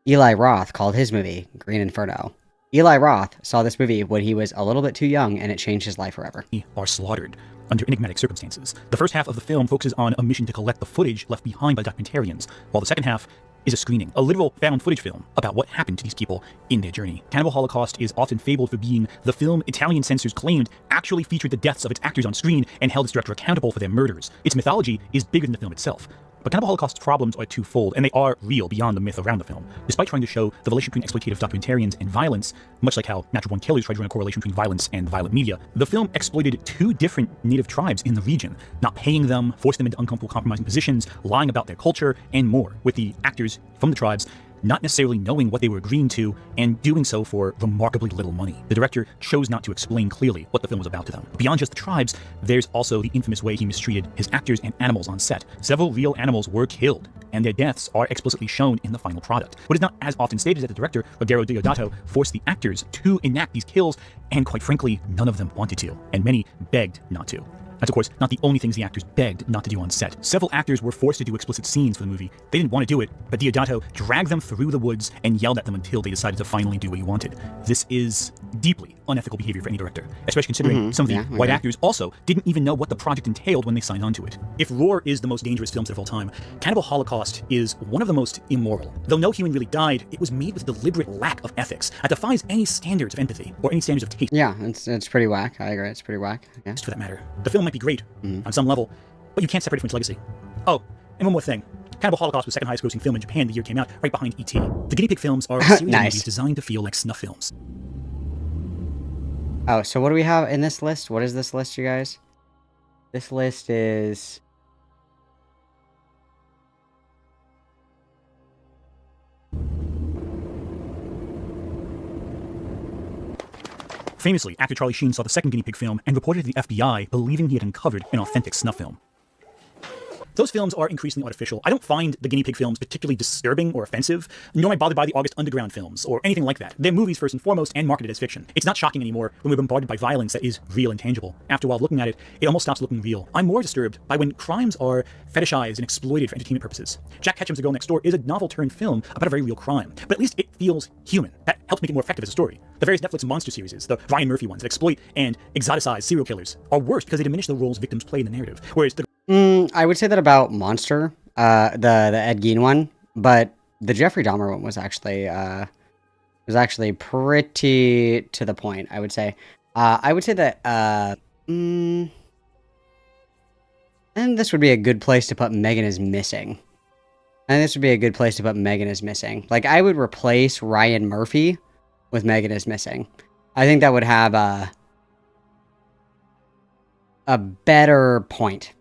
Eli Roth called his movie Green Inferno. Eli Roth saw this movie when he was a little bit too young, and it changed his life forever. Are slaughtered under enigmatic circumstances. The first half of the film focuses on a mission to collect the footage left behind by documentarians, while the second half is a screening, a literal found footage film about what happened to these people in their journey. Cannibal Holocaust is often fabled for being the film Italian censors claimed actually featured the deaths of its actors on screen and held its director accountable for their murders. Its mythology is bigger than the film itself. But Cannibal Holocaust's problems are twofold, and they are real beyond the myth around the film. Despite trying to show the relation between exploitative documentarians and violence, much like how Natural Born Killers tried to run a correlation between violence and violent media, the film exploited two different native tribes in the region, not paying them, forced them into uncomfortable compromising positions, lying about their culture, and more, with the actors from the tribes not necessarily knowing what they were agreeing to, and doing so for remarkably little money. The director chose not to explain clearly what the film was about to them. Beyond just the tribes, there's also the infamous way he mistreated his actors and animals on set. Several real animals were killed, and their deaths are explicitly shown in the final product. What is not as often stated is that the director, Ruggero Deodato, forced the actors to enact these kills, and quite frankly, none of them wanted to, and many begged not to. That's, of course, not the only things the actors begged not to do on set. Several actors were forced to do explicit scenes for the movie. They didn't want to do it, but Deodato dragged them through the woods and yelled at them until they decided to finally do what he wanted. This is deeply unethical behavior for any director, especially considering some of the white actors also didn't even know what the project entailed when they signed on to it. If Roar is the most dangerous film set of all time, Cannibal Holocaust is one of the most immoral. Though no human really died, it was made with a deliberate lack of ethics that defies any standards of empathy or any standards of taste. Yeah, it's pretty whack. I agree, it's pretty whack. Yeah. For that matter. The film might be great on some level, but you can't separate it from its legacy. Oh, and one more thing. Cannibal Holocaust was the second highest grossing film in Japan the year it came out, right behind E.T. The Guinea Pig films are a series of movies designed to feel like snuff films. Oh, so what do we have in this list? What is this list, you guys? This list is... Famously, actor Charlie Sheen saw the second Guinea Pig film and reported to the FBI, believing he had uncovered an authentic snuff film. Those films are increasingly artificial. I don't find the Guinea Pig films particularly disturbing or offensive, nor am I bothered by the August Underground films, or anything like that. They're movies first and foremost, and marketed as fiction. It's not shocking anymore when we're bombarded by violence that is real and tangible. After a while looking at it, it almost stops looking real. I'm more disturbed by when crimes are fetishized and exploited for entertainment purposes. Jack Ketchum's The Girl Next Door is a novel-turned film about a very real crime, but at least it feels human. That helps make it more effective as a story. The various Netflix monster series, the Ryan Murphy ones that exploit and exoticize serial killers, are worse because they diminish the roles victims play in the narrative, whereas the I would say that about Monster, the Ed Gein one, but the Jeffrey Dahmer one was actually pretty to the point, I would say. I would say that, and this would be a good place to put Megan is Missing. And this would be a good place to put Megan is Missing. Like, I would replace Ryan Murphy with Megan is Missing. I think that would have a better point.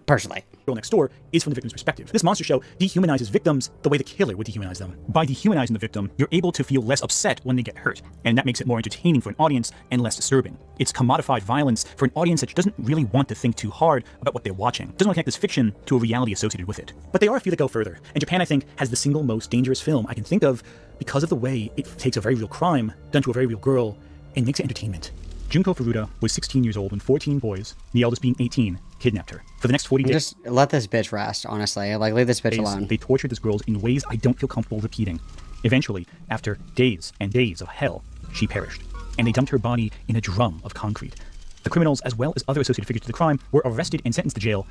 Personally. Girl Next Door is from the victim's perspective. This monster show dehumanizes victims the way the killer would dehumanize them. By dehumanizing the victim, you're able to feel less upset when they get hurt, and that makes it more entertaining for an audience and less disturbing. It's commodified violence for an audience that doesn't really want to think too hard about what they're watching. It doesn't want to connect this fiction to a reality associated with it. But there are a few that go further, and Japan, I think, has the single most dangerous film I can think of because of the way it takes a very real crime done to a very real girl and makes it entertainment. Junko Furuta was 16 years old when 14 boys, the eldest being 18, kidnapped her. For the next 40 days... Just let this bitch rest, honestly. Like, leave this bitch alone. They tortured this girl in ways I don't feel comfortable repeating. Eventually, after days and days of hell, she perished, and they dumped her body in a drum of concrete. The criminals, as well as other associated figures to the crime, were arrested and sentenced to jail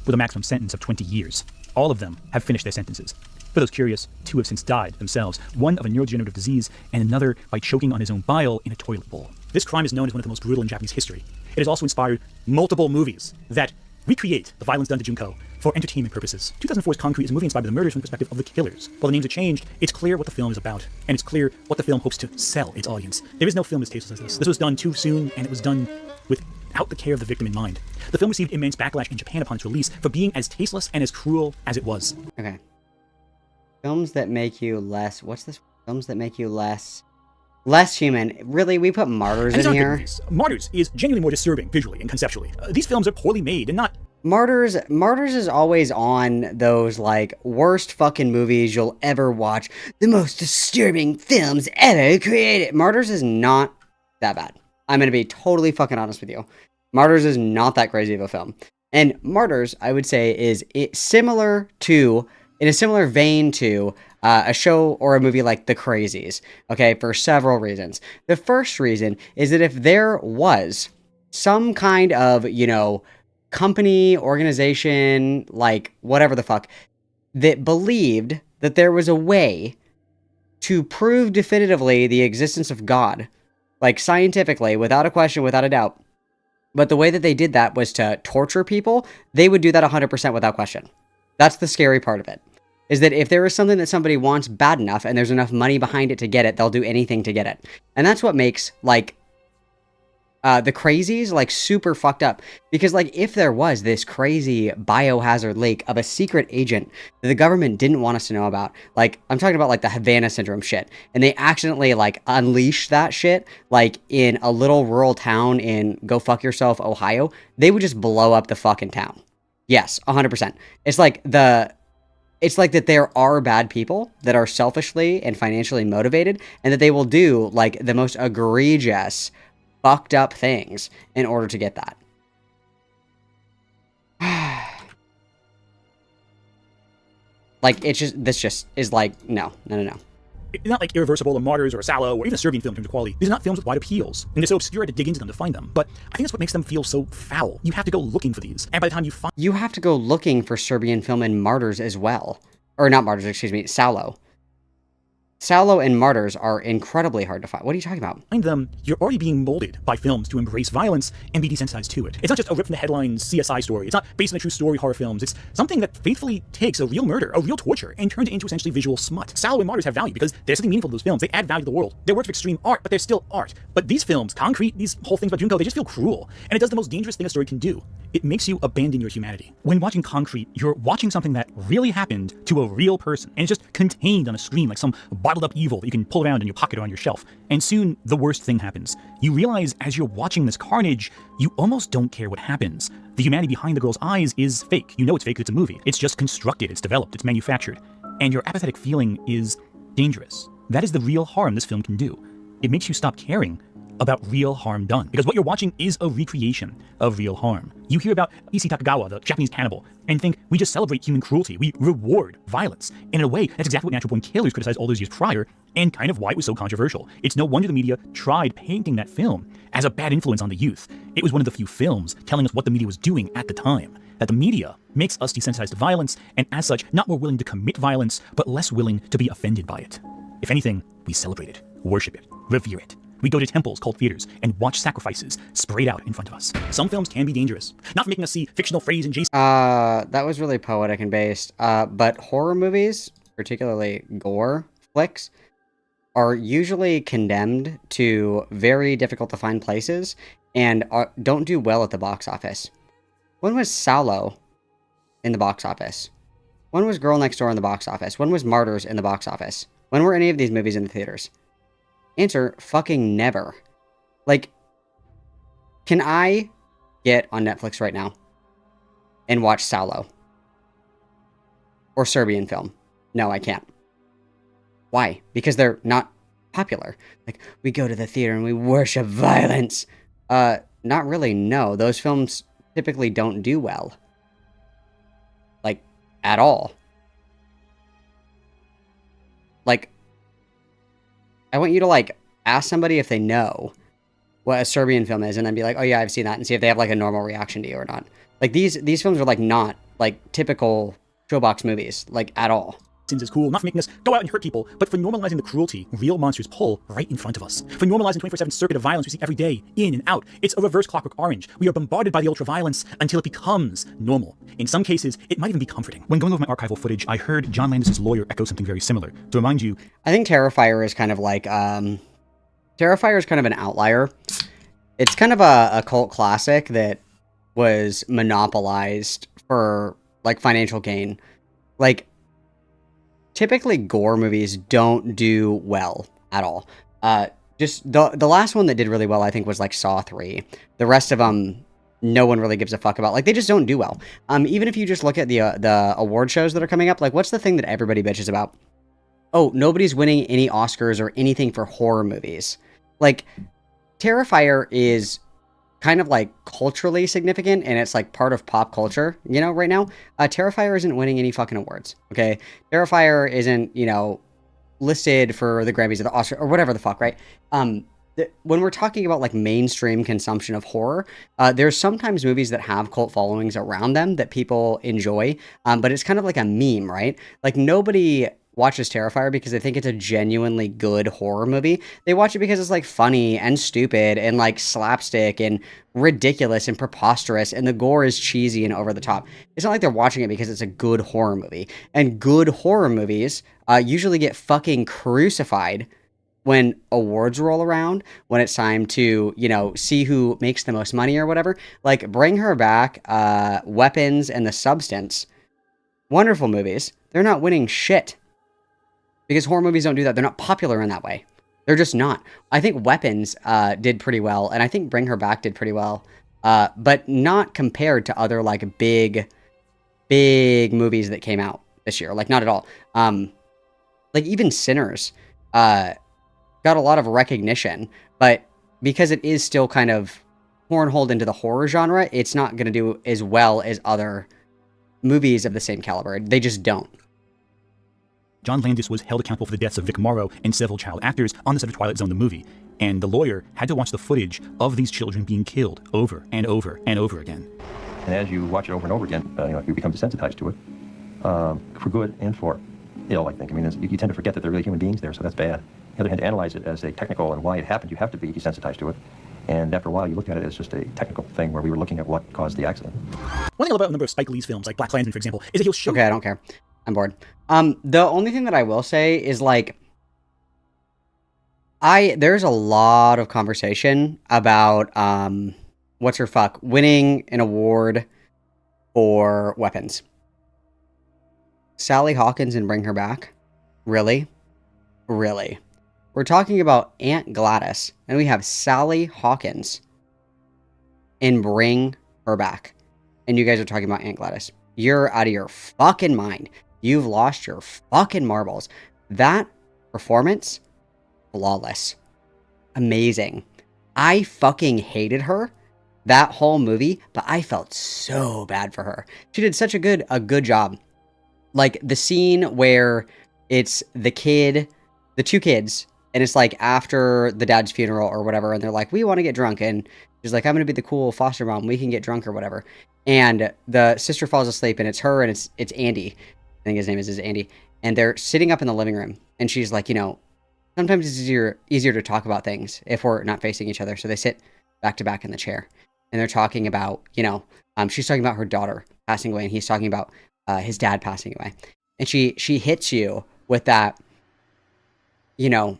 with a maximum sentence of 20 years. All of them have finished their sentences. For those curious, 2 have since died themselves, one of a neurodegenerative disease and another by choking on his own bile in a toilet bowl. This crime is known as one of the most brutal in Japanese history. It has also inspired multiple movies that recreate the violence done to Junko for entertainment purposes. 2004's Concrete is a movie inspired by the murders from the perspective of the killers. While the names have changed, it's clear what the film is about, and it's clear what the film hopes to sell its audience. There is no film as tasteless as this. This was done too soon, and it was done without the care of the victim in mind. The film received immense backlash in Japan upon its release for being as tasteless and as cruel as it was. Okay. Films that make you less... What's this? Films that make you less human. Really, we put Martyrs in here. Martyrs is genuinely more disturbing visually and conceptually. These films are poorly made and not... Martyrs is always on those, like, worst fucking movies you'll ever watch. The most disturbing films ever created. Martyrs is not that bad. I'm gonna be totally fucking honest with you. Martyrs is not that crazy of a film. And Martyrs, I would say, is similar to, in a similar vein to a show or a movie like The Crazies, okay, for several reasons. The first reason is that if there was some kind of, company, organization, like whatever the fuck, that believed that there was a way to prove definitively the existence of God, like scientifically, without a question, without a doubt, but the way that they did that was to torture people, they would do that 100% without question. That's the scary part of it. Is that if there is something that somebody wants bad enough and there's enough money behind it to get it, they'll do anything to get it. And that's what makes, like, The Crazies, like, super fucked up. Because, like, if there was this crazy biohazard leak of a secret agent that the government didn't want us to know about, like, I'm talking about, like, the Havana Syndrome shit, and they accidentally, like, unleashed that shit, like, in a little rural town in Go Fuck Yourself, Ohio, they would just blow up the fucking town. Yes, 100%. It's like that there are bad people that are selfishly and financially motivated, and that they will do, like, the most egregious, fucked up things in order to get that. Like, this just is like, no. It's not like Irreversible or Martyrs or Sallow or even a Serbian film in terms of quality. These are not films with wide appeals, and they're so obscure I had to dig into them to find them. But I think that's what makes them feel so foul. You have to go looking for these, and by the time you find... You have to go looking for Serbian film and Martyrs as well. Or not Martyrs, excuse me, Sallow. Sallow and Martyrs are incredibly hard to find. What are you talking about? Find them, you're already being molded by films to embrace violence and be desensitized to it. It's not just a rip from the headlines CSI story. It's not based on a true story horror films. It's something that faithfully takes a real murder, a real torture, and turns it into essentially visual smut. Sallow and Martyrs have value because there's something meaningful to those films. They add value to the world. They're works of extreme art, but they're still art. But these films, Concrete, these whole things about Junko, they just feel cruel. And it does the most dangerous thing a story can do. It makes you abandon your humanity. When watching Concrete, you're watching something that really happened to a real person, and it's just contained on a screen like some bottled up evil that you can pull around in your pocket or on your shelf. And soon, the worst thing happens. You realize as you're watching this carnage, you almost don't care what happens. The humanity behind the girl's eyes is fake. You know it's fake because it's a movie. It's just constructed, it's developed, it's manufactured. And your apathetic feeling is dangerous. That is the real harm this film can do. It makes you stop caring about real harm done, because what you're watching is a recreation of real harm. You hear about Issei Takagawa, the Japanese cannibal, and think we just celebrate human cruelty, we reward violence. And in a way, that's exactly what Natural Born Killers criticized all those years prior, and kind of why it was so controversial. It's no wonder the media tried painting that film as a bad influence on the youth. It was one of the few films telling us what the media was doing at the time. That the media makes us desensitized to violence, and as such, not more willing to commit violence, but less willing to be offended by it. If anything, we celebrate it, worship it, revere it. We go to temples called theaters and watch sacrifices sprayed out in front of us. Some films can be dangerous, not for making us see fictional phrase and Jason. That was really poetic and based. But horror movies, particularly gore flicks, are usually condemned to very difficult to find places and don't do well at the box office. When was Sallow in the box office? When was Girl Next Door in the box office? When was Martyrs in the box office? When were any of these movies in the theaters? Answer, fucking never. Like, can I get on Netflix right now and watch Sallow? Or Serbian film? No, I can't. Why? Because they're not popular. Like, we go to the theater and we worship violence. Not really, no. Those films typically don't do well. Like, at all. Like, I want you to, like, ask somebody if they know what a Serbian film is, and then be like, oh yeah, I've seen that, and see if they have, like, a normal reaction to you or not. Like, these films are, like, not, like, typical showbox movies, like, at all. Is cool, not for making us go out and hurt people, but for normalizing the cruelty real monsters pull right in front of us. For normalizing 24/7 circuit of violence we see every day, in and out. It's a reverse Clockwork Orange. We are bombarded by the ultra-violence until it becomes normal. In some cases, it might even be comforting. When going over my archival footage, I heard John Landis' lawyer echo something very similar. To remind you, I think Terrifier is kind of like, Terrifier is kind of an outlier. It's kind of a cult classic that was monopolized for, like, financial gain. Like, typically gore movies don't do well at all. Just the last one that did really well, I think, was like Saw 3. The rest of them, no one really gives a fuck about. Like, they just don't do well. Even if you just look at the award shows that are coming up, like, what's the thing that everybody bitches about? Oh, nobody's winning any Oscars or anything for horror movies. Like, Terrifier is kind of like culturally significant and it's like part of pop culture, you know, right now, Terrifier isn't winning any fucking awards. Okay. Terrifier isn't, you know, listed for the Grammys or the Oscar or whatever the fuck, right? When we're talking about like mainstream consumption of horror, there's sometimes movies that have cult followings around them that people enjoy, but it's kind of like a meme, right? Like nobody watches Terrifier because they think it's a genuinely good horror movie. They watch it because it's like funny and stupid and like slapstick and ridiculous and preposterous and the gore is cheesy and over the top. It's not like they're watching it because it's a good horror movie. And good horror movies usually get fucking crucified when awards roll around, when it's time to, you know, see who makes the most money or whatever. Like Bring Her Back, Weapons, and The Substance. Wonderful movies. They're not winning shit. Because horror movies don't do that. They're not popular in that way. They're just not. I think Weapons did pretty well, and I think Bring Her Back did pretty well, but not compared to other like big movies that came out this year. Like not at all. Like even Sinners got a lot of recognition, but because it is still kind of hornholed into the horror genre, it's not going to do as well as other movies of the same caliber. They just don't. John Landis was held accountable for the deaths of Vic Morrow and several child actors on the set of Twilight Zone, the movie. And the lawyer had to watch the footage of these children being killed over and over and over again. And as you watch it over and over again, you become desensitized to it, for good and for ill, I think. I mean, you tend to forget that there are really human beings there, so that's bad. On the other hand, to analyze it as a technical and why it happened, you have to be desensitized to it. And after a while, you look at it as just a technical thing where we were looking at what caused the accident. One thing about a number of Spike Lee's films, like Black Klansman, for example, is that he'll show... Okay, I don't care. I'm bored. The only thing that I will say is like, there's a lot of conversation about, what's her fuck, winning an award for Weapons. Sally Hawkins and Bring Her Back? Really? Really? We're talking about Aunt Gladys, and we have Sally Hawkins in Bring Her Back. And you guys are talking about Aunt Gladys. You're out of your fucking mind. You've lost your fucking marbles. That performance, flawless. Amazing. I fucking hated her that whole movie, but I felt so bad for her. She did such a good job. Like the scene where it's the two kids, and it's like after the dad's funeral or whatever, and they're like, we want to get drunk, and she's like, I'm gonna be the cool foster mom, we can get drunk or whatever. And the sister falls asleep, and it's her, and it's Andy. I think his name is Andy. And they're sitting up in the living room, and she's like, you know, sometimes it's easier to talk about things if we're not facing each other. So they sit back to back in the chair, and they're talking about, you know, she's talking about her daughter passing away, and he's talking about his dad passing away. And she hits you with that, you know,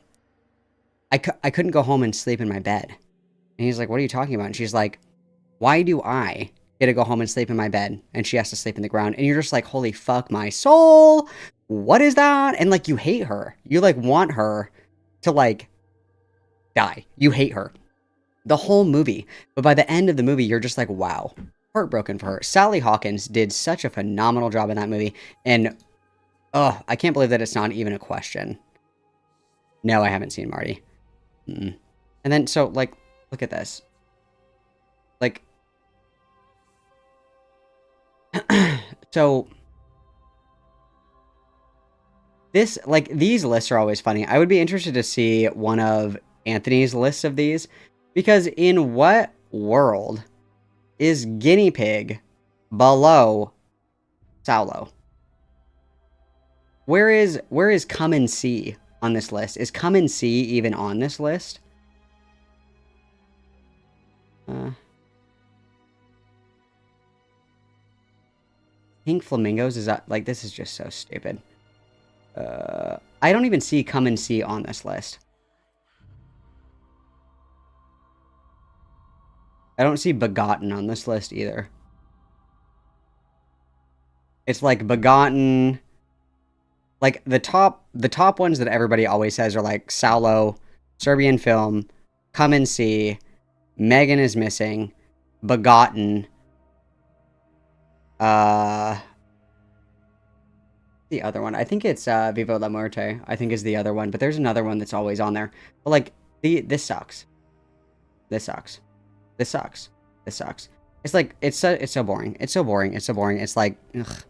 I couldn't go home and sleep in my bed. And he's like, what are you talking about? And she's like, why do I get to go home and sleep in my bed, and she has to sleep in the ground? And you're just like, holy fuck my soul, what is that? And like, you hate her. You like want her to like die. You hate her the whole movie. But by the end of the movie, you're just like, wow, heartbroken for her. Sally Hawkins did such a phenomenal job in that movie. And I can't believe that it's not even a question. No, I haven't seen Marty. And then, so like, look at this. Like, so this, like, these lists are always funny. I would be interested to see one of Anthony's lists of these, because in what world is Guinea Pig below Saulo? Where is Come and See on this list? Is Come and See even on this list? Pink Flamingos, is that, like, this is just so stupid. I don't even see Come and See on this list. I don't see Begotten on this list either. It's like Begotten, like the top ones that everybody always says are like Saulo, Serbian Film, Come and See, Megan is Missing, Begotten, the other one, I think it's Vivo la Muerte, I think is the other one, but there's another one that's always on there. But like, this sucks. This This sucks. This sucks. It's like, it's so boring. It's so boring. It's so boring. It's like, ugh.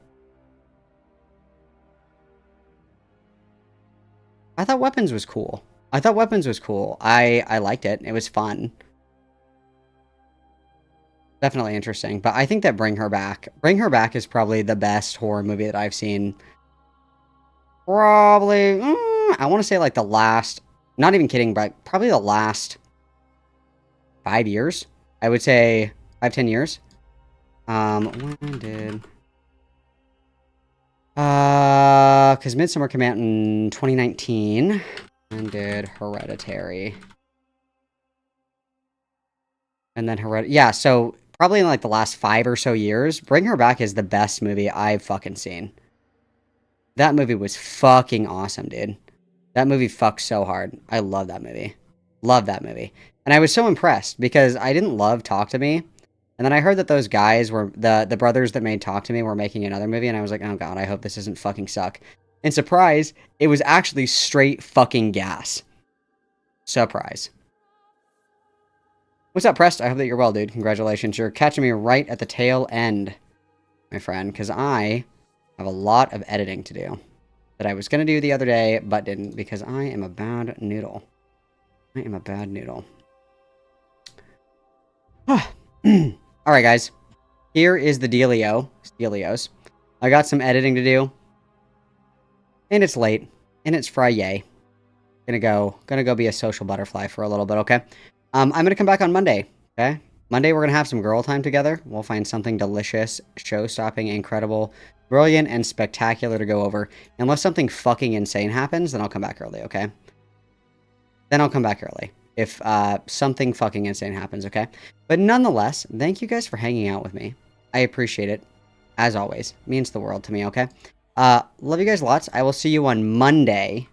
I thought Weapons was cool. I liked it. It was fun. Definitely interesting. But I think that Bring Her Back is probably the best horror movie that I've seen. Probably, I want to say like the last, not even kidding, but probably the last 5 years. I would say 5-10 years. When did... because Midsommar came out in 2019. And did Hereditary. And then yeah, so probably in like the last 5 or so years, Bring Her Back is the best movie I've fucking seen. That movie was fucking awesome, dude. That movie fucked so hard. I love that movie. Love that movie. And I was so impressed because I didn't love Talk to Me. And then I heard that those guys were, the brothers that made Talk to Me were making another movie. And I was like, oh god, I hope this doesn't fucking suck. And surprise, it was actually straight fucking gas. Surprise. What's up, Prest? I hope that you're well, dude. Congratulations. You're catching me right at the tail end, my friend, because I have a lot of editing to do that I was going to do the other day, but didn't because I am a bad noodle. I am a bad noodle. Alright, guys. Here is the dealios. I got some editing to do. And it's late. And it's Friday. Gonna go be a social butterfly for a little bit, okay? I'm gonna come back on Monday, okay? Monday we're gonna have some girl time together. We'll find something delicious, show-stopping, incredible, brilliant, and spectacular to go over. Unless something fucking insane happens, then I'll come back early, okay? Then I'll come back early. If something fucking insane happens, okay? But nonetheless, thank you guys for hanging out with me. I appreciate it. As always. It means the world to me, okay? Love you guys lots. I will see you on Monday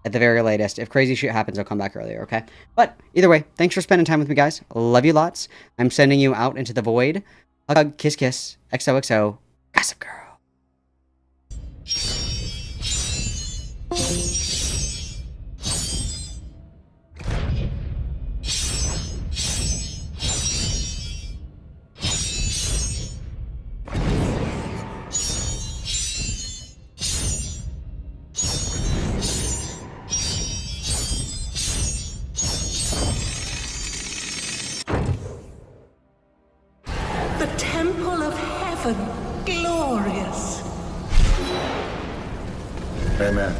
at the very latest. If crazy shit happens, I'll come back earlier, okay? But either way, thanks for spending time with me, guys. Love you lots. I'm sending you out into the void. Hug, hug, kiss, kiss. XOXO. Gossip Girl. The temple of heaven, glorious. Amen.